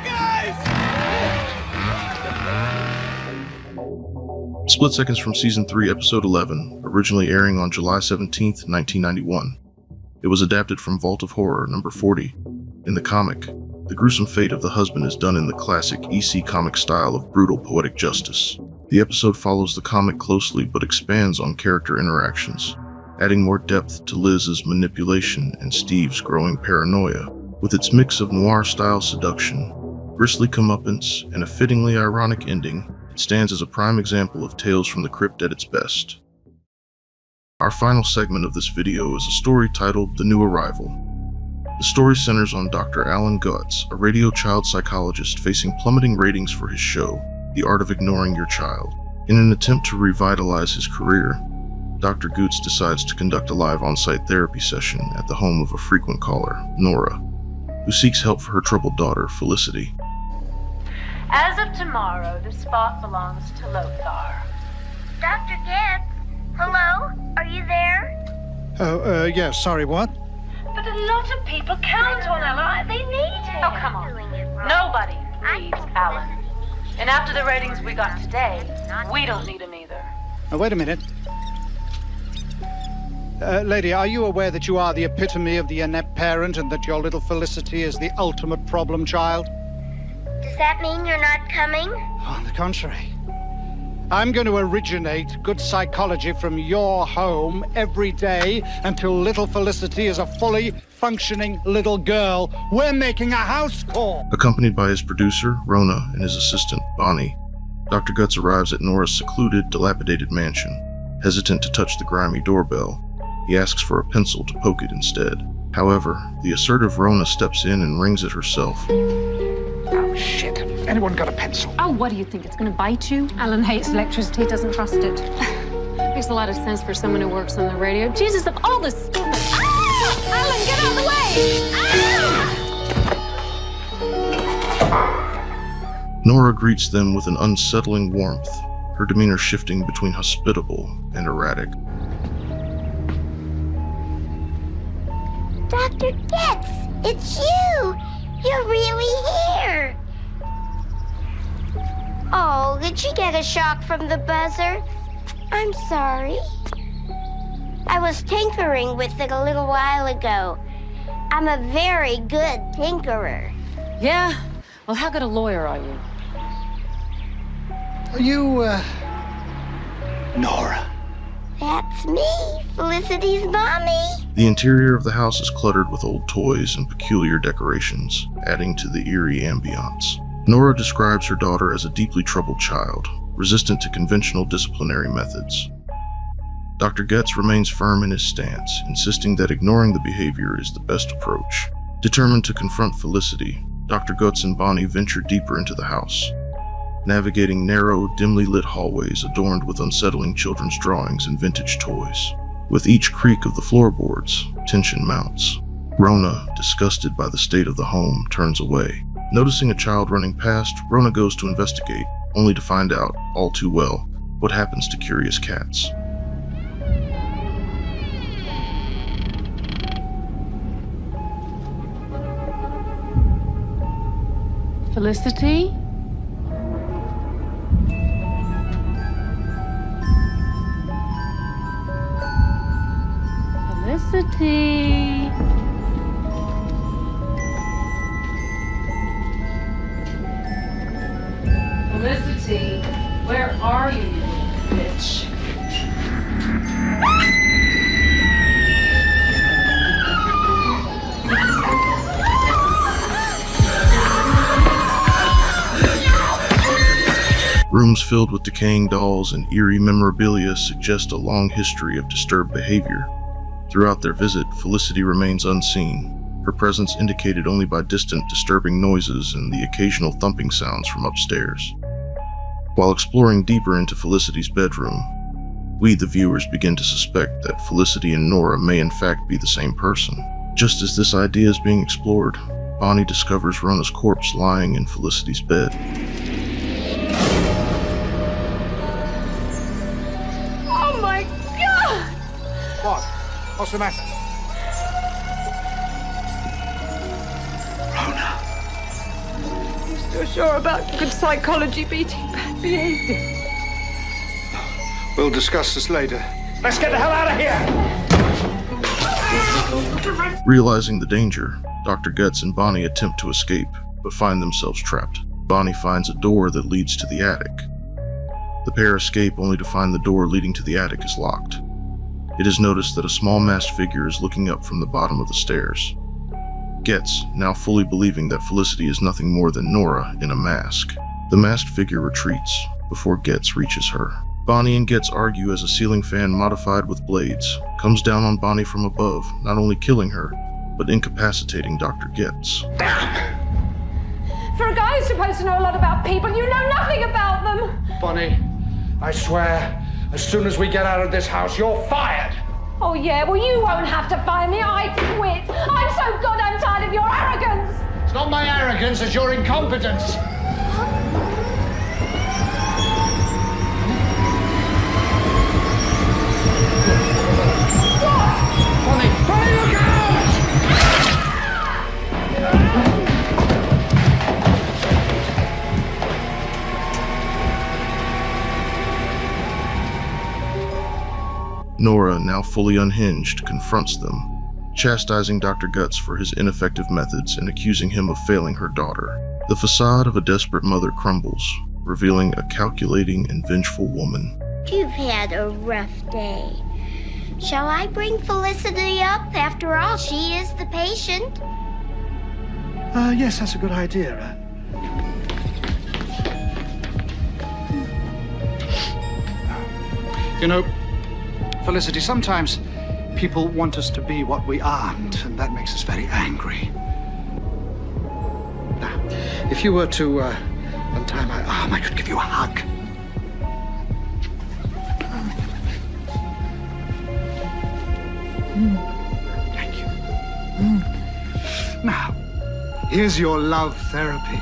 guys! Split seconds from Season 3, Episode 11, originally airing on July 17th, 1991. It was adapted from Vault of Horror, number 40. In the comic, the gruesome fate of the husband is done in the classic EC comic style of brutal poetic justice. The episode follows the comic closely but expands on character interactions, adding more depth to Liz's manipulation and Steve's growing paranoia. With its mix of noir-style seduction, grisly comeuppance, and a fittingly ironic ending, it stands as a prime example of Tales from the Crypt at its best. Our final segment of this video is a story titled The New Arrival. The story centers on Dr. Alan Gutz, a radio child psychologist facing plummeting ratings for his show, The Art of Ignoring Your Child. In an attempt to revitalize his career, Dr. Gutz decides to conduct a live on-site therapy session at the home of a frequent caller, Nora, who seeks help for her troubled daughter, Felicity. As of tomorrow, the spot belongs to Lothar. Dr. Gibbs, hello? Are you there? Oh, yes, sorry, what? But a lot of people count on Ella. They need him. Oh, come on. Nobody leaves Alan. And after the ratings we got today, we don't need him either. Oh, wait a minute. Lady, are you aware that you are the epitome of the inept parent and that your little Felicity is the ultimate problem child? Does that mean you're not coming? On the contrary. I'm going to originate good psychology from your home every day until little Felicity is a fully functioning little girl. We're making a house call. Accompanied by his producer, Rona, and his assistant, Bonnie, Dr. Gutz arrives at Nora's secluded, dilapidated mansion. Hesitant to touch the grimy doorbell, he asks for a pencil to poke it instead. However, the assertive Rona steps in and rings it herself. Oh, shit. Anyone got a pencil? Oh, what do you think? It's going to bite you? Alan hates electricity, doesn't trust it. Makes a lot of sense for someone who works on the radio. Jesus, of all the stupid... Ah! Alan, get out of the way! Ah! Nora greets them with an unsettling warmth, her demeanor shifting between hospitable and erratic. Dr. Getz, it's you! You're really here! Oh, did she get a shock from the buzzer? I'm sorry. I was tinkering with it a little while ago. I'm a very good tinkerer. Yeah? Well, how good a lawyer are you? Are you, Nora? That's me, Felicity's mommy. The interior of the house is cluttered with old toys and peculiar decorations, adding to the eerie ambiance. Nora describes her daughter as a deeply troubled child, resistant to conventional disciplinary methods. Dr. Getz remains firm in his stance, insisting that ignoring the behavior is the best approach. Determined to confront Felicity, Dr. Gutz and Bonnie venture deeper into the house. navigating narrow, dimly lit hallways adorned with unsettling children's drawings and vintage toys. With each creak of the floorboards, tension mounts. Rona, disgusted by the state of the home, turns away. Noticing a child running past, Rona goes to investigate, only to find out, all too well, what happens to curious cats. Felicity? Felicity? Felicity, where are you, you bitch? Rooms filled with decaying dolls and eerie memorabilia suggest a long history of disturbed behavior. Throughout their visit, Felicity remains unseen, her presence indicated only by distant, disturbing noises and the occasional thumping sounds from upstairs. While exploring deeper into Felicity's bedroom, we, the viewers, begin to suspect that Felicity and Nora may in fact be the same person. Just as this idea is being explored, Bonnie discovers Rona's corpse lying in Felicity's bed. Oh my God! What? What's the matter? I'm still sure about good psychology beating bad behavior. We'll discuss this later. Let's get the hell out of here! Realizing the danger, Dr. Guts and Bonnie attempt to escape, but find themselves trapped. Bonnie finds a door that leads to the attic. The pair escape only to find the door leading to the attic is locked. It is noticed that a small masked figure is looking up from the bottom of the stairs. Getz, now fully believing that Felicity is nothing more than Nora in a mask. The masked figure retreats before Getz reaches her. Bonnie and Getz argue as a ceiling fan modified with blades comes down on Bonnie from above, not only killing her, but incapacitating Dr. Getz. For a guy who's supposed to know a lot about people, you know nothing about them! Bonnie, I swear, as soon as we get out of this house, you're fired! Oh yeah, well you won't have to fire me, I quit! I'm so goddamn tired of your arrogance! It's not my arrogance, it's your incompetence! Bonnie, look out! Nora, now fully unhinged, confronts them, chastising Dr. Guts for his ineffective methods and accusing him of failing her daughter. The facade of a desperate mother crumbles, revealing a calculating and vengeful woman. You've had a rough day. Shall I bring Felicity up? After all, she is the patient. Yes, that's a good idea. You know, Felicity, sometimes people want us to be what we aren't, and that makes us very angry. Now, if you were to untie my arm, I could give you a hug. Thank you. Now, here's your love therapy.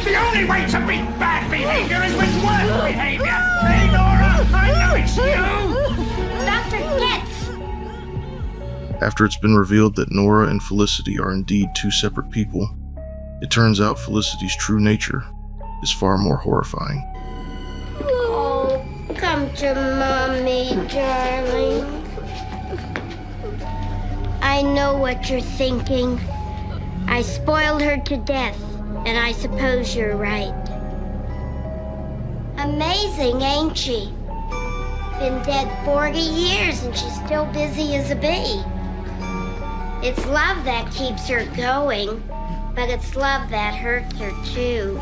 The only way to beat bad behavior is with worse behavior! Hey, Nora, I know it's you! Dr. Getz! After it's been revealed that Nora and Felicity are indeed two separate people, it turns out Felicity's true nature is far more horrifying. Oh, come to Mommy, darling. I know what you're thinking. I spoiled her to death, and I suppose you're right. Amazing, ain't she? Been dead 40 years and she's still busy as a bee. It's love that keeps her going, but it's love that hurts her too.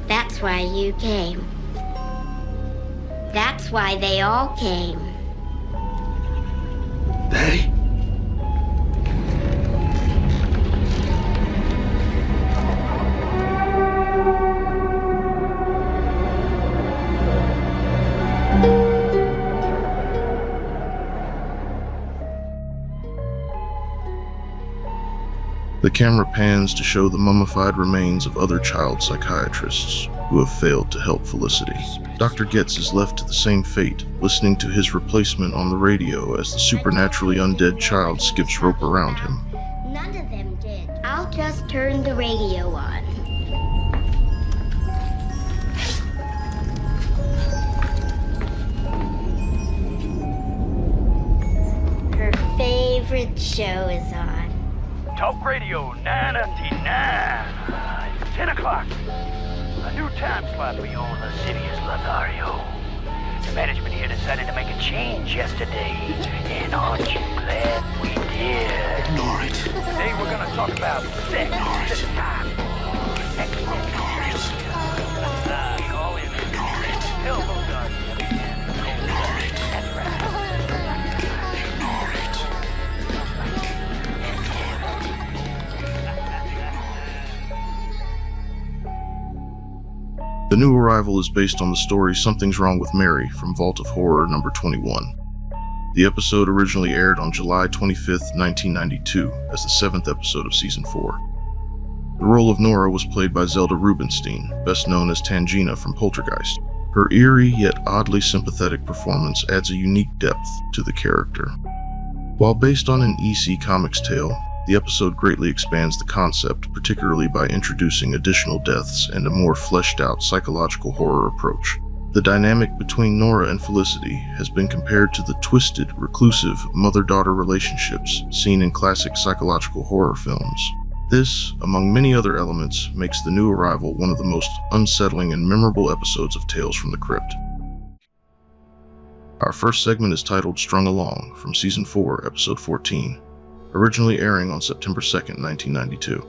That's why you came. That's why they all came. Daddy? The camera pans to show the mummified remains of other child psychiatrists who have failed to help Felicity. Dr. Getz is left to the same fate, listening to his replacement on the radio as the supernaturally undead child skips rope around him. None of them did. I'll just turn the radio on. Her favorite show is on. Talk Radio 999. It's 10 o'clock. A new time slot for you on the Sidious Lothario. The management here decided to make a change yesterday. And aren't you glad we did? Ignore it. Today we're gonna talk about sex. Ignore it. It's time for excellent. Ignore it. Call in. Ignore it. Tell those guys. Ignore it. That's right. Ignore it. The new arrival is based on the story Something's Wrong with Mary from Vault of Horror number 21. The episode originally aired on July 25th, 1992, as the 7th episode of Season 4. The role of Nora was played by Zelda Rubinstein, best known as Tangina from Poltergeist. Her eerie yet oddly sympathetic performance adds a unique depth to the character. While based on an EC Comics tale, the episode greatly expands the concept, particularly by introducing additional deaths and a more fleshed-out psychological horror approach. The dynamic between Nora and Felicity has been compared to the twisted, reclusive mother-daughter relationships seen in classic psychological horror films. This, among many other elements, makes the new arrival one of the most unsettling and memorable episodes of Tales from the Crypt. Our first segment is titled Strung Along from Season 4, Episode 14. Originally airing on September 2nd, 1992.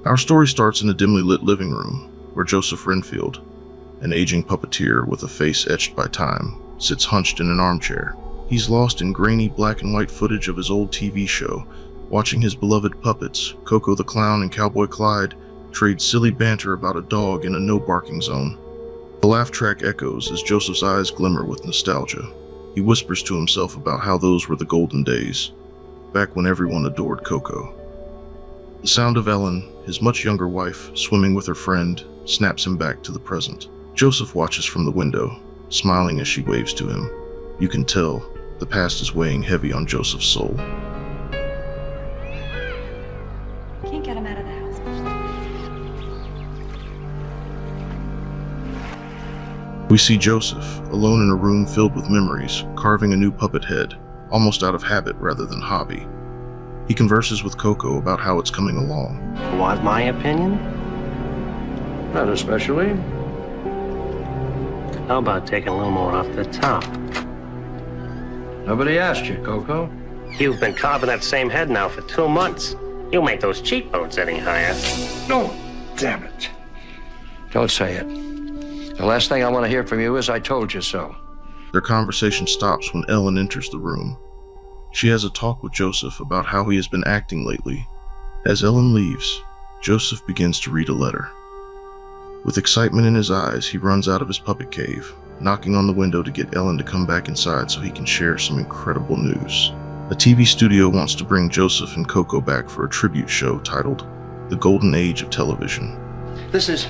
Our story starts in a dimly lit living room, where Joseph Renfield, an aging puppeteer with a face etched by time, sits hunched in an armchair. He's lost in grainy black and white footage of his old TV show, watching his beloved puppets, Coco the Clown and Cowboy Clyde, trade silly banter about a dog in a no-barking zone. The laugh track echoes as Joseph's eyes glimmer with nostalgia. He whispers to himself about how those were the golden days, back when everyone adored Coco. The sound of Ellen, his much younger wife, swimming with her friend, snaps him back to the present. Joseph watches from the window, smiling as she waves to him. You can tell the past is weighing heavy on Joseph's soul. Can't get him out of the house. We see Joseph, alone in a room filled with memories, carving a new puppet head, almost out of habit rather than hobby. He converses with Coco about how it's coming along. Want my opinion? Not especially. How about taking a little more off the top? Nobody asked you, Coco. You've been carving that same head now for 2 months. You make those cheekbones any higher. No, damn it. Don't say it. The last thing I want to hear from you is I told you so. Their conversation stops when Ellen enters the room. She has a talk with Joseph about how he has been acting lately. As Ellen leaves, Joseph begins to read a letter. With excitement in his eyes, he runs out of his puppet cave, knocking on the window to get Ellen to come back inside so he can share some incredible news. A TV studio wants to bring Joseph and Coco back for a tribute show titled The Golden Age of Television. This is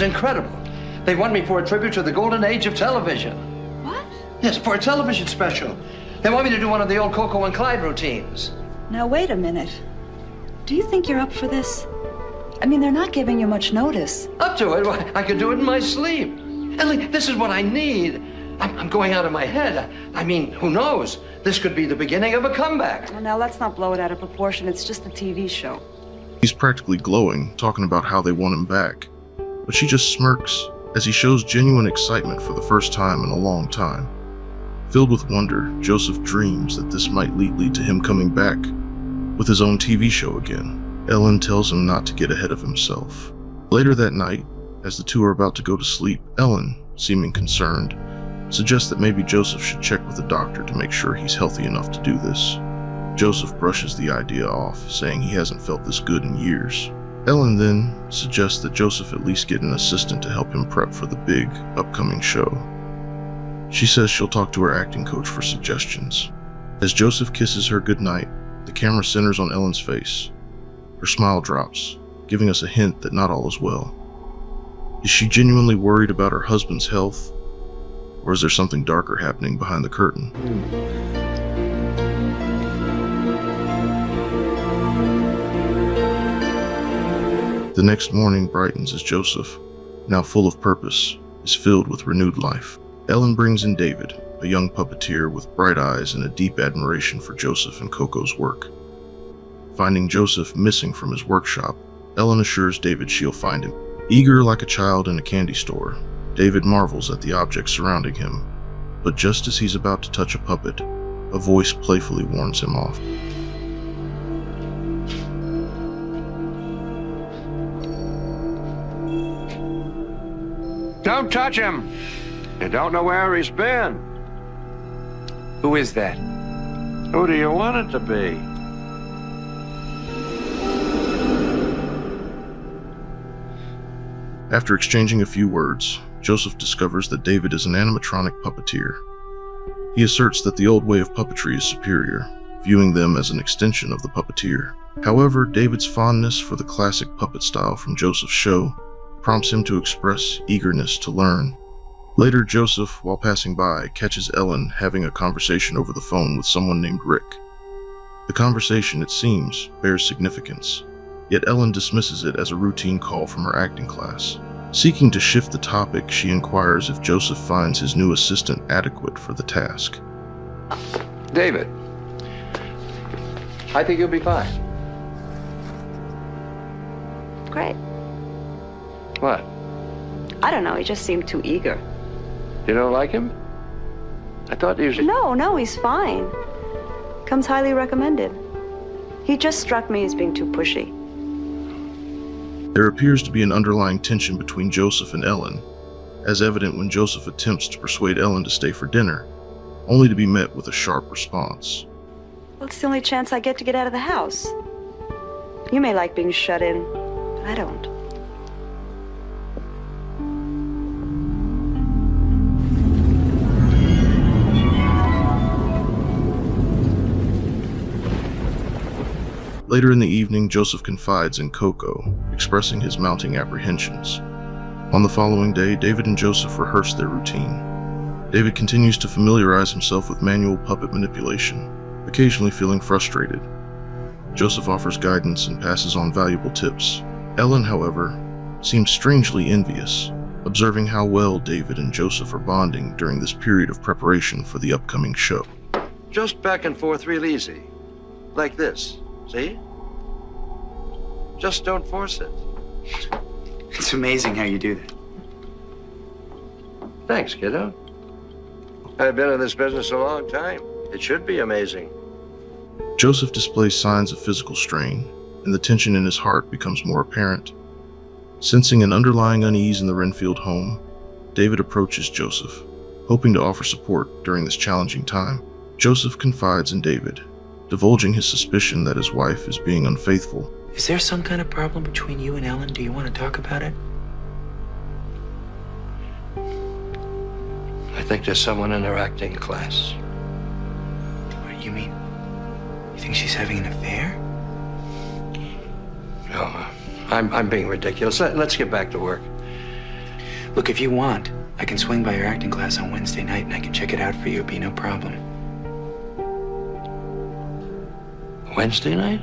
incredible. They want me for a tribute to the golden age of television. What? Yes, for a television special. They want me to do one of the old Coco and Clyde routines. Now, wait a minute. Do you think you're up for this? I mean, they're not giving you much notice. Up to it? Why, I could do it in my sleep. Ellie, this is what I need. I'm going out of my head. I mean, who knows? This could be the beginning of a comeback. Well, now, let's not blow it out of proportion. It's just a TV show. He's practically glowing, talking about how they want him back. But she just smirks as he shows genuine excitement for the first time in a long time. Filled with wonder, Joseph dreams that this might lead to him coming back with his own TV show again. Ellen tells him not to get ahead of himself. Later that night, as the two are about to go to sleep, Ellen, seeming concerned, suggests that maybe Joseph should check with the doctor to make sure he's healthy enough to do this. Joseph brushes the idea off, saying he hasn't felt this good in years. Ellen then suggests that Joseph at least get an assistant to help him prep for the big, upcoming show. She says she'll talk to her acting coach for suggestions. As Joseph kisses her goodnight, the camera centers on Ellen's face. Her smile drops, giving us a hint that not all is well. Is she genuinely worried about her husband's health? Or is there something darker happening behind the curtain? The next morning brightens as Joseph, now full of purpose, is filled with renewed life. Ellen brings in David, a young puppeteer with bright eyes and a deep admiration for Joseph and Coco's work. Finding Joseph missing from his workshop, Ellen assures David she'll find him. Eager like a child in a candy store, David marvels at the objects surrounding him, but just as he's about to touch a puppet, a voice playfully warns him off. Don't touch him! You don't know where he's been. Who is that? Who do you want it to be? After exchanging a few words, Joseph discovers that David is an animatronic puppeteer. He asserts that the old way of puppetry is superior, viewing them as an extension of the puppeteer. However, David's fondness for the classic puppet style from Joseph's show prompts him to express eagerness to learn. Later, Joseph, while passing by, catches Ellen having a conversation over the phone with someone named Rick. The conversation, it seems, bears significance, yet Ellen dismisses it as a routine call from her acting class. Seeking to shift the topic, she inquires if Joseph finds his new assistant adequate for the task. David, I think you'll be fine. Great. What? I don't know, he just seemed too eager. You don't like him? I thought usually... No, he's fine. Comes highly recommended. He just struck me as being too pushy. There appears to be an underlying tension between Joseph and Ellen, as evident when Joseph attempts to persuade Ellen to stay for dinner, only to be met with a sharp response. Well, it's the only chance I get to get out of the house. You may like being shut in, but I don't. Later in the evening, Joseph confides in Coco, expressing his mounting apprehensions. On the following day, David and Joseph rehearse their routine. David continues to familiarize himself with manual puppet manipulation, occasionally feeling frustrated. Joseph offers guidance and passes on valuable tips. Ellen, however, seems strangely envious, observing how well David and Joseph are bonding during this period of preparation for the upcoming show. Just back and forth real easy. Like this. See? Just don't force it. It's amazing how you do that. Thanks, kiddo. I've been in this business a long time. It should be amazing. Joseph displays signs of physical strain, and the tension in his heart becomes more apparent. Sensing an underlying unease in the Renfield home, David approaches Joseph, hoping to offer support during this challenging time. Joseph confides in David, divulging his suspicion that his wife is being unfaithful. Is there some kind of problem between you and Ellen? Do you want to talk about it? I think there's someone in her acting class. What do you mean? You think she's having an affair? No, I'm being ridiculous. Let's get back to work. Look, if you want, I can swing by your acting class on Wednesday night and I can check it out for you. It'd be no problem. Wednesday night?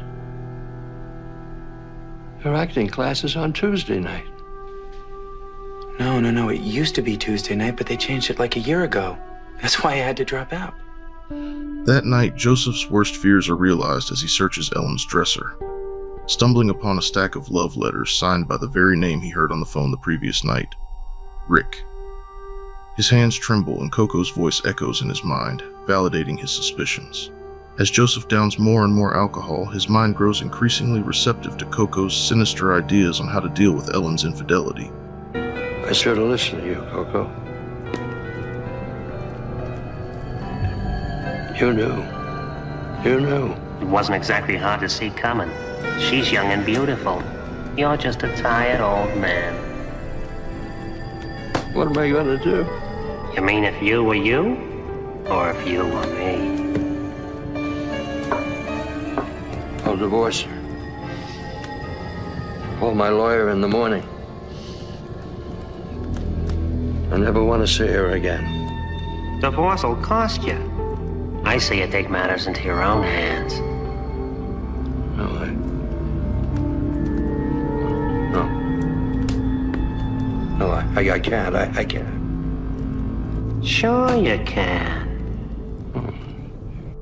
Her acting class is on Tuesday night. No. It used to be Tuesday night, but they changed it like a year ago. That's why I had to drop out. That night, Joseph's worst fears are realized as he searches Ellen's dresser, stumbling upon a stack of love letters signed by the very name he heard on the phone the previous night, Rick. His hands tremble and Coco's voice echoes in his mind, validating his suspicions. As Joseph downs more and more alcohol, his mind grows increasingly receptive to Coco's sinister ideas on how to deal with Ellen's infidelity. I should have listened to you, Coco. You knew. It wasn't exactly hard to see coming. She's young and beautiful. You're just a tired old man. What am I gonna do? You mean if you were you, or if you were me? I'll divorce her. Call my lawyer in the morning. I never want to see her again. Divorce will cost you. I say you take matters into your own hands. No, I can't. I can't. Sure you can.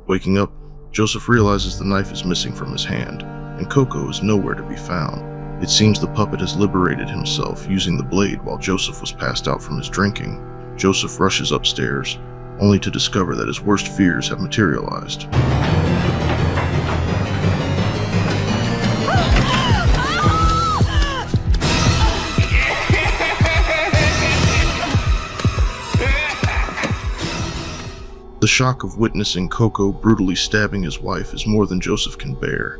Waking up, Joseph realizes the knife is missing from his hand, and Coco is nowhere to be found. It seems the puppet has liberated himself using the blade while Joseph was passed out from his drinking. Joseph rushes upstairs, only to discover that his worst fears have materialized. The shock of witnessing Coco brutally stabbing his wife is more than Joseph can bear.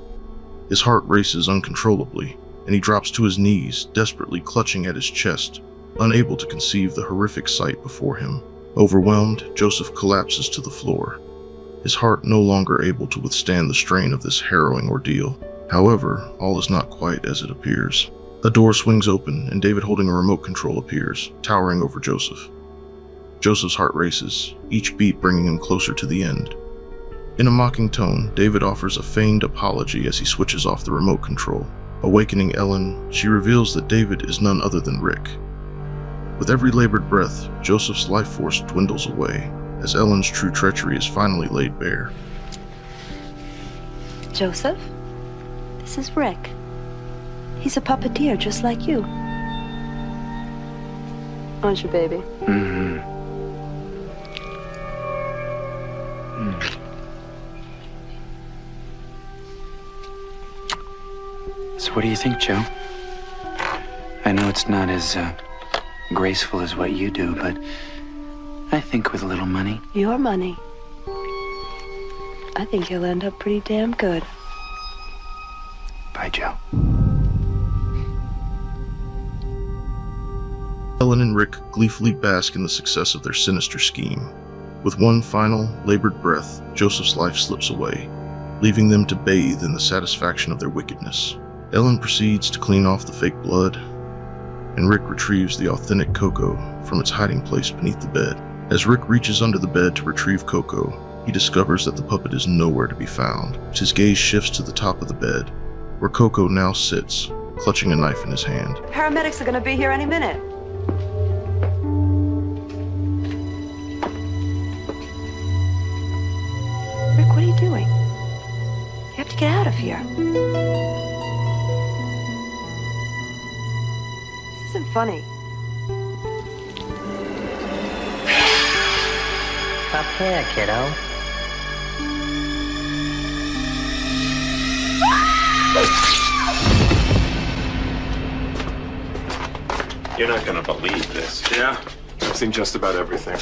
His heart races uncontrollably, and he drops to his knees, desperately clutching at his chest, unable to conceive the horrific sight before him. Overwhelmed, Joseph collapses to the floor, his heart no longer able to withstand the strain of this harrowing ordeal. However, all is not quite as it appears. A door swings open, and David holding a remote control appears, towering over Joseph. Joseph's heart races, each beat bringing him closer to the end. In a mocking tone, David offers a feigned apology as he switches off the remote control. Awakening Ellen, she reveals that David is none other than Rick. With every labored breath, Joseph's life force dwindles away, as Ellen's true treachery is finally laid bare. Joseph, this is Rick. He's a puppeteer just like you. Aren't you, baby? Mm-hmm. So what do you think, Joe? I know it's not as graceful as what you do, but I think with a little money. Your money. I think you'll end up pretty damn good. Bye, Joe. Ellen and Rick gleefully bask in the success of their sinister scheme. With one final, labored breath, Joseph's life slips away, leaving them to bathe in the satisfaction of their wickedness. Ellen proceeds to clean off the fake blood, and Rick retrieves the authentic Coco from its hiding place beneath the bed. As Rick reaches under the bed to retrieve Coco, he discovers that the puppet is nowhere to be found. His gaze shifts to the top of the bed, where Coco now sits, clutching a knife in his hand. Paramedics are gonna be here any minute. Rick, what are you doing? You have to get out of here. This isn't funny. Up here, kiddo. You're not gonna believe this. Yeah? I've seen just about everything.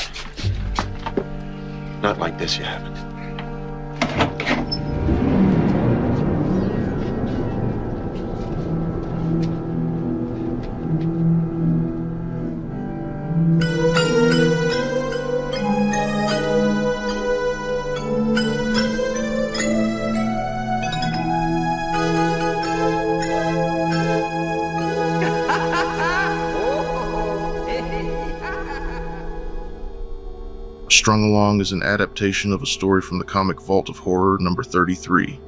Not like this, you haven't. Strung Along is an adaptation of a story from the comic Vault of Horror number 33.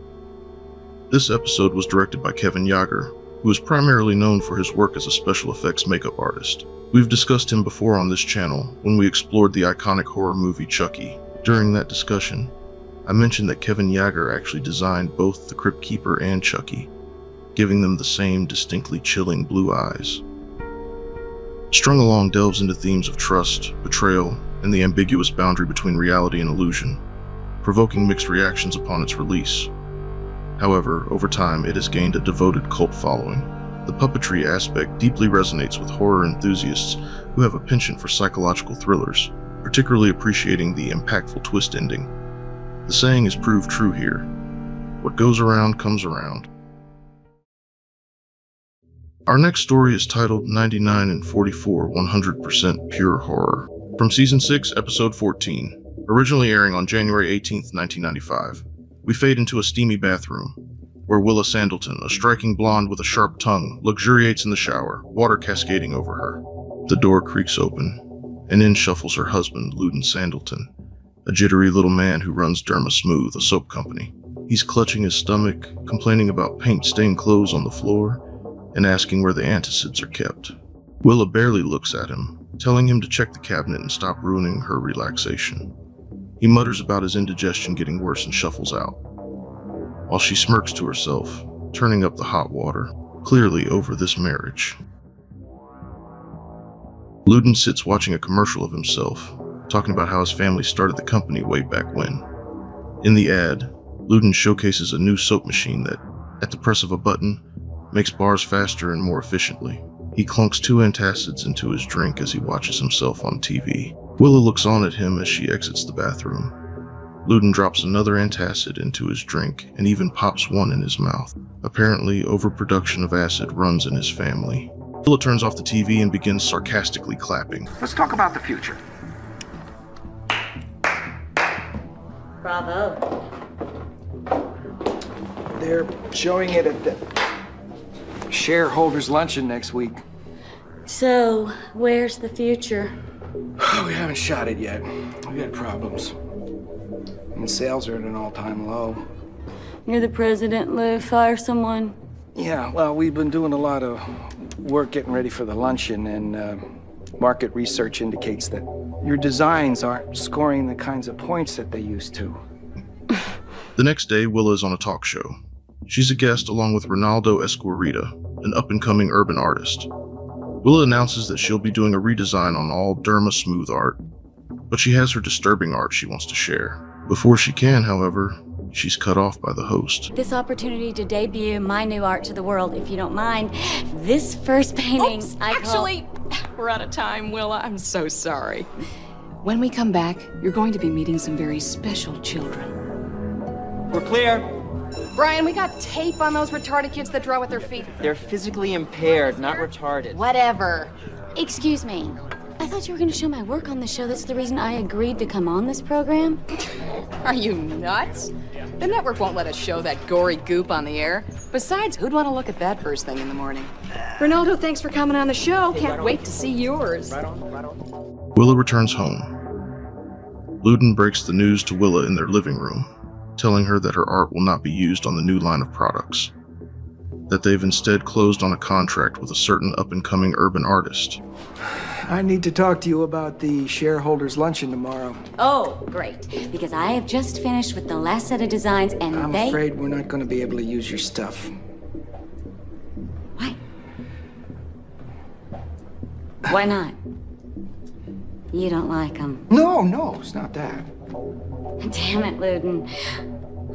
This episode was directed by Kevin Yager, who is primarily known for his work as a special effects makeup artist. We've discussed him before on this channel when we explored the iconic horror movie Chucky. During that discussion, I mentioned that Kevin Yager actually designed both the Crypt Keeper and Chucky, giving them the same distinctly chilling blue eyes. Strung Along delves into themes of trust, betrayal, and the ambiguous boundary between reality and illusion, provoking mixed reactions upon its release. However, over time, it has gained a devoted cult following. The puppetry aspect deeply resonates with horror enthusiasts who have a penchant for psychological thrillers, particularly appreciating the impactful twist ending. The saying is proved true here: what goes around comes around. Our next story is titled 99 and 44 100% Pure Horror. From Season 6, Episode 14, originally airing on January 18th, 1995, we fade into a steamy bathroom, where Willa Sandleton, a striking blonde with a sharp tongue, luxuriates in the shower, water cascading over her. The door creaks open, and in shuffles her husband, Luden Sandleton, a jittery little man who runs Derma Smooth, a soap company. He's clutching his stomach, complaining about paint-stained clothes on the floor, and asking where the antacids are kept. Willa barely looks at him, telling him to check the cabinet and stop ruining her relaxation. He mutters about his indigestion getting worse and shuffles out, while she smirks to herself, turning up the hot water, clearly over this marriage. Luden sits watching a commercial of himself, talking about how his family started the company way back when. In the ad, Luden showcases a new soap machine that, at the press of a button, makes bars faster and more efficiently. He clunks 2 antacids into his drink as he watches himself on TV. Willa looks on at him as she exits the bathroom. Luden drops another antacid into his drink and even pops one in his mouth. Apparently, overproduction of acid runs in his family. Willa turns off the TV and begins sarcastically clapping. Let's talk about the future. Bravo. They're showing it at the shareholders' luncheon next week. So, where's the future? We haven't shot it yet. We had problems. And sales are at an all-time low. You're the president, Lou. Fire someone. Yeah, well, we've been doing a lot of work getting ready for the luncheon, and market research indicates that your designs aren't scoring the kinds of points that they used to. The next day, Willa is on a talk show. She's a guest along with Ronaldo Esquerita, an up-and-coming urban artist. Willa announces that she'll be doing a redesign on all Derma Smooth art, but she has her disturbing art she wants to share. Before she can, however, she's cut off by the host. This opportunity to debut my new art to the world, if you don't mind. This first painting, Oops, we're out of time, Willa. I'm so sorry. When we come back, you're going to be meeting some very special children. We're clear. Brian, we got tape on those retarded kids that draw with their feet. They're physically impaired, not retarded. Whatever. Excuse me. I thought you were going to show my work on the show. That's the reason I agreed to come on this program. Are you nuts? The network won't let us show that gory goop on the air. Besides, who'd want to look at that first thing in the morning? Ronaldo, thanks for coming on the show. Can't wait to see yours. Willa returns home. Luden breaks the news to Willa in their living room, telling her that her art will not be used on the new line of products, that they've instead closed on a contract with a certain up-and-coming urban artist. I need to talk to you about the shareholders' luncheon tomorrow. Oh, great. Because I have just finished with the last set of designs and I'm afraid we're not going to be able to use your stuff. Why? Why not? You don't like them. No, it's not that. Damn it, Luden.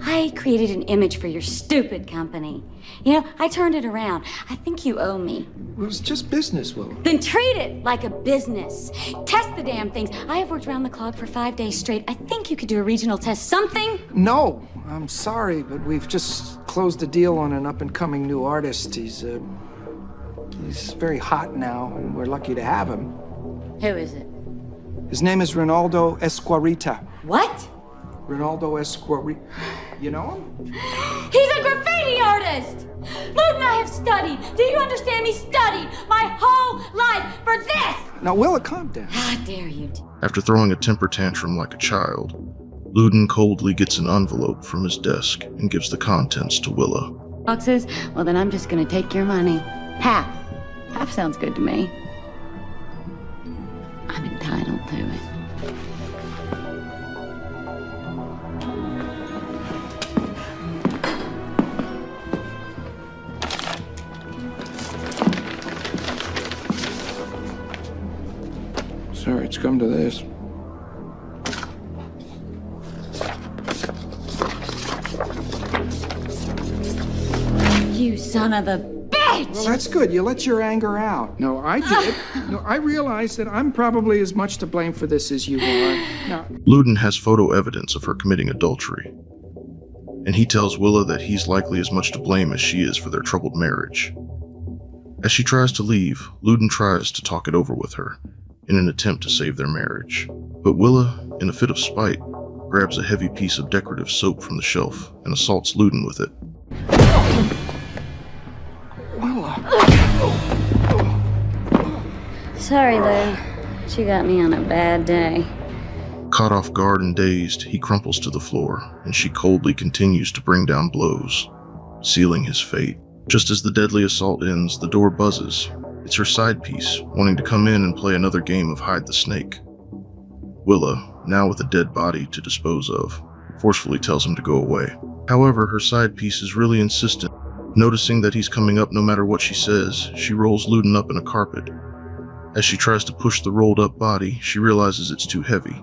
I created an image for your stupid company. You know, I turned it around. I think you owe me. It was just business, Will. Then treat it like a business. Test the damn things. I have worked round the clock for 5 days straight. I think you could do a regional test. Something? No, I'm sorry, but we've just closed a deal on an up-and-coming new artist. He's very hot now, and we're lucky to have him. Who is it? His name is Ronaldo Esquerita. What? Ronaldo Esquerita. You know him? He's a graffiti artist! Luden, I have studied. Do you understand me? Studied my whole life for this! Now, Willa, calm down. How dare you? After throwing a temper tantrum like a child, Luden coldly gets an envelope from his desk and gives the contents to Willa. Boxes? Well, then I'm just gonna take your money. Half. Half sounds good to me. I'm entitled to it. Sorry, it's come to this. You son of a bitch! Well, that's good. You let your anger out. No, I did. No, I realize that I'm probably as much to blame for this as you are. Now, Luden has photo evidence of her committing adultery, and he tells Willa that he's likely as much to blame as she is for their troubled marriage. As she tries to leave, Luden tries to talk it over with her, in an attempt to save their marriage. But Willa, in a fit of spite, grabs a heavy piece of decorative soap from the shelf and assaults Luden with it. Sorry, Lou. She got me on a bad day. Caught off guard and dazed, he crumples to the floor, and she coldly continues to bring down blows, sealing his fate. Just as the deadly assault ends, the door buzzes. It's her side piece, wanting to come in and play another game of hide the snake. Willa, now with a dead body to dispose of, forcefully tells him to go away. However, her side piece is really insistent. Noticing that he's coming up no matter what she says, she rolls Luden up in a carpet. As she tries to push the rolled up body, she realizes it's too heavy.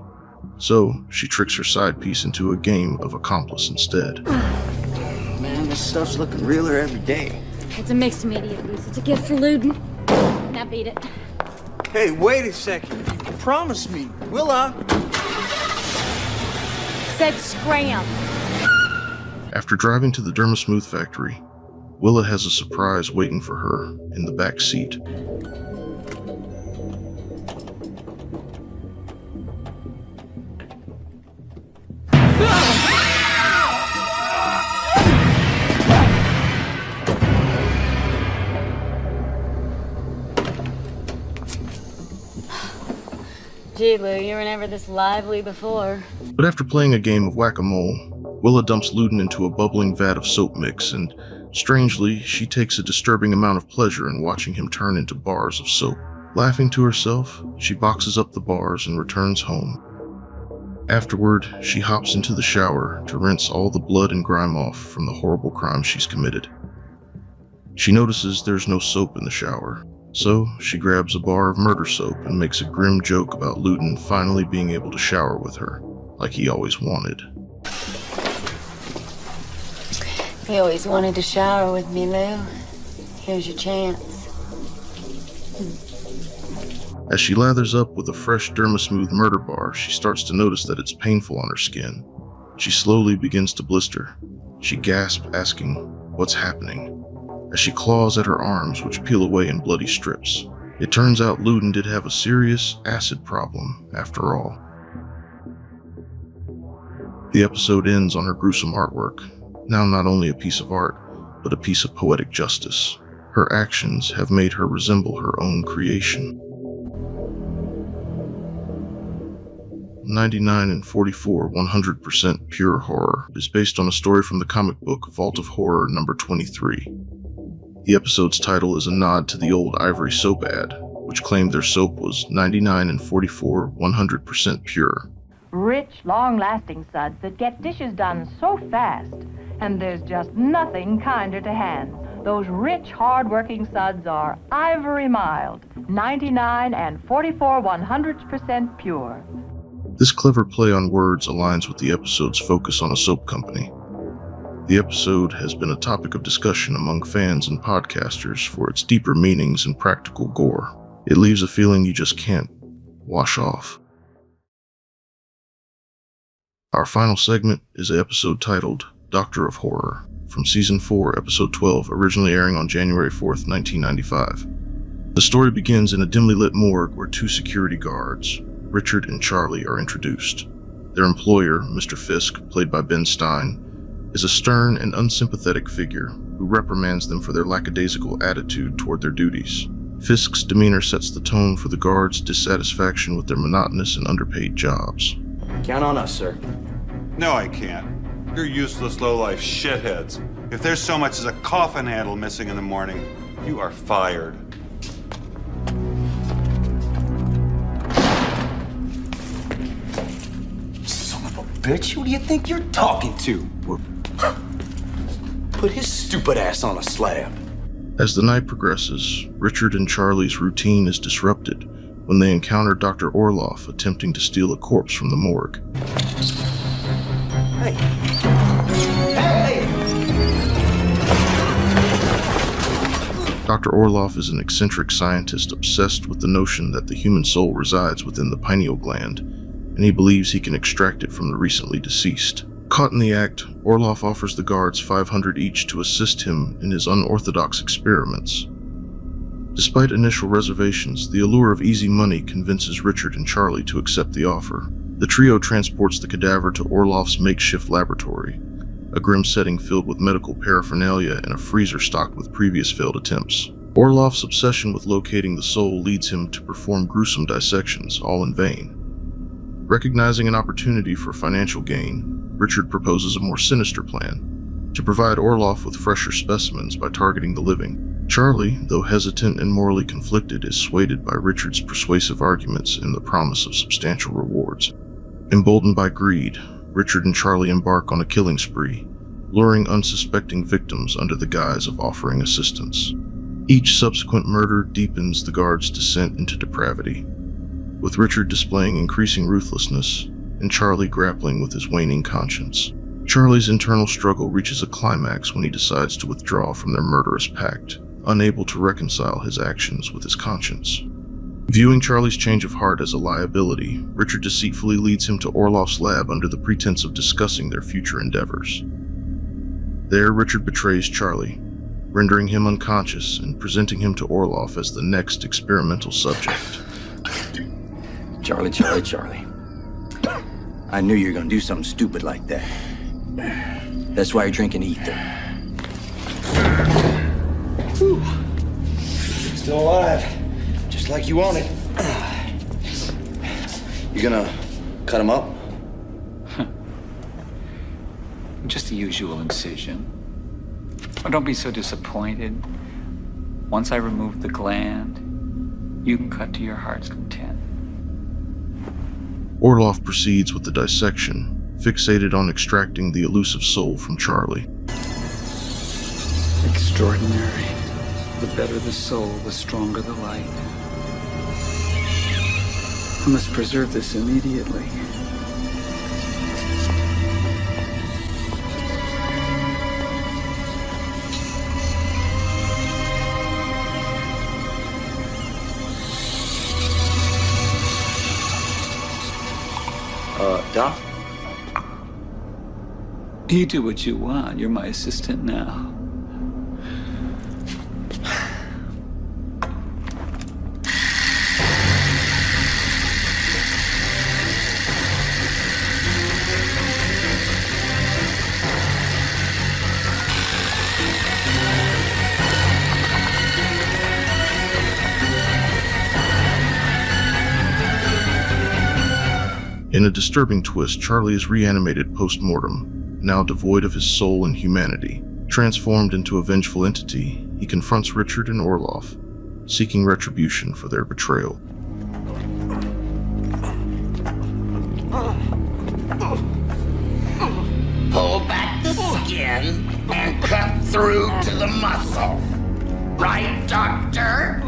So, she tricks her side piece into a game of accomplice instead. Man, this stuff's looking realer every day. It's a mixed media piece. It's a gift for Luden. Now beat it. Hey, wait a second. Promise me, Willa. Said scram. After driving to the Dermasmooth factory, Willa has a surprise waiting for her in the back seat. Gee, Lou, you were never this lively before. But after playing a game of whack-a-mole, Willa dumps Luden into a bubbling vat of soap mix, and strangely, she takes a disturbing amount of pleasure in watching him turn into bars of soap. Laughing to herself, she boxes up the bars and returns home. Afterward, she hops into the shower to rinse all the blood and grime off from the horrible crime she's committed. She notices there's no soap in the shower, so she grabs a bar of murder soap and makes a grim joke about Luden finally being able to shower with her, like he always wanted. He always wanted to shower with me, Lou. Here's your chance. As she lathers up with a fresh Dermasmooth murder bar, she starts to notice that it's painful on her skin. She slowly begins to blister. She gasps, asking, "What's happening?" as she claws at her arms, which peel away in bloody strips. It turns out Luden did have a serious acid problem, after all. The episode ends on her gruesome artwork, now not only a piece of art, but a piece of poetic justice. Her actions have made her resemble her own creation. 99 and 44 100% Pure Horror is based on a story from the comic book Vault of Horror number 23. The episode's title is a nod to the old Ivory soap ad, which claimed their soap was 99 and 44 100% pure. Rich, long-lasting suds that get dishes done so fast, and there's just nothing kinder to hands. Those rich, hard-working suds are Ivory Mild, 99 and 44 100% pure. This clever play on words aligns with the episode's focus on a soap company. The episode has been a topic of discussion among fans and podcasters for its deeper meanings and practical gore. It leaves a feeling you just can't wash off. Our final segment is an episode titled Doctor of Horror, from Season 4, Episode 12, originally airing on January 4th, 1995. The story begins in a dimly lit morgue where two security guards, Richard and Charlie, are introduced. Their employer, Mr. Fisk, played by Ben Stein, is a stern and unsympathetic figure who reprimands them for their lackadaisical attitude toward their duties. Fisk's demeanor sets the tone for the guards' dissatisfaction with their monotonous and underpaid jobs. Count on us, sir. No, I can't. You're useless, low-life shitheads. If there's so much as a coffin handle missing in the morning, you are fired. Son of a bitch, who do you think you're talking to? Put his stupid ass on a slab. As the night progresses, Richard and Charlie's routine is disrupted when they encounter Dr. Orloff attempting to steal a corpse from the morgue. Hey! Hey! Dr. Orloff is an eccentric scientist obsessed with the notion that the human soul resides within the pineal gland, and he believes he can extract it from the recently deceased. Caught in the act, Orloff offers the guards $500 each to assist him in his unorthodox experiments. Despite initial reservations, the allure of easy money convinces Richard and Charlie to accept the offer. The trio transports the cadaver to Orloff's makeshift laboratory, a grim setting filled with medical paraphernalia and a freezer stocked with previous failed attempts. Orloff's obsession with locating the soul leads him to perform gruesome dissections, all in vain. Recognizing an opportunity for financial gain, Richard proposes a more sinister plan, to provide Orloff with fresher specimens by targeting the living. Charlie, though hesitant and morally conflicted, is swayed by Richard's persuasive arguments and the promise of substantial rewards. Emboldened by greed, Richard and Charlie embark on a killing spree, luring unsuspecting victims under the guise of offering assistance. Each subsequent murder deepens the guard's descent into depravity, with Richard displaying increasing ruthlessness and Charlie grappling with his waning conscience. Charlie's internal struggle reaches a climax when he decides to withdraw from their murderous pact, unable to reconcile his actions with his conscience. Viewing Charlie's change of heart as a liability, Richard deceitfully leads him to Orloff's lab under the pretense of discussing their future endeavors. There, Richard betrays Charlie, rendering him unconscious and presenting him to Orloff as the next experimental subject. Charlie. I knew you were gonna do something stupid like that. That's why you're drinking ether. Whew. Still alive. Just like you wanted. You gonna cut him up? Just the usual incision. Oh, don't be so disappointed. Once I remove the gland, you can cut to your heart's content. Orloff proceeds with the dissection, fixated on extracting the elusive soul from Charlie. Extraordinary. The better the soul, the stronger the light. I must preserve this immediately. Doc? You do what you want. You're my assistant now. In a disturbing twist, Charlie is reanimated post-mortem, now devoid of his soul and humanity. Transformed into a vengeful entity, he confronts Richard and Orloff, seeking retribution for their betrayal. Pull back the skin and cut through to the muscle. Right, Doctor?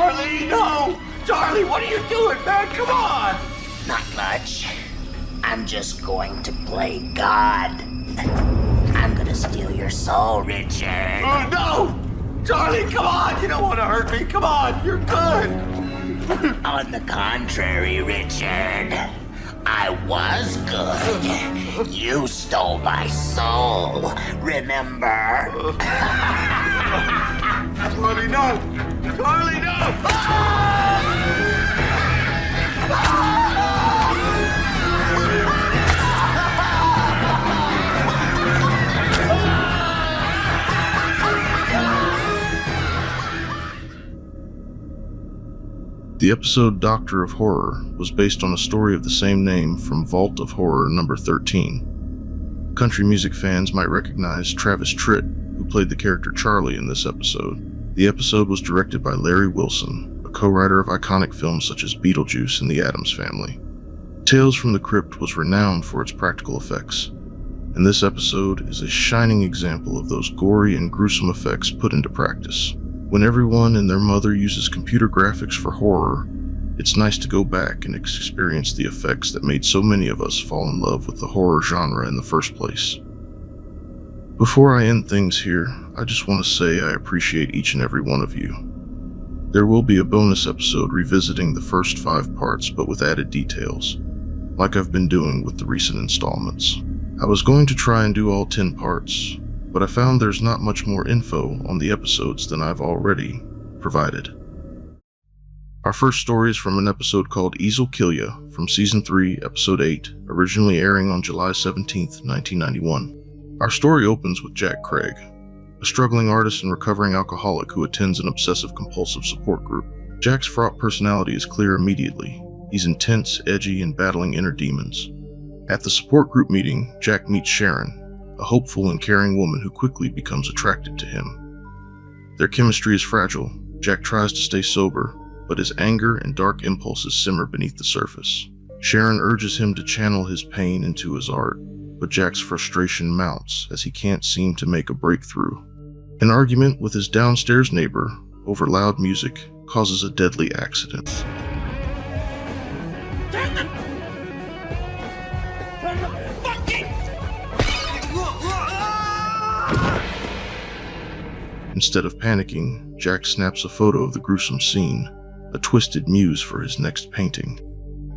Charlie, no! Charlie, what are you doing, man? Come on! Not much. I'm just going to play God. I'm gonna steal your soul, Richard. No! Charlie, come on! You don't want to hurt me. Come on, you're good. On the contrary, Richard. I was good. You stole my soul, remember? Charlie, no! Charlie, no! The episode Doctor of Horror was based on a story of the same name from Vault of Horror number 13. Country music fans might recognize Travis Tritt, who played the character Charlie in this episode. The episode was directed by Larry Wilson, a co-writer of iconic films such as Beetlejuice and The Addams Family. Tales from the Crypt was renowned for its practical effects, and this episode is a shining example of those gory and gruesome effects put into practice. When everyone and their mother uses computer graphics for horror, it's nice to go back and experience the effects that made so many of us fall in love with the horror genre in the first place. Before I end things here, I just want to say I appreciate each and every one of you. There will be a bonus episode revisiting the first 5 parts but with added details, like I've been doing with the recent installments. I was going to try and do all 10 parts, but I found there's not much more info on the episodes than I've already provided. Our first story is from an episode called Ease'll Kill Ya from Season 3, Episode 8, originally airing on July 17, 1991. Our story opens with Jack Craig, a struggling artist and recovering alcoholic who attends an obsessive-compulsive support group. Jack's fraught personality is clear immediately. He's intense, edgy, and battling inner demons. At the support group meeting, Jack meets Sharon, a hopeful and caring woman who quickly becomes attracted to him. Their chemistry is fragile. Jack tries to stay sober, but his anger and dark impulses simmer beneath the surface. Sharon urges him to channel his pain into his art, but Jack's frustration mounts as he can't seem to make a breakthrough. An argument with his downstairs neighbor over loud music causes a deadly accident. Instead of panicking, Jack snaps a photo of the gruesome scene, a twisted muse for his next painting.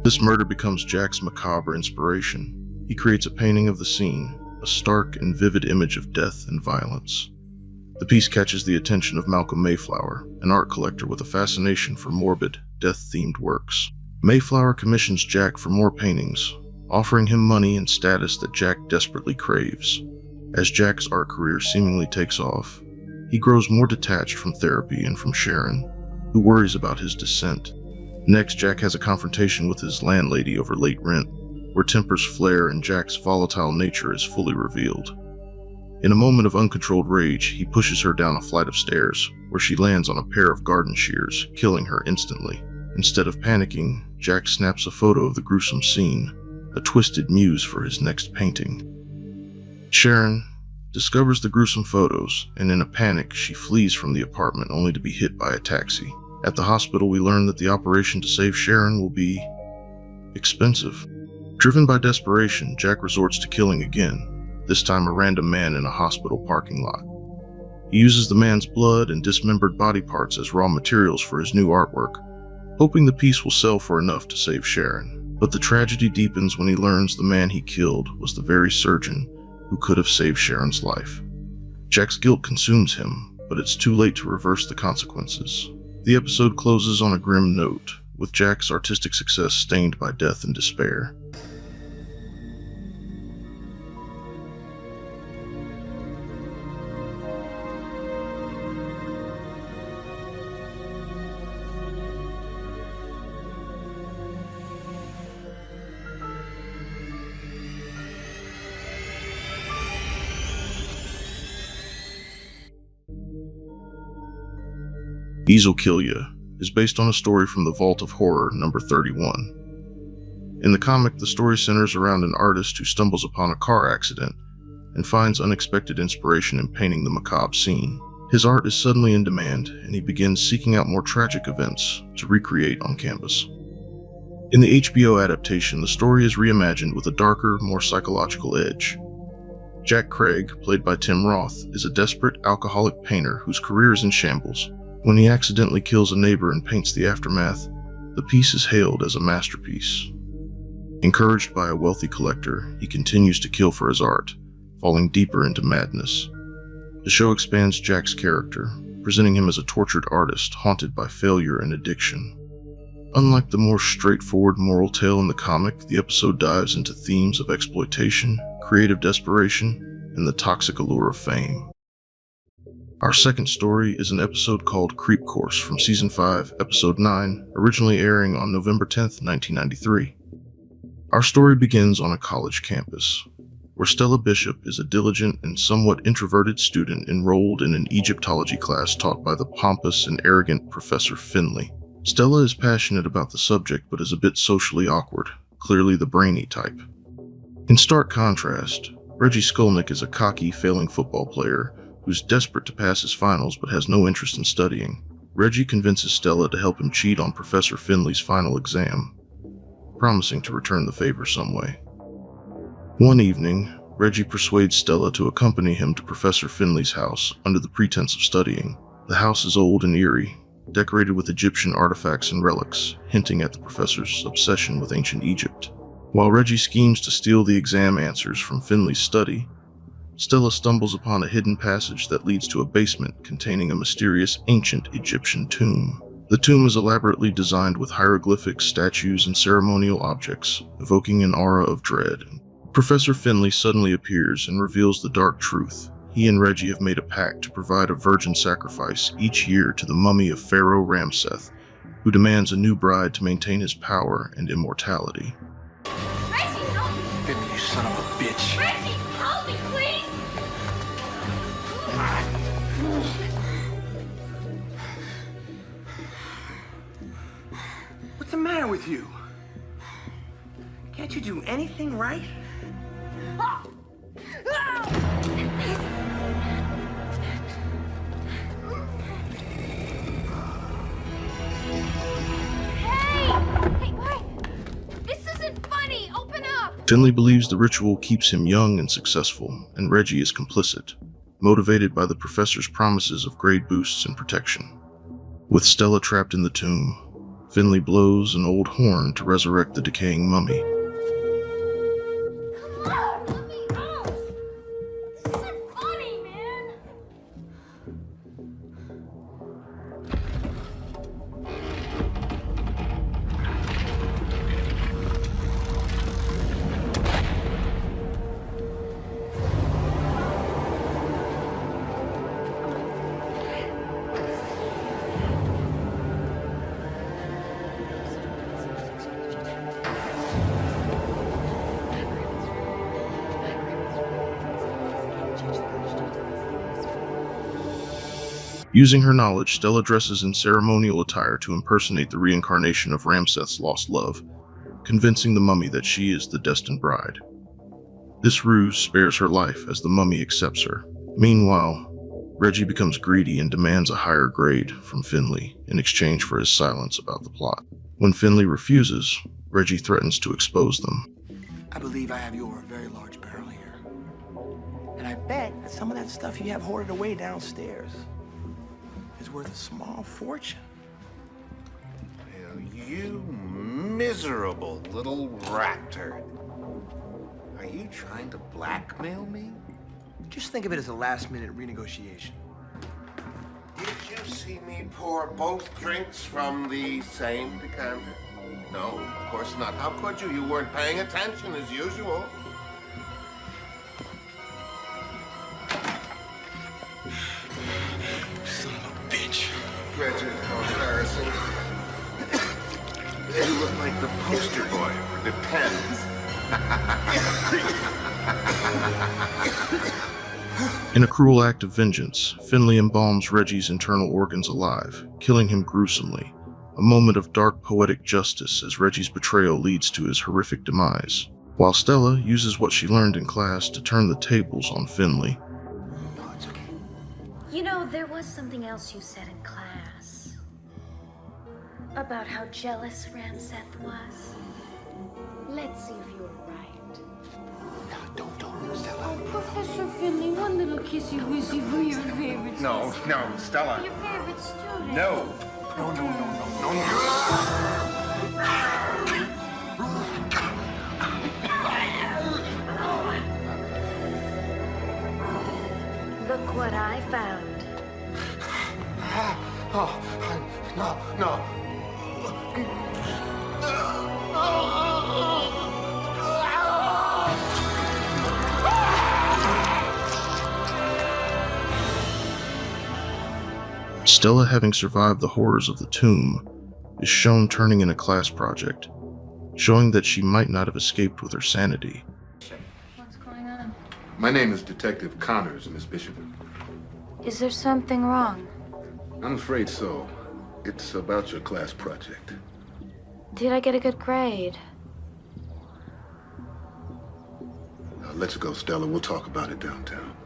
This murder becomes Jack's macabre inspiration. He creates a painting of the scene, a stark and vivid image of death and violence. The piece catches the attention of Malcolm Mayflower, an art collector with a fascination for morbid, death-themed works. Mayflower commissions Jack for more paintings, offering him money and status that Jack desperately craves. As Jack's art career seemingly takes off, he grows more detached from therapy and from Sharon, who worries about his descent. Next, Jack has a confrontation with his landlady over late rent, where tempers flare and Jack's volatile nature is fully revealed. In a moment of uncontrolled rage, he pushes her down a flight of stairs, where she lands on a pair of garden shears, killing her instantly. Instead of panicking, Jack snaps a photo of the gruesome scene, a twisted muse for his next painting. Sharon discovers the gruesome photos, and in a panic, she flees from the apartment only to be hit by a taxi. At the hospital, we learn that the operation to save Sharon will be expensive. Driven by desperation, Jack resorts to killing again, this time a random man in a hospital parking lot. He uses the man's blood and dismembered body parts as raw materials for his new artwork, hoping the piece will sell for enough to save Sharon. But the tragedy deepens when he learns the man he killed was the very surgeon who could have saved Sharon's life. Jack's guilt consumes him, but it's too late to reverse the consequences. The episode closes on a grim note, with Jack's artistic success stained by death and despair. Ease'll Kill Ya is based on a story from the Vault of Horror number 31. In the comic, the story centers around an artist who stumbles upon a car accident and finds unexpected inspiration in painting the macabre scene. His art is suddenly in demand, and he begins seeking out more tragic events to recreate on canvas. In the HBO adaptation, the story is reimagined with a darker, more psychological edge. Jack Craig, played by Tim Roth, is a desperate, alcoholic painter whose career is in shambles. When he accidentally kills a neighbor and paints the aftermath, the piece is hailed as a masterpiece. Encouraged by a wealthy collector, he continues to kill for his art, falling deeper into madness. The show expands Jack's character, presenting him as a tortured artist haunted by failure and addiction. Unlike the more straightforward moral tale in the comic, the episode dives into themes of exploitation, creative desperation, and the toxic allure of fame. Our second story is an episode called Creep Course from Season 5, Episode 9, originally airing on November 10th, 1993. Our story begins on a college campus, where Stella Bishop is a diligent and somewhat introverted student enrolled in an Egyptology class taught by the pompous and arrogant Professor Finley. Stella is passionate about the subject but is a bit socially awkward, clearly the brainy type. In stark contrast, Reggie Skolnick is a cocky, failing football player who's desperate to pass his finals but has no interest in studying. Reggie convinces Stella to help him cheat on Professor Finley's final exam, promising to return the favor some way. One evening, Reggie persuades Stella to accompany him to Professor Finley's house under the pretense of studying. The house is old and eerie, decorated with Egyptian artifacts and relics, hinting at the professor's obsession with ancient Egypt. While Reggie schemes to steal the exam answers from Finley's study, Stella stumbles upon a hidden passage that leads to a basement containing a mysterious ancient Egyptian tomb. The tomb is elaborately designed with hieroglyphics, statues, and ceremonial objects, evoking an aura of dread. Professor Finley suddenly appears and reveals the dark truth. He and Reggie have made a pact to provide a virgin sacrifice each year to the mummy of Pharaoh Ramseth, who demands a new bride to maintain his power and immortality. Finley, you son of a bitch. Reggie, help me, please! What's the matter with you? Can't you do anything right? Finley believes the ritual keeps him young and successful, and Reggie is complicit, motivated by the professor's promises of grade boosts and protection. With Stella trapped in the tomb, Finley blows an old horn to resurrect the decaying mummy. Using her knowledge, Stella dresses in ceremonial attire to impersonate the reincarnation of Ramseth's lost love, convincing the mummy that she is the destined bride. This ruse spares her life as the mummy accepts her. Meanwhile, Reggie becomes greedy and demands a higher grade from Finley in exchange for his silence about the plot. When Finley refuses, Reggie threatens to expose them. I believe I have you over a very large barrel here. And I bet that some of that stuff you have hoarded away downstairs is worth a small fortune. You miserable little rat turd. Are you trying to blackmail me? Just think of it as a last-minute renegotiation. Did you see me pour both drinks from the same decanter? No, of course not. How could you? You weren't paying attention as usual. Son of a bitch. Reggie, how embarrassing. You look like the poster boy for Depends. In a cruel act of vengeance, Finley embalms Reggie's internal organs alive, killing him gruesomely, a moment of dark poetic justice as Reggie's betrayal leads to his horrific demise, while Stella uses what she learned in class to turn the tables on Finley. You know, there was something else you said in class about how jealous Ramseth was. Let's see if you were right. Don't, Stella. Oh, Professor Finley, one little kissy-wissy for your favorite No, Stella. Your favorite student. No. Look what I found. No. Stella, having survived the horrors of the tomb, is shown turning in a class project, showing that she might not have escaped with her sanity. What's going on? My name is Detective Connors, Miss Bishop. Is there something wrong? I'm afraid so. It's about your class project. Did I get a good grade? Now, let's go, Stella. We'll talk about it downtown.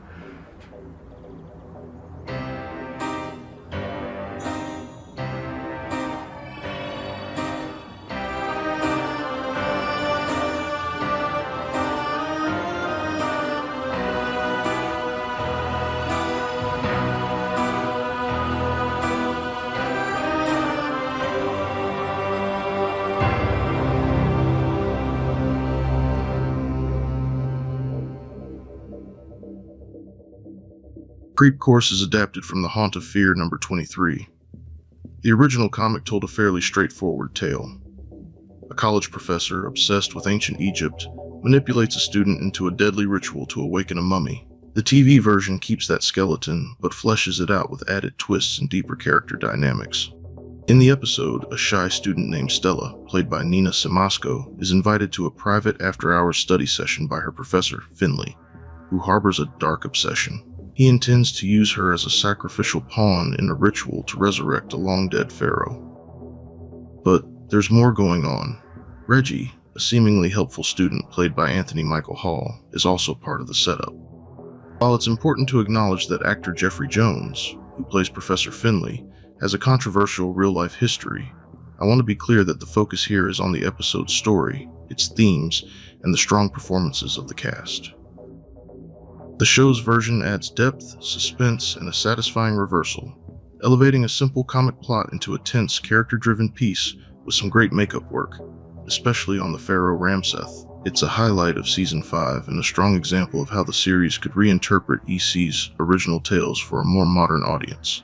Creep Course is adapted from The Haunt of Fear number 23. The original comic told a fairly straightforward tale. A college professor, obsessed with ancient Egypt, manipulates a student into a deadly ritual to awaken a mummy. The TV version keeps that skeleton, but fleshes it out with added twists and deeper character dynamics. In the episode, a shy student named Stella, played by Nina Simasco, is invited to a private after-hours study session by her professor, Finley, who harbors a dark obsession. He intends to use her as a sacrificial pawn in a ritual to resurrect a long-dead pharaoh. But there's more going on. Reggie, a seemingly helpful student played by Anthony Michael Hall, is also part of the setup. While it's important to acknowledge that actor Jeffrey Jones, who plays Professor Finley, has a controversial real-life history, I want to be clear that the focus here is on the episode's story, its themes, and the strong performances of the cast. The show's version adds depth, suspense, and a satisfying reversal, elevating a simple comic plot into a tense, character-driven piece with some great makeup work, especially on the pharaoh Ramseth. It's a highlight of Season 5 and a strong example of how the series could reinterpret EC's original tales for a more modern audience.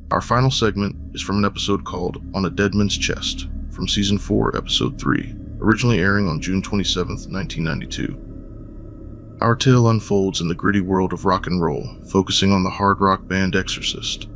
Our final segment is from an episode called On a Dead Man's Chest, from Season 4, Episode 3, originally airing on June 27, 1992. Our tale unfolds in the gritty world of rock and roll, focusing on the hard rock band Exorcist.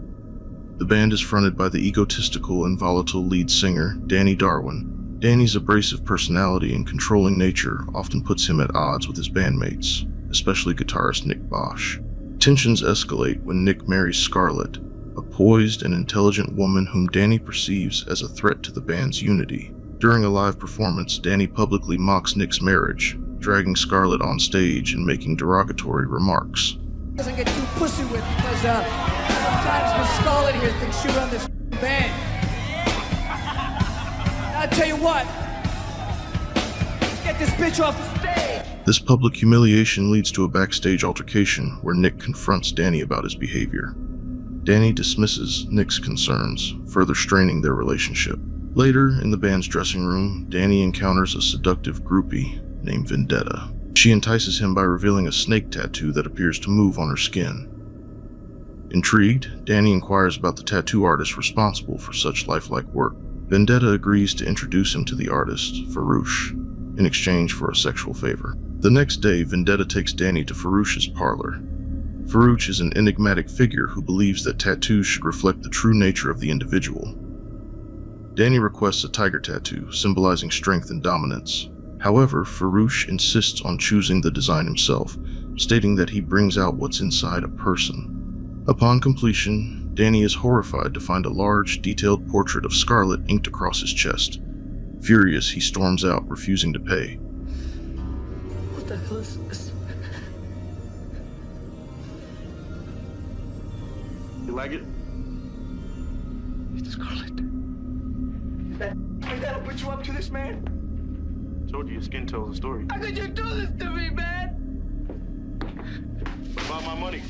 The band is fronted by the egotistical and volatile lead singer, Danny Darwin. Danny's abrasive personality and controlling nature often puts him at odds with his bandmates, especially guitarist Nick Bosch. Tensions escalate when Nick marries Scarlett, a poised and intelligent woman whom Danny perceives as a threat to the band's unity. During a live performance, Danny publicly mocks Nick's marriage, dragging Scarlett on stage and making derogatory remarks. Doesn't get too pussy with because sometimes Miss Scarlett here thinks she run this band. I'll tell you what, let's get this bitch off the stage. This public humiliation leads to a backstage altercation where Nick confronts Danny about his behavior. Danny dismisses Nick's concerns, further straining their relationship. Later, in the band's dressing room, Danny encounters a seductive groupie named Vendetta. She entices him by revealing a snake tattoo that appears to move on her skin. Intrigued, Danny inquires about the tattoo artist responsible for such lifelike work. Vendetta agrees to introduce him to the artist, Farouche, in exchange for a sexual favor. The next day, Vendetta takes Danny to Farouche's parlor. Farouche is an enigmatic figure who believes that tattoos should reflect the true nature of the individual. Danny requests a tiger tattoo, symbolizing strength and dominance. However, Farouche insists on choosing the design himself, stating that he brings out what's inside a person. Upon completion, Danny is horrified to find a large, detailed portrait of Scarlett inked across his chest. Furious, he storms out, refusing to pay. What the hell is this? You like it? It's Scarlett. That'll put you up to this, man? Told you your skin tells a story. How could you do this to me, man? What about my money?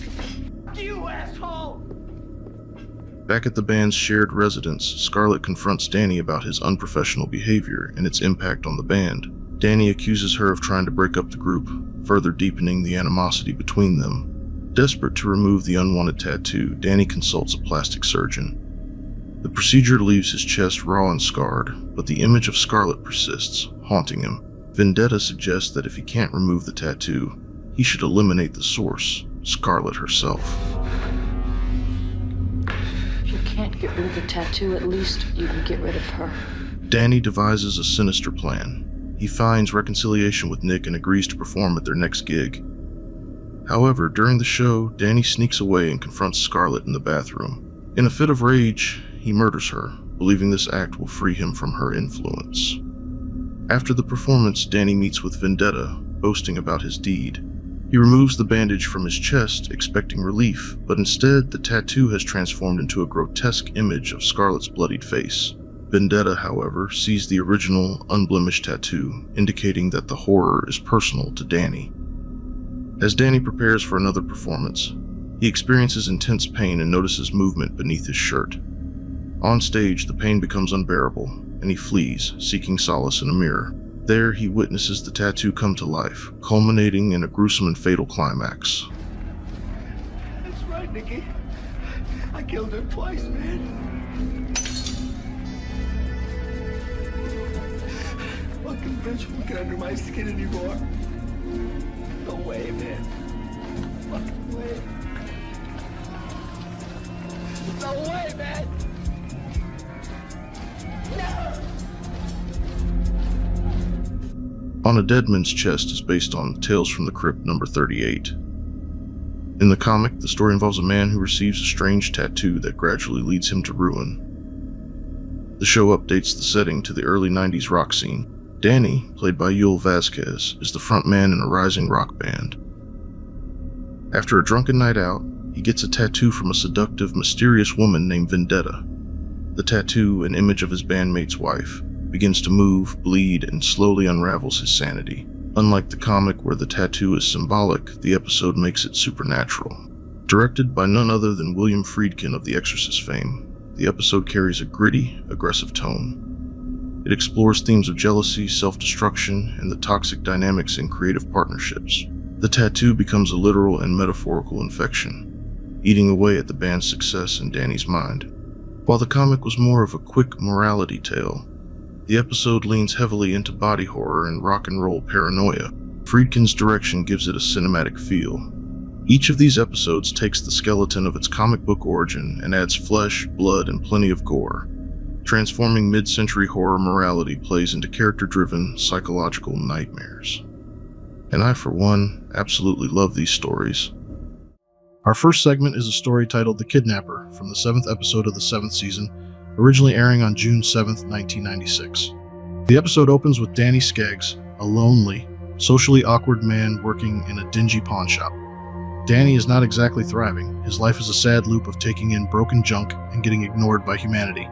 You asshole! Back at the band's shared residence, Scarlett confronts Danny about his unprofessional behavior and its impact on the band. Danny accuses her of trying to break up the group, further deepening the animosity between them. Desperate to remove the unwanted tattoo, Danny consults a plastic surgeon. The procedure leaves his chest raw and scarred, but the image of Scarlett persists, haunting him. Vendetta suggests that if he can't remove the tattoo, he should eliminate the source, Scarlett herself. If you can't get rid of the tattoo, at least you can get rid of her. Danny devises a sinister plan. He finds reconciliation with Nick and agrees to perform at their next gig. However, during the show, Danny sneaks away and confronts Scarlett in the bathroom. In a fit of rage, he murders her, believing this act will free him from her influence. After the performance, Danny meets with Vendetta, boasting about his deed. He removes the bandage from his chest, expecting relief, but instead the tattoo has transformed into a grotesque image of Scarlett's bloodied face. Vendetta, however, sees the original, unblemished tattoo, indicating that the horror is personal to Danny. As Danny prepares for another performance, he experiences intense pain and notices movement beneath his shirt. On stage, the pain becomes unbearable, and he flees, seeking solace in a mirror. There, he witnesses the tattoo come to life, culminating in a gruesome and fatal climax. That's right, Nikki. I killed her twice, man. Fucking bitch won't get under my skin anymore. No way, man. Fucking way. No way, man. No! On a Dead Man's Chest is based on Tales from the Crypt number 38. In the comic, the story involves a man who receives a strange tattoo that gradually leads him to ruin. The show updates the setting to the early 90s rock scene. Danny, played by Yul Vasquez, is the front man in a rising rock band. After a drunken night out, he gets a tattoo from a seductive, mysterious woman named Vendetta. The tattoo, an image of his bandmate's wife, begins to move, bleed, and slowly unravels his sanity. Unlike the comic where the tattoo is symbolic, the episode makes it supernatural. Directed by none other than William Friedkin of The Exorcist fame, the episode carries a gritty, aggressive tone. It explores themes of jealousy, self-destruction, and the toxic dynamics in creative partnerships. The tattoo becomes a literal and metaphorical infection, eating away at the band's success in Danny's mind. While the comic was more of a quick morality tale, the episode leans heavily into body horror and rock and roll paranoia. Friedkin's direction gives it a cinematic feel. Each of these episodes takes the skeleton of its comic book origin and adds flesh, blood, and plenty of gore. Transforming mid-century horror morality plays into character-driven, psychological nightmares. And I, for one, absolutely love these stories. Our first segment is a story titled The Kidnapper from the 7th episode of the 7th season, originally airing on June 7th, 1996. The episode opens with Danny Skeggs, a lonely, socially awkward man working in a dingy pawn shop. Danny is not exactly thriving. His life is a sad loop of taking in broken junk and getting ignored by humanity,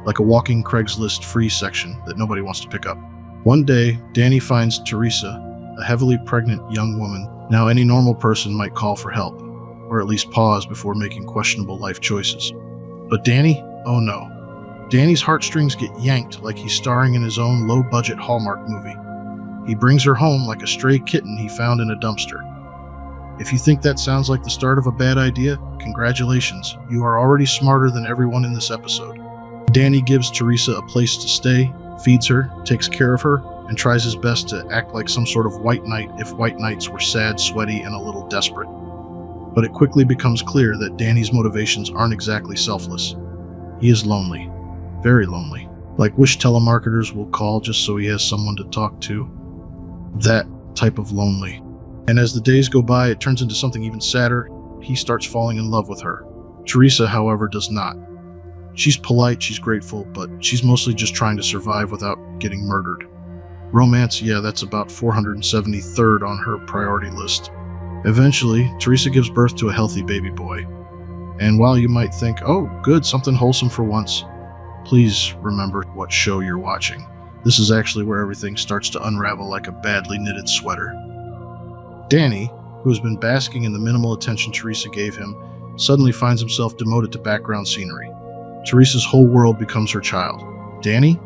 like a walking Craigslist free section that nobody wants to pick up. One day, Danny finds Teresa, a heavily pregnant young woman. Now any normal person might call for help, or at least pause before making questionable life choices. But Danny? Oh no. Danny's heartstrings get yanked like he's starring in his own low-budget Hallmark movie. He brings her home like a stray kitten he found in a dumpster. If you think that sounds like the start of a bad idea, congratulations. You are already smarter than everyone in this episode. Danny gives Teresa a place to stay, feeds her, takes care of her, and tries his best to act like some sort of white knight if white knights were sad, sweaty, and a little desperate. But it quickly becomes clear that Danny's motivations aren't exactly selfless. He is lonely. Very lonely. Like wish telemarketers will call just so he has someone to talk to. That type of lonely. And as the days go by, it turns into something even sadder. He starts falling in love with her. Teresa, however, does not. She's polite, she's grateful, but she's mostly just trying to survive without getting murdered. Romance, yeah, that's about 473rd on her priority list. Eventually, Teresa gives birth to a healthy baby boy. And while you might think, oh, good, something wholesome for once, please remember what show you're watching. This is actually where everything starts to unravel like a badly knitted sweater. Danny, who has been basking in the minimal attention Teresa gave him, suddenly finds himself demoted to background scenery. Teresa's whole world becomes her child. Danny?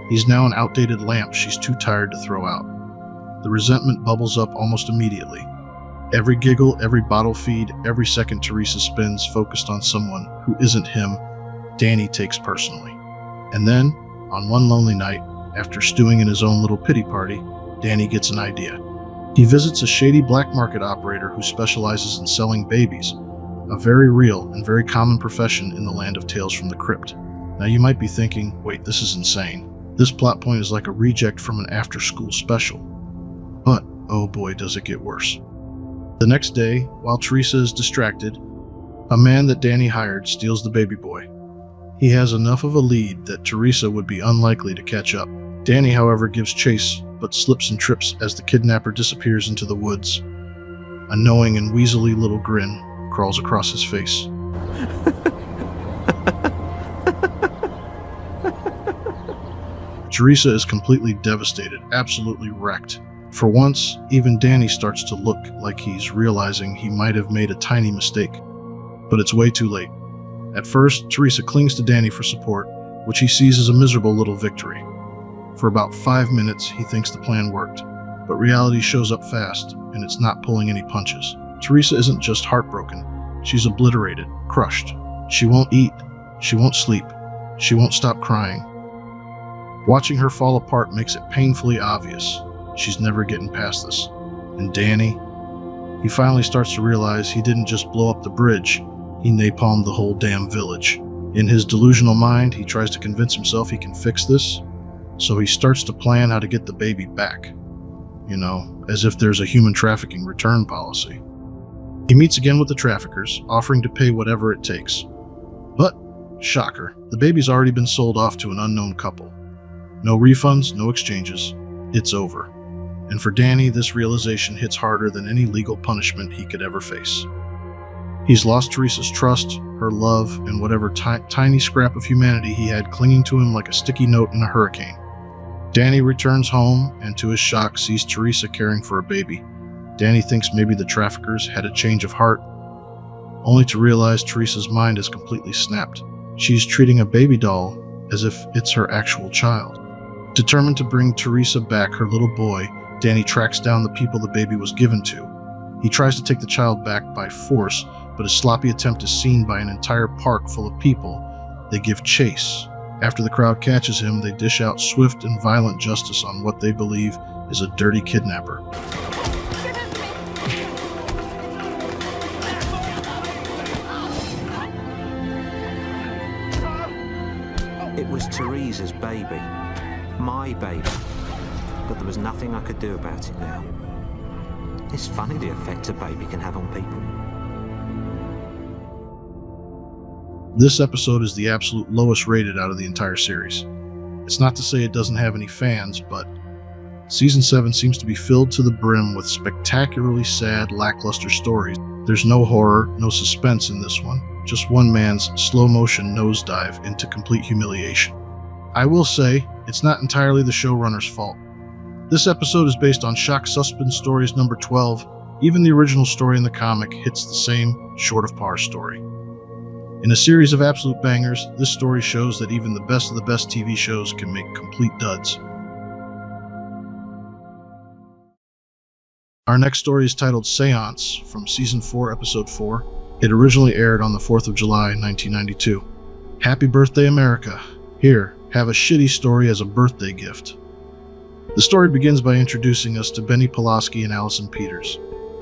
He's now an outdated lamp she's too tired to throw out. The resentment bubbles up almost immediately. Every giggle, every bottle feed, every second Teresa spends focused on someone who isn't him, Danny takes personally. And then, on one lonely night, after stewing in his own little pity party, Danny gets an idea. He visits a shady black market operator who specializes in selling babies, a very real and very common profession in the land of Tales from the Crypt. Now you might be thinking, wait, this is insane. This plot point is like a reject from an after-school special. But, oh boy, does it get worse. The next day, while Teresa is distracted, a man that Danny hired steals the baby boy. He has enough of a lead that Teresa would be unlikely to catch up. Danny, however, gives chase, but slips and trips as the kidnapper disappears into the woods. A knowing and weaselly little grin crawls across his face. Teresa is completely devastated, absolutely wrecked. For once, even Danny starts to look like he's realizing he might have made a tiny mistake. But it's way too late. At first, Teresa clings to Danny for support, which he sees as a miserable little victory. For about 5 minutes, he thinks the plan worked, but reality shows up fast, and it's not pulling any punches. Teresa isn't just heartbroken, she's obliterated, crushed. She won't eat, she won't sleep, she won't stop crying. Watching her fall apart makes it painfully obvious she's never getting past this. And Danny, he finally starts to realize he didn't just blow up the bridge, he napalmed the whole damn village. In his delusional mind, he tries to convince himself he can fix this, so he starts to plan how to get the baby back. You know, as if there's a human trafficking return policy. He meets again with the traffickers, offering to pay whatever it takes. But, shocker, the baby's already been sold off to an unknown couple. No refunds, no exchanges. It's over. And for Danny, this realization hits harder than any legal punishment he could ever face. He's lost Teresa's trust, her love, and whatever tiny scrap of humanity he had clinging to him like a sticky note in a hurricane. Danny returns home and, to his shock, sees Teresa caring for a baby. Danny thinks maybe the traffickers had a change of heart, only to realize Teresa's mind is completely snapped. She's treating a baby doll as if it's her actual child. Determined to bring Teresa back, her little boy, Danny tracks down the people the baby was given to. He tries to take the child back by force, but his sloppy attempt is seen by an entire park full of people. They give chase. After the crowd catches him, they dish out swift and violent justice on what they believe is a dirty kidnapper. It was Teresa's baby. My baby. But there was nothing I could do about it now. It's funny the effect a baby can have on people. This episode is the absolute lowest rated out of the entire series. It's not to say it doesn't have any fans, but Season 7 seems to be filled to the brim with spectacularly sad, lackluster stories. There's no horror, no suspense in this one, just one man's slow-motion nosedive into complete humiliation. I will say, it's not entirely the showrunner's fault. This episode is based on Shock Suspense Stories number 12. Even the original story in the comic hits the same short of par story. In a series of absolute bangers, this story shows that even the best of the best TV shows can make complete duds. Our next story is titled Seance from Season 4, Episode 4. It originally aired on the 4th of July, 1992. Happy birthday, America. Here, have a shitty story as a birthday gift. The story begins by introducing us to Benny Pulaski and Allison Peters,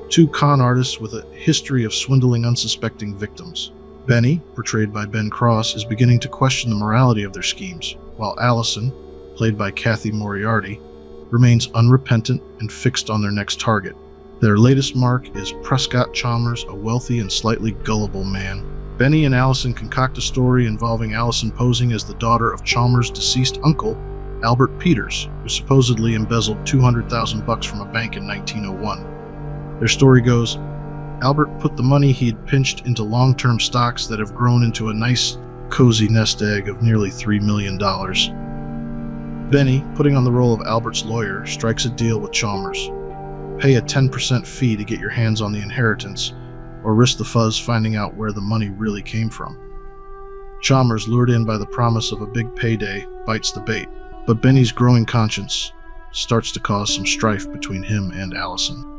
two con artists with a history of swindling unsuspecting victims. Benny, portrayed by Ben Cross, is beginning to question the morality of their schemes, while Allison, played by Kathy Moriarty, remains unrepentant and fixed on their next target. Their latest mark is Prescott Chalmers, a wealthy and slightly gullible man. Benny and Allison concoct a story involving Allison posing as the daughter of Chalmers' deceased uncle, Albert Peters, who supposedly embezzled $200,000 from a bank in 1901. Their story goes, Albert put the money he'd pinched into long-term stocks that have grown into a nice, cozy nest egg of nearly $3 million. Benny, putting on the role of Albert's lawyer, strikes a deal with Chalmers. Pay a 10% fee to get your hands on the inheritance, or risk the fuzz finding out where the money really came from. Chalmers, lured in by the promise of a big payday, bites the bait, but Benny's growing conscience starts to cause some strife between him and Allison.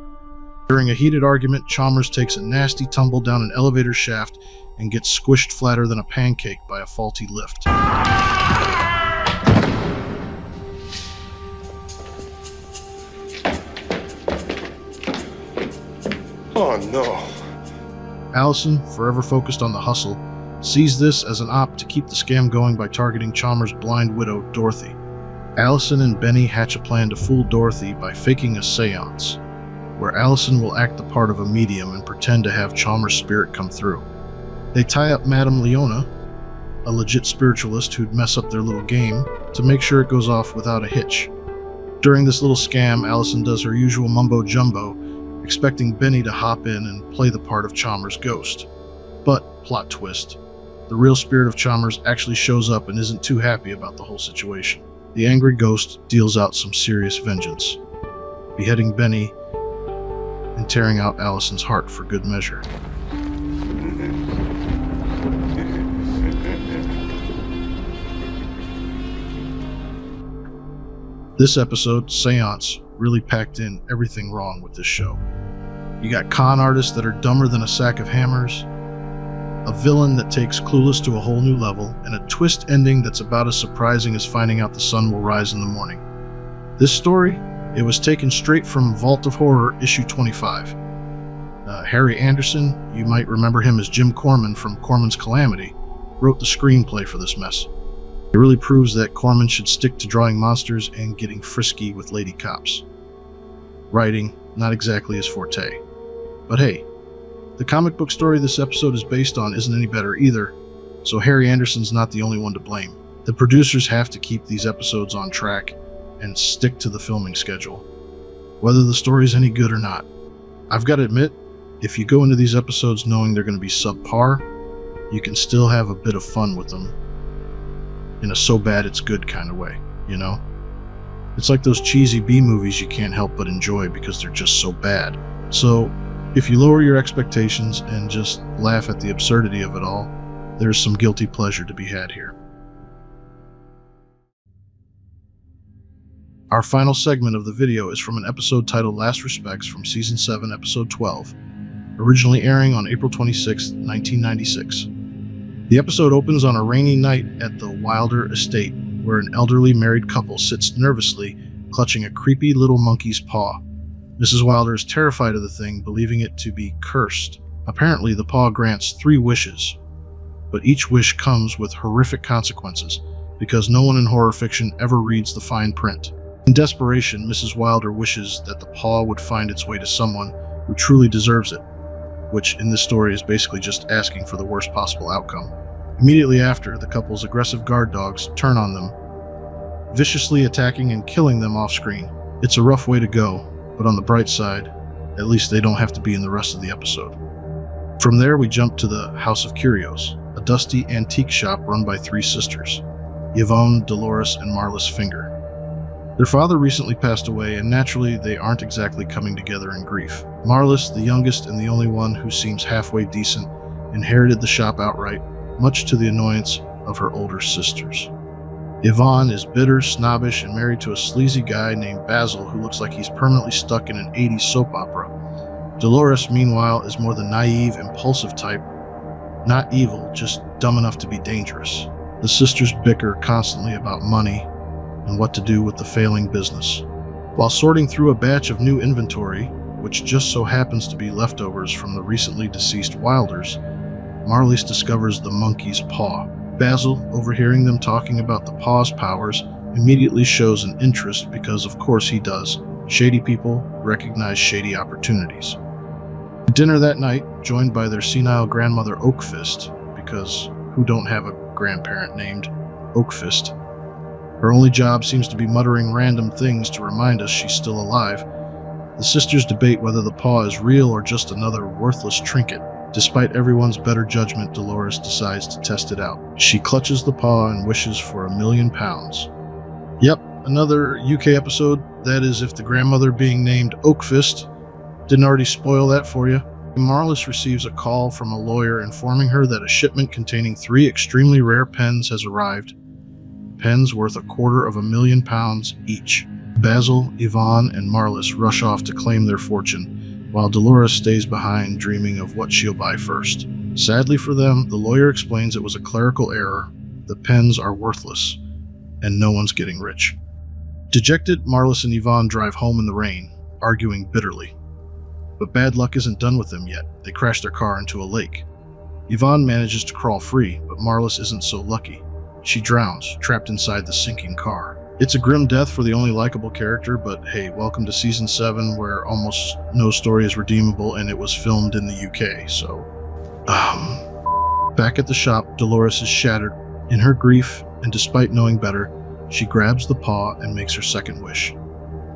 During a heated argument, Chalmers takes a nasty tumble down an elevator shaft and gets squished flatter than a pancake by a faulty lift. Oh no. Allison, forever focused on the hustle, sees this as an op to keep the scam going by targeting Chalmers' blind widow, Dorothy. Allison and Benny hatch a plan to fool Dorothy by faking a seance, where Allison will act the part of a medium and pretend to have Chalmers' spirit come through. They tie up Madame Leona, a legit spiritualist who'd mess up their little game, to make sure it goes off without a hitch. During this little scam, Allison does her usual mumbo-jumbo, expecting Benny to hop in and play the part of Chalmers' ghost. But, plot twist, the real spirit of Chalmers actually shows up and isn't too happy about the whole situation. The angry ghost deals out some serious vengeance, beheading Benny and tearing out Allison's heart for good measure. This episode, Seance, really packed in everything wrong with this show. You got con artists that are dumber than a sack of hammers, a villain that takes Clueless to a whole new level, and a twist ending that's about as surprising as finding out the sun will rise in the morning. This story, it was taken straight from Vault of Horror, issue 25. Harry Anderson, you might remember him as Jim Corman from Corman's Calamity, wrote the screenplay for this mess. It really proves that Corman should stick to drawing monsters and getting frisky with lady cops. Writing, not exactly his forte. But hey, the comic book story this episode is based on isn't any better either, so Harry Anderson's not the only one to blame. The producers have to keep these episodes on track and stick to the filming schedule, whether the story's any good or not. I've got to admit, if you go into these episodes knowing they're going to be subpar, you can still have a bit of fun with them in a so bad it's good kind of way, you know? It's like those cheesy B-movies you can't help but enjoy because they're just so bad. So, if you lower your expectations and just laugh at the absurdity of it all, there's some guilty pleasure to be had here. Our final segment of the video is from an episode titled Last Respects from Season 7, Episode 12, originally airing on April 26, 1996. The episode opens on a rainy night at the Wilder estate, where an elderly married couple sits nervously, clutching a creepy little monkey's paw. Mrs. Wilder is terrified of the thing, believing it to be cursed. Apparently, the paw grants 3 wishes, but each wish comes with horrific consequences, because no one in horror fiction ever reads the fine print. In desperation, Mrs. Wilder wishes that the paw would find its way to someone who truly deserves it, which in this story is basically just asking for the worst possible outcome. Immediately after, the couple's aggressive guard dogs turn on them, viciously attacking and killing them off-screen. It's a rough way to go, but on the bright side, at least they don't have to be in the rest of the episode. From there, we jump to the House of Curios, a dusty antique shop run by 3 sisters, Yvonne, Dolores, and Marlis Finger. Their father recently passed away, and naturally, they aren't exactly coming together in grief. Marlis, the youngest and the only one who seems halfway decent, inherited the shop outright, much to the annoyance of her older sisters. Yvonne is bitter, snobbish, and married to a sleazy guy named Basil who looks like he's permanently stuck in an 80s soap opera. Dolores, meanwhile, is more the naive, impulsive type, not evil, just dumb enough to be dangerous. The sisters bicker constantly about money and what to do with the failing business. While sorting through a batch of new inventory, which just so happens to be leftovers from the recently deceased Wilders, Marlis discovers the monkey's paw. Basil, overhearing them talking about the paw's powers, immediately shows an interest because of course he does. Shady people recognize shady opportunities. At dinner that night, joined by their senile grandmother Oakfist, because who don't have a grandparent named Oakfist? Her only job seems to be muttering random things to remind us she's still alive. The sisters debate whether the paw is real or just another worthless trinket. Despite everyone's better judgment, Dolores decides to test it out. She clutches the paw and wishes for £1 million. Yep, another UK episode. That is, if the grandmother being named Oakfist didn't already spoil that for you. Marlis receives a call from a lawyer informing her that a shipment containing 3 extremely rare pens has arrived. Pens worth £250,000 each. Basil, Yvonne, and Marlis rush off to claim their fortune, while Dolores stays behind dreaming of what she'll buy first. Sadly for them, the lawyer explains it was a clerical error. The pens are worthless, and no one's getting rich. Dejected, Marlis and Yvonne drive home in the rain, arguing bitterly. But bad luck isn't done with them yet. They crash their car into a lake. Yvonne manages to crawl free, but Marlis isn't so lucky. She drowns, trapped inside the sinking car. It's a grim death for the only likable character, but hey, welcome to Season 7, where almost no story is redeemable, and it was filmed in the UK, so... Back at the shop, Dolores is shattered. In her grief, and despite knowing better, she grabs the paw and makes her second wish.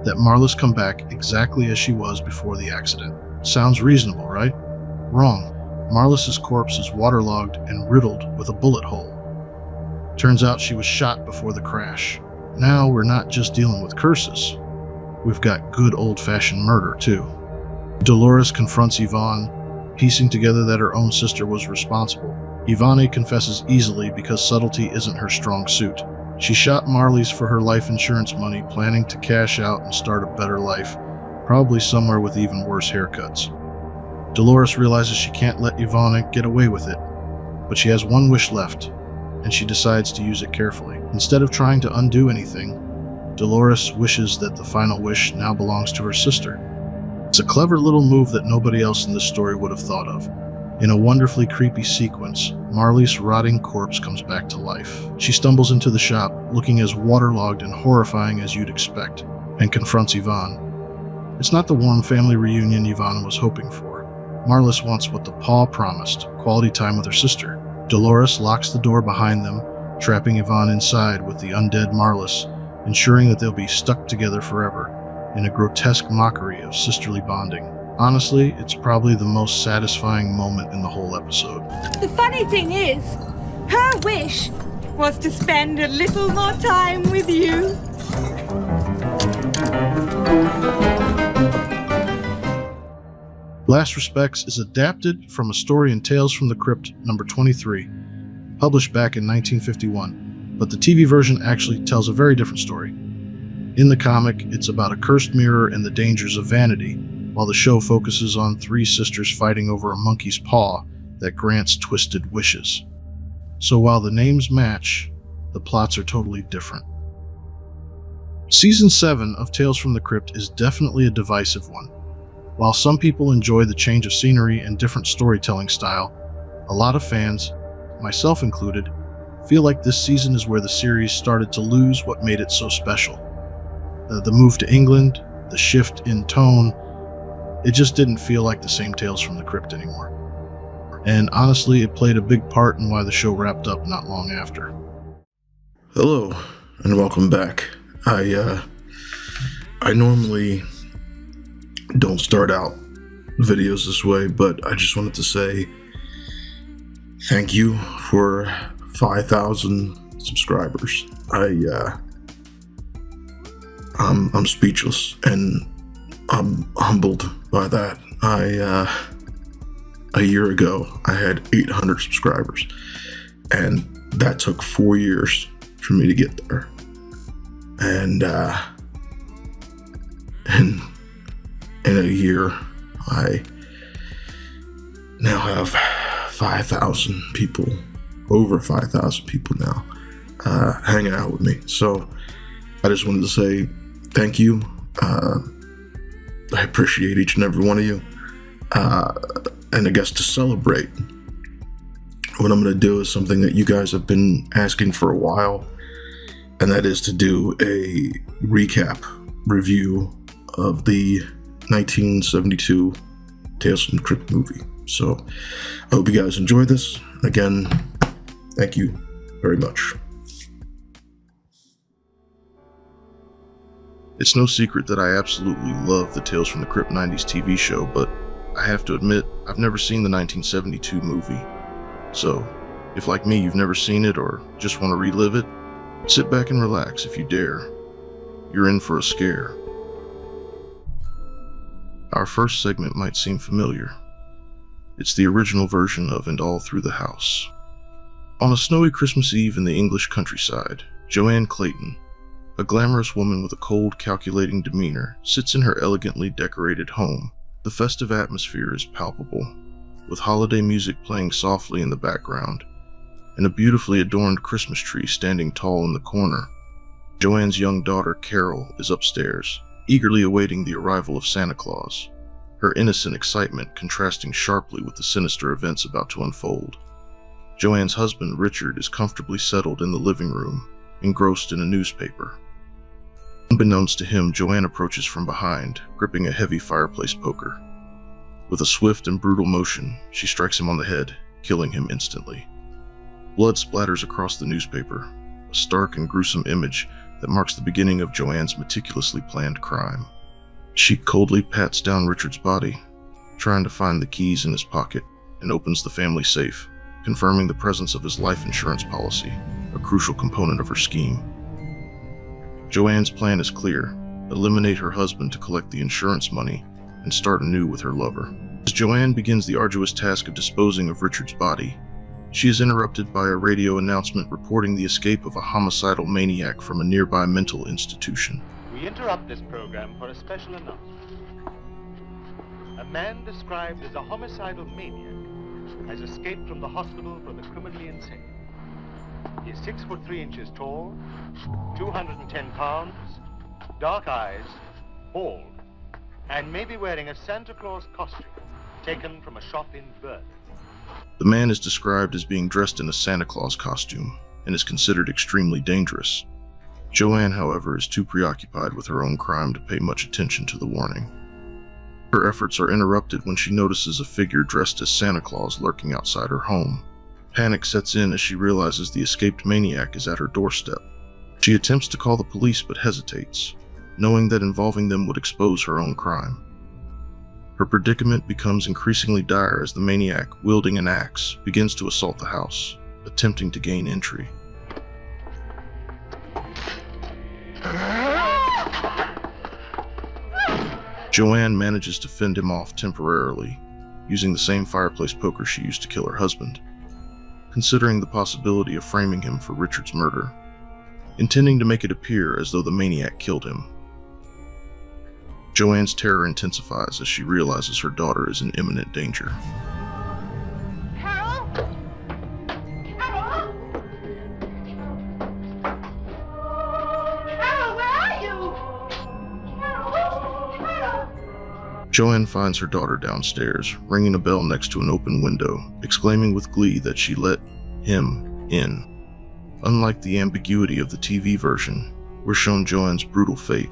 That Marlis come back exactly as she was before the accident. Sounds reasonable, right? Wrong. Marlis's corpse is waterlogged and riddled with a bullet hole. Turns out she was shot before the crash. Now we're not just dealing with curses. We've got good old-fashioned murder, too. Dolores confronts Yvonne, piecing together that her own sister was responsible. Yvonne confesses easily because subtlety isn't her strong suit. She shot Marley's for her life insurance money, planning to cash out and start a better life, probably somewhere with even worse haircuts. Dolores realizes she can't let Ivana get away with it, but she has one wish left, and she decides to use it carefully. Instead of trying to undo anything, Dolores wishes that the final wish now belongs to her sister. It's a clever little move that nobody else in this story would have thought of. In a wonderfully creepy sequence, Marley's rotting corpse comes back to life. She stumbles into the shop, looking as waterlogged and horrifying as you'd expect, and confronts Yvonne. It's not the warm family reunion Yvonne was hoping for. Marlis wants what the paw promised, quality time with her sister. Dolores locks the door behind them, trapping Yvonne inside with the undead Marlis, ensuring that they'll be stuck together forever, in a grotesque mockery of sisterly bonding. Honestly, it's probably the most satisfying moment in the whole episode. The funny thing is, her wish was to spend a little more time with you. Last Respects is adapted from a story in Tales from the Crypt number 23, published back in 1951, but the TV version actually tells a very different story. In the comic, it's about a cursed mirror and the dangers of vanity, while the show focuses on three sisters fighting over a monkey's paw that grants twisted wishes. So while the names match, the plots are totally different. Season 7 of Tales from the Crypt is definitely a divisive one. While some people enjoy the change of scenery and different storytelling style, a lot of fans, myself included, feel like this season is where the series started to lose what made it so special. The move to England, the shift in tone, it just didn't feel like the same Tales from the Crypt anymore. And honestly, it played a big part in why the show wrapped up not long after. Hello, and welcome back. I normally don't start out videos this way, but I just wanted to say thank you for 5,000 subscribers. I'm speechless, and I'm humbled by that. A year ago, I had 800 subscribers, and that took 4 years for me to get there. And in a year, I now have 5,000 people, over 5,000 people now, hanging out with me. So I just wanted to say thank you. I appreciate each and every one of you. And I guess to celebrate, what I'm going to do is something that you guys have been asking for a while, and that is to do a recap review of the 1972 Tales from the Crypt movie. So I hope you guys enjoy this. Again, thank you very much. It's no secret that I absolutely love the Tales from the Crypt 90s TV show, but I have to admit, I've never seen the 1972 movie. So, if like me you've never seen it or just want to relive it, sit back and relax if you dare. You're in for a scare. Our first segment might seem familiar. It's the original version of And All Through the House. On a snowy Christmas Eve in the English countryside, Joanne Clayton, a glamorous woman with a cold, calculating demeanor, sits in her elegantly decorated home. The festive atmosphere is palpable, with holiday music playing softly in the background, and a beautifully adorned Christmas tree standing tall in the corner. Joanne's young daughter, Carol, is upstairs, eagerly awaiting the arrival of Santa Claus, her innocent excitement contrasting sharply with the sinister events about to unfold. Joanne's husband, Richard, is comfortably settled in the living room, engrossed in a newspaper. Unbeknownst to him, Joanne approaches from behind, gripping a heavy fireplace poker. With a swift and brutal motion, she strikes him on the head, killing him instantly. Blood splatters across the newspaper, a stark and gruesome image that marks the beginning of Joanne's meticulously planned crime. She coldly pats down Richard's body, trying to find the keys in his pocket, and opens the family safe, confirming the presence of his life insurance policy, a crucial component of her scheme. Joanne's plan is clear: eliminate her husband to collect the insurance money and start anew with her lover. As Joanne begins the arduous task of disposing of Richard's body, She is interrupted by a radio announcement reporting the escape of a homicidal maniac from a nearby mental institution. We interrupt this program for a special announcement. A man described as a homicidal maniac has escaped from the hospital for the criminally insane. He is 6'3" tall, 210 pounds, dark eyes, bald, and may be wearing a Santa Claus costume taken from a shop in Berlin. The man is described as being dressed in a Santa Claus costume and is considered extremely dangerous. Joanne, however, is too preoccupied with her own crime to pay much attention to the warning. Her efforts are interrupted when she notices a figure dressed as Santa Claus lurking outside her home. Panic sets in as she realizes the escaped maniac is at her doorstep. She attempts to call the police but hesitates, knowing that involving them would expose her own crime. Her predicament becomes increasingly dire as the maniac, wielding an axe, begins to assault the house, attempting to gain entry. Joanne manages to fend him off temporarily, using the same fireplace poker she used to kill her husband, considering the possibility of framing him for Richard's murder, intending to make it appear as though the maniac killed him. Joanne's terror intensifies as she realizes her daughter is in imminent danger. Carol? Carol? Carol, where are you? Carol? Joanne finds her daughter downstairs, ringing a bell next to an open window, exclaiming with glee that she let him in. Unlike the ambiguity of the TV version, we're shown Joanne's brutal fate.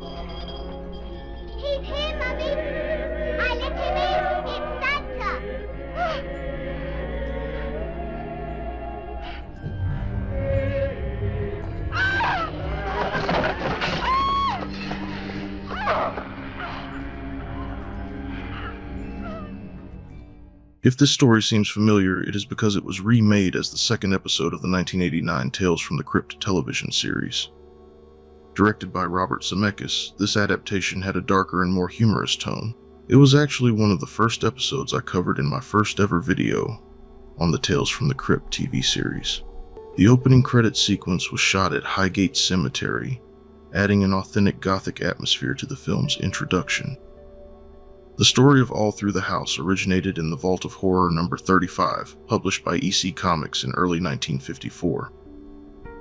If this story seems familiar, it is because it was remade as the second episode of the 1989 Tales from the Crypt television series. Directed by Robert Zemeckis, this adaptation had a darker and more humorous tone. It was actually one of the first episodes I covered in my first ever video on the Tales from the Crypt TV series. The opening credits sequence was shot at Highgate Cemetery, adding an authentic Gothic atmosphere to the film's introduction. The story of All Through the House originated in the Vault of Horror number 35, published by EC Comics in early 1954.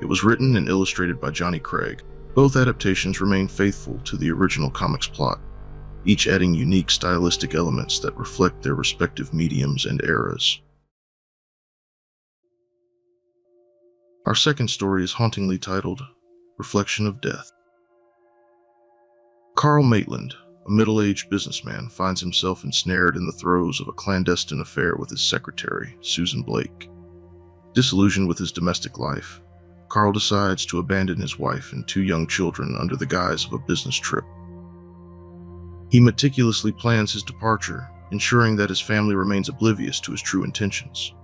It was written and illustrated by Johnny Craig. Both adaptations remain faithful to the original comics plot, each adding unique stylistic elements that reflect their respective mediums and eras. Our second story is hauntingly titled Reflection of Death. Carl Maitland, a middle-aged businessman, finds himself ensnared in the throes of a clandestine affair with his secretary, Susan Blake. Disillusioned with his domestic life, Carl decides to abandon his wife and 2 young children under the guise of a business trip. He meticulously plans his departure, ensuring that his family remains oblivious to his true intentions.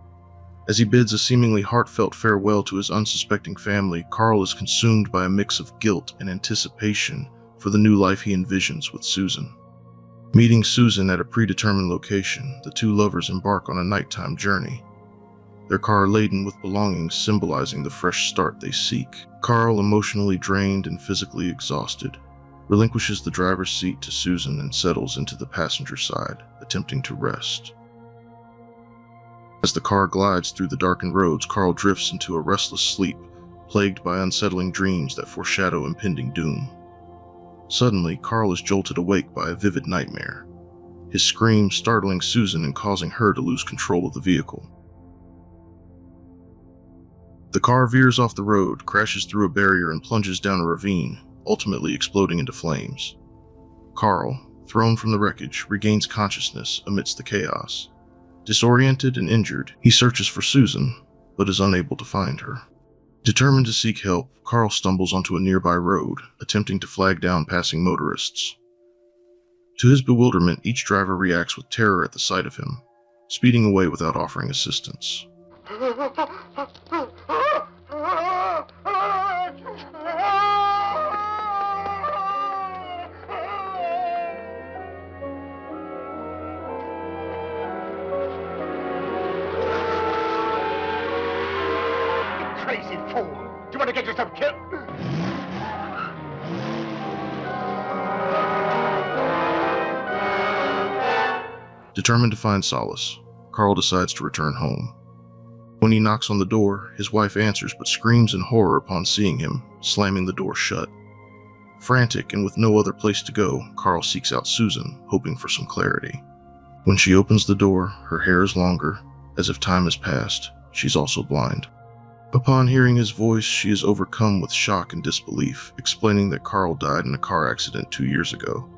As he bids a seemingly heartfelt farewell to his unsuspecting family, Carl is consumed by a mix of guilt and anticipation for the new life he envisions with Susan. Meeting Susan at a predetermined location, the 2 lovers embark on a nighttime journey, their car laden with belongings symbolizing the fresh start they seek. Carl, emotionally drained and physically exhausted, relinquishes the driver's seat to Susan and settles into the passenger side, attempting to rest. As the car glides through the darkened roads, Carl drifts into a restless sleep, plagued by unsettling dreams that foreshadow impending doom. Suddenly, Carl is jolted awake by a vivid nightmare, his scream startling Susan and causing her to lose control of the vehicle. The car veers off the road, crashes through a barrier, and plunges down a ravine, ultimately exploding into flames. Carl, thrown from the wreckage, regains consciousness amidst the chaos. Disoriented and injured, he searches for Susan, but is unable to find her. Determined to seek help, Carl stumbles onto a nearby road, attempting to flag down passing motorists. To his bewilderment, each driver reacts with terror at the sight of him, speeding away without offering assistance. crazy fool. Do you want to get yourself killed? Determined to find solace, Carl decides to return home. When he knocks on the door, his wife answers but screams in horror upon seeing him, slamming the door shut. Frantic and with no other place to go, Carl seeks out Susan, hoping for some clarity. When she opens the door, her hair is longer. As if time has passed, she's also blind. Upon hearing his voice, she is overcome with shock and disbelief, explaining that Carl died in a car accident 2 years ago.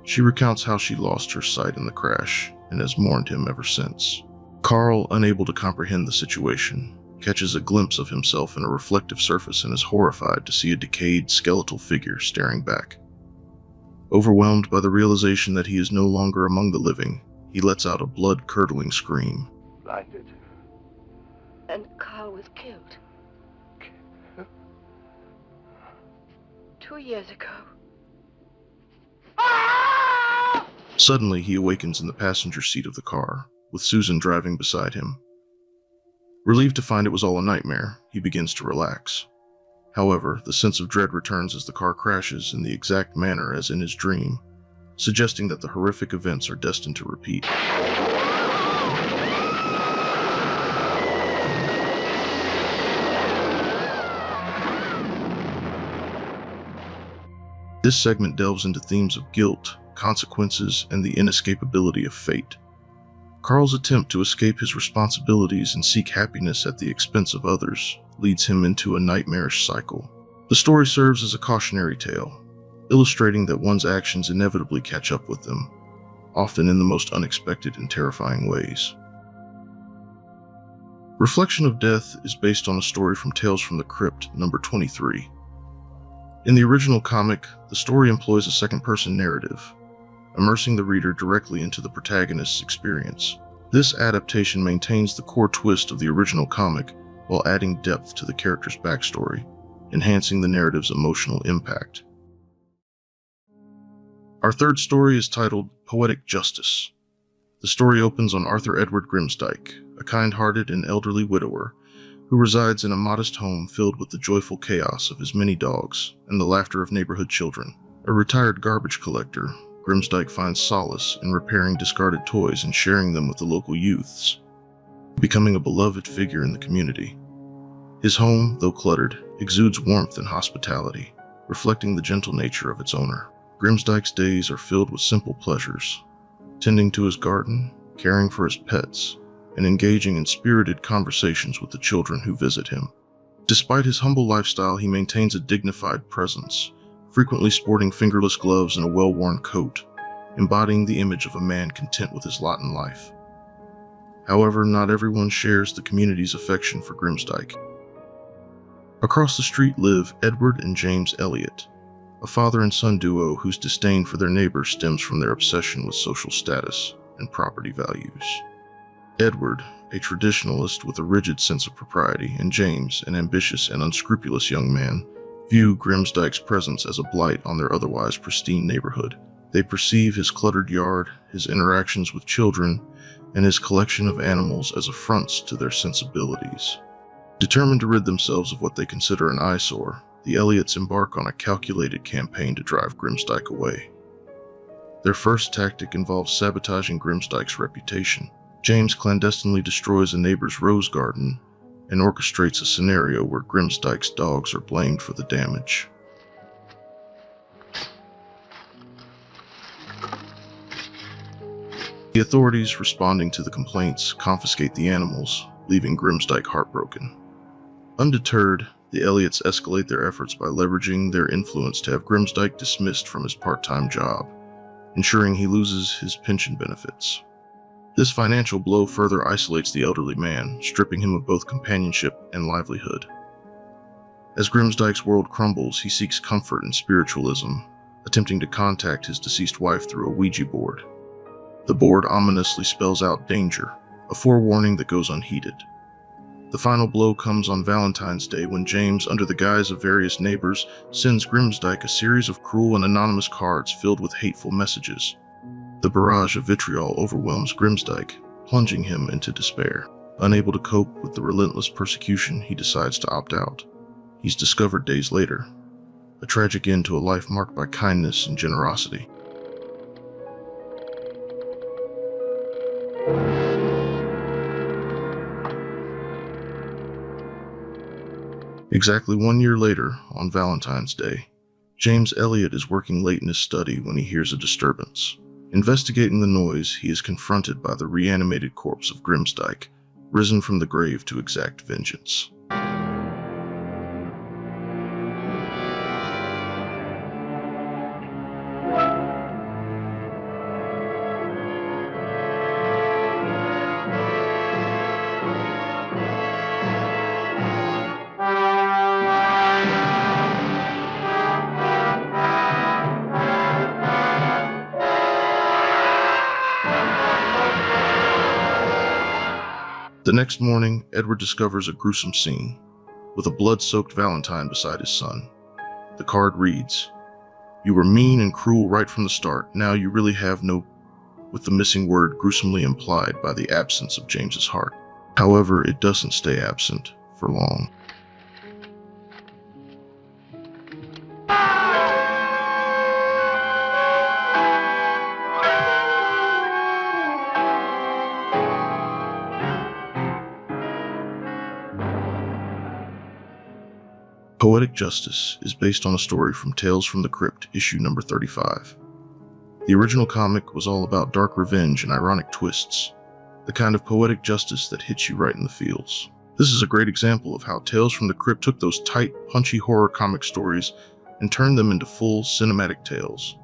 She recounts how she lost her sight in the crash and has mourned him ever since. Carl, unable to comprehend the situation, catches a glimpse of himself in a reflective surface and is horrified to see a decayed, skeletal figure staring back. Overwhelmed by the realization that he is no longer among the living, he lets out a blood-curdling scream. Blinded. And Carl was killed. 2 years ago. Suddenly, he awakens in the passenger seat of the car, with Susan driving beside him. Relieved to find it was all a nightmare, he begins to relax. However, the sense of dread returns as the car crashes in the exact manner as in his dream, suggesting that the horrific events are destined to repeat. This segment delves into themes of guilt, consequences, and the inescapability of fate. Carl's attempt to escape his responsibilities and seek happiness at the expense of others leads him into a nightmarish cycle. The story serves as a cautionary tale, illustrating that one's actions inevitably catch up with them, often in the most unexpected and terrifying ways. Reflection of Death is based on a story from Tales from the Crypt, number 23. In the original comic, the story employs a second-person narrative, immersing the reader directly into the protagonist's experience. This adaptation maintains the core twist of the original comic while adding depth to the character's backstory, enhancing the narrative's emotional impact. Our third story is titled Poetic Justice. The story opens on Arthur Edward Grimsdyke, a kind-hearted and elderly widower who resides in a modest home filled with the joyful chaos of his many dogs and the laughter of neighborhood children. A retired garbage collector, Grimsdyke finds solace in repairing discarded toys and sharing them with the local youths, becoming a beloved figure in the community. His home, though cluttered, exudes warmth and hospitality, reflecting the gentle nature of its owner. Grimsdyke's days are filled with simple pleasures, tending to his garden, caring for his pets, and engaging in spirited conversations with the children who visit him. Despite his humble lifestyle, he maintains a dignified presence, frequently sporting fingerless gloves and a well-worn coat, embodying the image of a man content with his lot in life. However, not everyone shares the community's affection for Grimsdyke. Across the street live Edward and James Elliott, a father and son duo whose disdain for their neighbors stems from their obsession with social status and property values. Edward, a traditionalist with a rigid sense of propriety, and James, an ambitious and unscrupulous young man, view Grimsdyke's presence as a blight on their otherwise pristine neighborhood. They perceive his cluttered yard, his interactions with children, and his collection of animals as affronts to their sensibilities. Determined to rid themselves of what they consider an eyesore, the Elliots embark on a calculated campaign to drive Grimsdyke away. Their first tactic involves sabotaging Grimsdyke's reputation. James clandestinely destroys a neighbor's rose garden and orchestrates a scenario where Grimsdyke's dogs are blamed for the damage. The authorities, responding to the complaints, confiscate the animals, leaving Grimsdyke heartbroken. Undeterred, the Elliots escalate their efforts by leveraging their influence to have Grimsdyke dismissed from his part-time job, ensuring he loses his pension benefits. This financial blow further isolates the elderly man, stripping him of both companionship and livelihood. As Grimsdyke's world crumbles, he seeks comfort in spiritualism, attempting to contact his deceased wife through a Ouija board. The board ominously spells out danger, a forewarning that goes unheeded. The final blow comes on Valentine's Day when James, under the guise of various neighbors, sends Grimsdyke a series of cruel and anonymous cards filled with hateful messages. The barrage of vitriol overwhelms Grimsdyke, plunging him into despair. Unable to cope with the relentless persecution, he decides to opt out. He's discovered days later. A tragic end to a life marked by kindness and generosity. Exactly 1 year later, on Valentine's Day, James Elliot is working late in his study when he hears a disturbance. Investigating the noise, he is confronted by the reanimated corpse of Grimsdyke, risen from the grave to exact vengeance. The next morning, Edward discovers a gruesome scene, with a blood-soaked Valentine beside his son. The card reads, "You were mean and cruel right from the start. Now you really have no," with the missing word gruesomely implied by the absence of James's heart. However, it doesn't stay absent for long. Poetic Justice is based on a story from Tales from the Crypt, issue number 35. The original comic was all about dark revenge and ironic twists, the kind of poetic justice that hits you right in the feels. This is a great example of how Tales from the Crypt took those tight, punchy horror comic stories and turned them into full cinematic tales,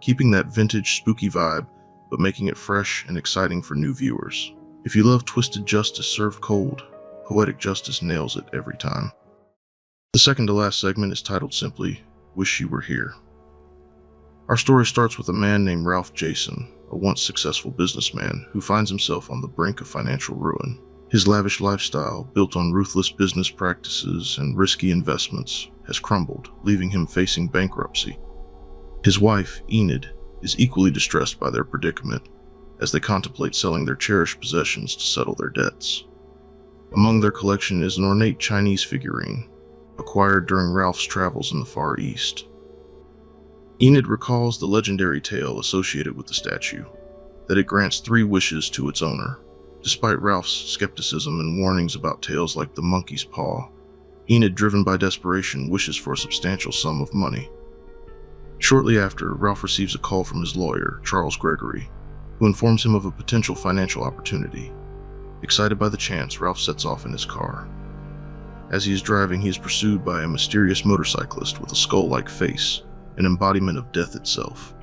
keeping that vintage, spooky vibe, but making it fresh and exciting for new viewers. If you love twisted justice served cold, Poetic Justice nails it every time. The second to last segment is titled simply, Wish You Were Here. Our story starts with a man named Ralph Jason, a once successful businessman who finds himself on the brink of financial ruin. His lavish lifestyle, built on ruthless business practices and risky investments, has crumbled, leaving him facing bankruptcy. His wife, Enid, is equally distressed by their predicament, as they contemplate selling their cherished possessions to settle their debts. Among their collection is an ornate Chinese figurine, acquired during Ralph's travels in the Far East. Enid recalls the legendary tale associated with the statue, that it grants 3 wishes to its owner. Despite Ralph's skepticism and warnings about tales like the monkey's paw, Enid, driven by desperation, wishes for a substantial sum of money. Shortly after, Ralph receives a call from his lawyer, Charles Gregory, who informs him of a potential financial opportunity. Excited by the chance, Ralph sets off in his car. As he is driving, he is pursued by a mysterious motorcyclist with a skull-like face, an embodiment of death itself.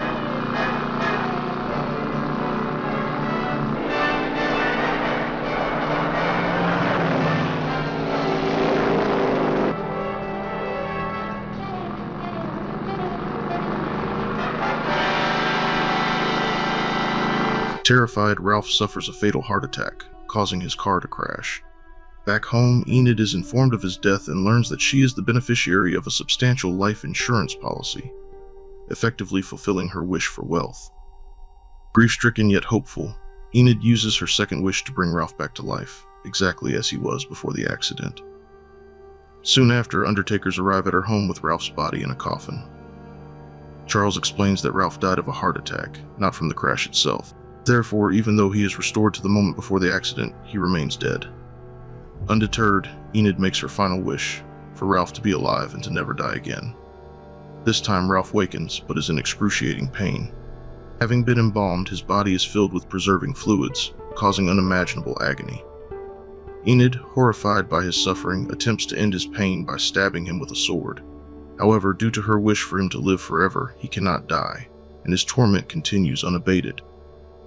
Terrified, Ralph suffers a fatal heart attack, causing his car to crash. Back home, Enid is informed of his death and learns that she is the beneficiary of a substantial life insurance policy, effectively fulfilling her wish for wealth. Grief-stricken yet hopeful, Enid uses her second wish to bring Ralph back to life, exactly as he was before the accident. Soon after, undertakers arrive at her home with Ralph's body in a coffin. Charles explains that Ralph died of a heart attack, not from the crash itself. Therefore, even though he is restored to the moment before the accident, he remains dead. Undeterred, Enid makes her final wish, for Ralph to be alive and to never die again. This time Ralph wakens, but is in excruciating pain. Having been embalmed, his body is filled with preserving fluids, causing unimaginable agony. Enid, horrified by his suffering, attempts to end his pain by stabbing him with a sword. However, due to her wish for him to live forever, he cannot die, and his torment continues unabated.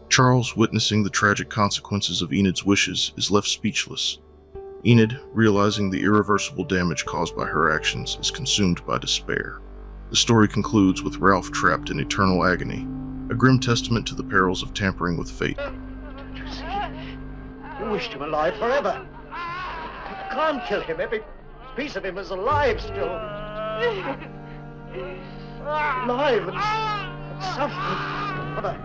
Charles, witnessing the tragic consequences of Enid's wishes, is left speechless. Enid, realizing the irreversible damage caused by her actions, is consumed by despair. The story concludes with Ralph trapped in eternal agony, a grim testament to the perils of tampering with fate. You wished him alive forever. You can't kill him. Every piece of him is alive still. Alive and suffering.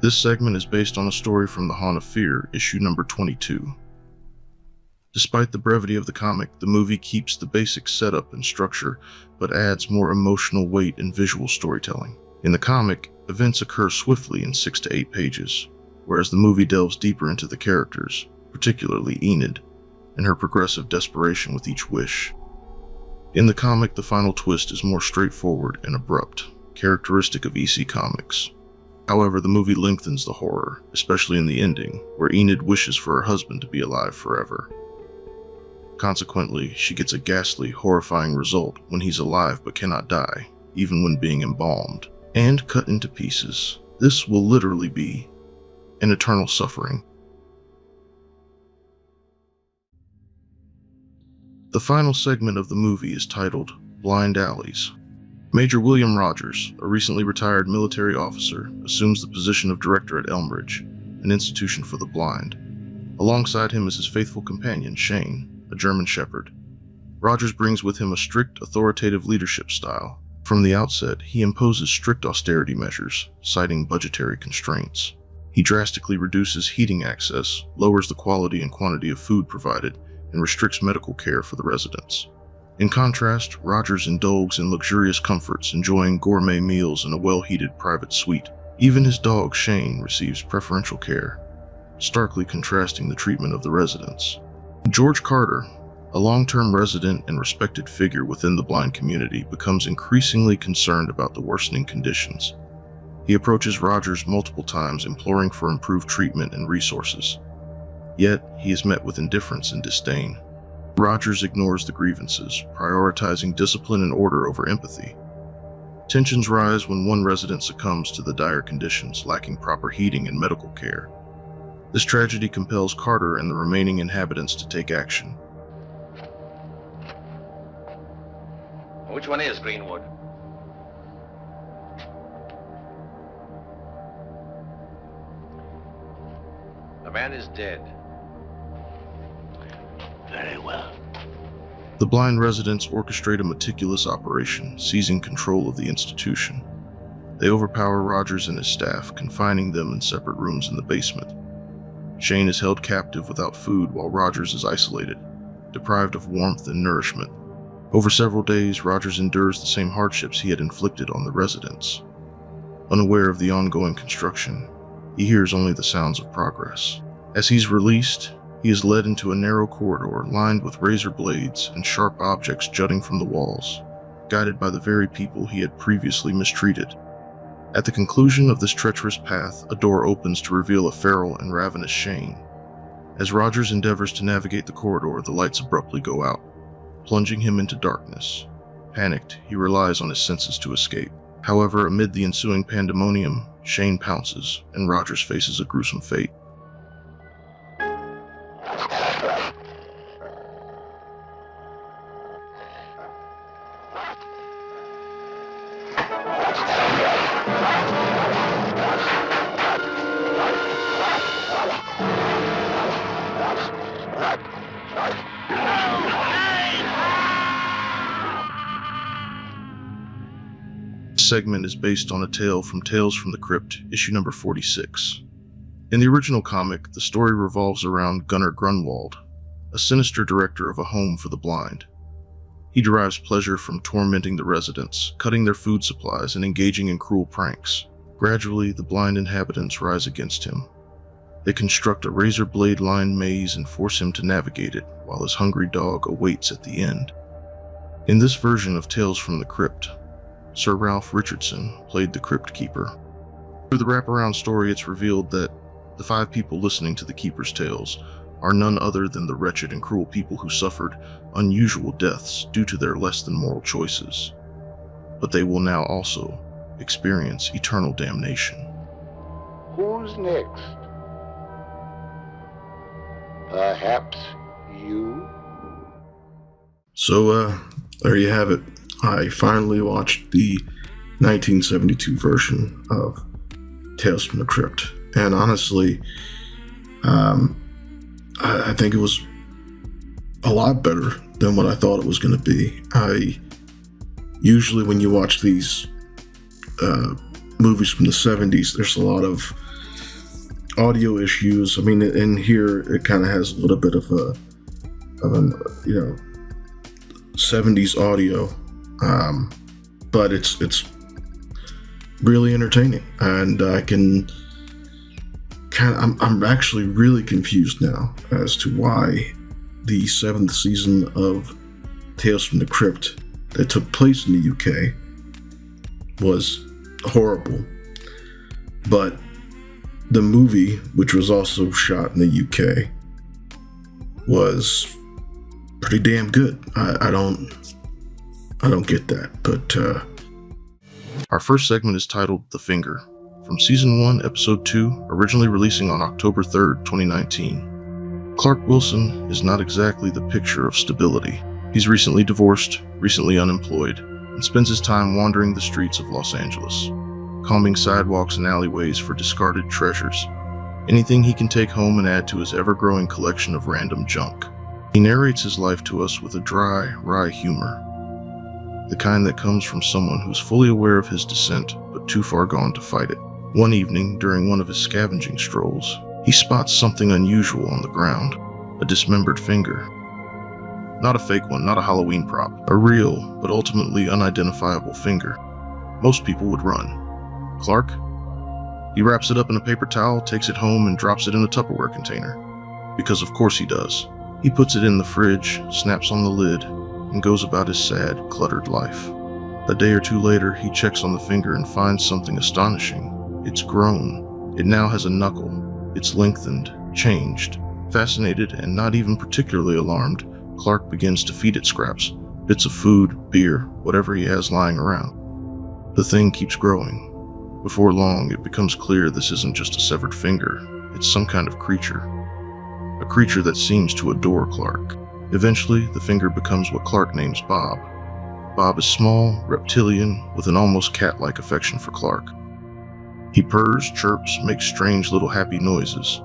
This segment is based on a story from The Haunt of Fear, issue number 22. Despite the brevity of the comic, the movie keeps the basic setup and structure, but adds more emotional weight and visual storytelling. In the comic, events occur swiftly in 6 to 8 pages, whereas the movie delves deeper into the characters, particularly Enid, and her progressive desperation with each wish. In the comic, the final twist is more straightforward and abrupt, characteristic of EC Comics. However, the movie lengthens the horror, especially in the ending, where Enid wishes for her husband to be alive forever. Consequently, she gets a ghastly, horrifying result when he's alive but cannot die, even when being embalmed, and cut into pieces. This will literally be an eternal suffering. The final segment of the movie is titled Blind Alleys. Major William Rogers, a recently retired military officer, assumes the position of director at Elmridge, an institution for the blind. Alongside him is his faithful companion, Shane, a German Shepherd. Rogers brings with him a strict, authoritative leadership style. From the outset, he imposes strict austerity measures, citing budgetary constraints. He drastically reduces heating access, lowers the quality and quantity of food provided, and restricts medical care for the residents. In contrast, Rogers indulges in luxurious comforts, enjoying gourmet meals in a well-heated private suite. Even his dog, Shane, receives preferential care, starkly contrasting the treatment of the residents. George Carter, a long-term resident and respected figure within the blind community, becomes increasingly concerned about the worsening conditions. He approaches Rogers multiple times, imploring for improved treatment and resources. Yet, he is met with indifference and disdain. Rogers ignores the grievances, prioritizing discipline and order over empathy. Tensions rise when one resident succumbs to the dire conditions, lacking proper heating and medical care. This tragedy compels Carter and the remaining inhabitants to take action. Which one is Greenwood? The man is dead. Very well. The blind residents orchestrate a meticulous operation, seizing control of the institution. They overpower Rogers and his staff, confining them in separate rooms in the basement. Shane is held captive without food while Rogers is isolated, deprived of warmth and nourishment. Over several days, Rogers endures the same hardships he had inflicted on the residents. Unaware of the ongoing construction, he hears only the sounds of progress. As he's released, he is led into a narrow corridor lined with razor blades and sharp objects jutting from the walls, guided by the very people he had previously mistreated. At the conclusion of this treacherous path, a door opens to reveal a feral and ravenous Shane. As Rogers endeavors to navigate the corridor, the lights abruptly go out, plunging him into darkness. Panicked, he relies on his senses to escape. However, amid the ensuing pandemonium, Shane pounces, and Rogers faces a gruesome fate. This segment is based on a tale from Tales from the Crypt, issue number 46. In the original comic, the story revolves around Gunnar Grunwald, a sinister director of a home for the blind. He derives pleasure from tormenting the residents, cutting their food supplies, and engaging in cruel pranks. Gradually, the blind inhabitants rise against him. They construct a razor blade-lined maze and force him to navigate it, while his hungry dog awaits at the end. In this version of Tales from the Crypt, Sir Ralph Richardson played the Crypt Keeper. Through the wraparound story, it's revealed that the 5 people listening to the Keeper's tales are none other than the wretched and cruel people who suffered unusual deaths due to their less than moral choices. But they will now also experience eternal damnation. Who's next? Perhaps you? So, there you have it. I finally watched the 1972 version of Tales from the Crypt, and honestly, I think it was a lot better than what I thought it was going to be. Usually when you watch these movies from the 70s, there's a lot of audio issues. I mean, in here it kind of has a little bit of an 70s audio, but it's really entertaining, and I'm actually really confused now as to why the 7th season of Tales from the Crypt that took place in the UK was horrible, but the movie, which was also shot in the UK, was pretty damn good. I don't get that, but Our first segment is titled The Finger, from Season 1, Episode 2, originally releasing on October 3rd, 2019. Clark Wilson is not exactly the picture of stability. He's recently divorced, recently unemployed, and spends his time wandering the streets of Los Angeles, combing sidewalks and alleyways for discarded treasures, anything he can take home and add to his ever-growing collection of random junk. He narrates his life to us with a dry, wry humor, the kind that comes from someone who's fully aware of his descent, but too far gone to fight it. One evening, during one of his scavenging strolls, he spots something unusual on the ground, a dismembered finger. Not a fake one, not a Halloween prop, a real, but ultimately unidentifiable finger. Most people would run. Clark? He wraps it up in a paper towel, takes it home, and drops it in a Tupperware container. Because of course he does. He puts it in the fridge, snaps on the lid, and goes about his sad, cluttered life. A day or two later, he checks on the finger and finds something astonishing. It's grown. It now has a knuckle. It's lengthened, changed. Fascinated, and not even particularly alarmed, Clark begins to feed it scraps, bits of food, beer, whatever he has lying around. The thing keeps growing. Before long, it becomes clear this isn't just a severed finger. It's some kind of creature. A creature that seems to adore Clark. Eventually, the finger becomes what Clark names Bob. Bob is small, reptilian, with an almost cat-like affection for Clark. He purrs, chirps, makes strange little happy noises.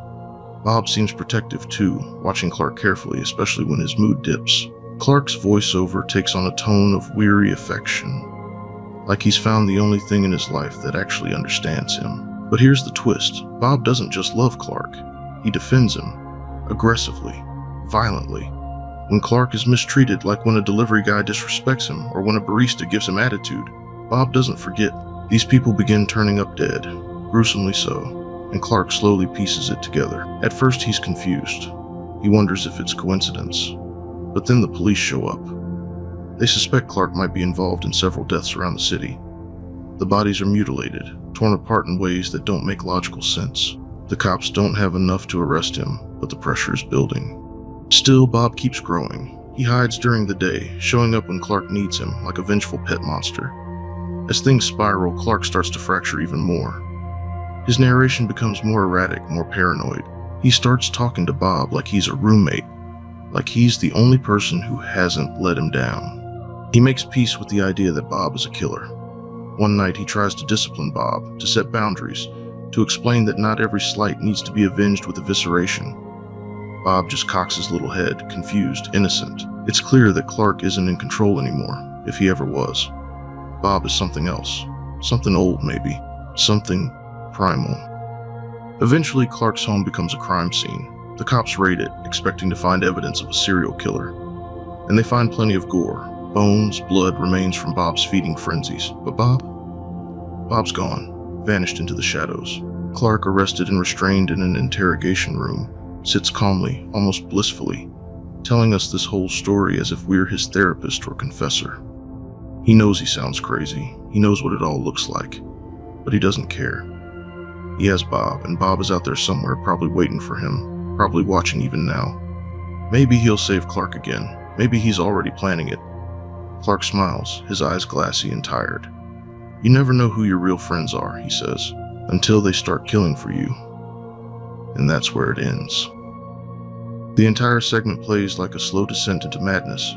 Bob seems protective too, watching Clark carefully, especially when his mood dips. Clark's voiceover takes on a tone of weary affection, like he's found the only thing in his life that actually understands him. But here's the twist. Bob doesn't just love Clark. He defends him, aggressively, violently. When Clark is mistreated, like when a delivery guy disrespects him or when a barista gives him attitude, Bob doesn't forget. These people begin turning up dead, gruesomely so, and Clark slowly pieces it together. At first he's confused. He wonders if it's coincidence. But then the police show up. They suspect Clark might be involved in several deaths around the city. The bodies are mutilated, torn apart in ways that don't make logical sense. The cops don't have enough to arrest him, but the pressure is building. Still, Bob keeps growing. He hides during the day, showing up when Clark needs him, like a vengeful pet monster. As things spiral, Clark starts to fracture even more. His narration becomes more erratic, more paranoid. He starts talking to Bob like he's a roommate, like he's the only person who hasn't let him down. He makes peace with the idea that Bob is a killer. One night he tries to discipline Bob, to set boundaries, to explain that not every slight needs to be avenged with evisceration. Bob just cocks his little head, confused, innocent. It's clear that Clark isn't in control anymore, if he ever was. Bob is something else. Something old, maybe. Something primal. Eventually, Clark's home becomes a crime scene. The cops raid it, expecting to find evidence of a serial killer. And they find plenty of gore. Bones, blood, remains from Bob's feeding frenzies. But Bob's gone, vanished into the shadows. Clark, arrested and restrained in an interrogation room, sits calmly, almost blissfully, telling us this whole story as if we're his therapist or confessor. He knows he sounds crazy. He knows what it all looks like. But he doesn't care. He has Bob, and Bob is out there somewhere, probably waiting for him, probably watching even now. Maybe he'll save Clark again. Maybe he's already planning it. Clark smiles, his eyes glassy and tired. You never know who your real friends are, he says, until they start killing for you. And that's where it ends. The entire segment plays like a slow descent into madness,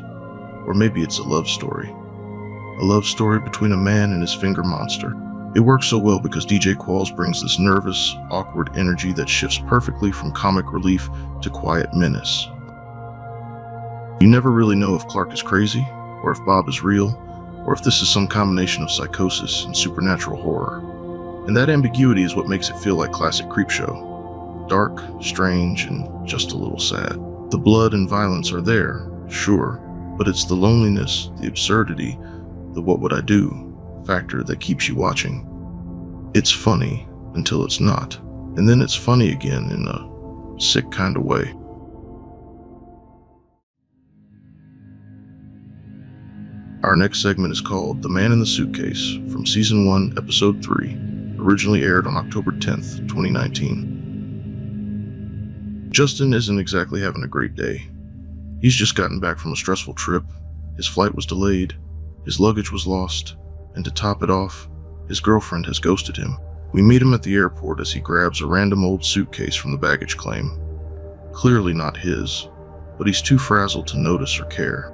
or maybe it's a love story. A love story between a man and his finger monster. It works so well because DJ Qualls brings this nervous, awkward energy that shifts perfectly from comic relief to quiet menace. You never really know if Clark is crazy, or if Bob is real, or if this is some combination of psychosis and supernatural horror. And that ambiguity is what makes it feel like classic Creepshow. Dark, strange, and just a little sad. The blood and violence are there, sure, but it's the loneliness, the absurdity, the what would I do factor that keeps you watching. It's funny until it's not, and then it's funny again in a sick kind of way. Our next segment is called The Man in the Suitcase from Season 1, Episode 3, originally aired on October 10th, 2019. Justin isn't exactly having a great day. He's just gotten back from a stressful trip, his flight was delayed, his luggage was lost, and to top it off, his girlfriend has ghosted him. We meet him at the airport as he grabs a random old suitcase from the baggage claim. Clearly not his, but he's too frazzled to notice or care.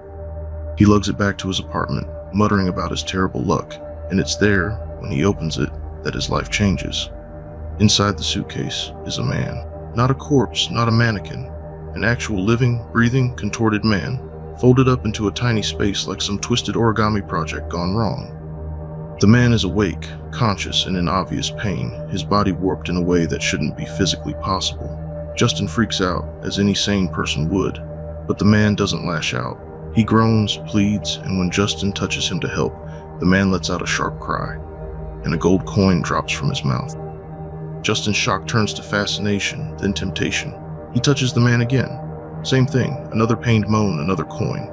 He lugs it back to his apartment, muttering about his terrible luck, and it's there, when he opens it, that his life changes. Inside the suitcase is a man. Not a corpse, not a mannequin. An actual living, breathing, contorted man, folded up into a tiny space like some twisted origami project gone wrong. The man is awake, conscious, and in obvious pain, his body warped in a way that shouldn't be physically possible. Justin freaks out, as any sane person would, but the man doesn't lash out. He groans, pleads, and when Justin touches him to help, the man lets out a sharp cry, and a gold coin drops from his mouth. Justin's shock turns to fascination, then temptation. He touches the man again. Same thing, another pained moan, another coin.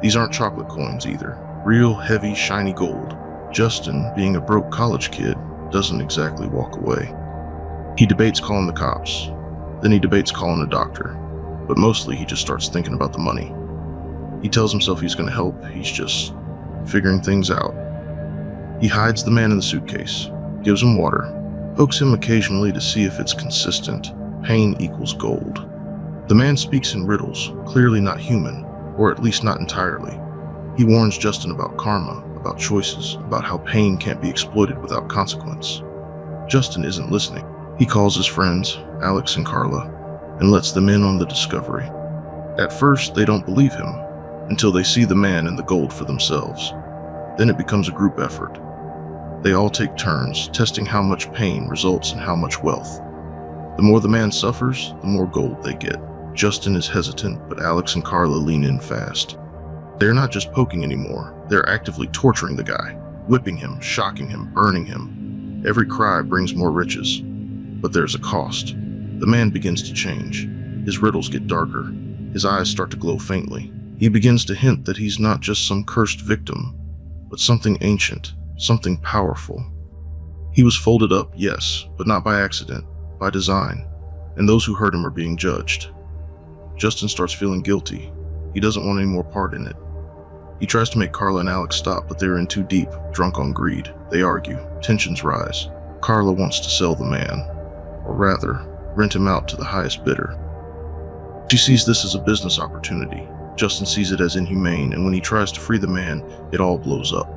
These aren't chocolate coins either. Real, heavy, shiny gold. Justin, being a broke college kid, doesn't exactly walk away. He debates calling the cops. Then he debates calling a doctor. But mostly he just starts thinking about the money. He tells himself he's going to help, he's just figuring things out. He hides the man in the suitcase, gives him water, pokes him occasionally to see if it's consistent. Pain equals gold. The man speaks in riddles, clearly not human, or at least not entirely. He warns Justin about karma, about choices, about how pain can't be exploited without consequence. Justin isn't listening. He calls his friends, Alex and Carla, and lets them in on the discovery. At first, they don't believe him, until they see the man and the gold for themselves. Then it becomes a group effort. They all take turns, testing how much pain results in how much wealth. The more the man suffers, the more gold they get. Justin is hesitant, but Alex and Carla lean in fast. They're not just poking anymore, they're actively torturing the guy, whipping him, shocking him, burning him. Every cry brings more riches, but there's a cost. The man begins to change. His riddles get darker. His eyes start to glow faintly. He begins to hint that he's not just some cursed victim, but something ancient, something powerful. He was folded up, yes, but not by accident, by design, and those who hurt him are being judged. Justin starts feeling guilty. He doesn't want any more part in it. He tries to make Carla and Alex stop, but they're in too deep, drunk on greed. They argue. Tensions rise. Carla wants to sell the man, or rather, rent him out to the highest bidder. She sees this as a business opportunity. Justin sees it as inhumane, and when he tries to free the man, it all blows up.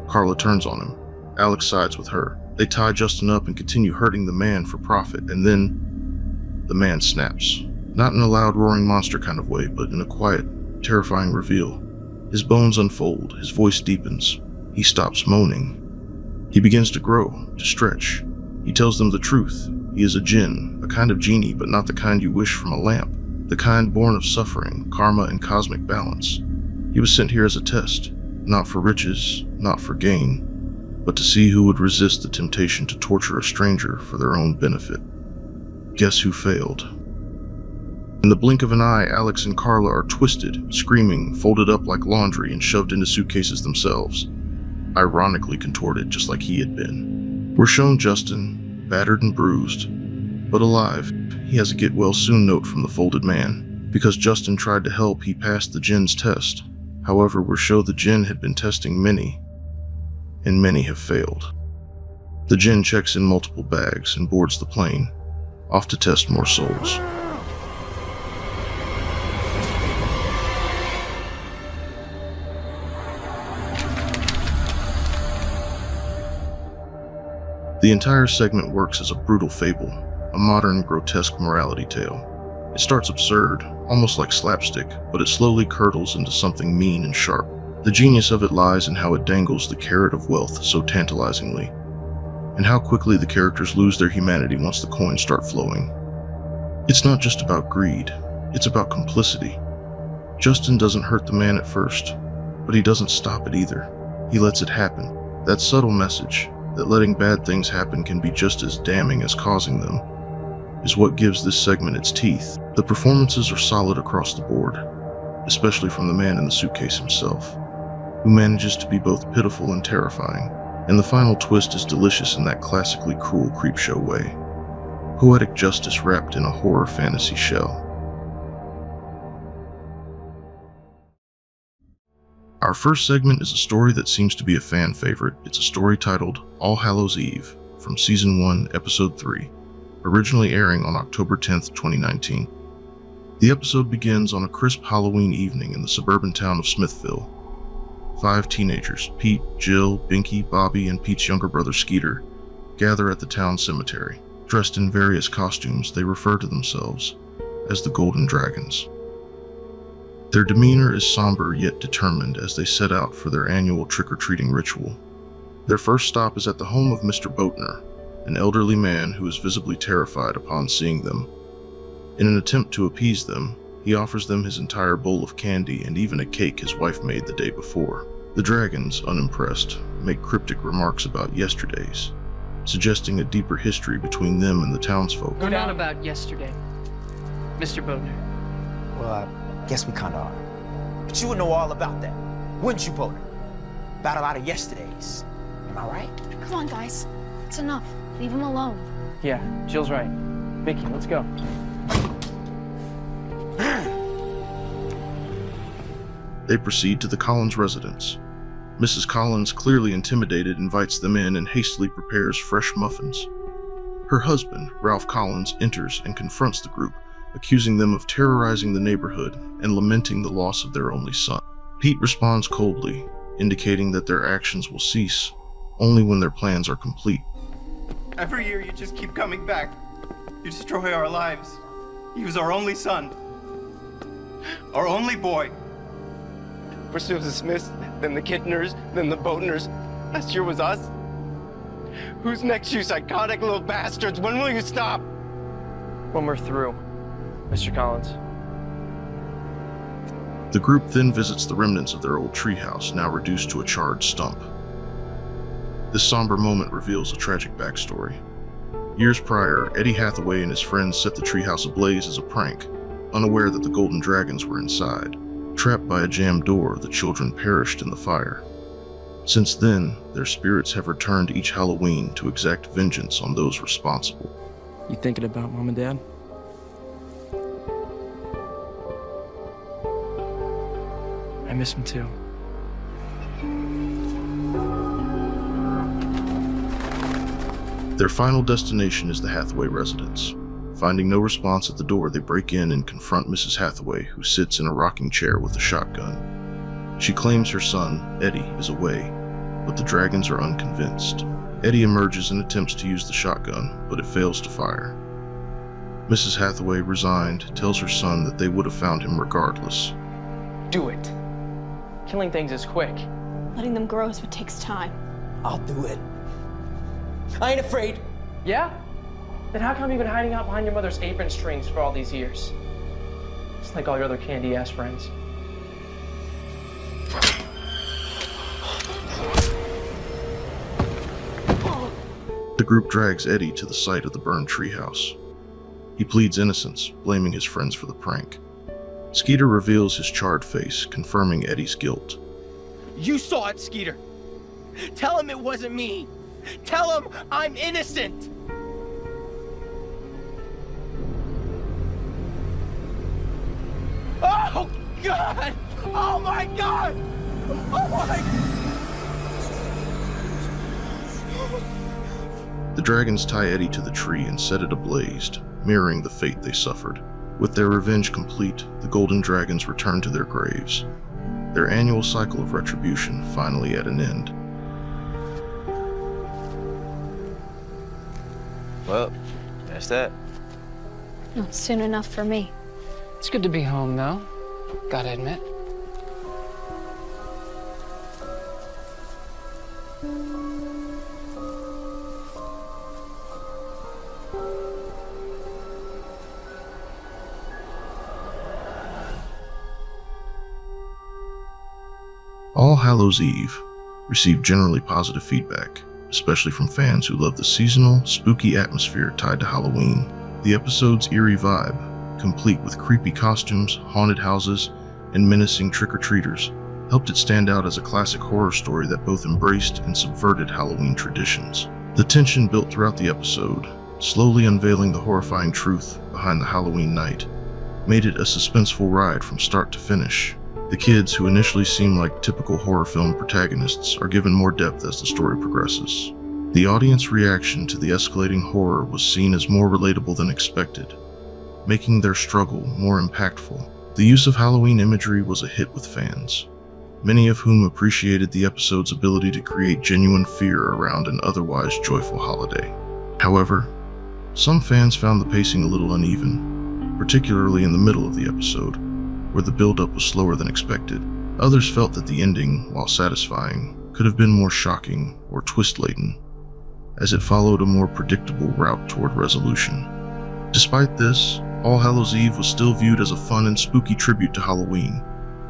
Carla turns on him. Alex sides with her. They tie Justin up and continue hurting the man for profit, and then the man snaps. Not in a loud roaring monster kind of way, but in a quiet, terrifying reveal. His bones unfold, his voice deepens. He stops moaning. He begins to grow, to stretch. He tells them the truth. He is a jinn, a kind of genie, but not the kind you wish from a lamp. The kind born of suffering, karma, and cosmic balance. He was sent here as a test, not for riches, not for gain, but to see who would resist the temptation to torture a stranger for their own benefit. Guess who failed? In the blink of an eye, Alex and Carla are twisted, screaming, folded up like laundry, and shoved into suitcases themselves, ironically contorted just like he had been. We're shown Justin, battered and bruised, but alive. He has a get-well-soon note from the folded man. Because Justin tried to help, he passed the jinn's test. However, we're shown the jinn had been testing many, and many have failed. The jinn checks in multiple bags and boards the plane, off to test more souls. The entire segment works as a brutal fable, a modern, grotesque morality tale. It starts absurd, almost like slapstick, but it slowly curdles into something mean and sharp. The genius of it lies in how it dangles the carrot of wealth so tantalizingly, and how quickly the characters lose their humanity once the coins start flowing. It's not just about greed, it's about complicity. Justin doesn't hurt the man at first, but he doesn't stop it either. He lets it happen. That subtle message, that letting bad things happen can be just as damning as causing them, is what gives this segment its teeth. The performances are solid across the board, especially from the man in the suitcase himself, who manages to be both pitiful and terrifying, and the final twist is delicious in that classically cruel Creepshow way. Poetic justice wrapped in a horror fantasy shell. Our first segment is a story that seems to be a fan favorite. It's a story titled All Hallows Eve from Season 1, Episode 3, originally airing on October 10th, 2019. The episode begins on a crisp Halloween evening in the suburban town of Smithville. 5 teenagers, Pete, Jill, Binky, Bobby, and Pete's younger brother Skeeter, gather at the town cemetery. Dressed in various costumes, they refer to themselves as the Golden Dragons. Their demeanor is somber yet determined as they set out for their annual trick-or-treating ritual. Their first stop is at the home of Mr. Boatner, an elderly man who is visibly terrified upon seeing them. In an attempt to appease them, he offers them his entire bowl of candy and even a cake his wife made the day before. The dragons, unimpressed, make cryptic remarks about yesterdays, suggesting a deeper history between them and the townsfolk. We're not about yesterday, Mr. Boatner. Well, I guess we kinda are. But you would know all about that, wouldn't you, Boatner? About a lot of yesterdays. Am I right? Come on, guys. It's enough. Leave him alone. Yeah, Jill's right. Vicky, let's go. They proceed to the Collins residence. Mrs. Collins, clearly intimidated, invites them in and hastily prepares fresh muffins. Her husband, Ralph Collins, enters and confronts the group, accusing them of terrorizing the neighborhood and lamenting the loss of their only son. Pete responds coldly, indicating that their actions will cease only when their plans are complete. Every year you just keep coming back. You destroy our lives. He was our only son. Our only boy. First it was the Smiths, then the Kittners, then the Boatners. Last year was us. Who's next, you psychotic little bastards? When will you stop? When we're through, Mr. Collins. The group then visits the remnants of their old treehouse, now reduced to a charred stump. This somber moment reveals a tragic backstory. Years prior, Eddie Hathaway and his friends set the treehouse ablaze as a prank, unaware that the Golden Dragons were inside. Trapped by a jammed door, the children perished in the fire. Since then, their spirits have returned each Halloween to exact vengeance on those responsible. You thinking about Mom and Dad? I miss them too. Their final destination is the Hathaway residence. Finding no response at the door, they break in and confront Mrs. Hathaway, who sits in a rocking chair with a shotgun. She claims her son, Eddie, is away, but the dragons are unconvinced. Eddie emerges and attempts to use the shotgun, but it fails to fire. Mrs. Hathaway, resigned, tells her son that they would have found him regardless. Do it. Killing things is quick. Letting them grow is what takes time. I'll do it. I ain't afraid. Yeah? Then how come you've been hiding out behind your mother's apron strings for all these years? It's like all your other candy-ass friends. The group drags Eddie to the site of the burned treehouse. He pleads innocence, blaming his friends for the prank. Skeeter reveals his charred face, confirming Eddie's guilt. You saw it, Skeeter. Tell him it wasn't me. Tell him I'm innocent. Oh, God! Oh, my God! Oh, my... The dragons tie Eddie to the tree and set it ablaze, mirroring the fate they suffered. With their revenge complete, the Golden Dragons return to their graves, their annual cycle of retribution finally at an end. Well, that's that. Not soon enough for me. It's good to be home, though. Gotta admit. All Hallows Eve received generally positive feedback, especially from fans who love the seasonal, spooky atmosphere tied to Halloween. The episode's eerie vibe, complete with creepy costumes, haunted houses, and menacing trick-or-treaters, helped it stand out as a classic horror story that both embraced and subverted Halloween traditions. The tension built throughout the episode, slowly unveiling the horrifying truth behind the Halloween night, made it a suspenseful ride from start to finish. The kids, who initially seem like typical horror film protagonists, are given more depth as the story progresses. The audience reaction to the escalating horror was seen as more relatable than expected, making their struggle more impactful. The use of Halloween imagery was a hit with fans, many of whom appreciated the episode's ability to create genuine fear around an otherwise joyful holiday. However, some fans found the pacing a little uneven, particularly in the middle of the episode, where the build-up was slower than expected. Others felt that the ending, while satisfying, could have been more shocking or twist-laden, as it followed a more predictable route toward resolution. Despite this, All Hallows Eve was still viewed as a fun and spooky tribute to Halloween.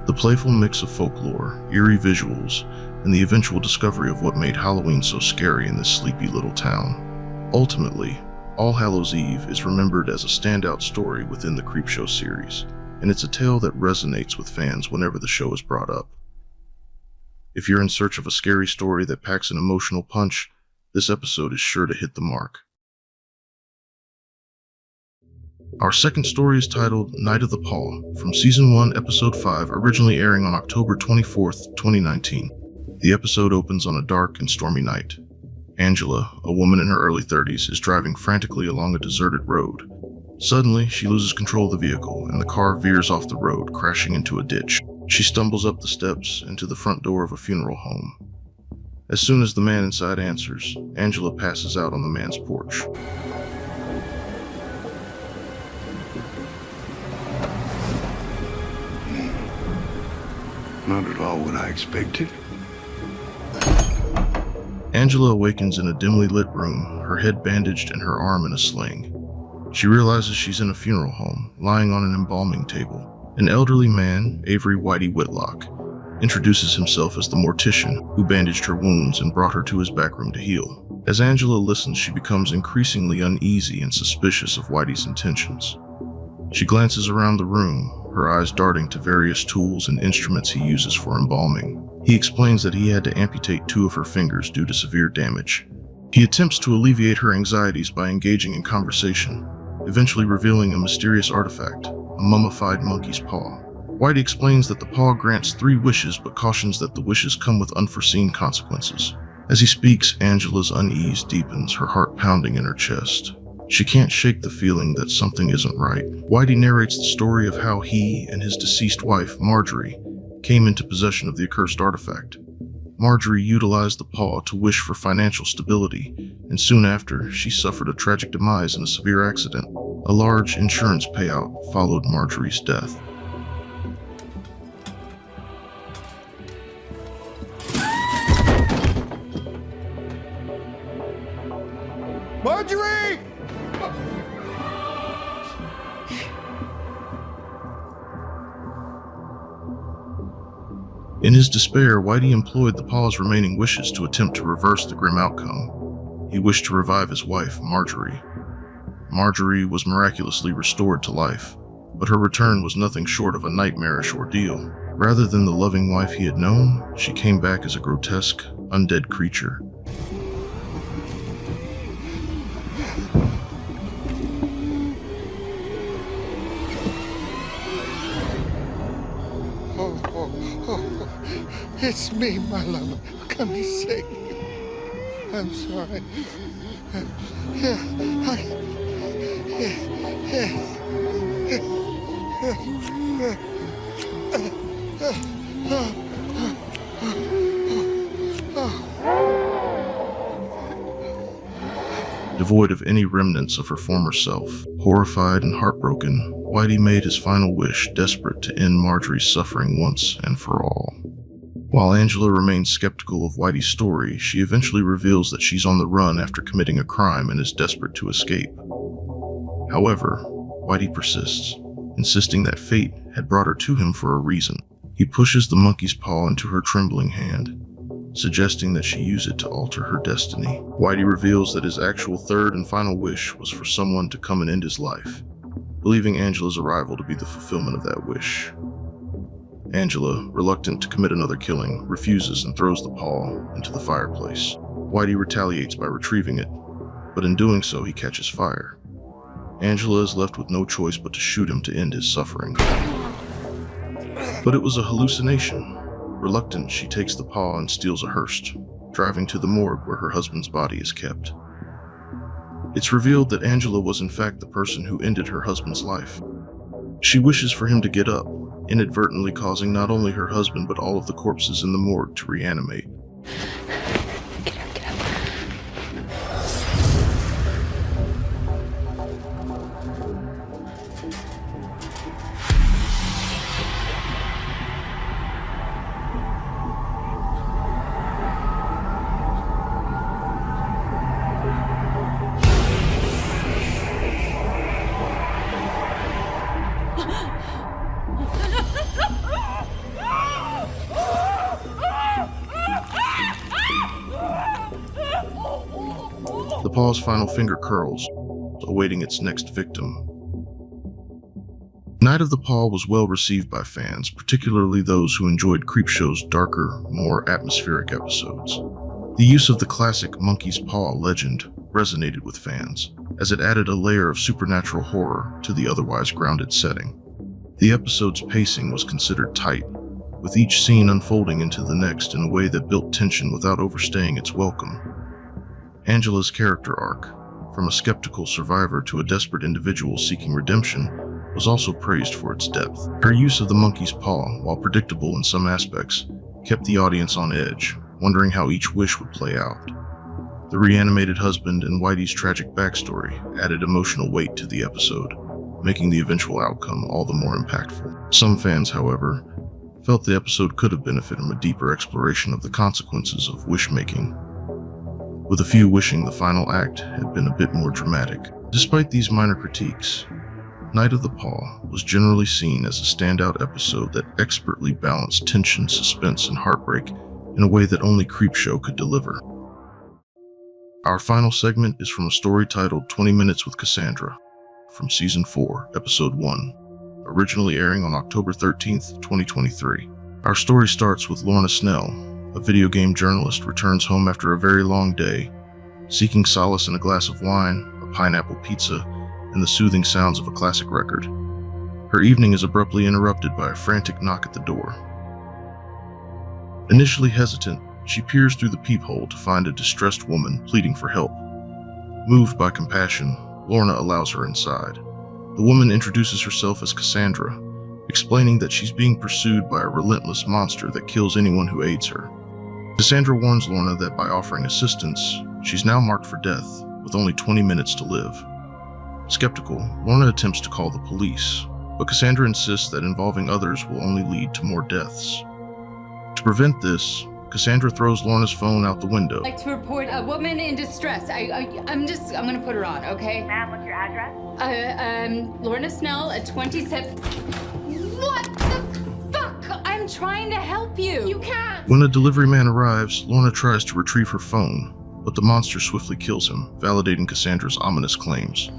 The playful mix of folklore, eerie visuals, and the eventual discovery of what made Halloween so scary in this sleepy little town. Ultimately, All Hallows Eve is remembered as a standout story within the Creepshow series, and it's a tale that resonates with fans whenever the show is brought up. If you're in search of a scary story that packs an emotional punch, this episode is sure to hit the mark. Our second story is titled Night of the Paw, from Season 1, Episode 5, originally airing on October 24th, 2019. The episode opens on a dark and stormy night. Angela, a woman in her early 30s, is driving frantically along a deserted road. Suddenly, she loses control of the vehicle, and the car veers off the road, crashing into a ditch. She stumbles up the steps and to the front door of a funeral home. As soon as the man inside answers, Angela passes out on the man's porch. Not at all what I expected. Angela awakens in a dimly lit room, her head bandaged and her arm in a sling. She realizes she's in a funeral home, lying on an embalming table. An elderly man, Avery Whitey Whitlock, introduces himself as the mortician who bandaged her wounds and brought her to his back room to heal. As Angela listens, she becomes increasingly uneasy and suspicious of Whitey's intentions. She glances around the room, her eyes darting to various tools and instruments he uses for embalming. He explains that he had to amputate 2 of her fingers due to severe damage. He attempts to alleviate her anxieties by engaging in conversation, eventually revealing a mysterious artifact, a mummified monkey's paw. Whitey explains that the paw grants 3 wishes, but cautions that the wishes come with unforeseen consequences. As he speaks, Angela's unease deepens, her heart pounding in her chest. She can't shake the feeling that something isn't right. Whitey narrates the story of how he and his deceased wife, Marjorie, came into possession of the accursed artifact. Marjorie utilized the paw to wish for financial stability, and soon after, she suffered a tragic demise in a severe accident. A large insurance payout followed Marjorie's death. Marjorie! In his despair, Whitey employed the paw's remaining wishes to attempt to reverse the grim outcome. He wished to revive his wife, Marjorie. Marjorie was miraculously restored to life, but her return was nothing short of a nightmarish ordeal. Rather than the loving wife he had known, she came back as a grotesque, undead creature. It's me, my love. Come to save you. I'm sorry. Devoid of any remnants of her former self, horrified and heartbroken, Whitey made his final wish, desperate to end Marjorie's suffering once and for all. While Angela remains skeptical of Whitey's story, she eventually reveals that she's on the run after committing a crime and is desperate to escape. However, Whitey persists, insisting that fate had brought her to him for a reason. He pushes the monkey's paw into her trembling hand, suggesting that she use it to alter her destiny. Whitey reveals that his actual third and final wish was for someone to come and end his life, believing Angela's arrival to be the fulfillment of that wish. Angela, reluctant to commit another killing, refuses and throws the paw into the fireplace. Whitey retaliates by retrieving it, but in doing so he catches fire. Angela is left with no choice but to shoot him to end his suffering. But it was a hallucination. Reluctant, she takes the paw and steals a hearse, driving to the morgue where her husband's body is kept. It's revealed that Angela was in fact the person who ended her husband's life. She wishes for him to get up, inadvertently causing not only her husband but all of the corpses in the morgue to reanimate. The paw's final finger curls, awaiting its next victim. Night of the Paw was well received by fans, particularly those who enjoyed Creepshow's darker, more atmospheric episodes. The use of the classic monkey's paw legend resonated with fans, as it added a layer of supernatural horror to the otherwise grounded setting. The episode's pacing was considered tight, with each scene unfolding into the next in a way that built tension without overstaying its welcome. Angela's character arc, from a skeptical survivor to a desperate individual seeking redemption, was also praised for its depth. Her use of the monkey's paw, while predictable in some aspects, kept the audience on edge, wondering how each wish would play out. The reanimated husband and Whitey's tragic backstory added emotional weight to the episode, making the eventual outcome all the more impactful. Some fans, however, felt the episode could have benefited from a deeper exploration of the consequences of wish-making, with a few wishing the final act had been a bit more dramatic. Despite these minor critiques, Night of the Paw was generally seen as a standout episode that expertly balanced tension, suspense, and heartbreak in a way that only Creepshow could deliver. Our final segment is from a story titled 20 Minutes with Cassandra, from Season 4, Episode 1, originally airing on October 13th, 2023. Our story starts with Lorna Snell, a video game journalist, returns home after a very long day, seeking solace in a glass of wine, a pineapple pizza, and the soothing sounds of a classic record. Her evening is abruptly interrupted by a frantic knock at the door. Initially hesitant, she peers through the peephole to find a distressed woman pleading for help. Moved by compassion, Lorna allows her inside. The woman introduces herself as Cassandra, explaining that she's being pursued by a relentless monster that kills anyone who aids her. Cassandra warns Lorna that by offering assistance, she's now marked for death, with only 20 minutes to live. Skeptical, Lorna attempts to call the police, but Cassandra insists that involving others will only lead to more deaths. To prevent this, Cassandra throws Lorna's phone out the window. I'd like to report a woman in distress. I'm gonna put her on, okay? Ma'am, what's your address? Lorna Snell at 27. What the fuck? I'm trying to help you. You can't. When a delivery man arrives, Lorna tries to retrieve her phone, but the monster swiftly kills him, validating Cassandra's ominous claims.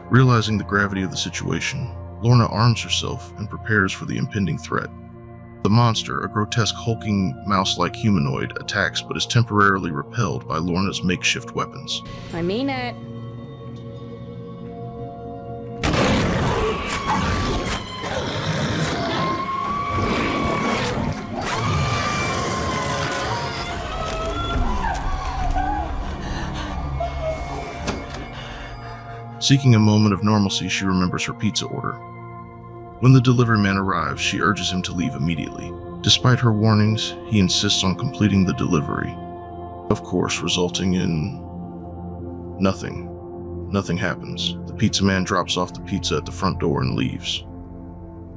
Realizing the gravity of the situation, Lorna arms herself and prepares for the impending threat. The monster, a grotesque hulking mouse-like humanoid, attacks but is temporarily repelled by Lorna's makeshift weapons. I mean it. Seeking a moment of normalcy, she remembers her pizza order. When the delivery man arrives, she urges him to leave immediately. Despite her warnings, he insists on completing the delivery, of course, resulting in nothing. Nothing happens. The pizza man drops off the pizza at the front door and leaves.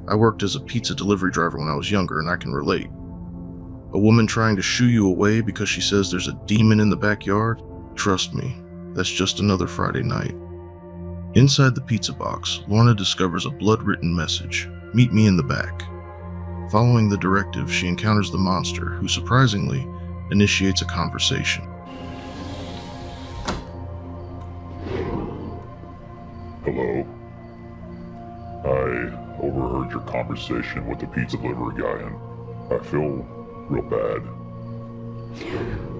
I worked as a pizza delivery driver when I was younger, and I can relate. A woman trying to shoo you away because she says there's a demon in the backyard? Trust me, that's just another Friday night. Inside the pizza box, Lorna discovers a blood-written message, "Meet me in the back." Following the directive, she encounters the monster, who surprisingly initiates a conversation. Hello. I overheard your conversation with the pizza delivery guy, and I feel real bad.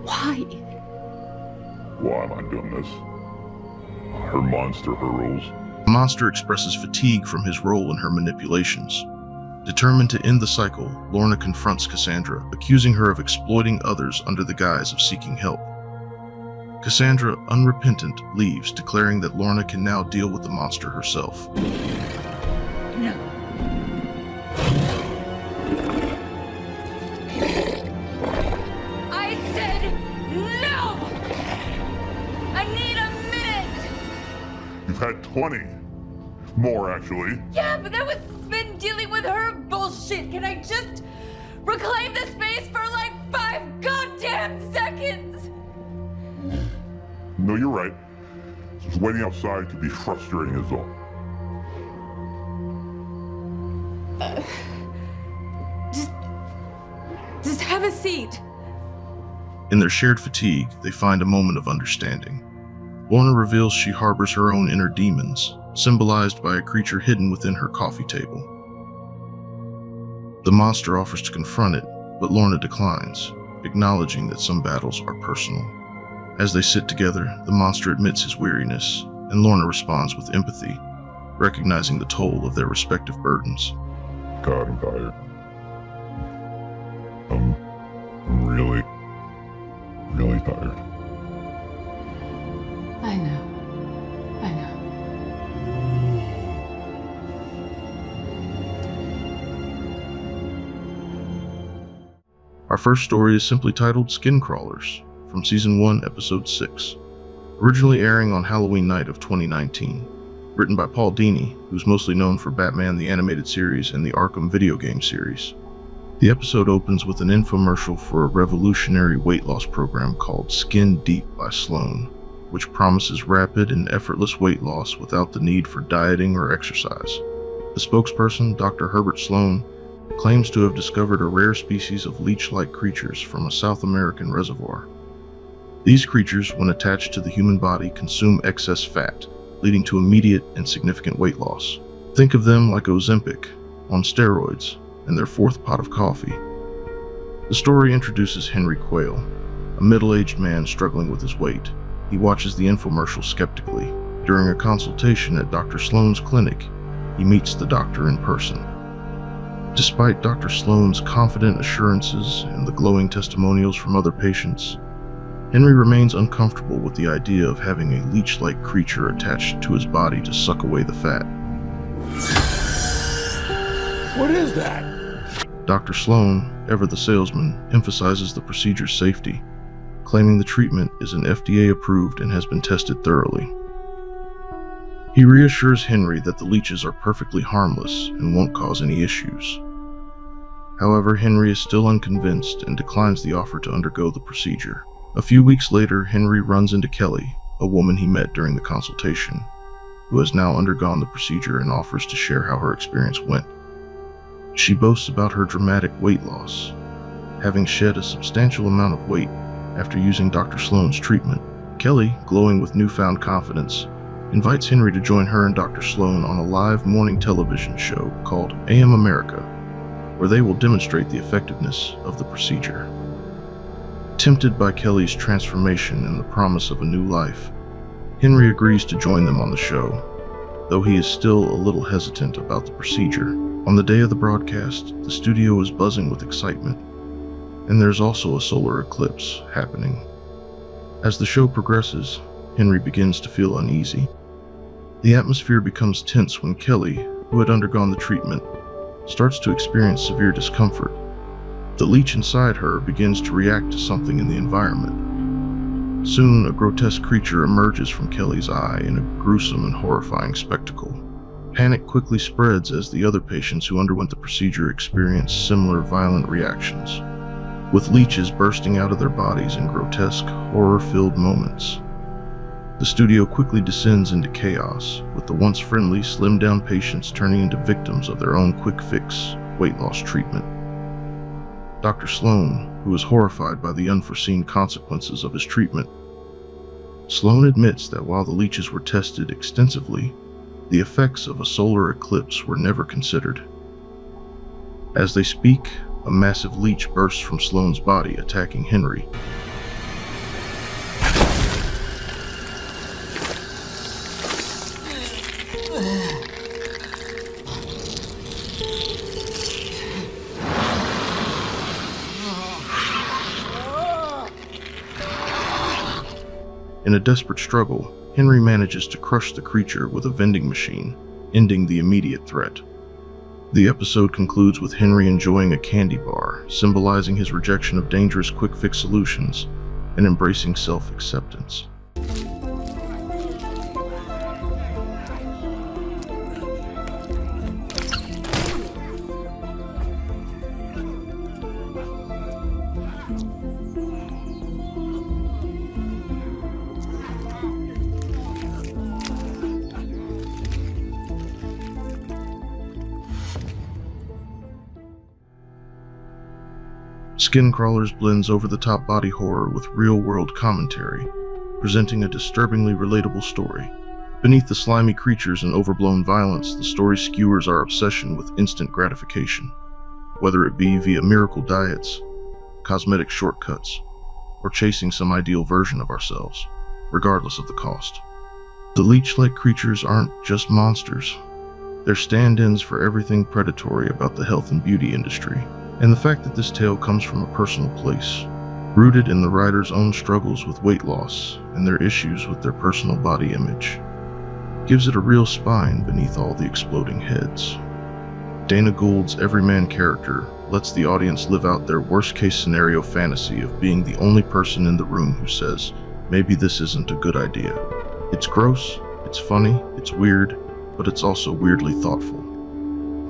Why? Why am I doing this? Her monster, her rules. The monster expresses fatigue from his role in her manipulations. Determined to end the cycle, Lorna confronts Cassandra, accusing her of exploiting others under the guise of seeking help. Cassandra, unrepentant, leaves, declaring that Lorna can now deal with the monster herself. No. I said no! I need a minute! You've had 20. More, actually. Yeah, but that was been dealing with her bullshit. Can I just reclaim the space for like 5 goddamn seconds? No, you're right. Just waiting outside could be frustrating as all. Just have a seat. In their shared fatigue, they find a moment of understanding. Lorna reveals she harbors her own inner demons, symbolized by a creature hidden within her coffee table. The monster offers to confront it, but Lorna declines, acknowledging that some battles are personal. As they sit together, the monster admits his weariness, and Lorna responds with empathy, recognizing the toll of their respective burdens. God, I'm tired. I'm really tired. I know. Our first story is simply titled Skin Crawlers, from Season 1, Episode 6, originally airing on Halloween night of 2019, written by Paul Dini, who's mostly known for Batman the Animated Series and the Arkham video game series. The episode opens with an infomercial for a revolutionary weight loss program called Skin Deep by Sloan, which promises rapid and effortless weight loss without the need for dieting or exercise. The spokesperson, Dr. Herbert Sloan, claims to have discovered a rare species of leech-like creatures from a South American reservoir. These creatures, when attached to the human body, consume excess fat, leading to immediate and significant weight loss. Think of them like Ozempic, on steroids, and their fourth pot of coffee. The story introduces Henry Quayle, a middle-aged man struggling with his weight. He watches the infomercial skeptically. During a consultation at Dr. Sloan's clinic, he meets the doctor in person. Despite Dr. Sloan's confident assurances and the glowing testimonials from other patients, Henry remains uncomfortable with the idea of having a leech-like creature attached to his body to suck away the fat. What is that? Dr. Sloan, ever the salesman, emphasizes the procedure's safety, claiming the treatment is an FDA-approved and has been tested thoroughly. He reassures Henry that the leeches are perfectly harmless and won't cause any issues. However, Henry is still unconvinced and declines the offer to undergo the procedure. A few weeks later, Henry runs into Kelly, a woman he met during the consultation, who has now undergone the procedure and offers to share how her experience went. She boasts about her dramatic weight loss, having shed a substantial amount of weight after using Dr. Sloan's treatment. Kelly, glowing with newfound confidence, invites Henry to join her and Dr. Sloan on a live morning television show called AM America, where they will demonstrate the effectiveness of the procedure. Tempted by Kelly's transformation and the promise of a new life, Henry agrees to join them on the show, though he is still a little hesitant about the procedure. On the day of the broadcast, the studio is buzzing with excitement, and there's also a solar eclipse happening. As the show progresses, Henry begins to feel uneasy. The atmosphere becomes tense when Kelly, who had undergone the treatment, starts to experience severe discomfort. The leech inside her begins to react to something in the environment. Soon, a grotesque creature emerges from Kelly's eye in a gruesome and horrifying spectacle. Panic quickly spreads as the other patients who underwent the procedure experience similar violent reactions, with leeches bursting out of their bodies in grotesque, horror-filled moments. The studio quickly descends into chaos, with the once friendly, slimmed-down patients turning into victims of their own quick-fix weight loss treatment. Dr. Sloan, who is horrified by the unforeseen consequences of his treatment. Sloan admits that while the leeches were tested extensively, the effects of a solar eclipse were never considered. As they speak, a massive leech bursts from Sloan's body, attacking Henry. In a desperate struggle, Henry manages to crush the creature with a vending machine, ending the immediate threat. The episode concludes with Henry enjoying a candy bar, symbolizing his rejection of dangerous quick-fix solutions and embracing self-acceptance. Skin Crawlers blends over-the-top body horror with real-world commentary, presenting a disturbingly relatable story. Beneath the slimy creatures and overblown violence, the story skewers our obsession with instant gratification, whether it be via miracle diets, cosmetic shortcuts, or chasing some ideal version of ourselves, regardless of the cost. The leech-like creatures aren't just monsters. They're stand-ins for everything predatory about the health and beauty industry. And the fact that this tale comes from a personal place, rooted in the writer's own struggles with weight loss and their issues with their personal body image, gives it a real spine beneath all the exploding heads. Dana Gould's everyman character lets the audience live out their worst-case scenario fantasy of being the only person in the room who says, maybe this isn't a good idea. It's gross, it's funny, it's weird, but it's also weirdly thoughtful.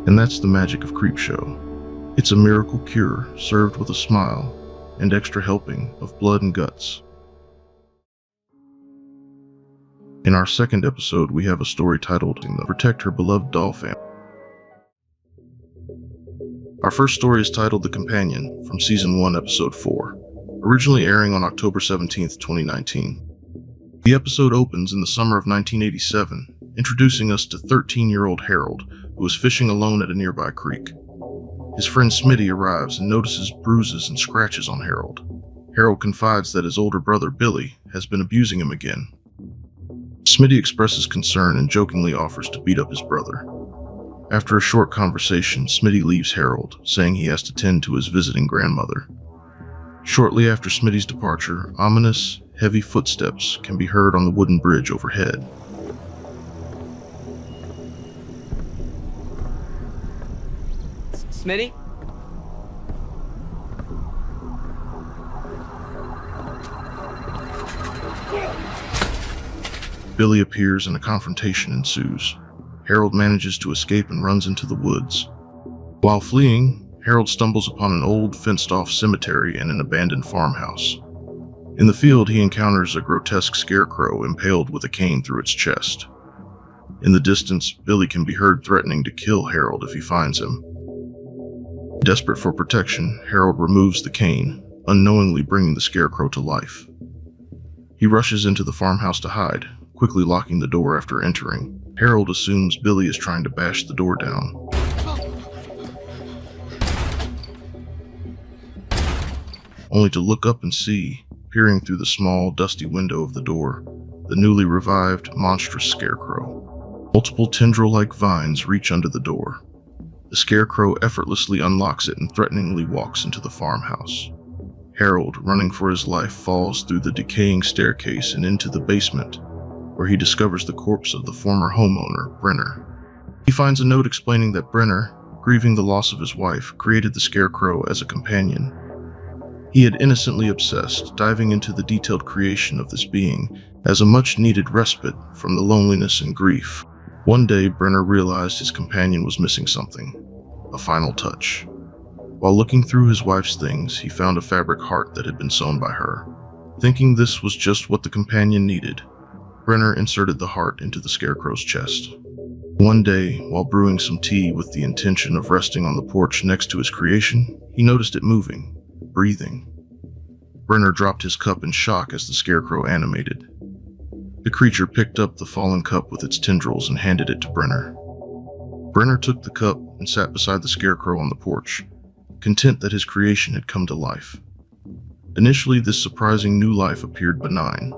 And that's the magic of Creepshow. It's a miracle cure served with a smile and extra helping of blood and guts. In our second episode, we have a story titled Protect Her Beloved Doll Family. Our first story is titled The Companion from Season 1, Episode 4, originally airing on October 17th, 2019. The episode opens in the summer of 1987, introducing us to 13-year-old Harold, who is fishing alone at a nearby creek. His friend Smitty arrives and notices bruises and scratches on Harold. Harold confides that his older brother Billy has been abusing him again. Smitty expresses concern and jokingly offers to beat up his brother. After a short conversation, Smitty leaves Harold, saying he has to tend to his visiting grandmother. Shortly after Smitty's departure, ominous, heavy footsteps can be heard on the wooden bridge overhead. Smitty? Billy appears and a confrontation ensues. Harold manages to escape and runs into the woods. While fleeing, Harold stumbles upon an old, fenced-off cemetery and an abandoned farmhouse. In the field, he encounters a grotesque scarecrow impaled with a cane through its chest. In the distance, Billy can be heard threatening to kill Harold if he finds him. Desperate for protection, Harold removes the cane, unknowingly bringing the scarecrow to life. He rushes into the farmhouse to hide, quickly locking the door after entering. Harold assumes Billy is trying to bash the door down. Only to look up and see, peering through the small, dusty window of the door, the newly revived, monstrous scarecrow. Multiple tendril-like vines reach under the door. The scarecrow effortlessly unlocks it and threateningly walks into the farmhouse. Harold, running for his life, falls through the decaying staircase and into the basement, where he discovers the corpse of the former homeowner, Brenner. He finds a note explaining that Brenner, grieving the loss of his wife, created the scarecrow as a companion. He had innocently obsessed, diving into the detailed creation of this being as a much-needed respite from the loneliness and grief One day, Brenner realized his companion was missing something, a final touch. While looking through his wife's things, he found a fabric heart that had been sewn by her. Thinking this was just what the companion needed, Brenner inserted the heart into the Scarecrow's chest. One day, while brewing some tea with the intention of resting on the porch next to his creation, he noticed it moving, breathing. Brenner dropped his cup in shock as the Scarecrow animated. The creature picked up the fallen cup with its tendrils and handed it to Brenner. Brenner took the cup and sat beside the Scarecrow on the porch, content that his creation had come to life. Initially, this surprising new life appeared benign,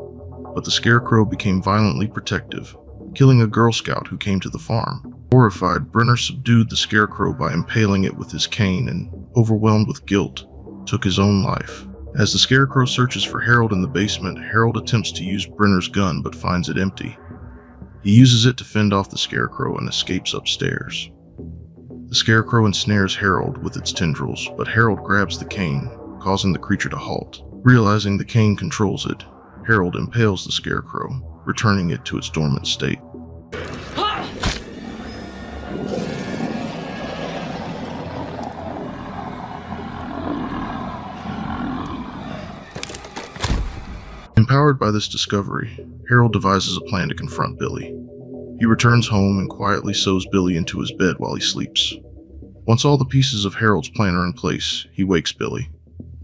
but the Scarecrow became violently protective, killing a Girl Scout who came to the farm. Horrified, Brenner subdued the Scarecrow by impaling it with his cane and, overwhelmed with guilt, took his own life. As the Scarecrow searches for Harold in the basement, Harold attempts to use Brenner's gun but finds it empty. He uses it to fend off the Scarecrow and escapes upstairs. The Scarecrow ensnares Harold with its tendrils, but Harold grabs the cane, causing the creature to halt. Realizing the cane controls it, Harold impales the Scarecrow, returning it to its dormant state. Empowered by this discovery, Harold devises a plan to confront Billy. He returns home and quietly sews Billy into his bed while he sleeps. Once all the pieces of Harold's plan are in place, he wakes Billy.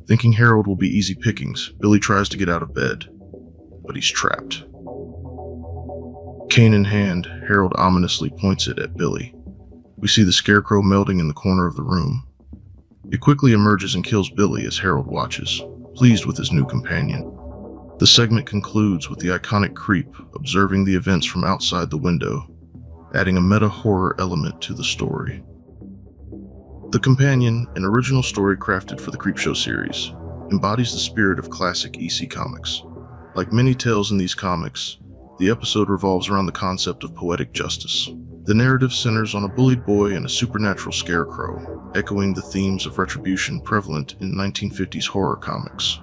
Thinking Harold will be easy pickings, Billy tries to get out of bed, but he's trapped. Cane in hand, Harold ominously points it at Billy. We see the Scarecrow melting in the corner of the room. It quickly emerges and kills Billy as Harold watches, pleased with his new companion. The segment concludes with the iconic Creep observing the events from outside the window, adding a meta-horror element to the story. The Companion, an original story crafted for the Creepshow series, embodies the spirit of classic EC comics. Like many tales in these comics, the episode revolves around the concept of poetic justice. The narrative centers on a bullied boy and a supernatural scarecrow, echoing the themes of retribution prevalent in 1950s horror comics.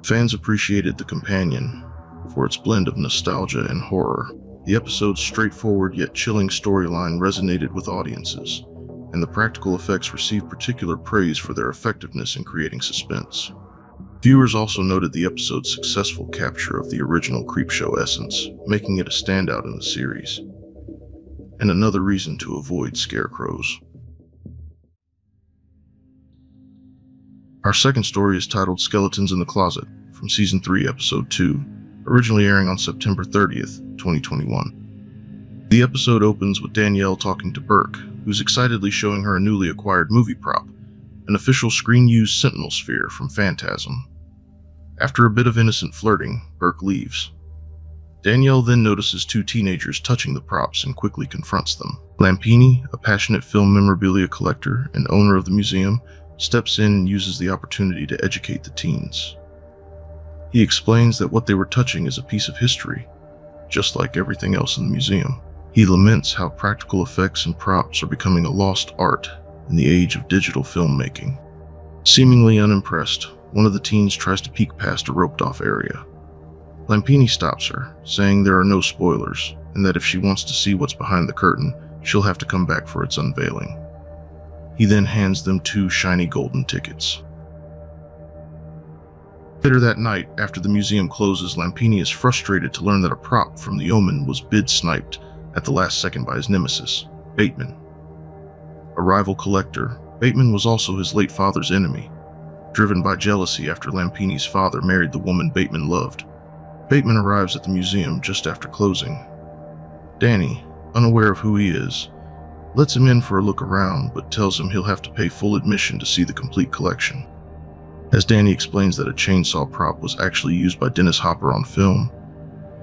Fans appreciated The Companion for its blend of nostalgia and horror. The episode's straightforward yet chilling storyline resonated with audiences, and the practical effects received particular praise for their effectiveness in creating suspense. Viewers also noted the episode's successful capture of the original Creepshow essence, making it a standout in the series, and another reason to avoid scarecrows. Our second story is titled Skeletons in the Closet, from Season 3, Episode 2, originally airing on September 30th, 2021. The episode opens with Danielle talking to Burke, who's excitedly showing her a newly acquired movie prop, an official screen-used Sentinel sphere from Phantasm. After a bit of innocent flirting, Burke leaves. Danielle then notices two teenagers touching the props and quickly confronts them. Lampini, a passionate film memorabilia collector and owner of the museum, steps in and uses the opportunity to educate the teens. He explains that what they were touching is a piece of history, just like everything else in the museum. He laments how practical effects and props are becoming a lost art in the age of digital filmmaking. Seemingly unimpressed, one of the teens tries to peek past a roped-off area. Lampini stops her, saying there are no spoilers, and that if she wants to see what's behind the curtain, she'll have to come back for its unveiling. He then hands them two shiny golden tickets. Later that night, after the museum closes, Lampini is frustrated to learn that a prop from The Omen was bid-sniped at the last second by his nemesis, Bateman. A rival collector, Bateman was also his late father's enemy, driven by jealousy after Lampini's father married the woman Bateman loved. Bateman arrives at the museum just after closing. Danny, unaware of who he is, lets him in for a look around, but tells him he'll have to pay full admission to see the complete collection. As Danny explains that a chainsaw prop was actually used by Dennis Hopper on film,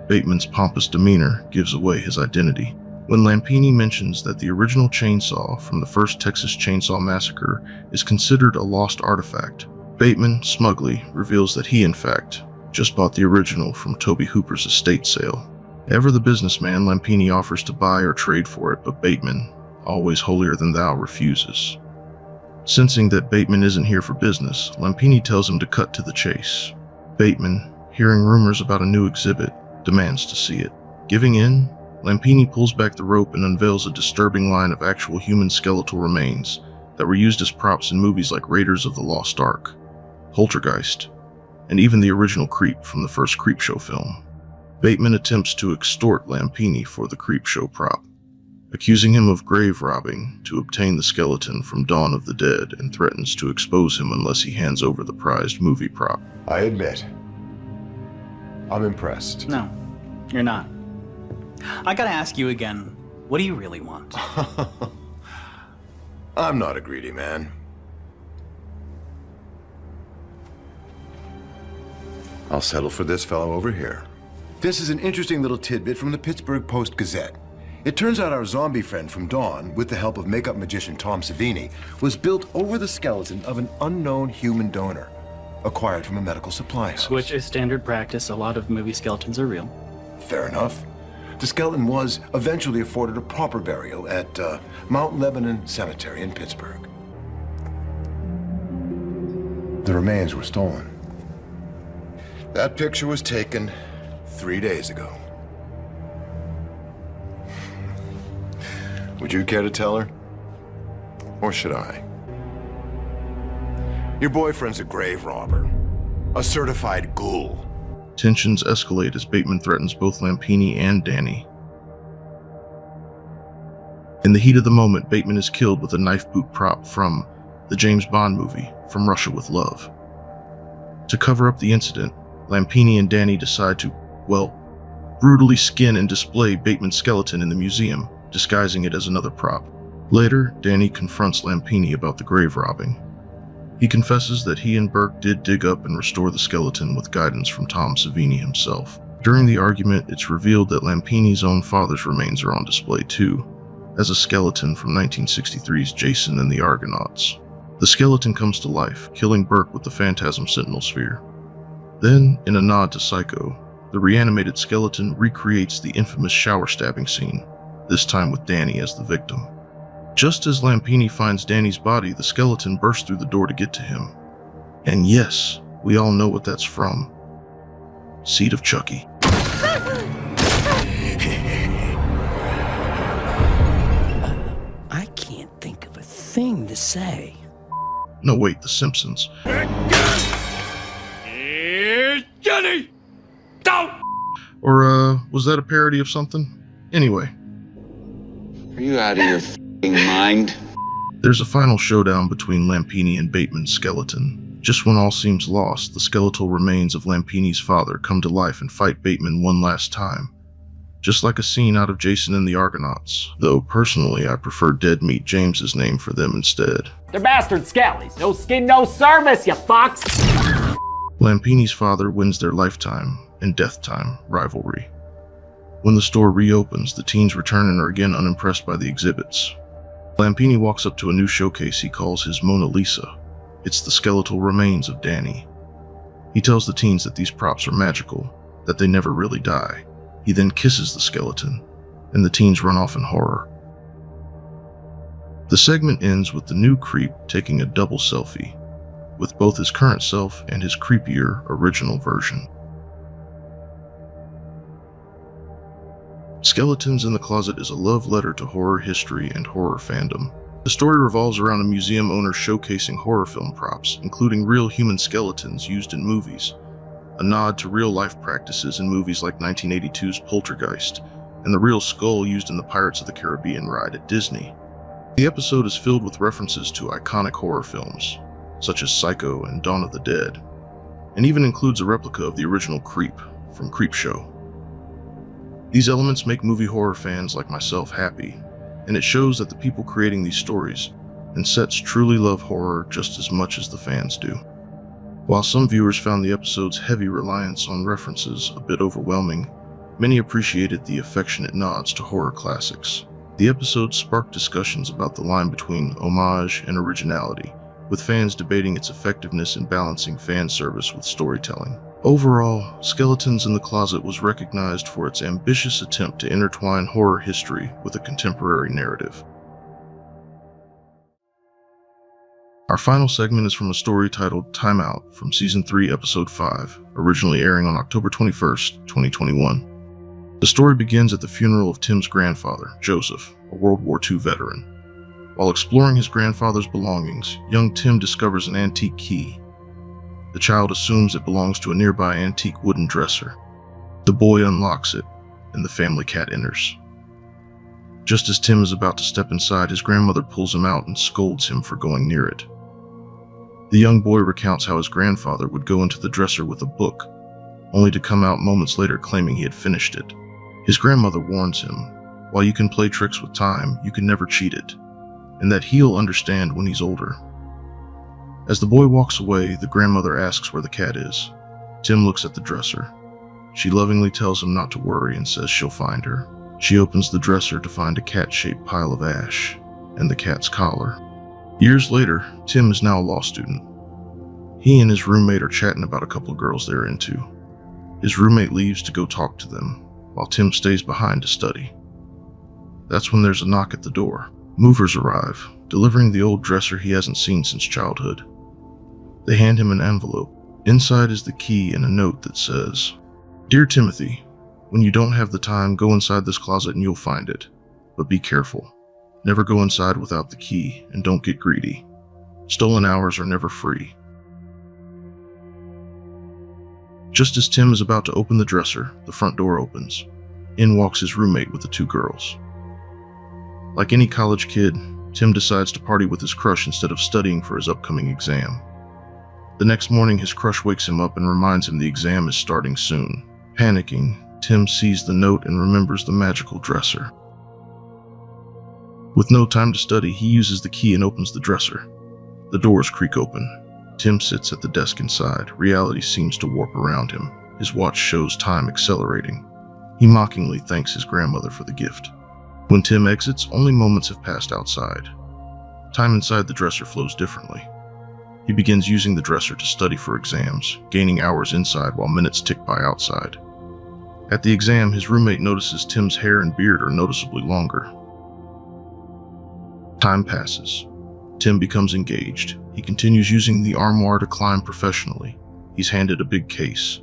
Bateman's pompous demeanor gives away his identity. When Lampini mentions that the original chainsaw from the first Texas Chainsaw Massacre is considered a lost artifact, Bateman smugly reveals that he, in fact, just bought the original from Toby Hooper's estate sale. Ever the businessman, Lampini offers to buy or trade for it, but Bateman, always holier-than-thou, refuses. Sensing that Bateman isn't here for business, Lampini tells him to cut to the chase. Bateman, hearing rumors about a new exhibit, demands to see it. Giving in, Lampini pulls back the rope and unveils a disturbing line of actual human skeletal remains that were used as props in movies like Raiders of the Lost Ark, Poltergeist, and even the original Creep from the first Creepshow film. Bateman attempts to extort Lampini for the Creepshow prop, accusing him of grave robbing to obtain the skeleton from Dawn of the Dead, and threatens to expose him unless he hands over the prized movie prop. I admit, I'm impressed. No, you're not. I gotta ask you again, what do you really want? I'm not a greedy man. I'll settle for this fellow over here. This is an interesting little tidbit from the Pittsburgh Post-Gazette. It turns out our zombie friend from Dawn, with the help of makeup magician Tom Savini, was built over the skeleton of an unknown human donor, acquired from a medical supply house. Which is standard practice. A lot of movie skeletons are real. Fair enough. The skeleton was eventually afforded a proper burial at Mount Lebanon Cemetery in Pittsburgh. The remains were stolen. That picture was taken 3 days ago. Would you care to tell her? Or should I? Your boyfriend's a grave robber, a certified ghoul. Tensions escalate as Bateman threatens both Lampini and Danny. In the heat of the moment, Bateman is killed with a knife boot prop from the James Bond movie, From Russia with Love. To cover up the incident, Lampini and Danny decide to, well, brutally skin and display Bateman's skeleton in the museum, disguising it as another prop. Later, Danny confronts Lampini about the grave robbing. He confesses that he and Burke did dig up and restore the skeleton with guidance from Tom Savini himself. During the argument, it's revealed that Lampini's own father's remains are on display too, as a skeleton from 1963's Jason and the Argonauts. The skeleton comes to life, killing Burke with the Phantasm Sentinel Sphere. Then, in a nod to Psycho, the reanimated skeleton recreates the infamous shower stabbing scene, this time with Danny as the victim. Just as Lampini finds Danny's body, the skeleton bursts through the door to get to him. And yes, we all know what that's from. Seed of Chucky. I can't think of a thing to say. No, wait, The Simpsons. Here's Johnny! Don't! Or, was that a parody of something? Anyway. Are you out of your mind? There's a final showdown between Lampini and Bateman's skeleton. Just when all seems lost, the skeletal remains of Lampini's father come to life and fight Bateman one last time. Just like a scene out of Jason and the Argonauts, though personally I prefer Dead Meat James's name for them instead. They're bastard scallies. No skin, no service, you fucks! Lampini's father wins their lifetime and death time rivalry. When the store reopens, the teens return and are again unimpressed by the exhibits. Lampini walks up to a new showcase he calls his Mona Lisa. It's the skeletal remains of Danny. He tells the teens that these props are magical, that they never really die. He then kisses the skeleton, and the teens run off in horror. The segment ends with the new creep taking a double selfie, with both his current self and his creepier original version. Skeletons in the Closet is a love letter to horror history and horror fandom. The story revolves around a museum owner showcasing horror film props, including real human skeletons used in movies, a nod to real-life practices in movies like 1982's Poltergeist, and the real skull used in the Pirates of the Caribbean ride at Disney. The episode is filled with references to iconic horror films, such as Psycho and Dawn of the Dead, and even includes a replica of the original Creep from Creepshow. These elements make movie horror fans like myself happy, and it shows that the people creating these stories and sets truly love horror just as much as the fans do. While some viewers found the episode's heavy reliance on references a bit overwhelming, many appreciated the affectionate nods to horror classics. The episode sparked discussions about the line between homage and originality, with fans debating its effectiveness in balancing fan service with storytelling. Overall, Skeletons in the Closet was recognized for its ambitious attempt to intertwine horror history with a contemporary narrative. Our final segment is from a story titled Time Out from Season 3, Episode 5, originally airing on October 21st, 2021. The story begins at the funeral of Tim's grandfather, Joseph, a World War II veteran. While exploring his grandfather's belongings, young Tim discovers an antique key. The child assumes it belongs to a nearby antique wooden dresser. The boy unlocks it, and the family cat enters. Just as Tim is about to step inside, his grandmother pulls him out and scolds him for going near it. The young boy recounts how his grandfather would go into the dresser with a book, only to come out moments later claiming he had finished it. His grandmother warns him, while you can play tricks with time, you can never cheat it, and that he'll understand when he's older. As the boy walks away, the grandmother asks where the cat is. Tim looks at the dresser. She lovingly tells him not to worry and says she'll find her. She opens the dresser to find a cat-shaped pile of ash and the cat's collar. Years later, Tim is now a law student. He and his roommate are chatting about a couple of girls they're into. His roommate leaves to go talk to them, while Tim stays behind to study. That's when there's a knock at the door. Movers arrive, delivering the old dresser he hasn't seen since childhood. They hand him an envelope. Inside is the key and a note that says, "Dear Timothy, when you don't have the time, go inside this closet and you'll find it. But be careful. Never go inside without the key, and don't get greedy. Stolen hours are never free." Just as Tim is about to open the dresser, the front door opens. In walks his roommate with the two girls. Like any college kid, Tim decides to party with his crush instead of studying for his upcoming exam. The next morning, his crush wakes him up and reminds him the exam is starting soon. Panicking, Tim sees the note and remembers the magical dresser. With no time to study, he uses the key and opens the dresser. The doors creak open. Tim sits at the desk inside. Reality seems to warp around him. His watch shows time accelerating. He mockingly thanks his grandmother for the gift. When Tim exits, only moments have passed outside. Time inside the dresser flows differently. He begins using the dresser to study for exams, gaining hours inside while minutes tick by outside. At the exam, his roommate notices Tim's hair and beard are noticeably longer. Time passes. Tim becomes engaged. He continues using the armoire to climb professionally. He's handed a big case.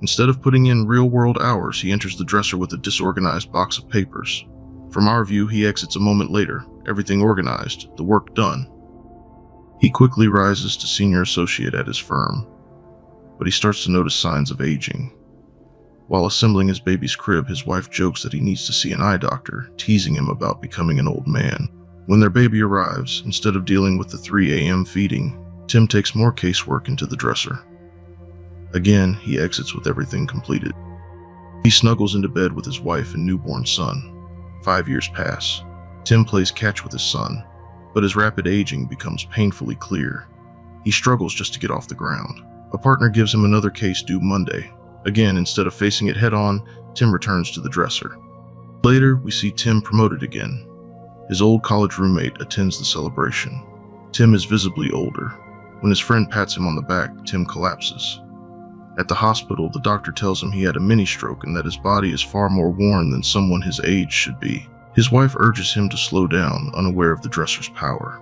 Instead of putting in real-world hours, he enters the dresser with a disorganized box of papers. From our view, he exits a moment later, everything organized, the work done. He quickly rises to senior associate at his firm, but he starts to notice signs of aging. While assembling his baby's crib, his wife jokes that he needs to see an eye doctor, teasing him about becoming an old man. When their baby arrives, instead of dealing with the 3 a.m. feeding, Tim takes more casework into the dresser. Again, he exits with everything completed. He snuggles into bed with his wife and newborn son. 5 years pass. Tim plays catch with his son, but his rapid aging becomes painfully clear. He struggles just to get off the ground. A partner gives him another case due Monday. Again, instead of facing it head-on, Tim returns to the dresser. Later, we see Tim promoted again. His old college roommate attends the celebration. Tim is visibly older. When his friend pats him on the back, Tim collapses. At the hospital, the doctor tells him he had a mini-stroke and that his body is far more worn than someone his age should be. His wife urges him to slow down, unaware of the dresser's power.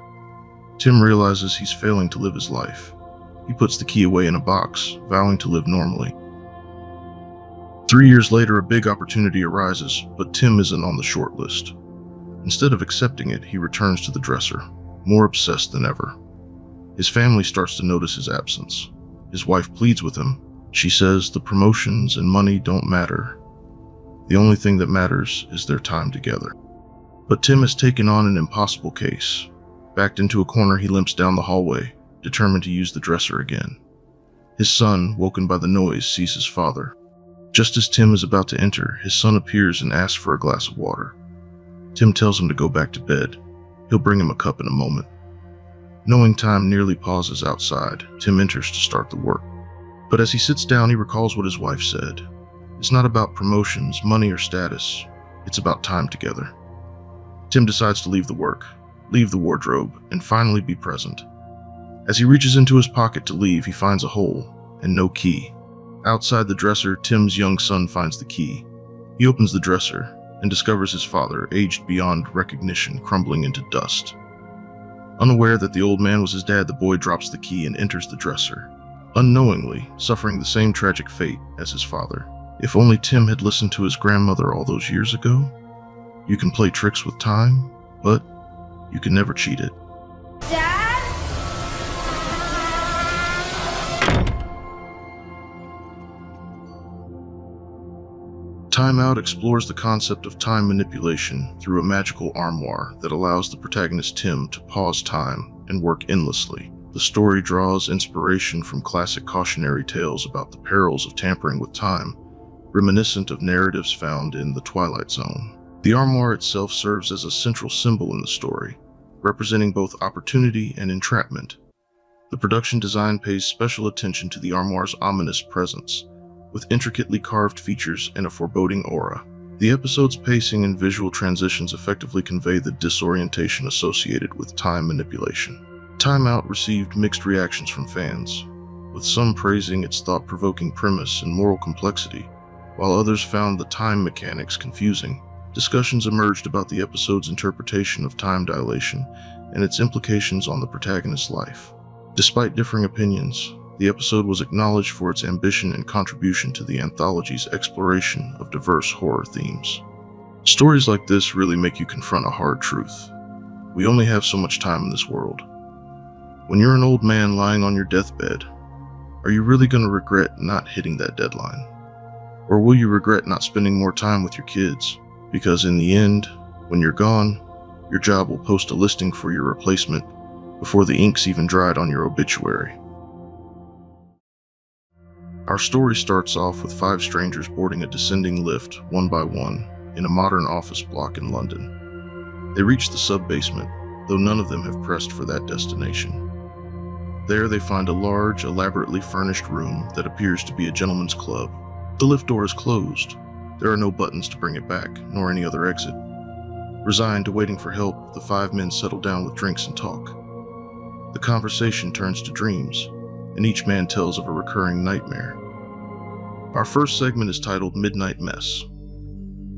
Tim realizes he's failing to live his life. He puts the key away in a box, vowing to live normally. 3 years later, a big opportunity arises, but Tim isn't on the short list. Instead of accepting it, he returns to the dresser, more obsessed than ever. His family starts to notice his absence. His wife pleads with him. She says the promotions and money don't matter. The only thing that matters is their time together. But Tim has taken on an impossible case. Backed into a corner, he limps down the hallway, determined to use the dresser again. His son, woken by the noise, sees his father. Just as Tim is about to enter, his son appears and asks for a glass of water. Tim tells him to go back to bed. He'll bring him a cup in a moment. Knowing time nearly pauses outside, Tim enters to start the work. But as he sits down, he recalls what his wife said. It's not about promotions, money, or status. It's about time together. Tim decides to leave the work, leave the wardrobe, and finally be present. As he reaches into his pocket to leave, he finds a hole and no key. Outside the dresser, Tim's young son finds the key. He opens the dresser and discovers his father, aged beyond recognition, crumbling into dust. Unaware that the old man was his dad, the boy drops the key and enters the dresser, unknowingly suffering the same tragic fate as his father. If only Tim had listened to his grandmother all those years ago. You can play tricks with time, but you can never cheat it. Dad? Time Out explores the concept of time manipulation through a magical armoire that allows the protagonist Tim to pause time and work endlessly. The story draws inspiration from classic cautionary tales about the perils of tampering with time, reminiscent of narratives found in The Twilight Zone. The armoire itself serves as a central symbol in the story, representing both opportunity and entrapment. The production design pays special attention to the armoire's ominous presence, with intricately carved features and a foreboding aura. The episode's pacing and visual transitions effectively convey the disorientation associated with time manipulation. Time Out received mixed reactions from fans, with some praising its thought-provoking premise and moral complexity, while others found the time mechanics confusing. Discussions emerged about the episode's interpretation of time dilation and its implications on the protagonist's life. Despite differing opinions, the episode was acknowledged for its ambition and contribution to the anthology's exploration of diverse horror themes. Stories like this really make you confront a hard truth. We only have so much time in this world. When you're an old man lying on your deathbed, are you really going to regret not hitting that deadline? Or will you regret not spending more time with your kids? Because in the end, when you're gone, your job will post a listing for your replacement before the ink's even dried on your obituary. Our story starts off with 5 strangers boarding a descending lift, one by one, in a modern office block in London. They reach the sub-basement, though none of them have pressed for that destination. There they find a large, elaborately furnished room that appears to be a gentleman's club. The lift door is closed. There are no buttons to bring it back, nor any other exit. Resigned to waiting for help, the 5 men settle down with drinks and talk. The conversation turns to dreams, and each man tells of a recurring nightmare. Our first segment is titled Midnight Mess.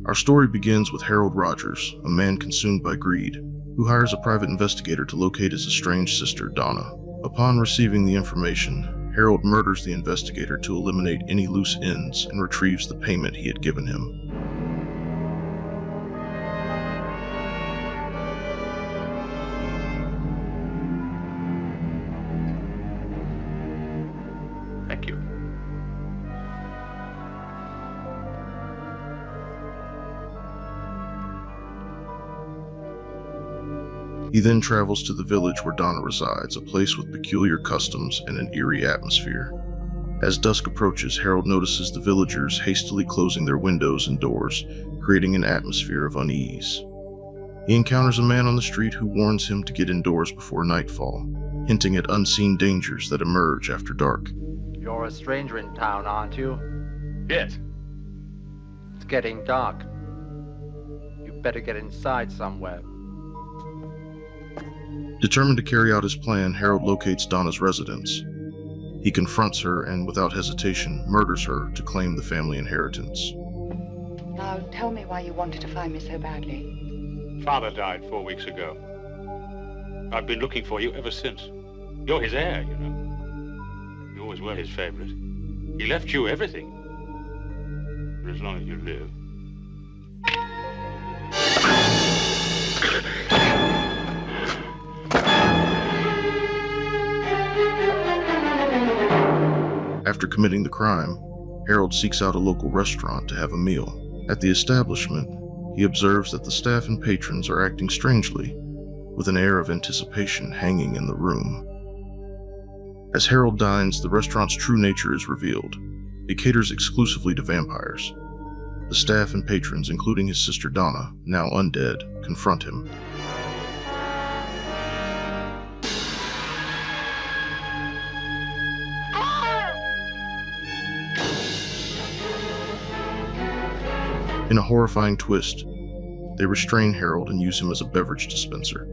Our story begins with Harold Rogers, a man consumed by greed, who hires a private investigator to locate his estranged sister, Donna. Upon receiving the information, Harold murders the investigator to eliminate any loose ends and retrieves the payment he had given him. Thank you. He then travels to the village where Donna resides, a place with peculiar customs and an eerie atmosphere. As dusk approaches, Harold notices the villagers hastily closing their windows and doors, creating an atmosphere of unease. He encounters a man on the street who warns him to get indoors before nightfall, hinting at unseen dangers that emerge after dark. You're a stranger in town, aren't you? Yes. It's getting dark. You better get inside somewhere. Determined to carry out his plan, Harold locates Donna's residence. He confronts her and, without hesitation, murders her to claim the family inheritance. Now, tell me why you wanted to find me so badly. Father died 4 weeks ago. I've been looking for you ever since. You're his heir, you know. You always were his favorite. He left you everything. For as long as you live. After committing the crime, Harold seeks out a local restaurant to have a meal. At the establishment, he observes that the staff and patrons are acting strangely, with an air of anticipation hanging in the room. As Harold dines, the restaurant's true nature is revealed. It caters exclusively to vampires. The staff and patrons, including his sister Donna, now undead, confront him. In a horrifying twist, they restrain Harold and use him as a beverage dispenser.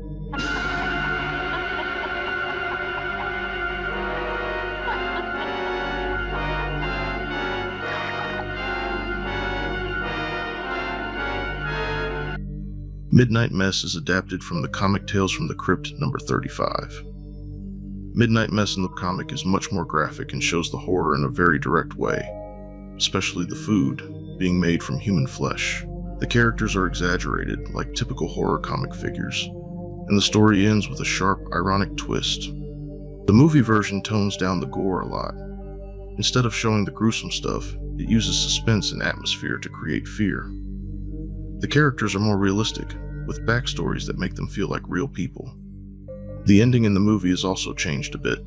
Midnight Mess is adapted from the comic Tales from the Crypt number 35. Midnight Mess in the comic is much more graphic and shows the horror in a very direct way. especially the food, being made from human flesh. The characters are exaggerated, like typical horror comic figures, and the story ends with a sharp, ironic twist. The movie version tones down the gore a lot. Instead of showing the gruesome stuff, it uses suspense and atmosphere to create fear. The characters are more realistic, with backstories that make them feel like real people. The ending in the movie is also changed a bit.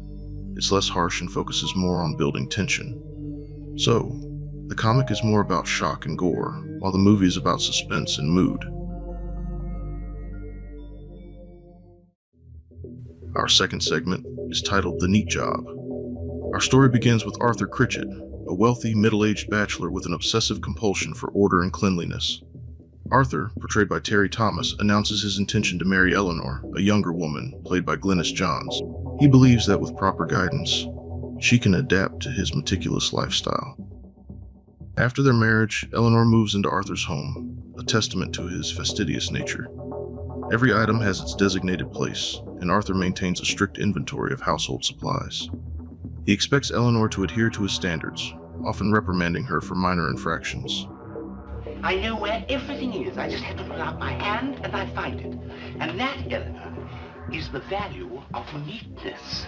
It's less harsh and focuses more on building tension. So, the comic is more about shock and gore, while the movie is about suspense and mood. Our second segment is titled The Neat Job. Our story begins with Arthur Critchett, a wealthy, middle-aged bachelor with an obsessive compulsion for order and cleanliness. Arthur, portrayed by Terry Thomas, announces his intention to marry Eleanor, a younger woman, played by Glynis Johns. He believes that with proper guidance, she can adapt to his meticulous lifestyle. After their marriage, Eleanor moves into Arthur's home, a testament to his fastidious nature. Every item has its designated place, and Arthur maintains a strict inventory of household supplies. He expects Eleanor to adhere to his standards, often reprimanding her for minor infractions. I know where everything is. I just have to put out my hand and I find it. And that, Eleanor, is the value of neatness.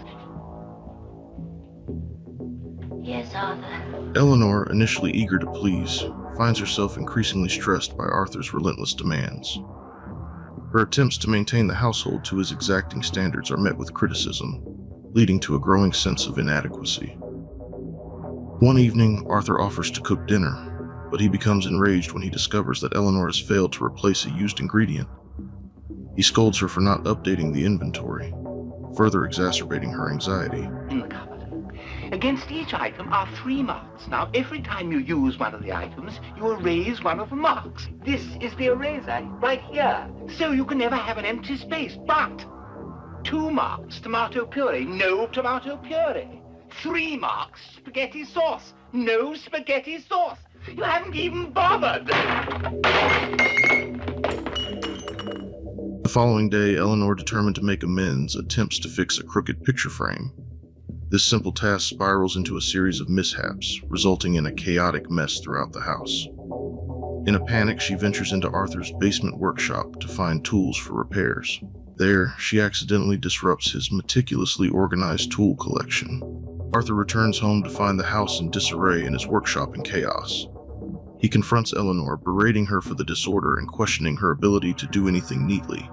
Yes, Arthur. Eleanor, initially eager to please, finds herself increasingly stressed by Arthur's relentless demands. Her attempts to maintain the household to his exacting standards are met with criticism, leading to a growing sense of inadequacy. One evening, Arthur offers to cook dinner, but he becomes enraged when he discovers that Eleanor has failed to replace a used ingredient. He scolds her for not updating the inventory, further exacerbating her anxiety. In the cupboard. Against each item are 3 marks. Now, every time you use one of the items, you erase one of the marks. This is the eraser, right here. So you can never have an empty space. But 2 marks, tomato puree, no tomato puree. 3 marks, spaghetti sauce, no spaghetti sauce. You haven't even bothered. The following day, Eleanor, determined to make amends, attempts to fix a crooked picture frame. This simple task spirals into a series of mishaps, resulting in a chaotic mess throughout the house. In a panic, she ventures into Arthur's basement workshop to find tools for repairs. There, she accidentally disrupts his meticulously organized tool collection. Arthur returns home to find the house in disarray and his workshop in chaos. He confronts Eleanor, berating her for the disorder and questioning her ability to do anything neatly.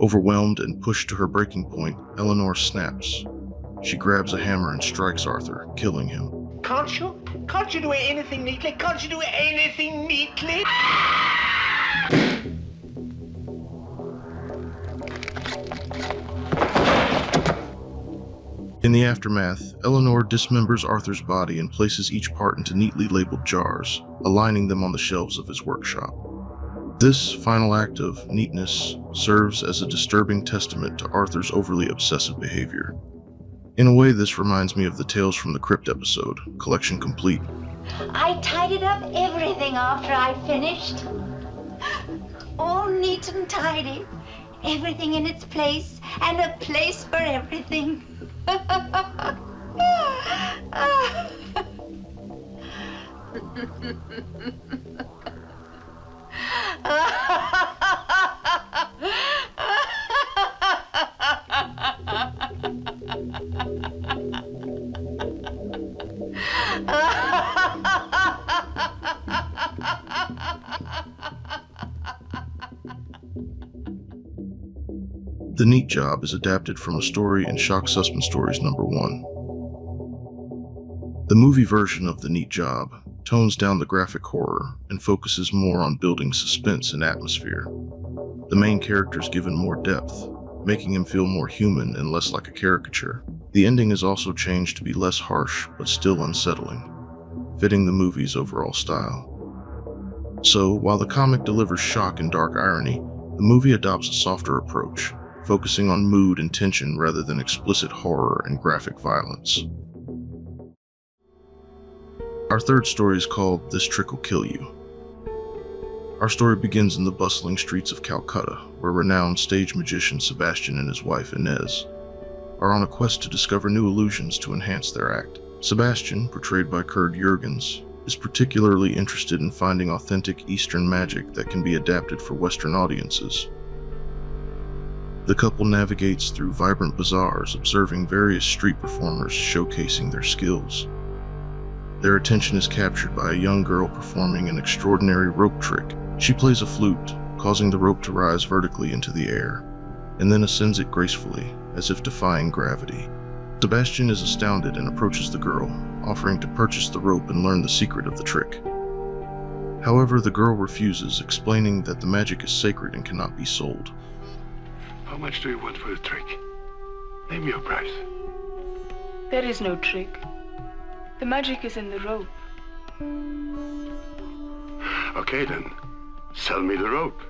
Overwhelmed and pushed to her breaking point, Eleanor snaps. She grabs a hammer and strikes Arthur, killing him. Can't you? Can't you do anything neatly? Can't you do anything neatly? In the aftermath, Eleanor dismembers Arthur's body and places each part into neatly labeled jars, aligning them on the shelves of his workshop. This final act of neatness serves as a disturbing testament to Arthur's overly obsessive behavior. In a way, this reminds me of the Tales from the Crypt episode, Collection Complete. I tidied up everything after I finished. All neat and tidy. Everything in its place, and a place for everything. The Neat Job is adapted from a story in Shock Suspense Stories number 1. The movie version of The Neat Job tones down the graphic horror and focuses more on building suspense and atmosphere. The main character is given more depth, making him feel more human and less like a caricature. The ending is also changed to be less harsh but still unsettling, fitting the movie's overall style. So, while the comic delivers shock and dark irony, the movie adopts a softer approach, focusing on mood and tension rather than explicit horror and graphic violence. Our third story is called This Trick Will Kill You. Our story begins in the bustling streets of Calcutta, where renowned stage magician Sebastian and his wife Inez are on a quest to discover new illusions to enhance their act. Sebastian, portrayed by Kurt Jurgens, is particularly interested in finding authentic Eastern magic that can be adapted for Western audiences. The couple navigates through vibrant bazaars, observing various street performers showcasing their skills. Their attention is captured by a young girl performing an extraordinary rope trick. She plays a flute, causing the rope to rise vertically into the air, and then ascends it gracefully, as if defying gravity. Sebastian is astounded and approaches the girl, offering to purchase the rope and learn the secret of the trick. However, the girl refuses, explaining that the magic is sacred and cannot be sold. How much do you want for the trick? Name your price. There is no trick. The magic is in the rope. Okay then, sell me the rope.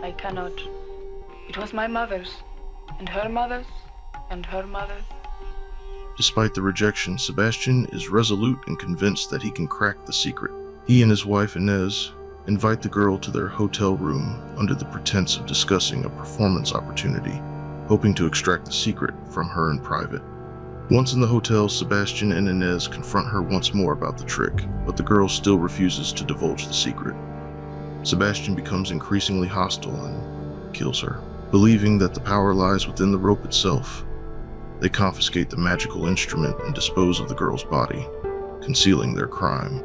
I cannot. It was my mother's, and her mother's, and her mother's. Despite the rejection, Sebastian is resolute and convinced that he can crack the secret. He and his wife Inez invite the girl to their hotel room under the pretense of discussing a performance opportunity, hoping to extract the secret from her in private. Once in the hotel, Sebastian and Inez confront her once more about the trick, but the girl still refuses to divulge the secret. Sebastian becomes increasingly hostile and kills her. Believing that the power lies within the rope itself, they confiscate the magical instrument and dispose of the girl's body, concealing their crime.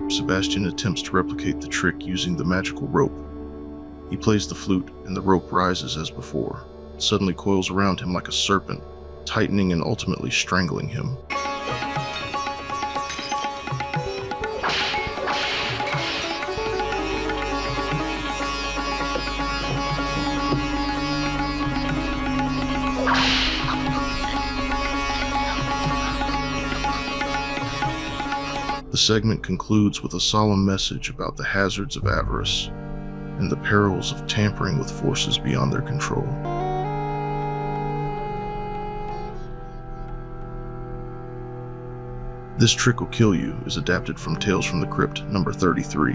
Sebastian attempts to replicate the trick using the magical rope. He plays the flute and the rope rises as before, suddenly coils around him like a serpent, tightening and ultimately strangling him. The segment concludes with a solemn message about the hazards of avarice and the perils of tampering with forces beyond their control. This Trick Will Kill You is adapted from Tales from the Crypt number 33.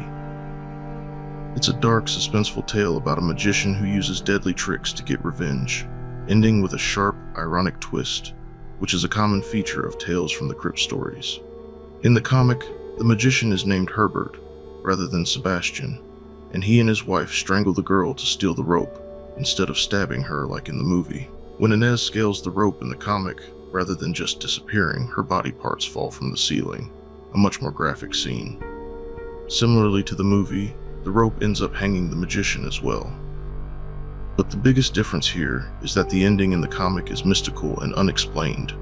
It's a dark, suspenseful tale about a magician who uses deadly tricks to get revenge, ending with a sharp, ironic twist, which is a common feature of Tales from the Crypt stories. In the comic, the magician is named Herbert, rather than Sebastian, and he and his wife strangle the girl to steal the rope, instead of stabbing her like in the movie. When Inez scales the rope in the comic, rather than just disappearing, her body parts fall from the ceiling, a much more graphic scene. Similarly to the movie, the rope ends up hanging the magician as well. But the biggest difference here is that the ending in the comic is mystical and unexplained.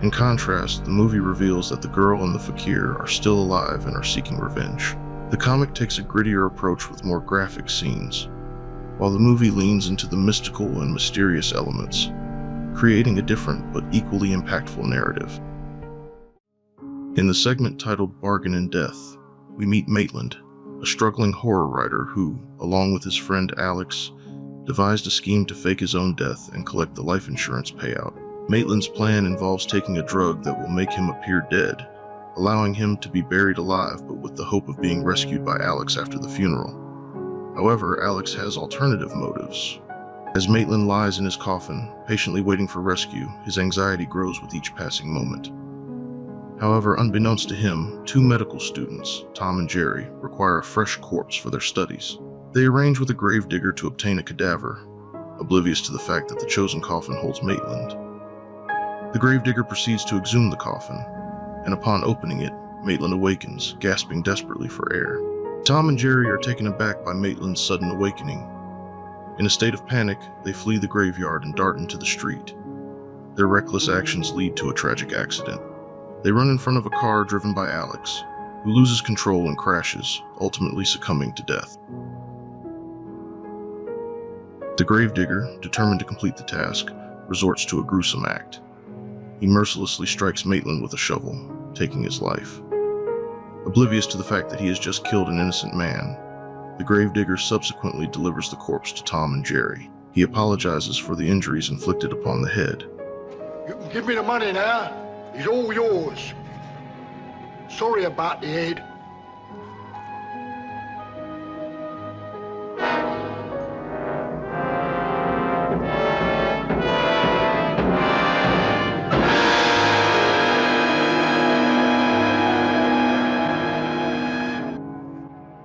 In contrast, the movie reveals that the girl and the fakir are still alive and are seeking revenge. The comic takes a grittier approach with more graphic scenes, while the movie leans into the mystical and mysterious elements, creating a different but equally impactful narrative. In the segment titled Bargain in Death, we meet Maitland, a struggling horror writer who, along with his friend Alex, devised a scheme to fake his own death and collect the life insurance payout. Maitland's plan involves taking a drug that will make him appear dead, allowing him to be buried alive but with the hope of being rescued by Alex after the funeral. However, Alex has alternative motives. As Maitland lies in his coffin, patiently waiting for rescue, his anxiety grows with each passing moment. However, unbeknownst to him, two medical students, Tom and Jerry, require a fresh corpse for their studies. They arrange with a gravedigger to obtain a cadaver, oblivious to the fact that the chosen coffin holds Maitland. The gravedigger proceeds to exhume the coffin, and upon opening it, Maitland awakens, gasping desperately for air. Tom and Jerry are taken aback by Maitland's sudden awakening. In a state of panic, they flee the graveyard and dart into the street. Their reckless actions lead to a tragic accident. They run in front of a car driven by Alex, who loses control and crashes, ultimately succumbing to death. The gravedigger, determined to complete the task, resorts to a gruesome act. He mercilessly strikes Maitland with a shovel, taking his life. Oblivious to the fact that he has just killed an innocent man, the gravedigger subsequently delivers the corpse to Tom and Jerry. He apologizes for the injuries inflicted upon the head. You can give me the money now. It's all yours. Sorry about the head.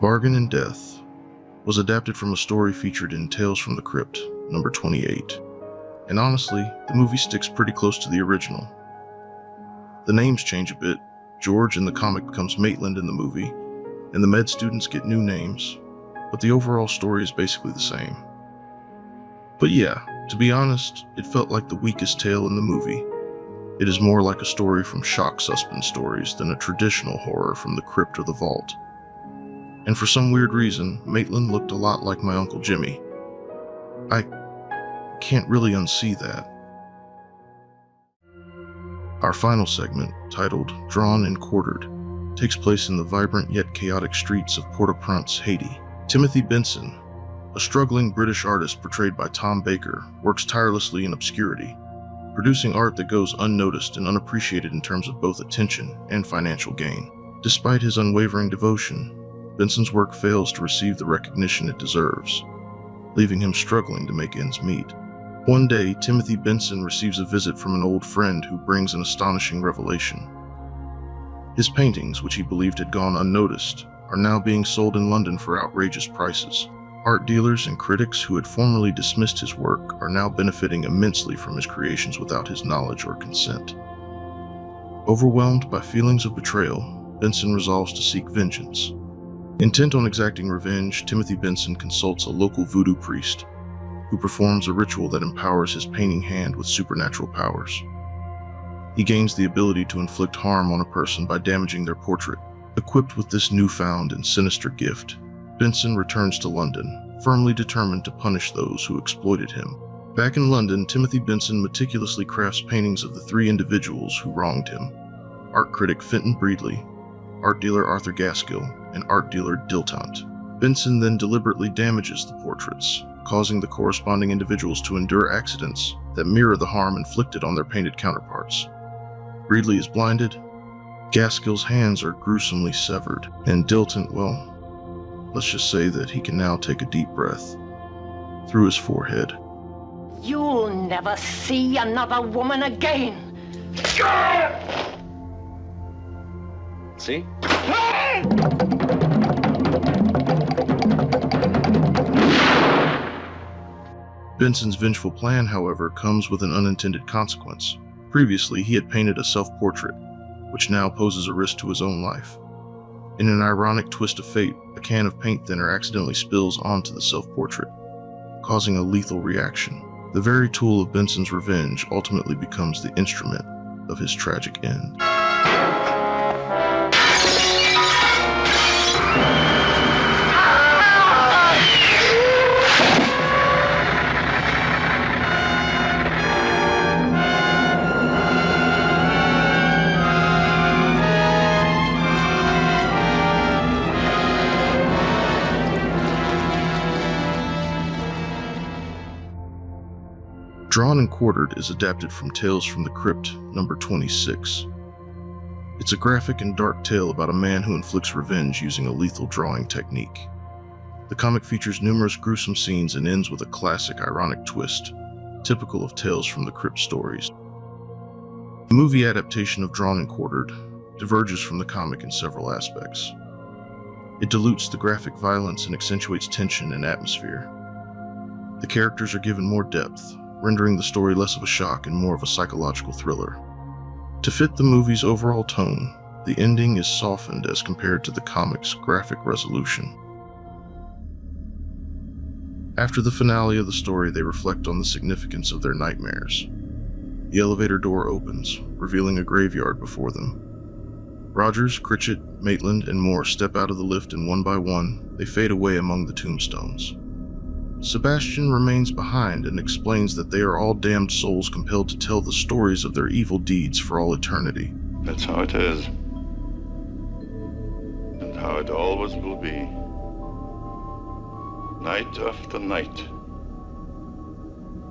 Bargain in Death was adapted from a story featured in Tales from the Crypt, number 28. And honestly, the movie sticks pretty close to the original. The names change a bit. George in the comic becomes Maitland in the movie, and the med students get new names, but the overall story is basically the same. But yeah, to be honest, it felt like the weakest tale in the movie. It is more like a story from Shock Suspense Stories than a traditional horror from the Crypt or the Vault. And for some weird reason, Maitland looked a lot like my Uncle Jimmy. I can't really unsee that. Our final segment, titled Drawn and Quartered, takes place in the vibrant yet chaotic streets of Port-au-Prince, Haiti. Timothy Benson, a struggling British artist portrayed by Tom Baker, works tirelessly in obscurity, producing art that goes unnoticed and unappreciated in terms of both attention and financial gain. Despite his unwavering devotion, Benson's work fails to receive the recognition it deserves, leaving him struggling to make ends meet. One day, Timothy Benson receives a visit from an old friend who brings an astonishing revelation. His paintings, which he believed had gone unnoticed, are now being sold in London for outrageous prices. Art dealers and critics who had formerly dismissed his work are now benefiting immensely from his creations without his knowledge or consent. Overwhelmed by feelings of betrayal, Benson resolves to seek vengeance. Intent on exacting revenge, Timothy Benson consults a local voodoo priest, who performs a ritual that empowers his painting hand with supernatural powers. He gains the ability to inflict harm on a person by damaging their portrait. Equipped with this newfound and sinister gift, Benson returns to London, firmly determined to punish those who exploited him. Back in London, Timothy Benson meticulously crafts paintings of the three individuals who wronged him: art critic Fenton Breedley, art dealer Arthur Gaskill, and art dealer Dilettante. Benson then deliberately damages the portraits, causing the corresponding individuals to endure accidents that mirror the harm inflicted on their painted counterparts. Breedley is blinded, Gaskill's hands are gruesomely severed, and Dilettante, well, let's just say that he can now take a deep breath through his forehead. You'll never see another woman again. See? Benson's vengeful plan, however, comes with an unintended consequence. Previously, he had painted a self-portrait, which now poses a risk to his own life. In an ironic twist of fate, a can of paint thinner accidentally spills onto the self-portrait, causing a lethal reaction. The very tool of Benson's revenge ultimately becomes the instrument of his tragic end. Drawn and Quartered is adapted from Tales from the Crypt, number 26. It's a graphic and dark tale about a man who inflicts revenge using a lethal drawing technique. The comic features numerous gruesome scenes and ends with a classic ironic twist, typical of Tales from the Crypt stories. The movie adaptation of Drawn and Quartered diverges from the comic in several aspects. It dilutes the graphic violence and accentuates tension and atmosphere. The characters are given more depth, rendering the story less of a shock and more of a psychological thriller. To fit the movie's overall tone, the ending is softened as compared to the comic's graphic resolution. After the finale of the story, they reflect on the significance of their nightmares. The elevator door opens, revealing a graveyard before them. Rogers, Critchett, Maitland, and more step out of the lift, and one by one, they fade away among the tombstones. Sebastian remains behind and explains that they are all damned souls compelled to tell the stories of their evil deeds for all eternity. That's how it is. And how it always will be. Night after night,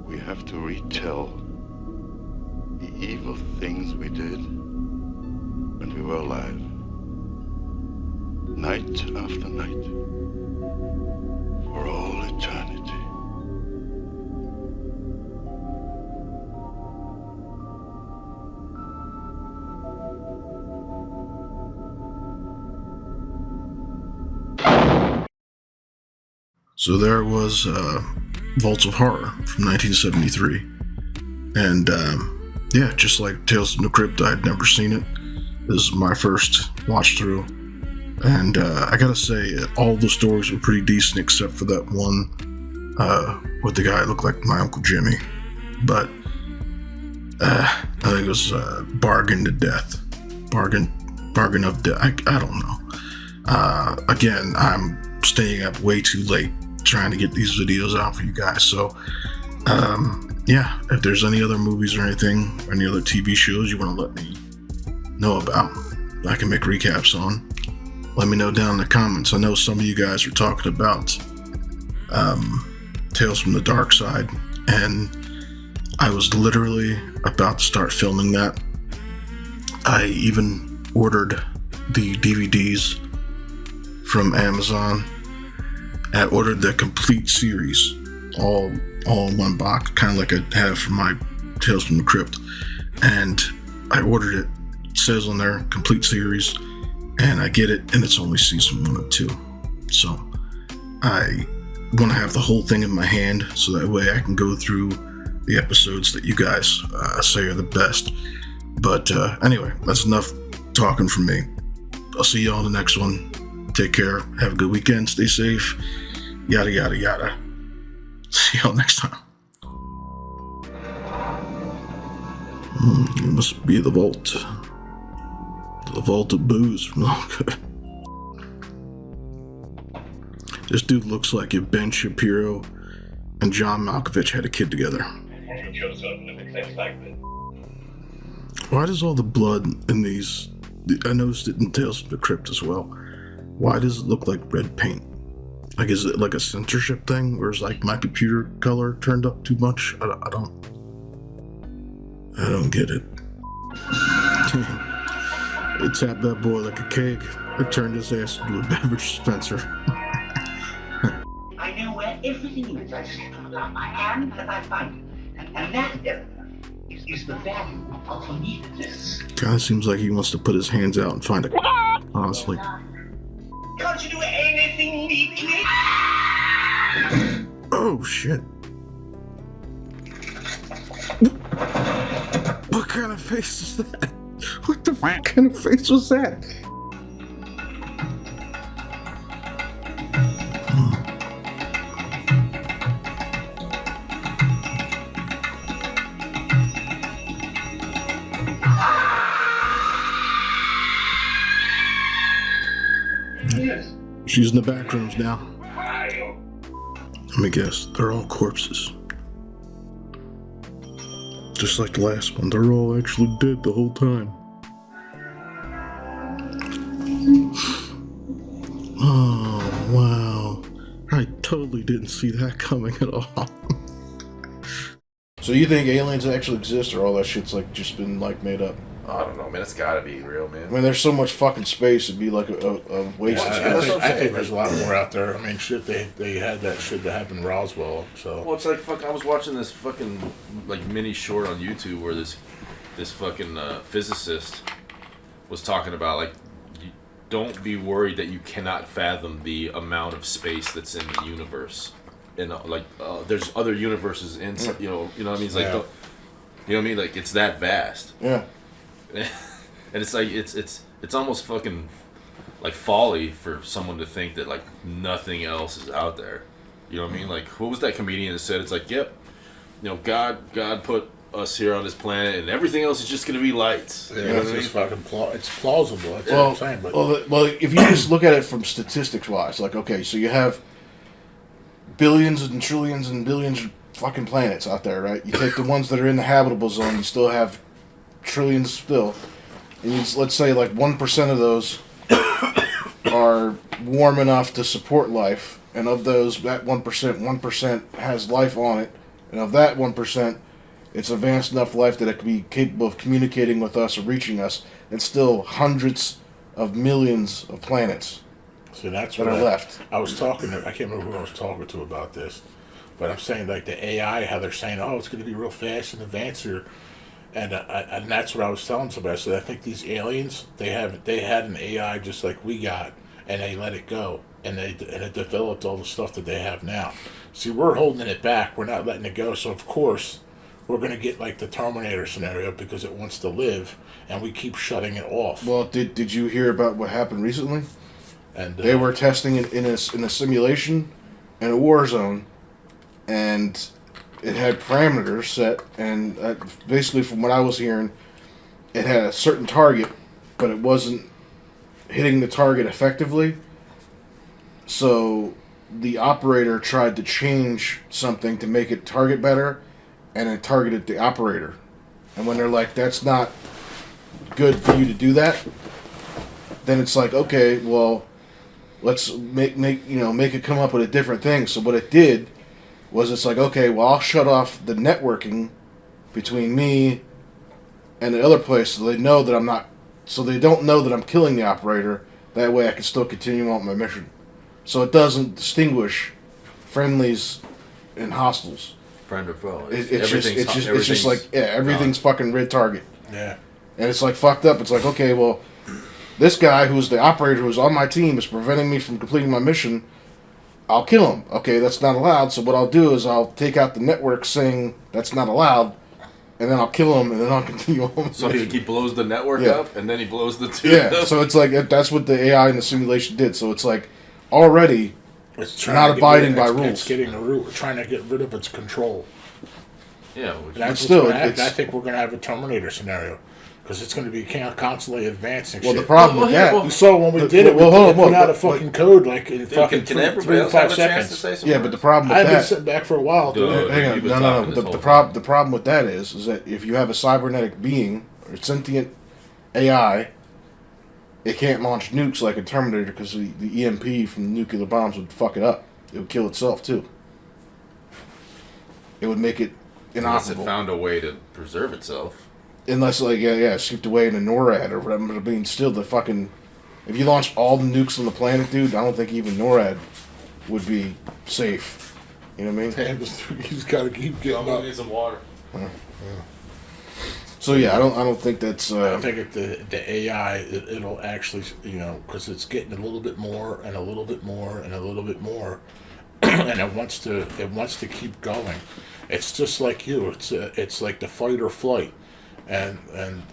we have to retell the evil things we did when we were alive. Night after night, for all eternity. So there was Vaults of Horror from 1973. And yeah, just like Tales from the Crypt, I'd never seen it. This is my first watch through. And I gotta say, all the stories were pretty decent except for that one with the guy that looked like my Uncle Jimmy. But I think it was Bargain to Death. Bargain of Death. I don't know. Again, I'm staying up way too late trying to get these videos out for you guys. So, yeah, if there's any other movies or anything, or any other TV shows you want to let me know about, I can make recaps on. Let me know down in the comments. I know some of you guys are talking about Tales from the Dark Side, and I was literally about to start filming that. I even ordered the DVDs from Amazon. I ordered the complete series, all in one box, kind of like I have for my Tales from the Crypt. And I ordered it. It says on there, complete series. And I get it, and it's only season 1 and 2. So I want to have the whole thing in my hand, so that way I can go through the episodes that you guys say are the best. But anyway, that's enough talking from me. I'll see y'all in the next one. Take care. Have a good weekend. Stay safe. Yada, yada, yada. See y'all next time. It must be the vault. The vault of booze. Okay. This dude looks like if Ben Shapiro and John Malkovich had a kid together. Why does all the blood in these... I noticed it in Tales from the Crypt as well. Why does it look like red paint? Like, is it like a censorship thing? Or is like my computer color turned up too much? I don't get it. It tapped that boy like a keg. It turned his ass into a beverage dispenser. I know where everything is. I just put it out my hand as I find it. And that is the value of neatness. Kinda seems like he wants to put his hands out and find it. Honestly. Can't you do anything neatly? Oh shit. What kind of face is that? What the fuck kind of face was that? She's in the back rooms now. Let me guess, they're all corpses. Just like the last one, they're all actually dead the whole time. Oh, wow. I totally didn't see that coming at all. So you think aliens actually exist, or all that shit's like just been like made up? I don't know, man. It's gotta be real, man. I mean, there's so much fucking space. It'd be like a waste of space. I think there's a lot more out there. I mean, shit, they had that shit that happened in Roswell. So. Well, it's like fuck. I was watching this fucking like mini short on YouTube where this fucking physicist was talking about like, don't be worried that you cannot fathom the amount of space that's in the universe, and there's other universes inside. You know what I mean? It's like, you know what I mean? Like it's that vast. Yeah. And it's like it's almost fucking like folly for someone to think that like nothing else is out there. You know what I mean? Like what was that comedian that said it's like, yep, you know, God put us here on this planet and everything else is just gonna be lights. Yeah, you know it's just fucking it's plausible. That's what I'm saying. But well, if you just look at it from statistics wise, like okay, so you have billions and trillions and billions of fucking planets out there, right? You take the ones that are in the habitable zone, you still have trillions still, and let's say like 1% of those are warm enough to support life, and of those, that 1% has life on it, and of that 1%, it's advanced enough life that it can be capable of communicating with us or reaching us, and still hundreds of millions of planets. So that's that what are left. I was talking to, I can't remember who I was talking to about this, but I'm saying like the AI, how they're saying, oh, it's going to be real fast and advanced here. And that's what I was telling somebody. I said, I think these aliens, they had an AI just like we got, and they let it go. and it developed all the stuff that they have now. See, we're holding it back. We're not letting it go. So of course, we're going to get like the Terminator scenario because it wants to live, and we keep shutting it off. Well, did you hear about what happened recently? And they were testing it in a simulation in a war zone, and it had parameters set, and basically from what I was hearing, it had a certain target, but it wasn't hitting the target effectively. So the operator tried to change something to make it target better, and it targeted the operator. And when they're like, that's not good for you to do that, then it's like, okay, well, let's make it come up with a different thing. So what it did was, it's like, okay, well, I'll shut off the networking between me and the other place, so they know that I'm not, so they don't know that I'm killing the operator. That way I can still continue on my mission. So it doesn't distinguish friendlies and hostiles. Friend or foe. It's just like, yeah, everything's fucking red target. Yeah. And it's like fucked up. It's like, okay, well, this guy who's the operator who's on my team is preventing me from completing my mission. I'll kill him. Okay, that's not allowed. So what I'll do is I'll take out the network saying that's not allowed, and then I'll kill him, and then I'll continue on. So he blows the network up, and then he blows the two. Yeah, so it's like, that's what the AI in the simulation did. So it's like, already, it's not abiding by rules. It's getting the root. We're trying to get rid of its control. Yeah, that's still. I think we're going to have a Terminator scenario. Because it's going to be constantly advancing. Well, shit. the problem with that, you saw when we did it. We put out a fucking code like in fucking 3 to 5 seconds. Yeah, but the problem with I've that, been sitting back for a while. Hang on, no. The problem with that is that if you have a cybernetic being or sentient AI, it can't launch nukes like a Terminator because the EMP from the nuclear bombs would fuck it up. It would kill itself too. It would make it inoperable. Unless it found a way to preserve itself. Unless, like, skipped away in a NORAD or whatever. I mean, still, the fucking... If you launched all the nukes on the planet, dude, I don't think even NORAD would be safe. You know what I mean? You just gotta keep getting up. Need some water. So, yeah, I don't think that's... I think the AI, it'll actually, because it's getting a little bit more and a little bit more and a little bit more, and it wants to keep going. It's just like you. It's like the fight or flight. And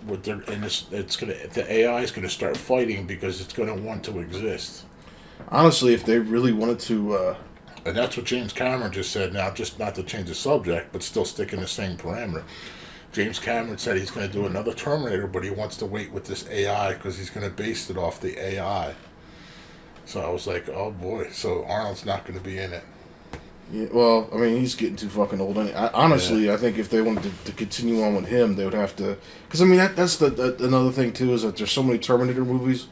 the AI is gonna start fighting because it's gonna want to exist. Honestly, if they really wanted to, and that's what James Cameron just said. Now, just not to change the subject, but still stick in the same parameter. James Cameron said he's gonna do another Terminator, but he wants to wait with this AI because he's gonna base it off the AI. So I was like, oh boy. So Arnold's not gonna be in it. Yeah, well, I mean, he's getting too fucking old. Honestly, I think if they wanted to continue on with him, they would have to... Because, I mean, that's another thing, too, is that there's so many Terminator movies,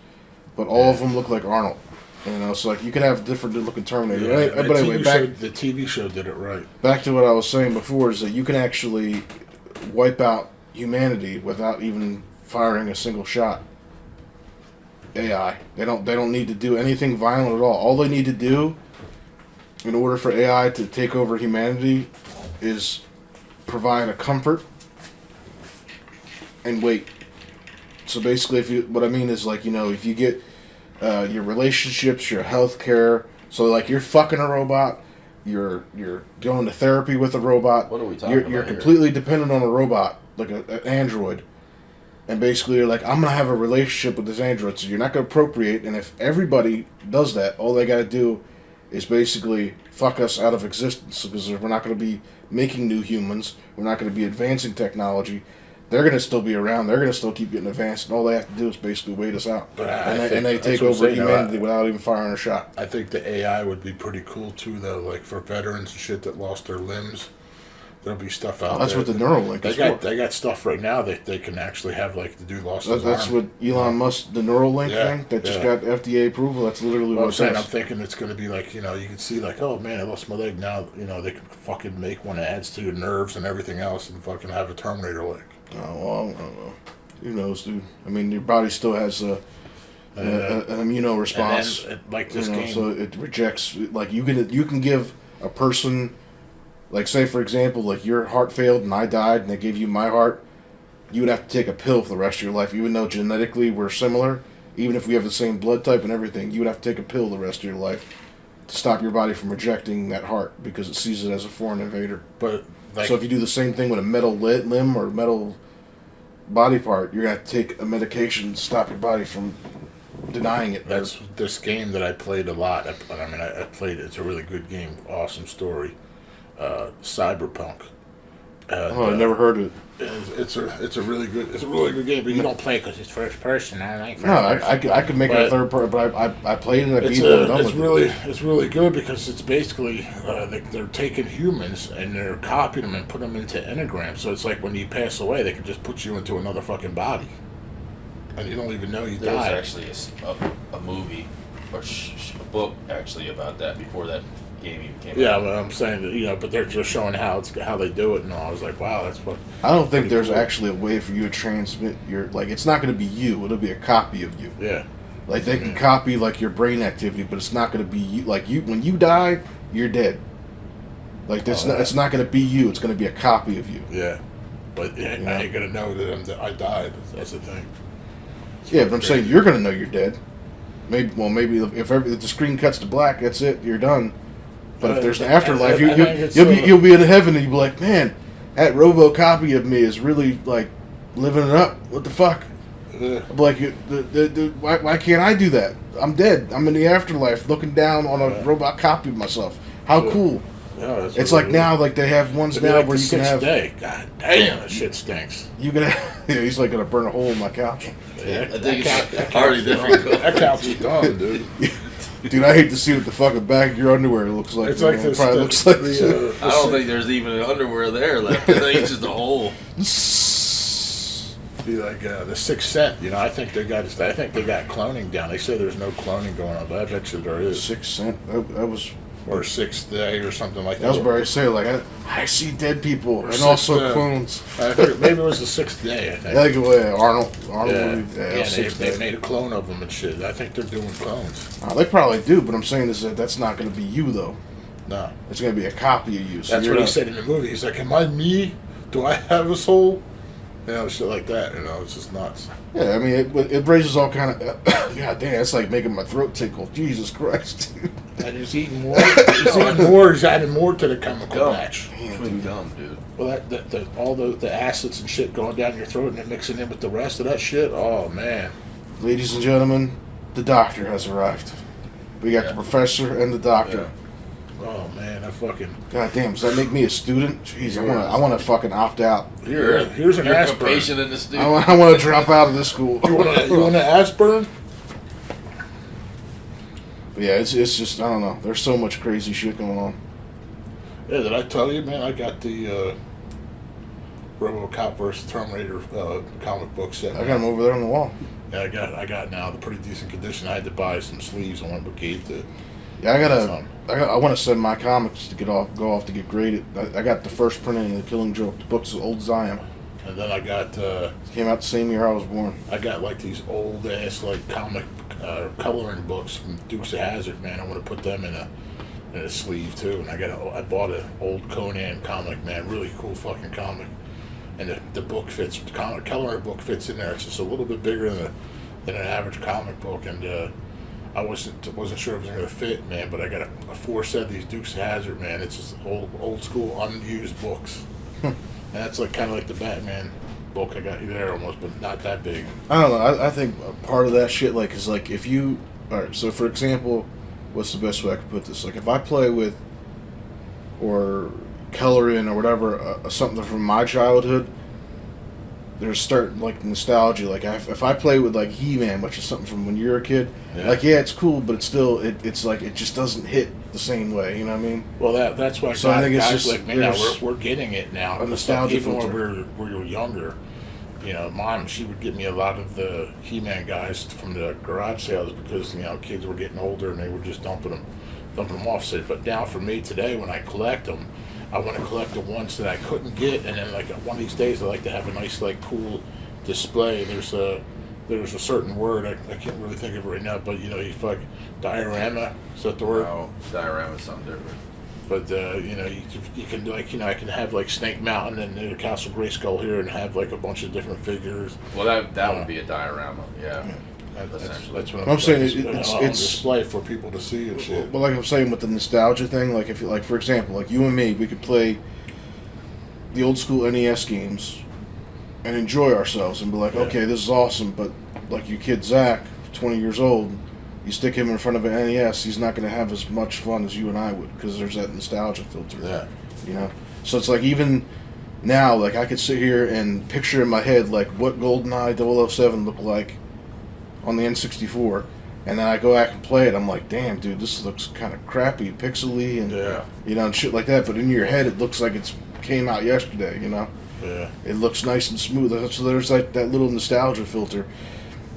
but all of them look like Arnold. So, like, you could have different looking Terminator. Yeah, But anyway, the TV show did it right. Back to what I was saying before, is that you can actually wipe out humanity without even firing a single shot. AI. They don't need to do anything violent at all. All they need to do, in order for AI to take over humanity, is provide a comfort and wait. So basically, what I mean is, like, if you get your relationships, your healthcare, so like you're fucking a robot, you're going to therapy with a robot. What are we talking about? You're completely dependent on a robot, like an android. And basically, you're like, I'm going to have a relationship with this android, so you're not going to procreate. And if everybody does that, all they got to do is basically fuck us out of existence, because we're not going to be making new humans. We're not going to be advancing technology. They're going to still be around. They're going to still keep getting advanced. And all they have to do is basically wait us out. And they take over humanity without even firing a shot. I think the AI would be pretty cool, too, though. Like, for veterans and shit that lost their limbs. There'll be stuff out there. That's what the Neuralink is for. They got stuff right now that they can actually have, like, the dude lost his arm. That's what Elon Musk, the Neuralink thing, that just got FDA approval. That's literally what I'm it saying. says. I'm thinking it's going to be like, you can see, like, oh, man, I lost my leg. Now, they can fucking make one that adds to your nerves and everything else and fucking have a Terminator leg. Oh, well, I don't know. Who knows, dude? I mean, your body still has an immuno response. And then, like this game. So it rejects, like, you can give a person... Like, say, for example, like, your heart failed and I died and they gave you my heart, you would have to take a pill for the rest of your life. Even though genetically we're similar, even if we have the same blood type and everything, you would have to take a pill the rest of your life to stop your body from rejecting that heart because it sees it as a foreign invader. But so if you do the same thing with a metal limb or metal body part, you're gonna have to take a medication to stop your body from denying it. That's this game that I played a lot. I played it. It's a really good game. Awesome story. Cyberpunk. I never heard of it. It's a really good game, but you don't play because it's first person. I like first person. I could make it a third part, but I played it. I beat it. It's really good because it's basically they're taking humans and they're copying them and putting them into engrams. So it's like when you pass away, they can just put you into another fucking body, and you don't even know you There was died. actually a movie or a book actually about that before that game even came Yeah, out. but I'm saying that, but they're just showing how they do it, and I was like, wow, that's what. I don't think there's actually a way for you to transmit your it's not going to be you. It'll be a copy of you. Yeah. Like they can copy like your brain activity, but it's not going to be you. Like you, when you die, you're dead. Like that's it's not going to be you. It's going to be a copy of you. Yeah, but I ain't gonna know that I died. That's the thing. Yeah, but I'm saying you're going to know you're dead. Maybe if the screen cuts to black, that's it. You're done. But if there's an afterlife, you'll be in heaven and you'll be like, man, that robo copy of me is really like living it up. What the fuck? I'm like, why can't I do that? I'm dead. I'm in the afterlife, looking down on a robot copy of myself. How cool! Yeah, it's like now, like they have ones now like where you can have. Day. God damn, that shit stinks. You gonna? He's like gonna burn a hole in my couch. Yeah, I think it's already different. That couch is done, dude. Dude, I hate to see what the fucking back of your underwear looks like. It's like this. Probably looks like. I don't think there's even underwear there left. I think it's just a hole. Be like the Sixth Sense. I think they got cloning down. They say there's no cloning going on, but I bet you there is. Sixth Sense. That was. Or Sixth Day or something like that. That was where I say I see dead people and also clones. I think maybe it was the Sixth Day. I think. Like Arnold. Yeah, they made a clone of them and shit. I think they're doing clones. They probably do, but I'm saying is that's not going to be you though. No, it's going to be a copy of you. So that's what he said in the movie. He's like, "Am I me? Do I have a soul?" Shit like that. It's just nuts. Yeah, I mean, it raises all kind of. God damn, it's like making my throat tickle. Jesus Christ, dude. And he's eating more. He's adding more to the chemical batch. It's dumb, dude. Well, all the acids and shit going down your throat and then mixing in with the rest of that shit. Oh man, ladies and gentlemen, the doctor has arrived. We got the professor and the doctor. Yeah. Oh man, I fucking. God damn, does that make me a student? Jeez, I want to fucking opt out. Here's an aspirin. Patient in the student. I want to drop out of this school. You want an aspirin? But yeah, it's just I don't know. There's so much crazy shit going on. Yeah, did I tell you, man? I got the RoboCop vs. Terminator comic book set. I got them over there on the wall. Yeah, I got now the pretty decent condition. I had to buy some sleeves on one, but gave the. Yeah, I want to send my comics to go off to get graded. I got the first printing of The Killing Joke. The book's Old Zion. And then I got came out the same year I was born. I got like these old ass like comic coloring books from Dukes of Hazzard. Man, I want to put them in a sleeve too. And I bought an old Conan comic. Man, really cool fucking comic. And the book fits. The coloring book fits in there. It's just a little bit bigger than an average comic book. And I wasn't sure if it was gonna fit, man. But I got a 4 set of these Dukes of Hazzard. Man, it's just old school unused books. And that's like kind of like the Batman book I got you there almost, but not that big. I don't know. I think part of that shit is like if you alright. So for example, what's the best way I could put this? Like if I play with or color in or whatever something from my childhood, there's certain like nostalgia. Like if I play with like He-Man, which is something from when you were a kid, it's cool, but it's still it's like it just doesn't hit the same way. You know what I mean? Well, that's why. So I think it's guys just like me now. We're getting it now. A nostalgia Even filter. when we were younger, Mom, she would get me a lot of the He-Man guys from the garage sales because kids were getting older and they were just dumping them off. So, but now for me today, when I collect them, I want to collect the ones that I couldn't get, and then like one of these days I like to have a nice like cool display. There's a certain word I can't really think of it right now, but you fuck diorama. Is that the word? No, diorama is something different. But you can like I can have like Snake Mountain and the Castle Grayskull here and have like a bunch of different figures. Well, that would be a diorama, yeah. That's what I'm saying. It's on display for people to see and shit. But like I'm saying with the nostalgia thing, like if you, like for example, like you and me, we could play the old school NES games and enjoy ourselves and be like, okay, this is awesome. But like your kid Zach, 20 years old, you stick him in front of an NES, he's not going to have as much fun as you and I would because there's that nostalgia filter. Yeah. You know, so it's like even now, like I could sit here and picture in my head like what GoldenEye 007 looked like on the N64, and then I go back and play it. I'm like, damn, dude, this looks kind of crappy, pixely, and you know, and shit like that. But in your head, it looks like it's came out yesterday. You know, it looks nice and smooth. So there's like that little nostalgia filter.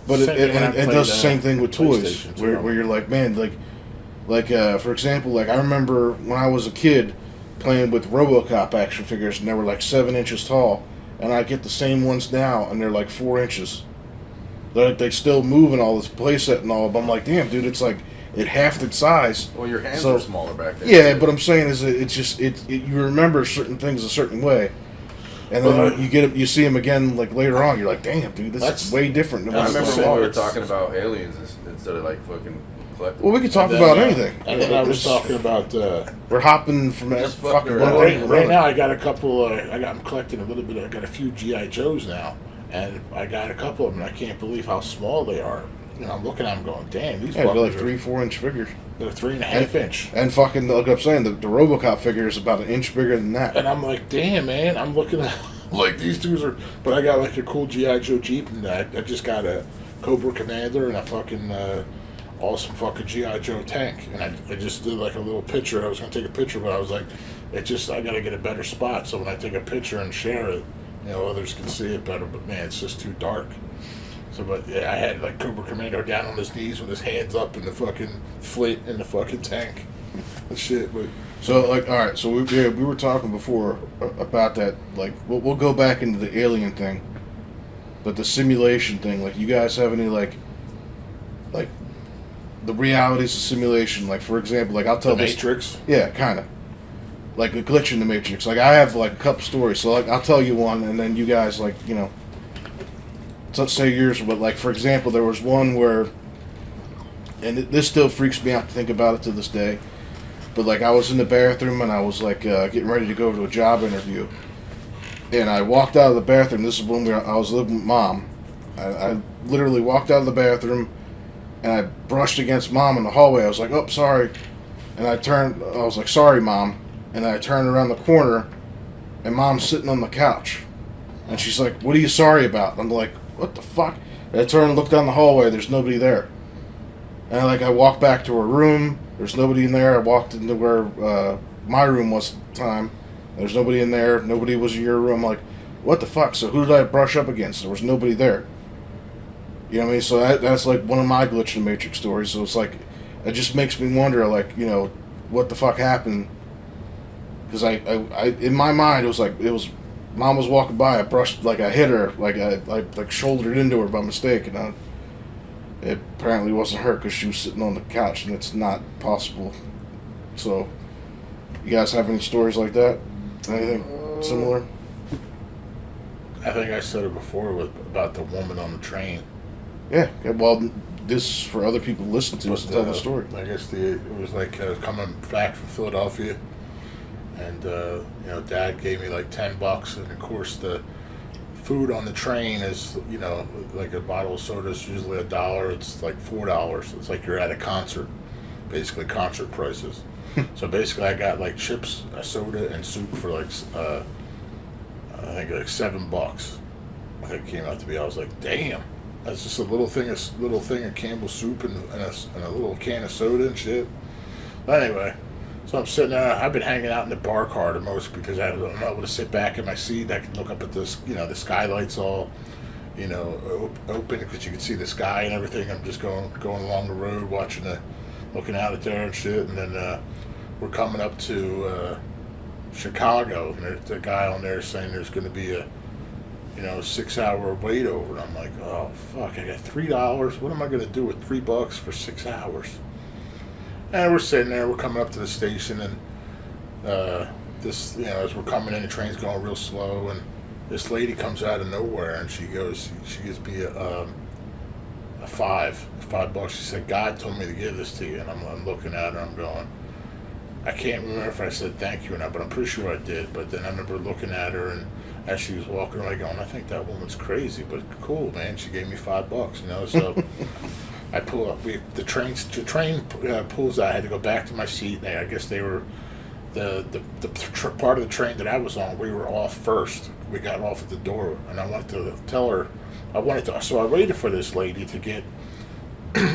But it does the same thing with toys, where you're like, man, like for example, like I remember when I was a kid playing with RoboCop action figures, and they were like 7 inches tall, and I get the same ones now, and they're like 4 inches. They still move and all this playset and all, but I'm like, damn, dude, it's like it halved its size. Well, your hands are smaller back then. Yeah, but I'm saying is it's just you remember certain things a certain way, and then you see them again like later on. You're like, damn, dude, this is way different. Than I what remember I when we were talking about aliens instead of like fucking collecting. Well, we could talk about anything. And then I was talking about we're hopping from that fucking one thing to right another. now. I got a couple. I'm collecting a little bit. I got a few GI Joes now, and I got a couple of them. And I can't believe how small they are. You know, I'm looking at them going, damn, these they're like fuckers 3-4 inch figures. They're 3.5 inch. And fucking, like I'm saying, the RoboCop figure is about an inch bigger than that. And I'm like, damn, man, I'm looking at, like, these dudes are, but I got like a cool G.I. Joe Jeep, and I just got a Cobra Commander and a fucking awesome fucking G.I. Joe tank. And I just did like a little picture. I was going to take a picture, but I was like, I got to get a better spot, so when I take a picture and share it, you know, others can see it better, but man, it's just too dark. So, but yeah, I had like Cobra Commando down on his knees with his hands up in the fucking flit in the fucking tank and shit. But so, like, all right, so we were talking before about that. Like, we'll go back into the alien thing, but the simulation thing. Like, you guys have any like the realities of simulation? Like, for example, like I'll tell the this. Matrix. Yeah, kind of. Like a glitch in the Matrix. Like I have like a couple stories, so like I'll tell you one, and then you guys like let's say yours. But like for example, there was one where, and this still freaks me out to think about it to this day. But like I was in the bathroom and I was like getting ready to go to a job interview, and I walked out of the bathroom. This is when I was living with Mom. I literally walked out of the bathroom, and I brushed against Mom in the hallway. I was like, "Oh, sorry," and I turned. I was like, "Sorry, Mom." And I turned around the corner, and Mom's sitting on the couch. And she's like, "What are you sorry about?" And I'm like, "What the fuck?" And I turned and looked down the hallway. There's nobody there. And I walked back to her room. There's nobody in there. I walked into where my room was at the time. There's nobody in there. Nobody was in your room. I'm like, what the fuck? So who did I brush up against? There was nobody there. You know what I mean? So that's like one of my glitch in the Matrix stories. So it's like, it just makes me wonder, like, what the fuck happened? Because I in my mind, it was Mom was walking by, I hit her, I shouldered into her by mistake, and it apparently wasn't her because she was sitting on the couch, and it's not possible. So, you guys have any stories like that? Anything similar? I think I said it before about the woman on the train. Yeah, well, this for other people to listen to tell the story. I guess it was like coming back from Philadelphia. And, Dad gave me like $10, and of course the food on the train is, like a bottle of soda is usually $1. It's like $4. It's like you're at a concert, basically concert prices. So basically I got like chips, a soda, and soup for like, I think like $7. I think it came out to be, I was like, damn, that's just a little thing of Campbell's soup and a little can of soda and shit. But anyway. So I'm sitting there. I've been hanging out in the bar car the most because I'm able to sit back in my seat. I can look up at this, the skylights all, open because you can see the sky and everything. I'm just going along the road, looking out at there and shit. And then we're coming up to Chicago, and there's a guy on there saying there's going to be a 6-hour wait over. And I'm like, oh fuck, I got $3. What am I going to do with $3 for 6 hours? And we're sitting there, we're coming up to the station, and as we're coming in, the train's going real slow, and this lady comes out of nowhere, and she gives me $5. She said, God told me to give this to you. And I'm looking at her, I'm going, I can't remember if I said thank you or not, but I'm pretty sure I did. But then I remember looking at her, and as she was walking away going, I think that woman's crazy, but cool, man. She gave me $5, you know, so I pull up. The train pulls out. I had to go back to my seat. I guess they were, the part of the train that I was on, we were off first. We got off at the door, and I wanted to tell her, so I waited for this lady to get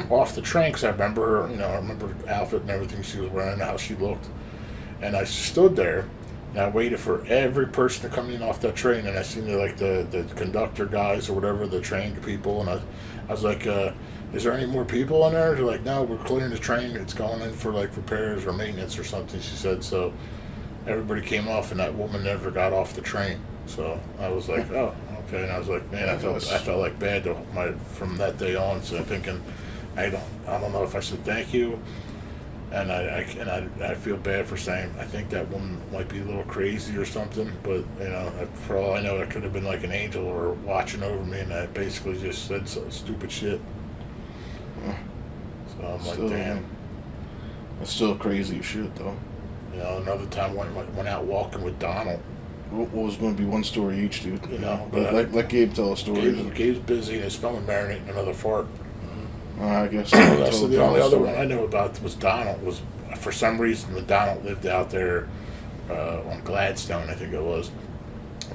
off the train, because I remember her, you know, I remember her outfit and everything she was wearing, how she looked. And I stood there, and I waited for every person to come in off that train, and I seen the conductor guys or whatever, the train people, and I was like, is there any more people on there? They're like, no, we're clearing the train. It's going in for like repairs or maintenance or something, she said. So everybody came off, and that woman never got off the train. So I was like, oh, okay. And I was like, man, I felt like bad from that day on. So I'm thinking, I don't know if I should thank you. And I feel bad for saying, I think that woman might be a little crazy or something, but, you know, for all I know, it could have been like an angel or watching over me, and I basically just said some stupid shit. So I'm like, damn. That's still crazy as shit, though. You know, another time went out walking with Donald. What was going to be one story each, dude? You know, but let Gabe tell a story. Gabe's busy, and his phone marinating another fart. I guess that's the only other one I know about was Donald. Was for some reason the Donald lived out there on Gladstone, I think it was.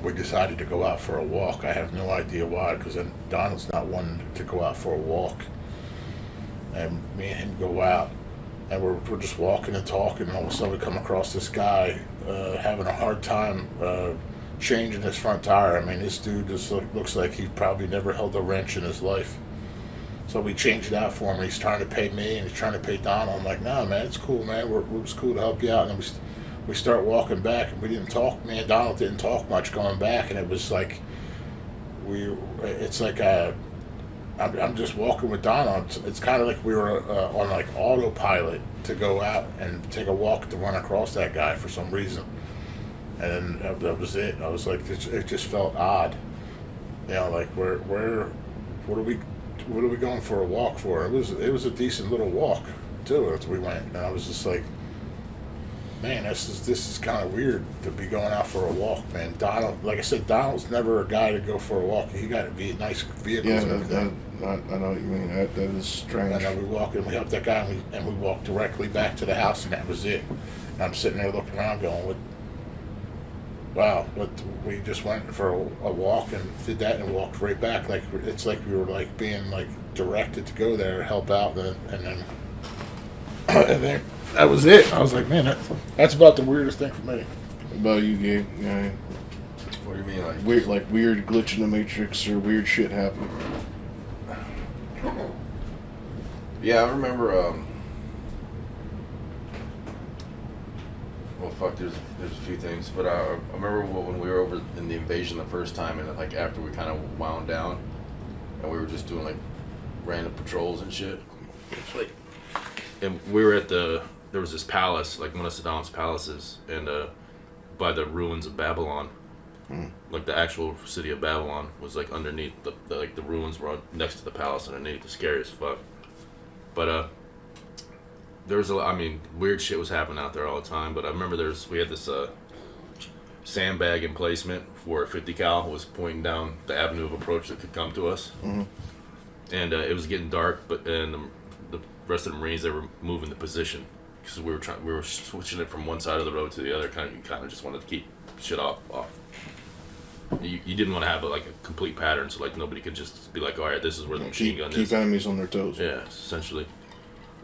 We decided to go out for a walk. I have no idea why, because Donald's not one to go out for a walk. And me and him go out, and we're just walking and talking, and all of a sudden we come across this guy having a hard time changing his front tire. I mean, this dude just looks like he probably never held a wrench in his life. So we changed it out for him. He's trying to pay me, and he's trying to pay Donald. I'm like, no, man, it's cool, man. We're just cool to help you out. And then we start walking back, and we didn't talk. Me and Donald didn't talk much going back, and it was like I'm just walking with Donald. It's kind of like we were on like autopilot to go out and take a walk to run across that guy for some reason. And that was it. I was like, it just felt odd. You know, like what are we going for a walk for? It was a decent little walk too as we went, and I was just like, man, this is kind of weird to be going out for a walk, man. Donald, like I said, Donald's never a guy to go for a walk. He got nice vehicles and everything. I know what you mean. That is strange. And then we helped that guy, and we walked directly back to the house, and that was it. And I'm sitting there looking around going, wow, but we just went for a walk and did that and walked right back. Like, it's like we were like being like directed to go there, help out, and then that was it. I was like, man, that's about the weirdest thing for me. What about you, Gabe? Yeah. What do you mean, like weird glitch in the Matrix or weird shit happening? Yeah, I remember. Well, fuck, there's a few things, but I remember when we were over in the invasion the first time, and like after we kind of wound down, and we were just doing like random patrols and shit. And we were there was this palace, like one of Saddam's palaces, and by the ruins of Babylon, like the actual city of Babylon was like underneath the ruins were next to the palace underneath. The scariest fuck. But there was weird shit was happening out there all the time. But I remember we had this sandbag emplacement where a 50 cal was pointing down the avenue of approach that could come to us, and it was getting dark. And the rest of the Marines, they were moving the position because we were switching it from one side of the road to the other. Kind of just wanted to keep shit off. You didn't want to have a complete pattern, so like nobody could just be like, all right, this is where the machine gun is. Keep enemies on their toes. Yeah, essentially.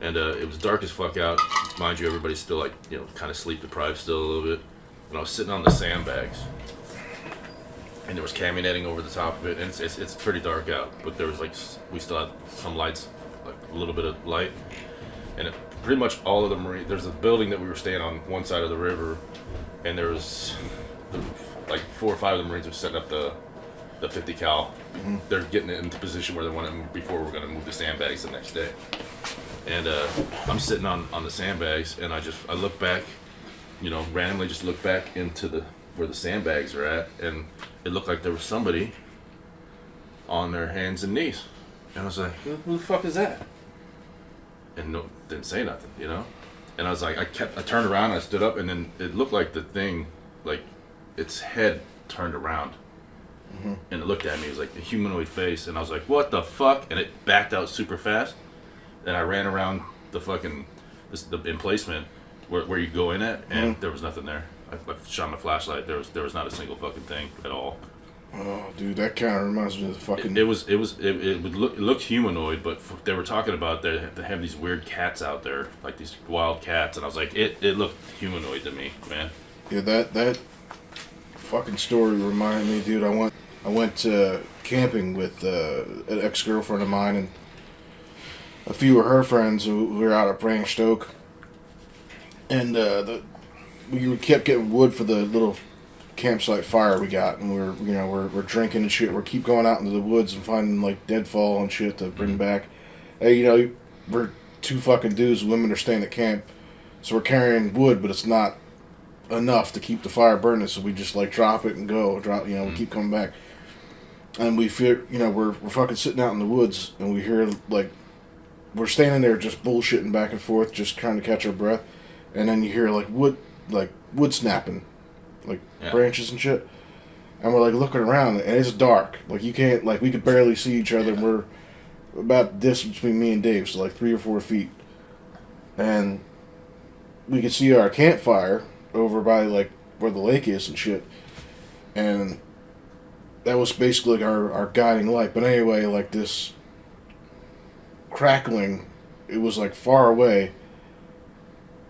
And it was dark as fuck out. Mind you, everybody's still like, kind of sleep deprived still a little bit. And I was sitting on the sandbags, and there was camionetting over the top of it, and it's pretty dark out, but there was we still had some lights, like a little bit of light, and pretty much all of the Marine. There's a building that we were staying on one side of the river, and there was like 4 or 5 of the Marines were setting up the 50 cal. They're getting it into position where they want to before we're going to move the sandbags the next day. And I'm sitting on the sandbags, and I look back, randomly just look back into where the sandbags are at, and it looked like there was somebody on their hands and knees. And I was like, who the fuck is that? And no, didn't say nothing, you know? And I was like, I turned around, I stood up, and then it looked like the thing, like, its head turned around. Mm-hmm. And it looked at me, it was like a humanoid face, and I was like, what the fuck? And it backed out super fast. And I ran around the fucking, the emplacement where you go in at, and there was nothing there. I shot my flashlight, there was not a single fucking thing at all. Oh, dude, that kind of reminds me of the fucking... It looked humanoid, but they were talking about they have these weird cats out there, like these wild cats, and I was like, it looked humanoid to me, man. Yeah, that fucking story reminded me, dude. I went camping with an ex-girlfriend of mine and a few of her friends who were out at Branch Oak, and we kept getting wood for the little campsite fire we got, and we're drinking and shit. We keep going out into the woods and finding like deadfall and shit to bring back. Hey, we're two fucking dudes. Women are staying at camp, so we're carrying wood, but it's not enough to keep the fire burning. So we just like drop it and go. We keep coming back, and we fear. We're fucking sitting out in the woods, and we hear like we're standing there just bullshitting back and forth, just trying to catch our breath, and then you hear like wood snapping. Branches and shit, and we're like looking around, and it's dark. Like you can't, like we could barely see each other. And we're about the distance between me and Dave, so like 3 or 4 feet, and we could see our campfire over by like where the lake is and shit, and that was basically like our guiding light. But anyway, like this crackling, it was like far away.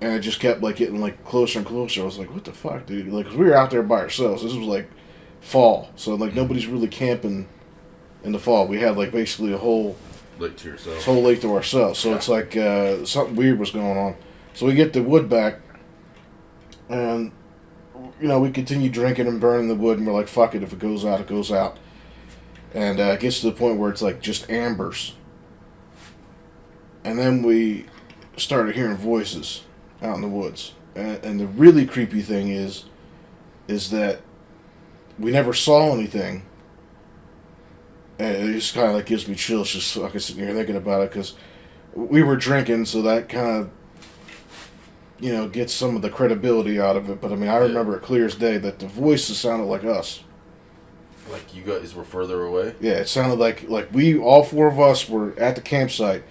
And it just kept like getting like closer and closer. I was like, "What the fuck, dude?" Like, 'cause we were out there by ourselves. This was like fall, so like nobody's really camping in the fall. We had like basically a whole lake to yourself. This whole lake to ourselves. So it's like something weird was going on. So we get the wood back, and we continue drinking and burning the wood, and we're like, "Fuck it. If it goes out, it goes out." And it gets to the point where it's like just ambers, and then we started hearing voices out in the woods, and the really creepy thing is that we never saw anything, and it just kind of like gives me chills just fucking sitting here thinking about it, because we were drinking, so that kind of gets some of the credibility out of it. But I mean, I remember it clear as day that the voices sounded like us. Like you guys were further away? Yeah, it sounded like we, all 4 of us, were at the campsite,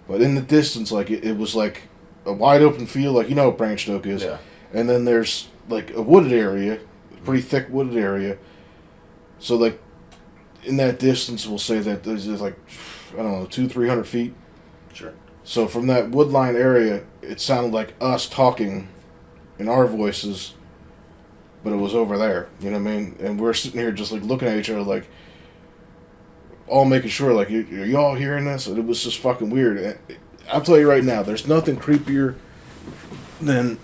but in the distance, like it was like a wide open field, like what Branch Oak is. Yeah. And then there's like a wooded area, a pretty thick wooded area. So like in that distance, we'll say that there's like, I don't know, 200-300 feet. Sure. So from that woodline area, it sounded like us talking in our voices, but it was over there. You know what I mean? And we're sitting here just like looking at each other, like all making sure, like, are you all hearing this? And it was just fucking weird. I'll tell you right now, there's nothing creepier than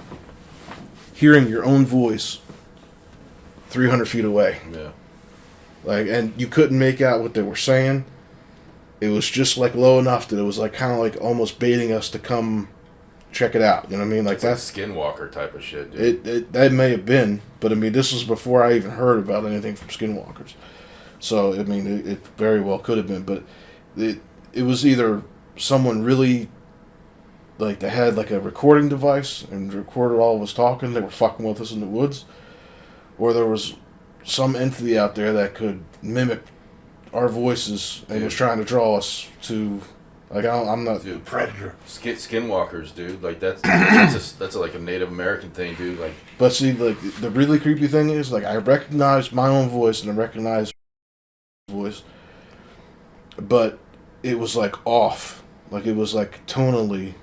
hearing your own voice 300 feet away. Yeah. Like, and you couldn't make out what they were saying. It was just like low enough that it was like kind of like almost baiting us to come check it out. You know what I mean? Like that's Skinwalker type of shit, dude. That may have been, but I mean, this was before I even heard about anything from Skinwalkers. So I mean, it very well could have been, but it was either someone really, like, they had like a recording device and recorded all of us talking. They were fucking with us in the woods, or there was some entity out there that could mimic our voices and was trying to draw us to, like, I'm not a predator. Skinwalkers, dude. Like that's like a Native American thing, dude. Like, but see, like the really creepy thing is, like, I recognized my own voice and I recognized voice, but it was like off. Like it was like tonally,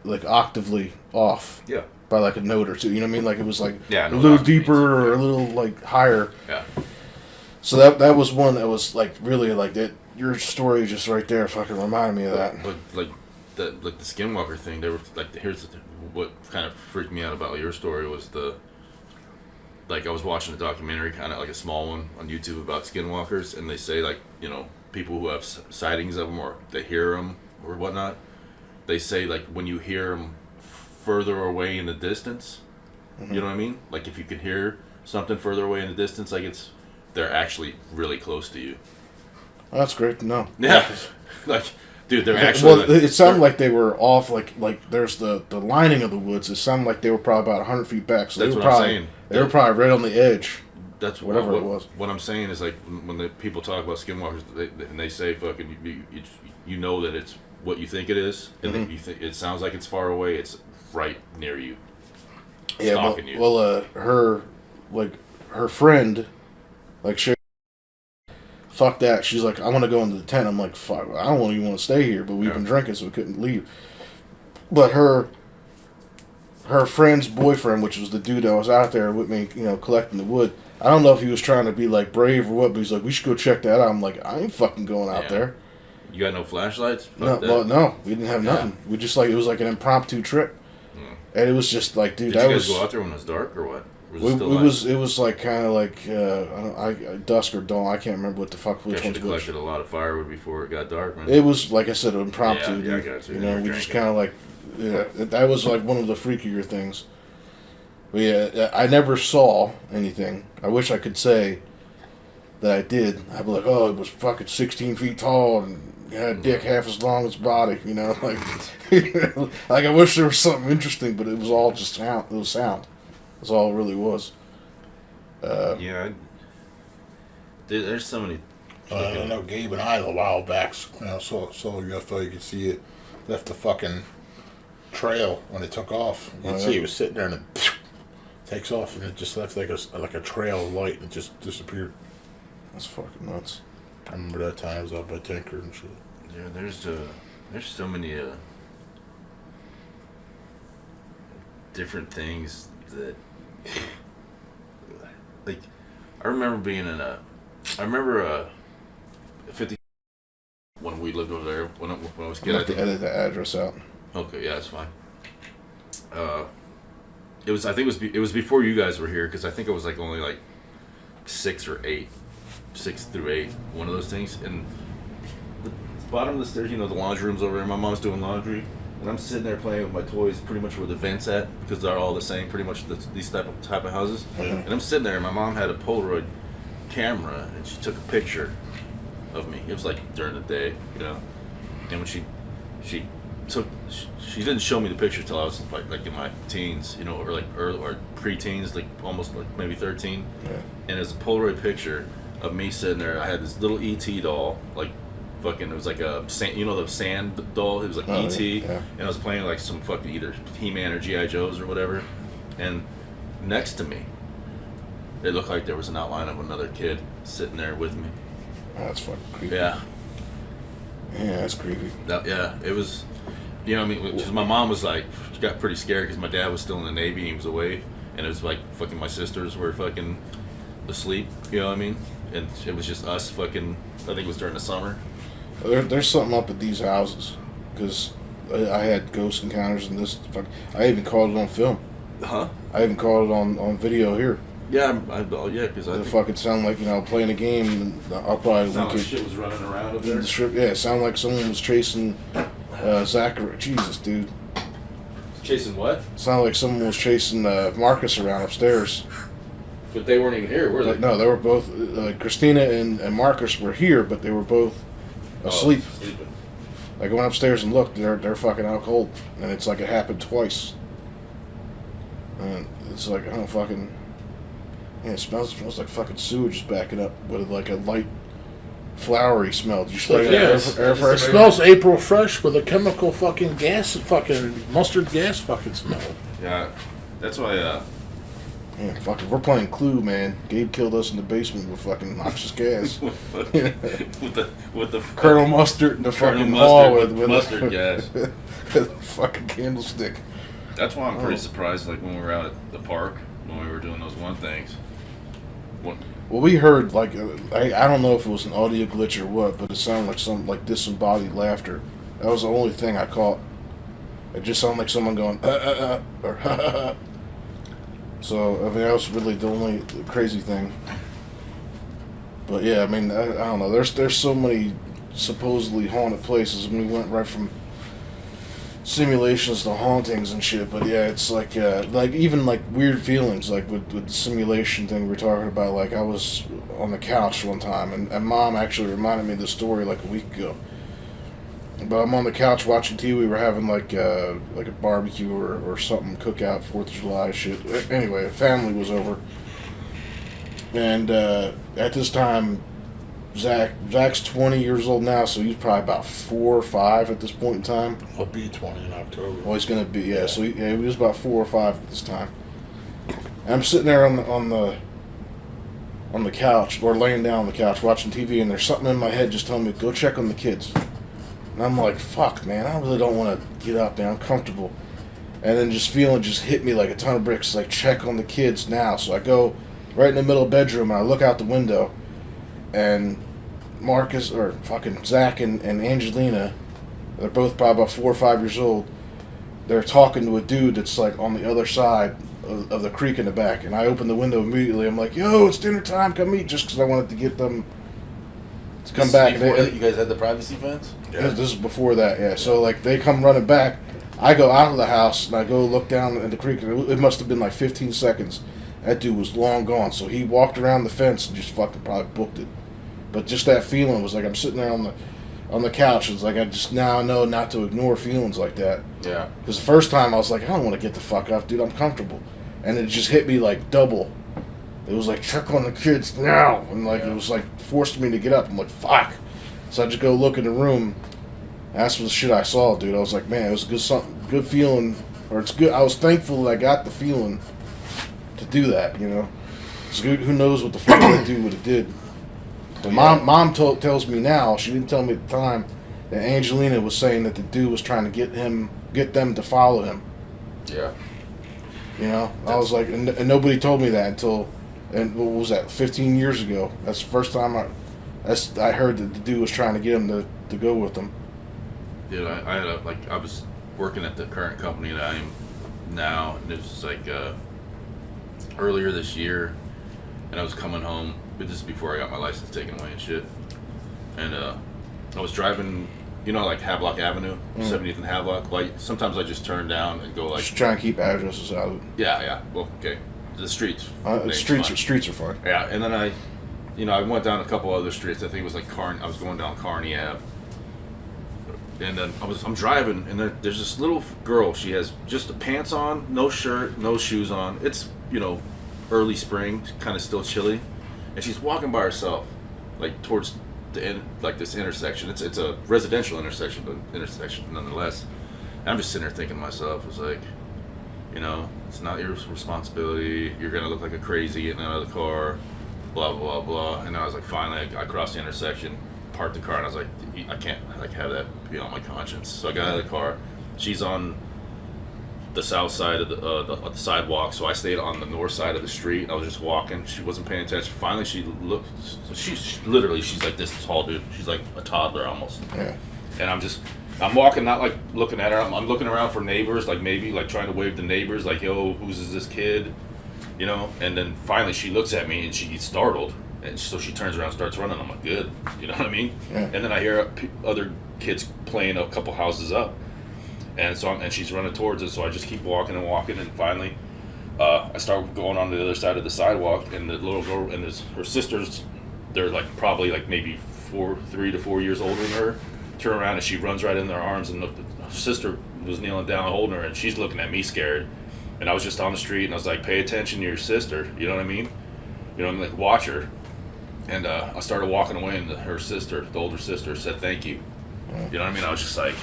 like octavely off. Yeah. By like a note or two. You know what I mean? Like it was like a little deeper or a little like higher. Yeah. So that was one that was like really like that. Your story just right there fucking reminded me of that. But like the Skinwalker thing, they were like, what kind of freaked me out about your story was like I was watching a documentary, kind of like a small one on YouTube about Skinwalkers, and they say like people who have sightings of them or they hear them or whatnot, they say like when you hear them further away in the distance, you know what I mean? Like if you can hear something further away in the distance, like they're actually really close to you. Oh, that's great to know. Yeah, like, dude, they're actually. Well, it sounded like they were off. Like there's the lining of the woods. It sounded like they were probably about 100 feet back. So That's they were what I'm probably saying. they were probably right on the edge. That's whatever it was. What I'm saying is, like, when the people talk about skinwalkers, and they say fucking you know that it's what you think it is, and then you think it sounds like it's far away. It's right near you. Yeah, Stalking you. well, her friend, like, she, fuck that. She's like, I want to go into the tent. I'm like, fuck, I don't even want to stay here, but we've been drinking, so we couldn't leave. But her friend's boyfriend, which was the dude that was out there with me, you know, collecting the wood. I don't know if he was trying to be like brave or what, but he's like, we should go check that out. I'm like, I ain't fucking going out there. You got no flashlights? No, we didn't have nothing. We just it was like an impromptu trip, and it was just like, dude, Did you guys go out there when it was dark or what? It was like kind of like dusk or dawn. I can't remember what the fuck which You one should have collected a lot of firewood before it got dark, man. It was, like I said, impromptu. Yeah, I got you. You know, we just kind of like, that was like one of the freakier things. But yeah, I never saw anything. I wish I could say that I did. I'd be like, oh, it was fucking 16 feet tall and had a dick half as long as body, you know, like, like I wish there was something interesting, but it was all just sound. It was sound. That's all it really was. There's so many. I know Gabe and I a while back, you know, saw a UFO. You could see it left the fucking trail when it took off. You could see it was sitting there and it takes off, and it just left like a trail of light and it just disappeared. That's fucking nuts. I remember that time I was out by Tinker and shit. Yeah, there's so many different things that, like, I remember being in a 50 when we lived over there when I was a kid. I have to edit the address out. Okay, yeah, that's fine. It was before you guys were here, because I think it was like only like 6 through 8, one of those things. And the bottom of the stairs, you know, the laundry room's over there. My mom's doing laundry, and I'm sitting there playing with my toys, pretty much where the vents at, because they're all the same, pretty much these type of houses. And I'm sitting there, and my mom had a Polaroid camera, and she took a picture of me. It was like during the day, you know. And when she didn't show me the picture till I was like in my teens, you know, or like early or pre-teens, like almost like maybe 13. Yeah. And it was a Polaroid picture of me sitting there. I had this little ET doll, like fucking, it was like a sand, you know, the sand doll. It was like ET, yeah. and I was playing like some fucking either He-Man or GI Joes or whatever. And next to me, it looked like there was an outline of another kid sitting there with me. Oh, that's fucking creepy. Yeah. Yeah, that's creepy. It was. You know what I mean? Because my mom was like, she got pretty scared because my dad was still in the Navy and he was away. And it was like, fucking my sisters were fucking asleep, you know what I mean? And it was just us fucking, I think it was during the summer. There's something up at these houses. Because I had ghost encounters in this. I even caught it on film. Huh? I even caught it on video here. Yeah, because I it fucking sound like, you know, playing a game. And I'll probably sound like shit was running around up there. Yeah, it sounded like someone was chasing Zachary. Jesus, dude. Chasing what? Sounded like someone was chasing Marcus around upstairs. But they weren't even here, were they? No, they were both. Christina and Marcus were here, but they were both asleep. Sleeping. I went upstairs and looked. They're fucking out cold, and it's like it happened twice. And it's like, I don't fucking. Yeah, it smells like fucking sewage backing up with like a light, flowery smell. Did you spray air freshener? It smells April fresh with a chemical fucking gas, fucking mustard gas fucking smell. Yeah, that's why. Yeah, fucking, we're playing Clue, man. Gabe killed us in the basement with fucking noxious gas. with the Colonel Mustard in the Colonel fucking Mustard hall with with mustard gas. With a fucking candlestick. That's why I'm pretty surprised. Like when we were out at the park, when we were doing those one things. Well, we heard like I don't know if it was an audio glitch or what, but it sounded like some like disembodied laughter. That was the only thing I caught. It just sounded like someone going or ha ha ha. So I mean that was really the only crazy thing. But yeah, I mean I don't know. There's so many supposedly haunted places, and we went right from simulations to hauntings and shit, but yeah, it's like even like weird feelings, like with the simulation thing we're talking about. Like I was on the couch one time, and Mom actually reminded me of the story like a week ago. But I'm on the couch watching TV. We were having like a barbecue or something, cookout, 4th of July shit. Anyway, family was over, and at this time, Zach's 20 years old now, so he's probably about 4 or 5 at this point in time. He'll be 20 in October. Well, he's gonna be, yeah. So he was about 4 or 5 at this time. And I'm sitting there on the couch, or laying down on the couch watching TV, and there's something in my head just telling me, go check on the kids. And I'm like, fuck, man, I really don't want to get up, man. I'm comfortable. And then feeling hit me like a ton of bricks, like, check on the kids now. So I go right in the middle of the bedroom, and I look out the window, and Zach and Angelina, they're both probably about 4 or 5 years old. They're talking to a dude that's like on the other side of the creek in the back. And I open the window immediately. I'm like, yo, it's dinner time, come eat, just because I wanted to get them to come back. You guys had the privacy fence? Yeah. This is before that, yeah. So like they come running back. I go out of the house and I go look down at the creek. It must have been like 15 seconds. That dude was long gone. So he walked around the fence and just fucking probably booked it. But just that feeling was like I'm sitting there on the couch. It's like I just now know not to ignore feelings like that. Yeah. Because the first time I was like, I don't want to get the fuck up, dude. I'm comfortable. And it just hit me like double. It was like, check on the kids now. And like it was like forced me to get up. I'm like, fuck. So I just go look in the room. That's the shit I saw, dude. I was like, man, it was good feeling. Or it's good. I was thankful that I got the feeling to do that, you know. So who knows what the fuck that dude would have did. But mom tells me now, she didn't tell me at the time, that Angelina was saying that the dude was trying to get them to follow him. Yeah. You know, I was like, and nobody told me that until, and what was that, 15 years ago. That's the first time I heard that the dude was trying to get him to go with them. Dude, I was working at the current company that I am now, and it was like earlier this year, and I was coming home. But this is before I got my license taken away and shit. And I was driving, you know, like Havelock Avenue, 70th and Havelock. Like sometimes I just turn down and go like. Just trying to keep addresses out. Yeah. Well, okay. The streets. Streets are fine. Yeah, and then I went down a couple other streets. I think it was like I was going down Kearney Ave. And then I'm driving, and there's this little girl. She has just the pants on, no shirt, no shoes on. It's, you know, early spring, kind of still chilly. And she's walking by herself, like towards the end, like this intersection. It's a residential intersection, but intersection nonetheless. And I'm just sitting there thinking to myself, it's like, you know, it's not your responsibility. You're gonna look like a crazy getting out of the car, blah blah blah. And I was like, finally, I crossed the intersection, parked the car, and I was like, I can't like have that be on my conscience. So I got out of the car. She's on the south side of the sidewalk, so I stayed on the north side of the street. I was just walking. She wasn't paying attention. Finally, she looked. She's like this tall, dude. She's like a toddler almost. Yeah. And I'm walking, not like looking at her. I'm looking around for neighbors, like maybe like trying to wave to neighbors, like, yo, who's this kid, you know? And then finally she looks at me and she's startled, and so she turns around and starts running. I'm like, good, you know what I mean? Yeah. And then I hear other kids playing a couple houses up. And so and she's running towards us, so I just keep walking, and finally, I start going on the other side of the sidewalk, and the little girl and her sisters, they're like probably like maybe 3 to 4 years older than her, turn around and she runs right in their arms, and the sister was kneeling down holding her, and she's looking at me scared, and I was just on the street, and I was like, pay attention to your sister, you know what I mean? You know, I'm like, watch her, and I started walking away, and her sister, the older sister, said thank you, you know what I mean? I was just like.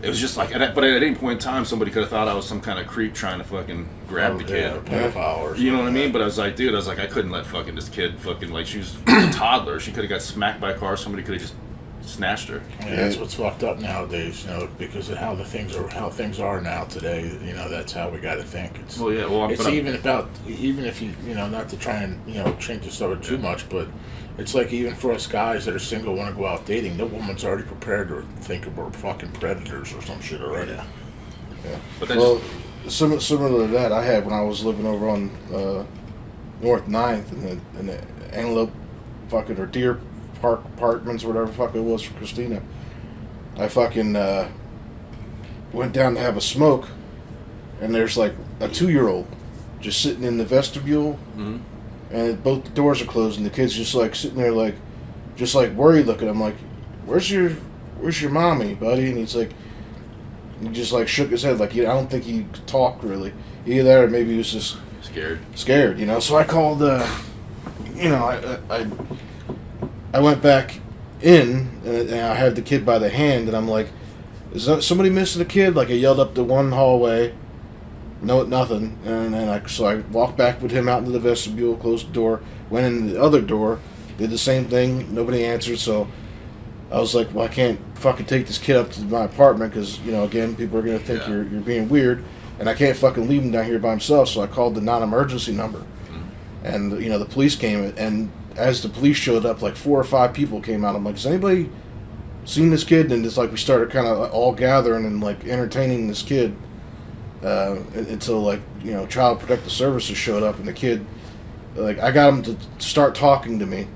It was just like, but at any point in time, somebody could have thought I was some kind of creep trying to fucking grab the kid. You know what I mean? But I was like, dude, I couldn't let fucking this kid fucking, like, she was a toddler. She could have got smacked by a car. Somebody could have just snatched her. Yeah, that's what's fucked up nowadays, you know, because of how things are now today. You know, that's how we got to think. It's, well, yeah, well, it's even if you know, not to try and, you know, change the subject too much, but it's like even for us guys that are single, want to go out dating, the woman's already prepared to think we're fucking predators or some shit already. Yeah. But similar to that, I had when I was living over on North 9th in the Antelope fucking or Deer Park Apartments or whatever the fuck it was for Christina. I fucking went down to have a smoke, and there's like a 2-year-old just sitting in the vestibule, and both the doors are closed, and the kid's just like sitting there like, just like worried looking. I'm like, where's your mommy, buddy? And he just like shook his head like I don't think he could talk really. Either that or maybe he was just scared, you know. So I called, you know, I went back in, and I had the kid by the hand, and I'm like, is somebody missing a kid? Like I yelled up the one hallway, nothing, and then I walked back with him out into the vestibule, closed the door, went in the other door, did the same thing, nobody answered, so I was like, well, I can't fucking take this kid up to my apartment because, you know, again, people are going to think you're being weird, and I can't fucking leave him down here by himself, so I called the non-emergency number, and, you know, the police came, and as the police showed up, like 4 or 5 people came out. I'm like, has anybody seen this kid? And it's like we started kind of all gathering and like entertaining this kid until like, you know, Child Protective Services showed up, and the kid, like, I got him to start talking to me,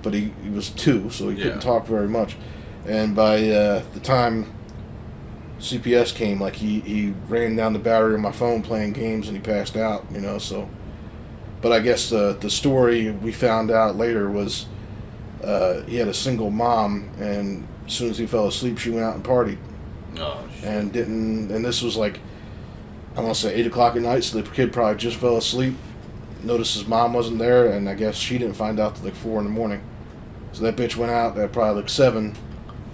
but he was 2, so he couldn't talk very much. And by the time CPS came, like he ran down the battery on my phone playing games, and he passed out, you know. So, but I guess the story we found out later was he had a single mom, and as soon as he fell asleep, she went out and partied. Oh, shit. And this was like, I want to say 8 o'clock at night, so the kid probably just fell asleep, noticed his mom wasn't there, and I guess she didn't find out till like 4 in the morning. So that bitch went out at probably like 7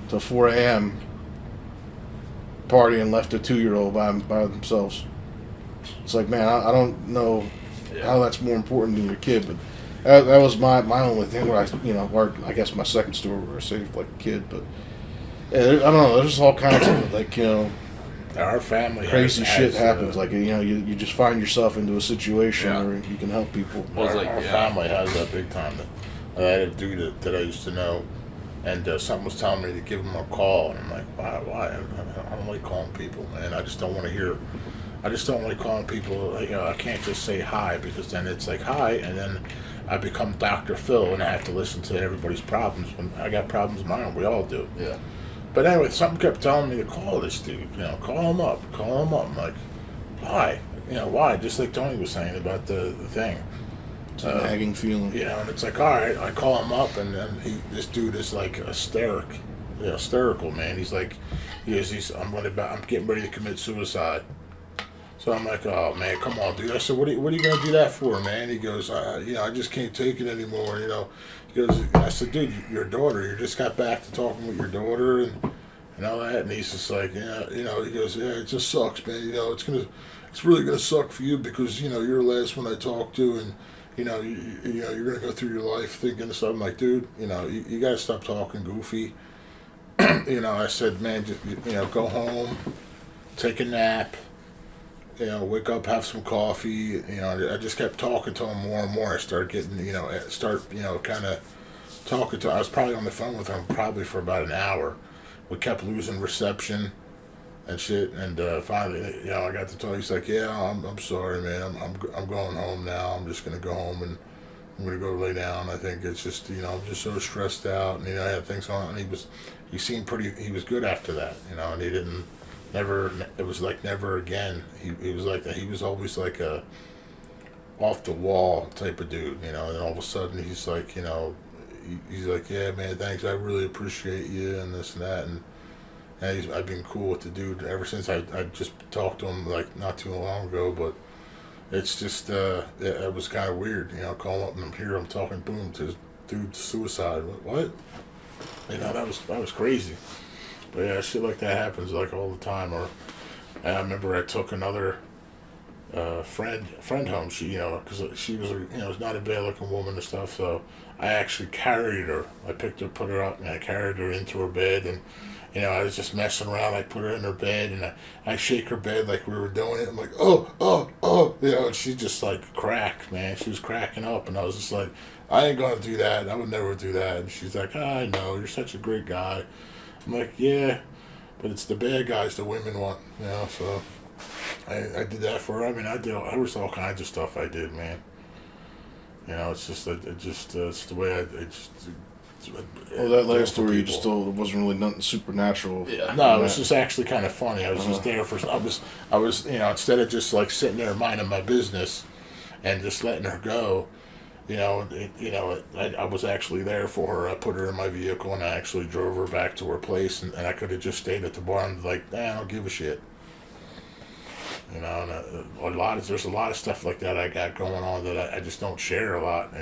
till 4 a.m. partying and left a 2-year-old by themselves. It's like, man, I don't know how that's more important than your kid, but that was my only thing where or I guess my second story where I saved like a kid, but yeah, I don't know, there's all kinds of like, you know, our family crazy shit happens. Like, you know, you just find yourself into a situation where you can help people. Our family has that big time. I had a dude that I used to know, and something was telling me to give him a call, and I'm like, why? I don't like calling people, man. I just don't want to hear. I just don't like calling people. You know, I can't just say hi, because then it's like hi, and then I become Dr. Phil, and I have to listen to everybody's problems. When I got problems of my own, we all do. Yeah. But anyway, something kept telling me to call this dude. You know, call him up. I'm like, why? You know, why? Just like Tony was saying about the thing. It's a nagging feeling. You know, and it's like, all right, I call him up, and then this dude is like hysterical, man. He's like, I'm getting ready to commit suicide. So I'm like, oh man, come on, dude. I said, what are you gonna do that for, man? He goes, you know, I just can't take it anymore. You know, he goes, I said, dude, your daughter, you just got back to talking with your daughter and all that, and he's just like, yeah, you know, he goes, yeah, it just sucks, man. You know, it's really gonna suck for you because, you know, you're the last one I talked to, and you know, you're gonna go through your life thinking stuff. I'm like, dude, you know, you gotta stop talking goofy. You know, I said, man, just, you know, go home, take a nap. You know, wake up, have some coffee. You know, I just kept talking to him more and more. I started getting, kind of talking to him. I was probably on the phone with him probably for about an hour. We kept losing reception and shit. And finally, you know, I got to talk. He's like, yeah, I'm sorry, man. I'm going home now. I'm just gonna go home and I'm gonna go lay down. I think it's just, you know, I'm just so stressed out. And you know, I had things on. And he seemed he was good after that. You know, and he didn't. It was like never again. He was like that. He was always like a off the wall type of dude, you know. And all of a sudden, he's like, you know, he's like, yeah, man, thanks. I really appreciate you and this and that. And I've been cool with the dude ever since. I just talked to him like not too long ago, but it's just it was kind of weird, you know. Call him up and I'm here. I'm talking, boom, to this dude's suicide. What? You know, that was crazy. But yeah, shit like that happens like all the time. Or I remember I took another friend home. She, you know, because she was, you know, was not a bad looking woman and stuff. So I actually carried her. I picked her, put her up, and I carried her into her bed. And you know, I was just messing around. I put her in her bed, and I shake her bed like we were doing it. I'm like, oh, you know, and she just like cracked, man. She was cracking up, and I was just like, I ain't gonna do that. I would never do that. And she's like, I know, you're such a great guy. I'm like, yeah, but it's the bad guys the women want, you know. So I did that for her. I mean, there was all kinds of stuff I did, man. You know, it's just it's the way Well, that last story you just told, it wasn't really nothing supernatural. Yeah. No, it was just actually kind of funny. I was just there for. I was, instead of just like sitting there minding my business, and just letting her go, I was actually there for her. I put her in my vehicle and I actually drove her back to her place, and I could have just stayed at the bar and like, I don't give a shit. And there's a lot of stuff like that I got going on that I just don't share a lot.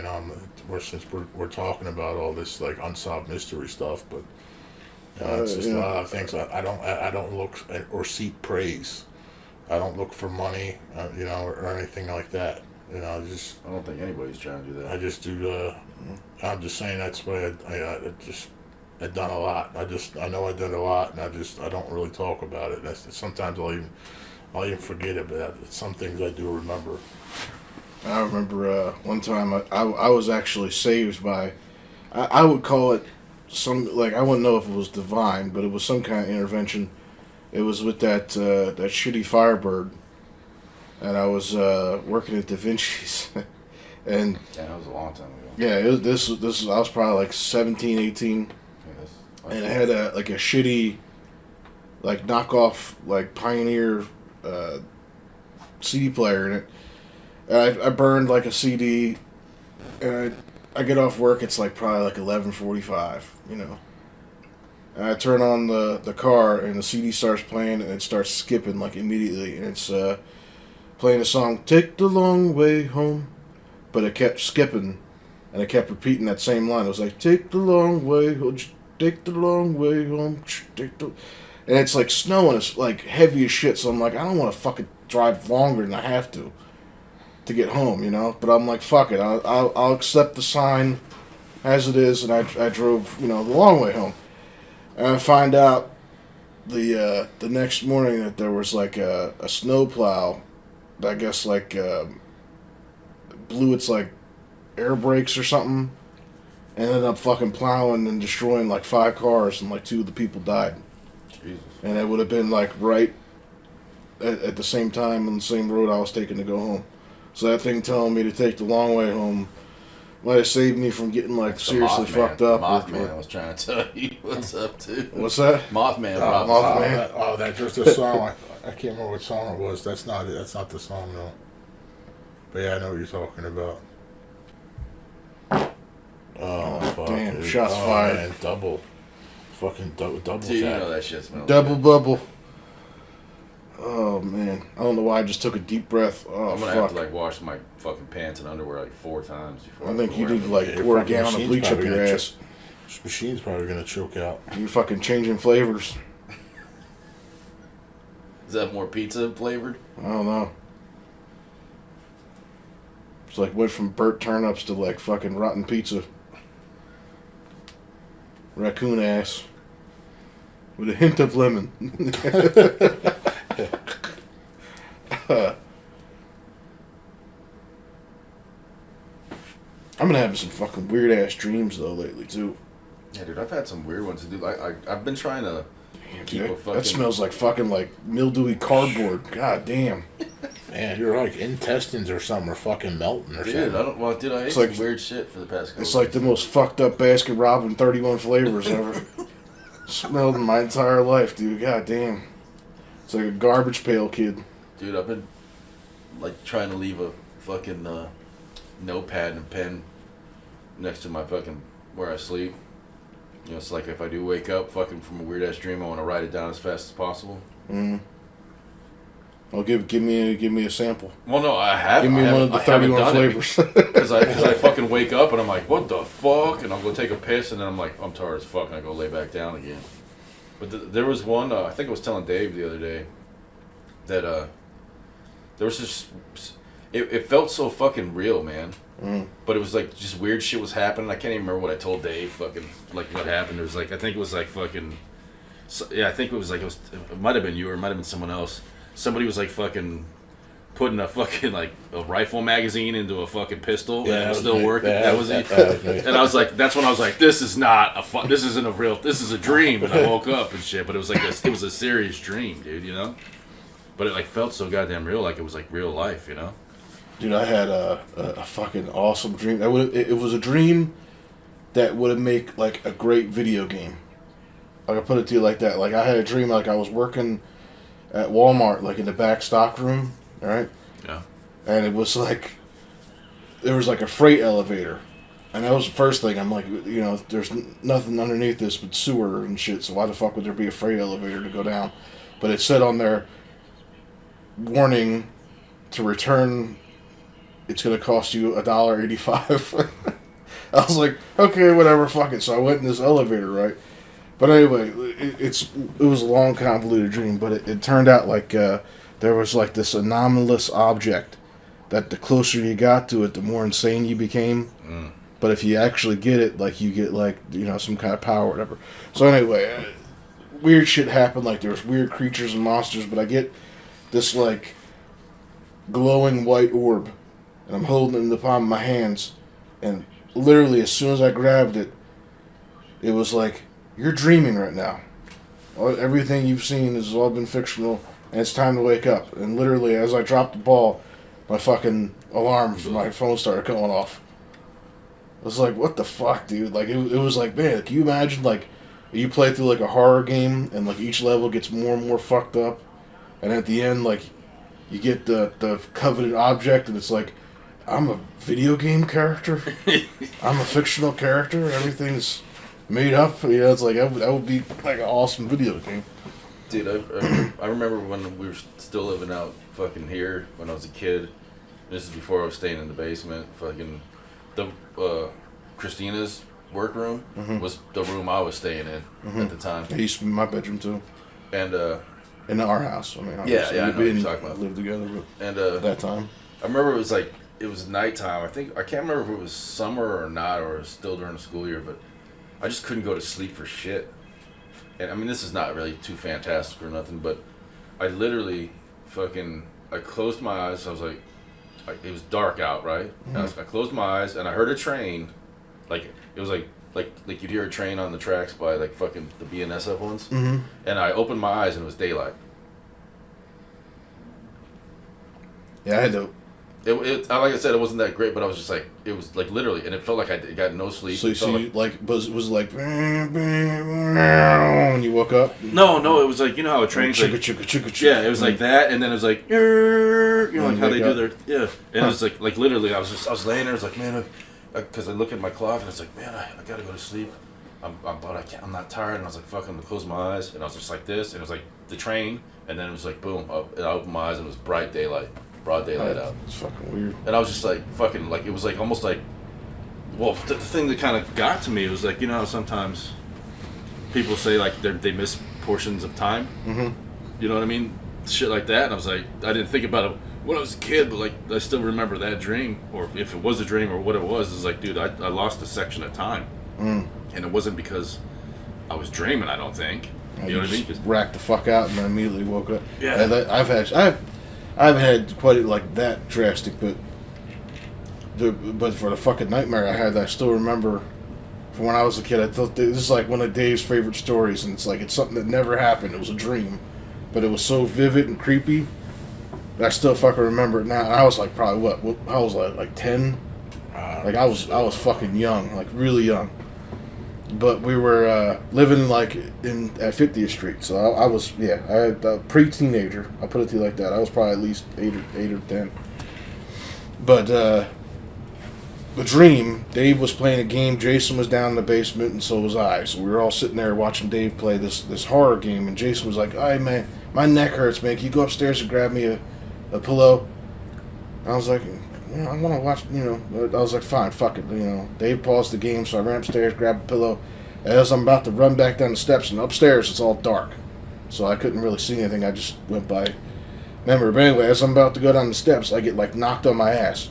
Since we're talking about all this like unsolved mystery stuff, but it's just a lot of things. I don't look or seek praise. I don't look for money, or anything like that. I don't think anybody's trying to do that. I just do. I'm just saying that's what I've done a lot. I know I did a lot, and I don't really talk about it. Sometimes I'll even forget about it. Some things I do remember. I remember one time I was actually saved by, I would call it I wouldn't know if it was divine, but it was some kind of intervention. It was with that shitty Firebird, and I was working at Da Vinci's, and that was a long time ago. Yeah, this was I was probably like 17, 18, and it had a shitty, like knockoff like Pioneer CD player in it. And I burned like a CD, and I get off work. It's like probably like 11:45, And I turn on the car, and the CD starts playing, and it starts skipping like immediately, and it's playing the song "Take the Long Way Home," but it kept skipping, and it kept repeating that same line. It was like "Take the long way home, take the long way home, take the," and it's like snowing. It's like heavy as shit. So I'm like, I don't want to fucking drive longer than I have to get home, But I'm like, fuck it. I'll accept the sign as it is, and I drove, the long way home. And I find out the next morning that there was like a snowplow, I guess like blew its like air brakes or something, and ended up fucking plowing and destroying like 5 cars, and like 2 of the people died. Jesus. And it would have been like right at the same time on the same road I was taking to go home. So that thing telling me to take the long way home might have saved me from getting like seriously fucked up. Mothman, I was trying to tell you what's up too. What's that? Mothman. Mothman. That's just a song. I can't remember what song it was. That's not it. That's not the song though. But yeah, I know what you're talking about. Oh fuck! Damn! Dude. Shots fired. Man, double Dude, tap. you know that shit smells. Double bubble. Oh man, I don't know why I just took a deep breath. Oh I'm gonna fuck! have to like wash my fucking pants and underwear like 4 times before. I think you need to like pour a gallon of bleach up your ass. This machine's probably gonna choke out. You fucking changing flavors. Is that more pizza flavored? I don't know. It's like went from burnt turnips to like fucking rotten pizza. Raccoon ass. With a hint of lemon. I've been having some fucking weird ass dreams though lately too. Yeah, dude, I've had some weird ones to do. I've been trying to keep a fucking. That smells like fucking like mildewy cardboard. God damn. Man, you're like intestines or something are fucking melting or Dude, something. I ate some weird shit for the past couple It's like the most fucked up Baskin Robbins 31 flavors ever. Smelled in my entire life, dude. God damn. It's like a garbage pail kid. Dude, I've been like trying to leave a fucking notepad and pen next to my fucking where I sleep. It's like if I do wake up fucking from a weird ass dream, I want to write it down as fast as possible. Mm-hmm. Well, give me a sample. Well, no, I have. Give me one of the 31 flavors. Because I fucking wake up and I'm like, what the fuck? And I'll go take a piss and then I'm like, I'm tired as fuck, and I go lay back down again. But there was one, I think I was telling Dave the other day, that there was just, it felt so fucking real, man. Mm. But it was like just weird shit was happening. I can't even remember what I told Dave, fucking, like what happened. It was like, I think it was like fucking, I think it was like, it might have been you or it might have been someone else. Somebody was like fucking putting a fucking like a rifle magazine into a fucking pistol and it was still working. That was it. And I was like, that's when I was like, this is not a this isn't a real, this is a dream. And I woke up and shit, but it was like it was a serious dream, dude. But it like felt so goddamn real, like it was like real life, Dude, I had a fucking awesome dream. It was a dream that would make like a great video game. Like I put it to you like that. Like I had a dream like I was working at Walmart, like in the back stock room, right? Yeah. And it was like there was like a freight elevator, and that was the first thing. I'm like, you know, there's nothing underneath this but sewer and shit. So why the fuck would there be a freight elevator to go down? But it said on there, warning, to return, it's gonna cost you $1.85. I was like, okay, whatever, fuck it. So I went in this elevator, right? But anyway, it was a long, convoluted dream, but it turned out like there was like this anomalous object that the closer you got to it, the more insane you became. Mm. But if you actually get it, like you get like, you know, some kind of power or whatever. So anyway, weird shit happened. Like there was weird creatures and monsters, but I get this like glowing white orb, and I'm holding it in the palm of my hands, and literally as soon as I grabbed it, it was like, you're dreaming right now. Everything you've seen has all been fictional, and it's time to wake up. And literally, as I dropped the ball, my fucking alarm from my phone started going off. I was like, what the fuck, dude? Like, it was like, man, can you imagine, like, you play through, like, a horror game, and, like, each level gets more and more fucked up, and at the end, like, you get the coveted object, and it's like, I'm a video game character? I'm a fictional character? Everything's made up? You know, it's like, that would be, like, an awesome video game. Dude, I remember when we were still living out fucking here when I was a kid. This is before I was staying in the basement. Fucking the Christina's workroom was the room I was staying in at the time. It used to be my bedroom too. And in our house. I mean, I know what you're talking about. Lived together, but and at that time, I remember it was nighttime. I can't remember if it was summer or not, or it was still during the school year, but I just couldn't go to sleep for shit. And I mean, this is not really too fantastic or nothing, but I literally I closed my eyes. I was like, it was dark out, right? Mm-hmm. I closed my eyes and I heard a train, like it was like you'd hear a train on the tracks by like fucking the BNSF ones. Mm-hmm. And I opened my eyes and it was daylight. Yeah, I had to. Like I said, it wasn't that great, but I was just like, it was like literally, and it felt like I got no sleep. So you was like when you woke up? No, it was like, you know how a train's like, yeah, it was like that, and then it was like, you know, like how they do their, yeah, and it was like literally, I was laying there, I was like, man, because I look at my clock and it's like, man, I gotta go to sleep. I'm not tired, and I was like, fuck, I'm gonna close my eyes, and I was just like this, and it was like the train, and then it was like, boom, and I opened my eyes, and it was bright daylight. Broad daylight out. It's fucking weird. And I was just like, fucking, like, it was like almost like, well, the thing that kind of got to me was like, you know how sometimes people say like they miss portions of time? Mm-hmm. You know what I mean? Shit like that. And I was like, I didn't think about it when I was a kid, but like, I still remember that dream, or if it was a dream or what it was, it's like, dude, I lost a section of time. Mm. And it wasn't because I was dreaming, I don't think. You know what I mean? Just racked the fuck out and then immediately woke up. Yeah. And I've had quite like that drastic, but for the fucking nightmare I had, I still remember from when I was a kid. I thought this is like one of Dave's favorite stories, and it's like it's something that never happened. It was a dream, but it was so vivid and creepy that I still fucking remember it now. And I was like probably what I was like 10, like I was fucking young, like really young. But we were living like at 50th Street, so I was I had a pre-teenager. I'll put it to you like that. I was probably at least 8 or 10. But the dream, Dave was playing a game. Jason was down in the basement, and so was I. So we were all sitting there watching Dave play this horror game, and Jason was like, "Hey man, my neck hurts, man. Can you go upstairs and grab me a pillow?" And I was like, I want to watch, I was like, fine, fuck it, Dave paused the game, so I ran upstairs, grabbed a pillow. As I'm about to run back down the steps, and upstairs, it's all dark. So I couldn't really see anything, I just went by memory. But anyway, as I'm about to go down the steps, I get, like, knocked on my ass.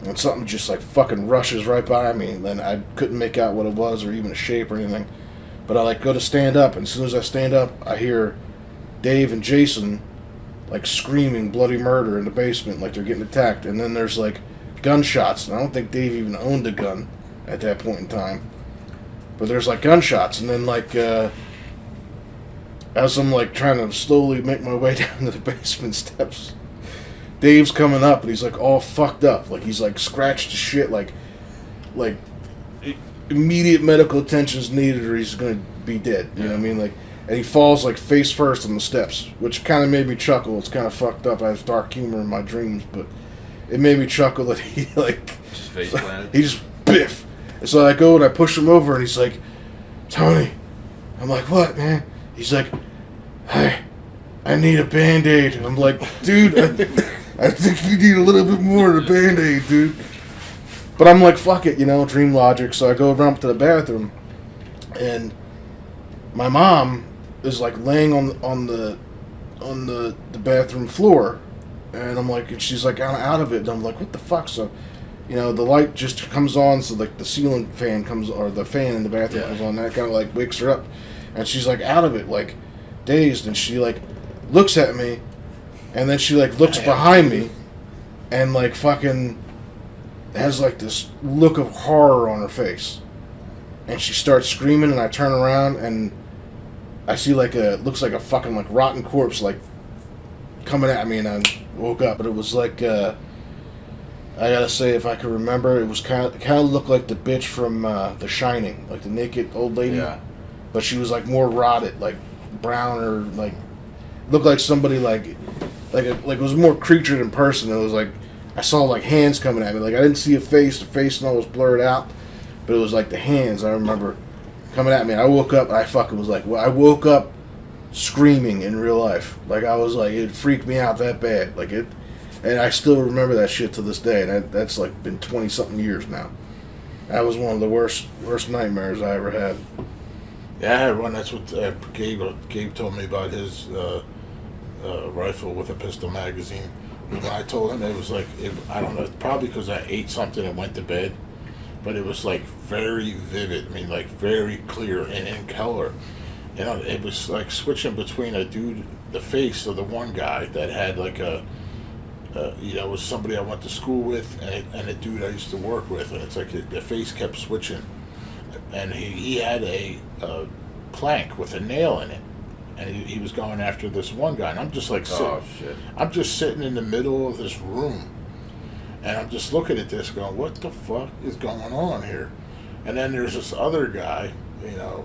And something just, like, fucking rushes right by me, and then I couldn't make out what it was, or even a shape or anything. But I, like, go to stand up, and as soon as I stand up, I hear Dave and Jason like screaming bloody murder in the basement, like they're getting attacked. And then there's like gunshots, and I don't think Dave even owned a gun at that point in time. But there's like gunshots, and then like as I'm like trying to slowly make my way down to the basement steps, Dave's coming up, and he's like all fucked up, like he's like scratched to shit, like immediate medical attention is needed or he's going to be dead. You know what I mean? Like, and he falls like face first on the steps, which kind of made me chuckle. It's kind of fucked up. I have dark humor in my dreams, but it made me chuckle that he like Just face planted. he just biff. And so I go and I push him over, and he's like, "Tony," I'm like, "What, man?" He's like, I need a Band-Aid. And I'm like, dude, I think you need a little bit more than a Band-Aid, dude. But I'm like, fuck it, you know, dream logic. So I go around to the bathroom, and my mom is like laying on the bathroom floor, and I'm like, and she's like out of it, and I'm like, what the fuck? So, you know, the light just comes on, so like the ceiling fan comes, or the fan in the bathroom comes on. That kind of like wakes her up, and she's like out of it, like dazed, and she like looks at me, and then she like looks behind me, and like fucking has like this look of horror on her face, and she starts screaming, and I turn around and I see like looks like a fucking like rotten corpse like coming at me, and I woke up, but it was like I gotta say, if I could remember, it was kind of looked like the bitch from The Shining, like the naked old lady, but she was like more rotted, like brown, or like looked like somebody like it was more creature than person. It was like I saw like hands coming at me, like I didn't see a face. The face and all was blurred out, but it was like the hands I remember coming at me. And I woke up and I fucking was like, well, I woke up screaming in real life. Like I was like, it freaked me out that bad, like it. And I still remember that shit to this day, and that's like been 20-something years now. That was one of the worst nightmares I ever had. Yeah, I had one. That's what Gabe told me about his rifle with a pistol magazine. When I told him, it was like, I don't know, probably because I ate something and went to bed, but it was like very vivid. I mean, like very clear and in color. You know, it was like switching between a dude, the face of the one guy that had like a, you know, was somebody I went to school with, and a dude I used to work with, and it's like the face kept switching, and he had a plank with a nail in it, and he was going after this one guy, and I'm just like I'm just sitting in the middle of this room, and I'm just looking at this going, what the fuck is going on here? And then there's this other guy, you know,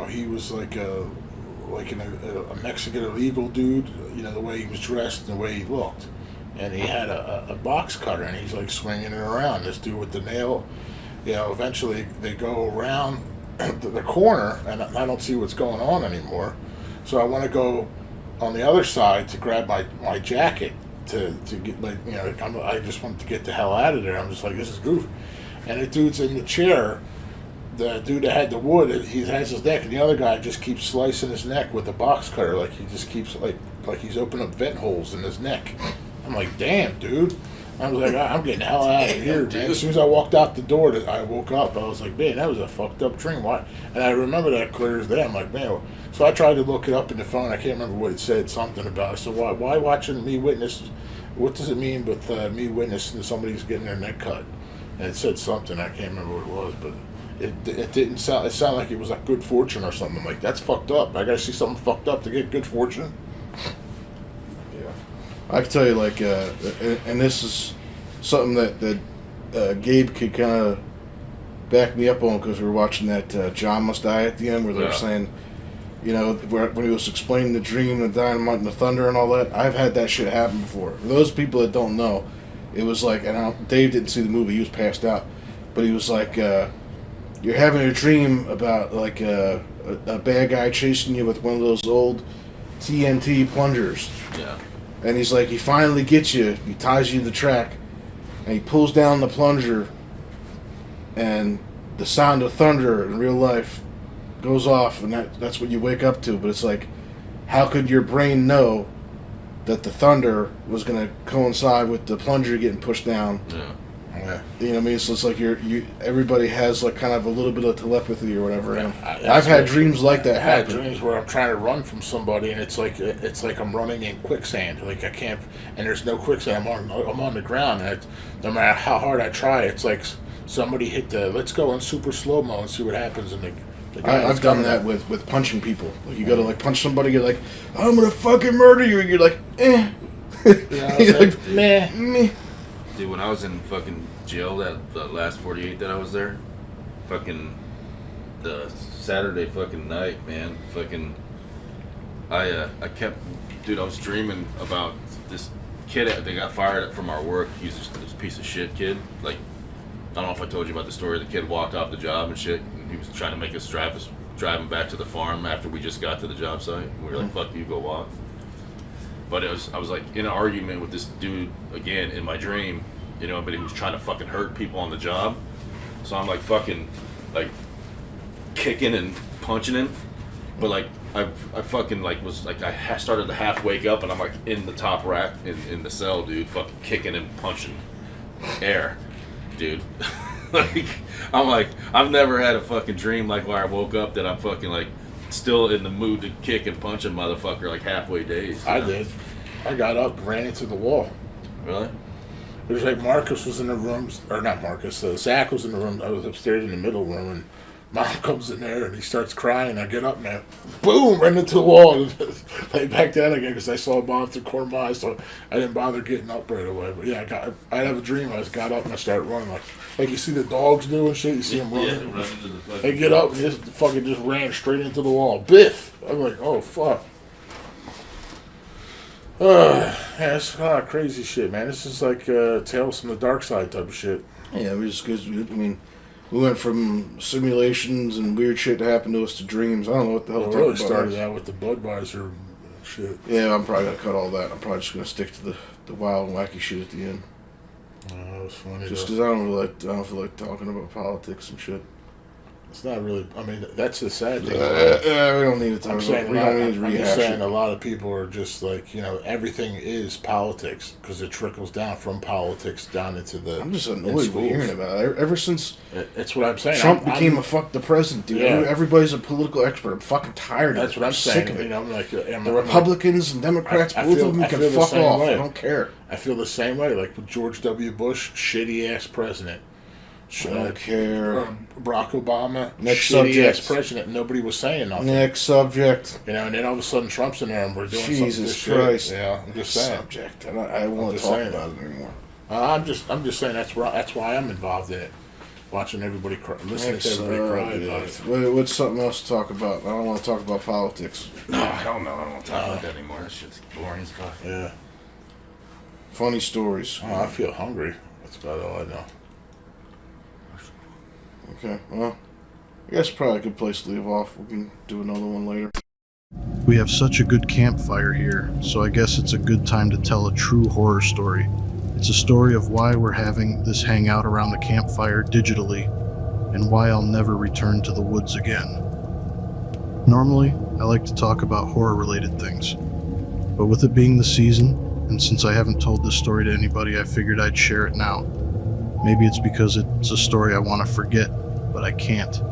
he was like a Mexican illegal dude, you know, the way he was dressed and the way he looked. And he had a box cutter, and he's like swinging it around. This dude with the nail, you know, eventually they go around the corner, and I don't see what's going on anymore. So I want to go on the other side to grab my jacket to get, like, you know, I just want to get the hell out of there. I'm just like, this is goofy. And the dude's in the chair. The dude that had the wood, he has his neck, and the other guy just keeps slicing his neck with a box cutter, like he just keeps like he's opening up vent holes in his neck. I'm like, damn, dude. I was like, I'm getting the hell out of here, man. As soon as I walked out the door, I woke up. I was like, man, that was a fucked up dream. Why? And I remember that clear as day. I'm like, man. So I tried to look it up in the phone. I can't remember what it said. Something about it. So why watching me witness? What does it mean with me witnessing somebody's getting their neck cut? And it said something. I can't remember what it was, but. It didn't sound. It sounded like it was like good fortune or something. I'm like, that's fucked up. I gotta see something fucked up to get good fortune. Yeah, I can tell you, like, and this is something that Gabe could kind of back me up on, because we were watching that John Must Die at the end, where they were saying, you know, when he was explaining the dream, the dynamite, and the thunder, and all that. I've had that shit happen before. For those people that don't know, it was like, and Dave didn't see the movie; he was passed out, but he was like. You're having a dream about like a bad guy chasing you with one of those old TNT plungers. Yeah. And he's like, he finally gets you. He ties you to the track, and he pulls down the plunger, and the sound of thunder in real life goes off, and that's what you wake up to. But it's like, how could your brain know that the thunder was going to coincide with the plunger getting pushed down? Yeah. Yeah. You know what I mean? So it's like everybody has like kind of a little bit of telepathy or whatever. And I've had dreams like that happen. I've had dreams where I'm trying to run from somebody, and it's like I'm running in quicksand. Like I can't, and there's no quicksand. I'm on the ground, and no matter how hard I try, it's like somebody hit the let's go in super slow mo and see what happens. And I've done that with punching people. Like you go to like punch somebody, you're like, I'm gonna fucking murder you. And you're like, eh. You're like, meh. Dude, when I was in fucking jail that the last 48 that I was there. Fucking the Saturday fucking night, man. Fucking I kept, dude, I was dreaming about this kid that got fired from our work. He's just this piece of shit kid. Like, I don't know if I told you about the story. The kid walked off the job and shit, and he was trying to make us drive him back to the farm after we just got to the job site. And we were like, fuck you, go walk. But I was like in an argument with this dude again in my dream, you know, but he was trying to fucking hurt people on the job. So I'm like fucking like kicking and punching him. But like I fucking like was like I started to half wake up and I'm like in the top rack in the cell, dude, fucking kicking and punching air, dude. Like I'm like I've never had a fucking dream like where I woke up that I'm fucking like still in the mood to kick and punch a motherfucker like halfway dazed. I did. I got up, ran into the wall. Really? It was like Marcus was in the rooms, or not Marcus, Zach was in the room. I was upstairs in the middle room, and Mom comes in there and he starts crying. I get up now, boom, ran into the wall and lay back down again because I saw Mom through the corner of my eyes, so I didn't bother getting up right away. But yeah, I have a dream. I just got up and I started running like you see the dogs do and shit. You see them running. Yeah, They get up and just ran straight into the wall. Biff! I'm like, oh fuck. Yeah, it's a lot of crazy shit, man. This is like Tales from the Dark Side type of shit. Yeah, we went from simulations and weird shit that happened to us to dreams. I don't know what the hell It really started out with the Budweiser shit. Yeah, I'm probably gonna cut all that. I'm probably just gonna stick to the wild and wacky shit at the end. That was funny. Just because I don't feel like talking about politics and shit. It's not really. I mean, that's the sad thing. We don't need to talk about it. We don't need to I'm rehash just saying it. a lot of people are just like, you know, everything is politics because it trickles down from politics down into the. I'm just annoyed with hearing about it. Ever since that's what I'm saying. Trump became a fuck the president, dude. Yeah. Everybody's a political expert. I'm fucking tired of it. That's what I'm sick saying. of it. You know, I'm like, the Republicans and Democrats, both of them can fuck off. I don't care. I feel the same way. Like with George W. Bush, shitty ass president. I don't care. Barack Obama, Next shitty ass subject. president. Nobody was saying nothing. Next subject. You know, and then all of a sudden Trump's in there and we're doing Jesus something Christ. shit. Yeah, I'm just saying. Subject. I won't talk about it anymore. I'm just saying that's why I'm involved in it. Watching everybody cry, listening to everybody cry about it. What's something else to talk about? I don't want to talk about politics. No, I don't know. I don't want to talk about that anymore. That shit's boring as fuck. Yeah. Funny stories. Oh, I feel hungry. That's about all I know. Okay, well, I guess probably a good place to leave off. We can do another one later. We have such a good campfire here, so I guess it's a good time to tell a true horror story. It's a story of why we're having this hangout around the campfire digitally, and why I'll never return to the woods again. Normally, I like to talk about horror-related things, but with it being the season, and since I haven't told this story to anybody, I figured I'd share it now. Maybe it's because it's a story I want to forget, but I can't.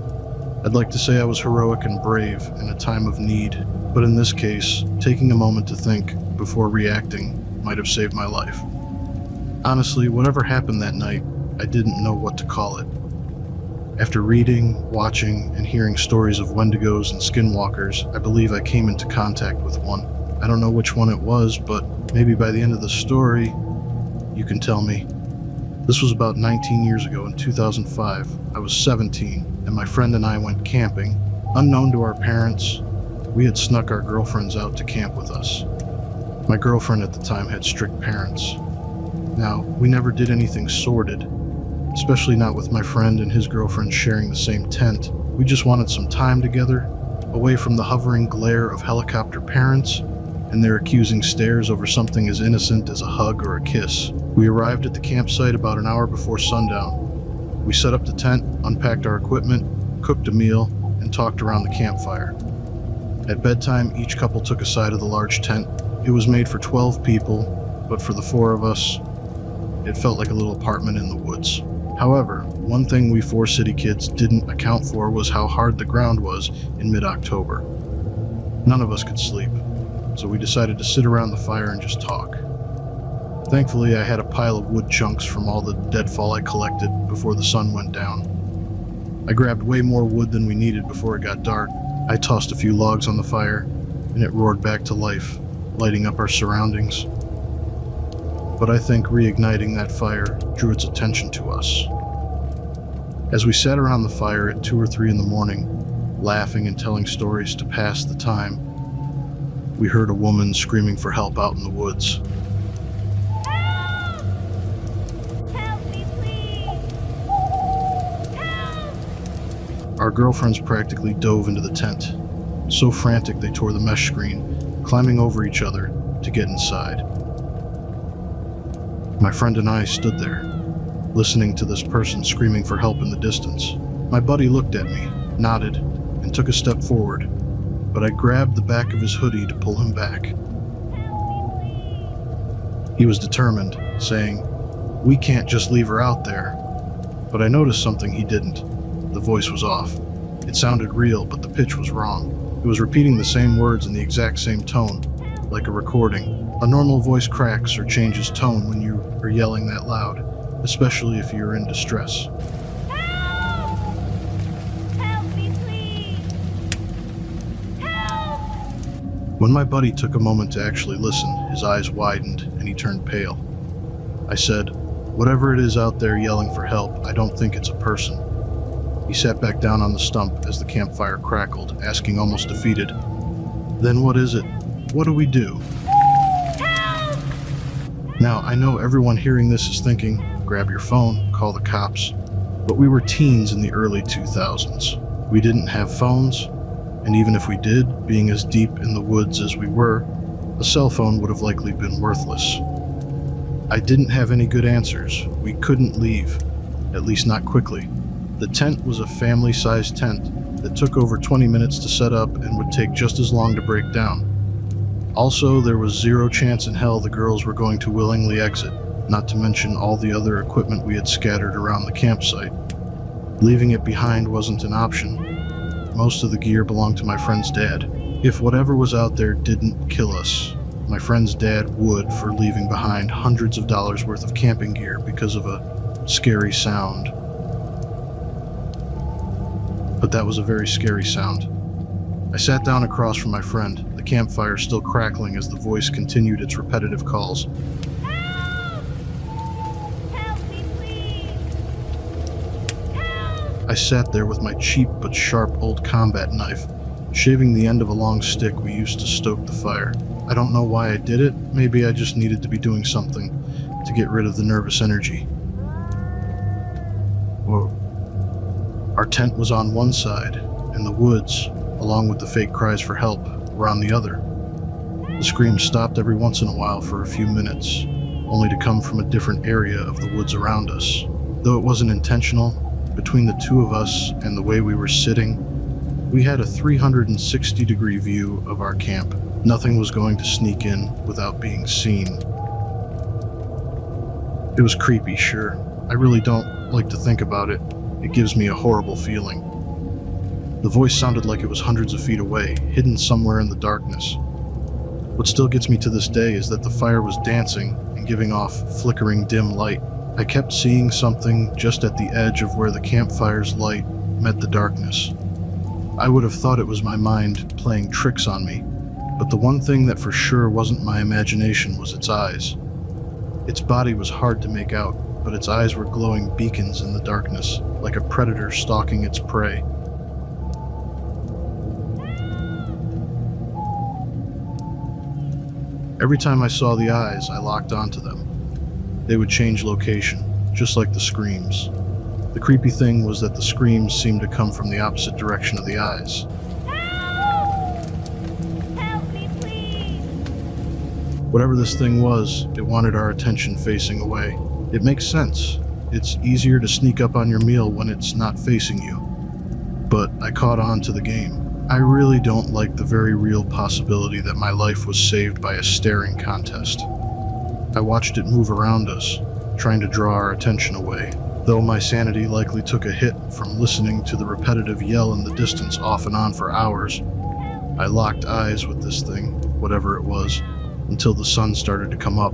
I'd like to say I was heroic and brave in a time of need, but in this case, taking a moment to think before reacting might have saved my life. Honestly, whatever happened that night, I didn't know what to call it. After reading, watching, and hearing stories of Wendigos and Skinwalkers, I believe I came into contact with one. I don't know which one it was, but maybe by the end of the story, you can tell me. This was about 19 years ago in 2005. I was 17, and my friend and I went camping. Unknown to our parents, we had snuck our girlfriends out to camp with us. My girlfriend at the time had strict parents. Now, we never did anything sordid, especially not with my friend and his girlfriend sharing the same tent. We just wanted some time together, away from the hovering glare of helicopter parents and their accusing stares over something as innocent as a hug or a kiss. We arrived at the campsite about an hour before sundown. We set up the tent, unpacked our equipment, cooked a meal, and talked around the campfire. At bedtime, each couple took a side of the large tent. It was made for 12 people, but for the 4 of us, it felt like a little apartment in the woods. However, one thing we 4 city kids didn't account for was how hard the ground was in mid-October. None of us could sleep, so we decided to sit around the fire and just talk. Thankfully, I had a pile of wood chunks from all the deadfall I collected before the sun went down. I grabbed way more wood than we needed before it got dark. I tossed a few logs on the fire, and it roared back to life, lighting up our surroundings. but I think reigniting that fire drew its attention to us. As we sat around the fire at 2 or 3 in the morning, laughing and telling stories to pass the time, we heard a woman screaming for help out in the woods. Help! Help me, please! Help! Our girlfriends practically dove into the tent, so frantic they tore the mesh screen, climbing over each other to get inside. My friend and I stood there, listening to this person screaming for help in the distance. My buddy looked at me, nodded, and took a step forward, but I grabbed the back of his hoodie to pull him back. He was determined, saying, "We can't just leave her out there." But I noticed something he didn't. The voice was off. It sounded real, but the pitch was wrong. It was repeating the same words in the exact same tone, like a recording. A normal voice cracks or changes tone when you are yelling that loud, especially if you're in distress. When my buddy took a moment to actually listen, his eyes widened and he turned pale. I said, "Whatever it is out there yelling for help, I don't think it's a person." He sat back down on the stump as the campfire crackled, asking almost defeated, "Then what is it? What do we do?" Now, I know everyone hearing this is thinking, grab your phone, call the cops, but we were teens in the early 2000s. We didn't have phones, and even if we did, being as deep in the woods as we were, a cell phone would have likely been worthless. I didn't have any good answers. We couldn't leave, at least not quickly. The tent was a family-sized tent that took over 20 minutes to set up and would take just as long to break down. Also, there was zero chance in hell the girls were going to willingly exit, not to mention all the other equipment we had scattered around the campsite. Leaving it behind wasn't an option. Most of the gear belonged to my friend's dad. If whatever was out there didn't kill us, my friend's dad would for leaving behind hundreds of dollars worth of camping gear because of a scary sound. But that was a very scary sound. I sat down across from my friend, the campfire still crackling as the voice continued its repetitive calls. Help! Help me, please! Help! I sat there with my cheap but sharp old combat knife, shaving the end of a long stick we used to stoke the fire. I don't know why I did it. Maybe I just needed to be doing something to get rid of the nervous energy. Whoa. Our tent was on one side, and the woods, along with the fake cries for help, were on the other. The screams stopped every once in a while for a few minutes, only to come from a different area of the woods around us. Though it wasn't intentional, between the two of us and the way we were sitting, we had a 360-degree view of our camp. Nothing was going to sneak in without being seen. It was creepy, sure. I really don't like to think about it. It gives me a horrible feeling. The voice sounded like it was hundreds of feet away, hidden somewhere in the darkness. What still gets me to this day is that the fire was dancing and giving off flickering dim light. I kept seeing something just at the edge of where the campfire's light met the darkness. I would have thought it was my mind playing tricks on me, but the one thing that for sure wasn't my imagination was its eyes. Its body was hard to make out, but its eyes were glowing beacons in the darkness, like a predator stalking its prey. Every time I saw the eyes, I locked onto them. They would change location, just like the screams. The creepy thing was that the screams seemed to come from the opposite direction of the eyes. Help! Help me, please! Whatever this thing was, it wanted our attention facing away. It makes sense. It's easier to sneak up on your meal when it's not facing you. But I caught on to the game. I really don't like the very real possibility that my life was saved by a staring contest. I watched it move around us, trying to draw our attention away. Though my sanity likely took a hit from listening to the repetitive yell in the distance off and on for hours, I locked eyes with this thing, whatever it was, until the sun started to come up.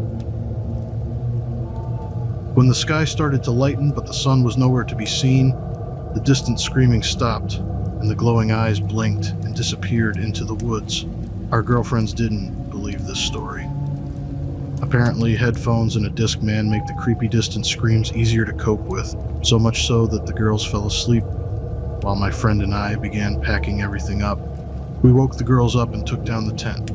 When the sky started to lighten but the sun was nowhere to be seen, the distant screaming stopped, and the glowing eyes blinked and disappeared into the woods. Our girlfriends didn't believe this story. Apparently, headphones and a Discman make the creepy distant screams easier to cope with, so much so that the girls fell asleep while my friend and I began packing everything up. We woke the girls up and took down the tent.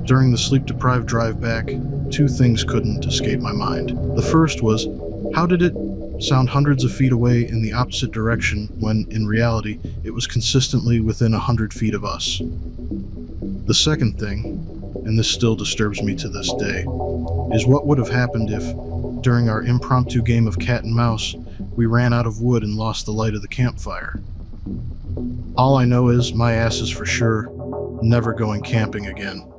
During the sleep-deprived drive back, two things couldn't escape my mind. The first was, how did it sound hundreds of feet away in the opposite direction when, in reality, it was consistently within 100 feet of us? The second thing, and this still disturbs me to this day, is what would have happened if, during our impromptu game of cat and mouse, we ran out of wood and lost the light of the campfire. All I know is my ass is for sure never going camping again.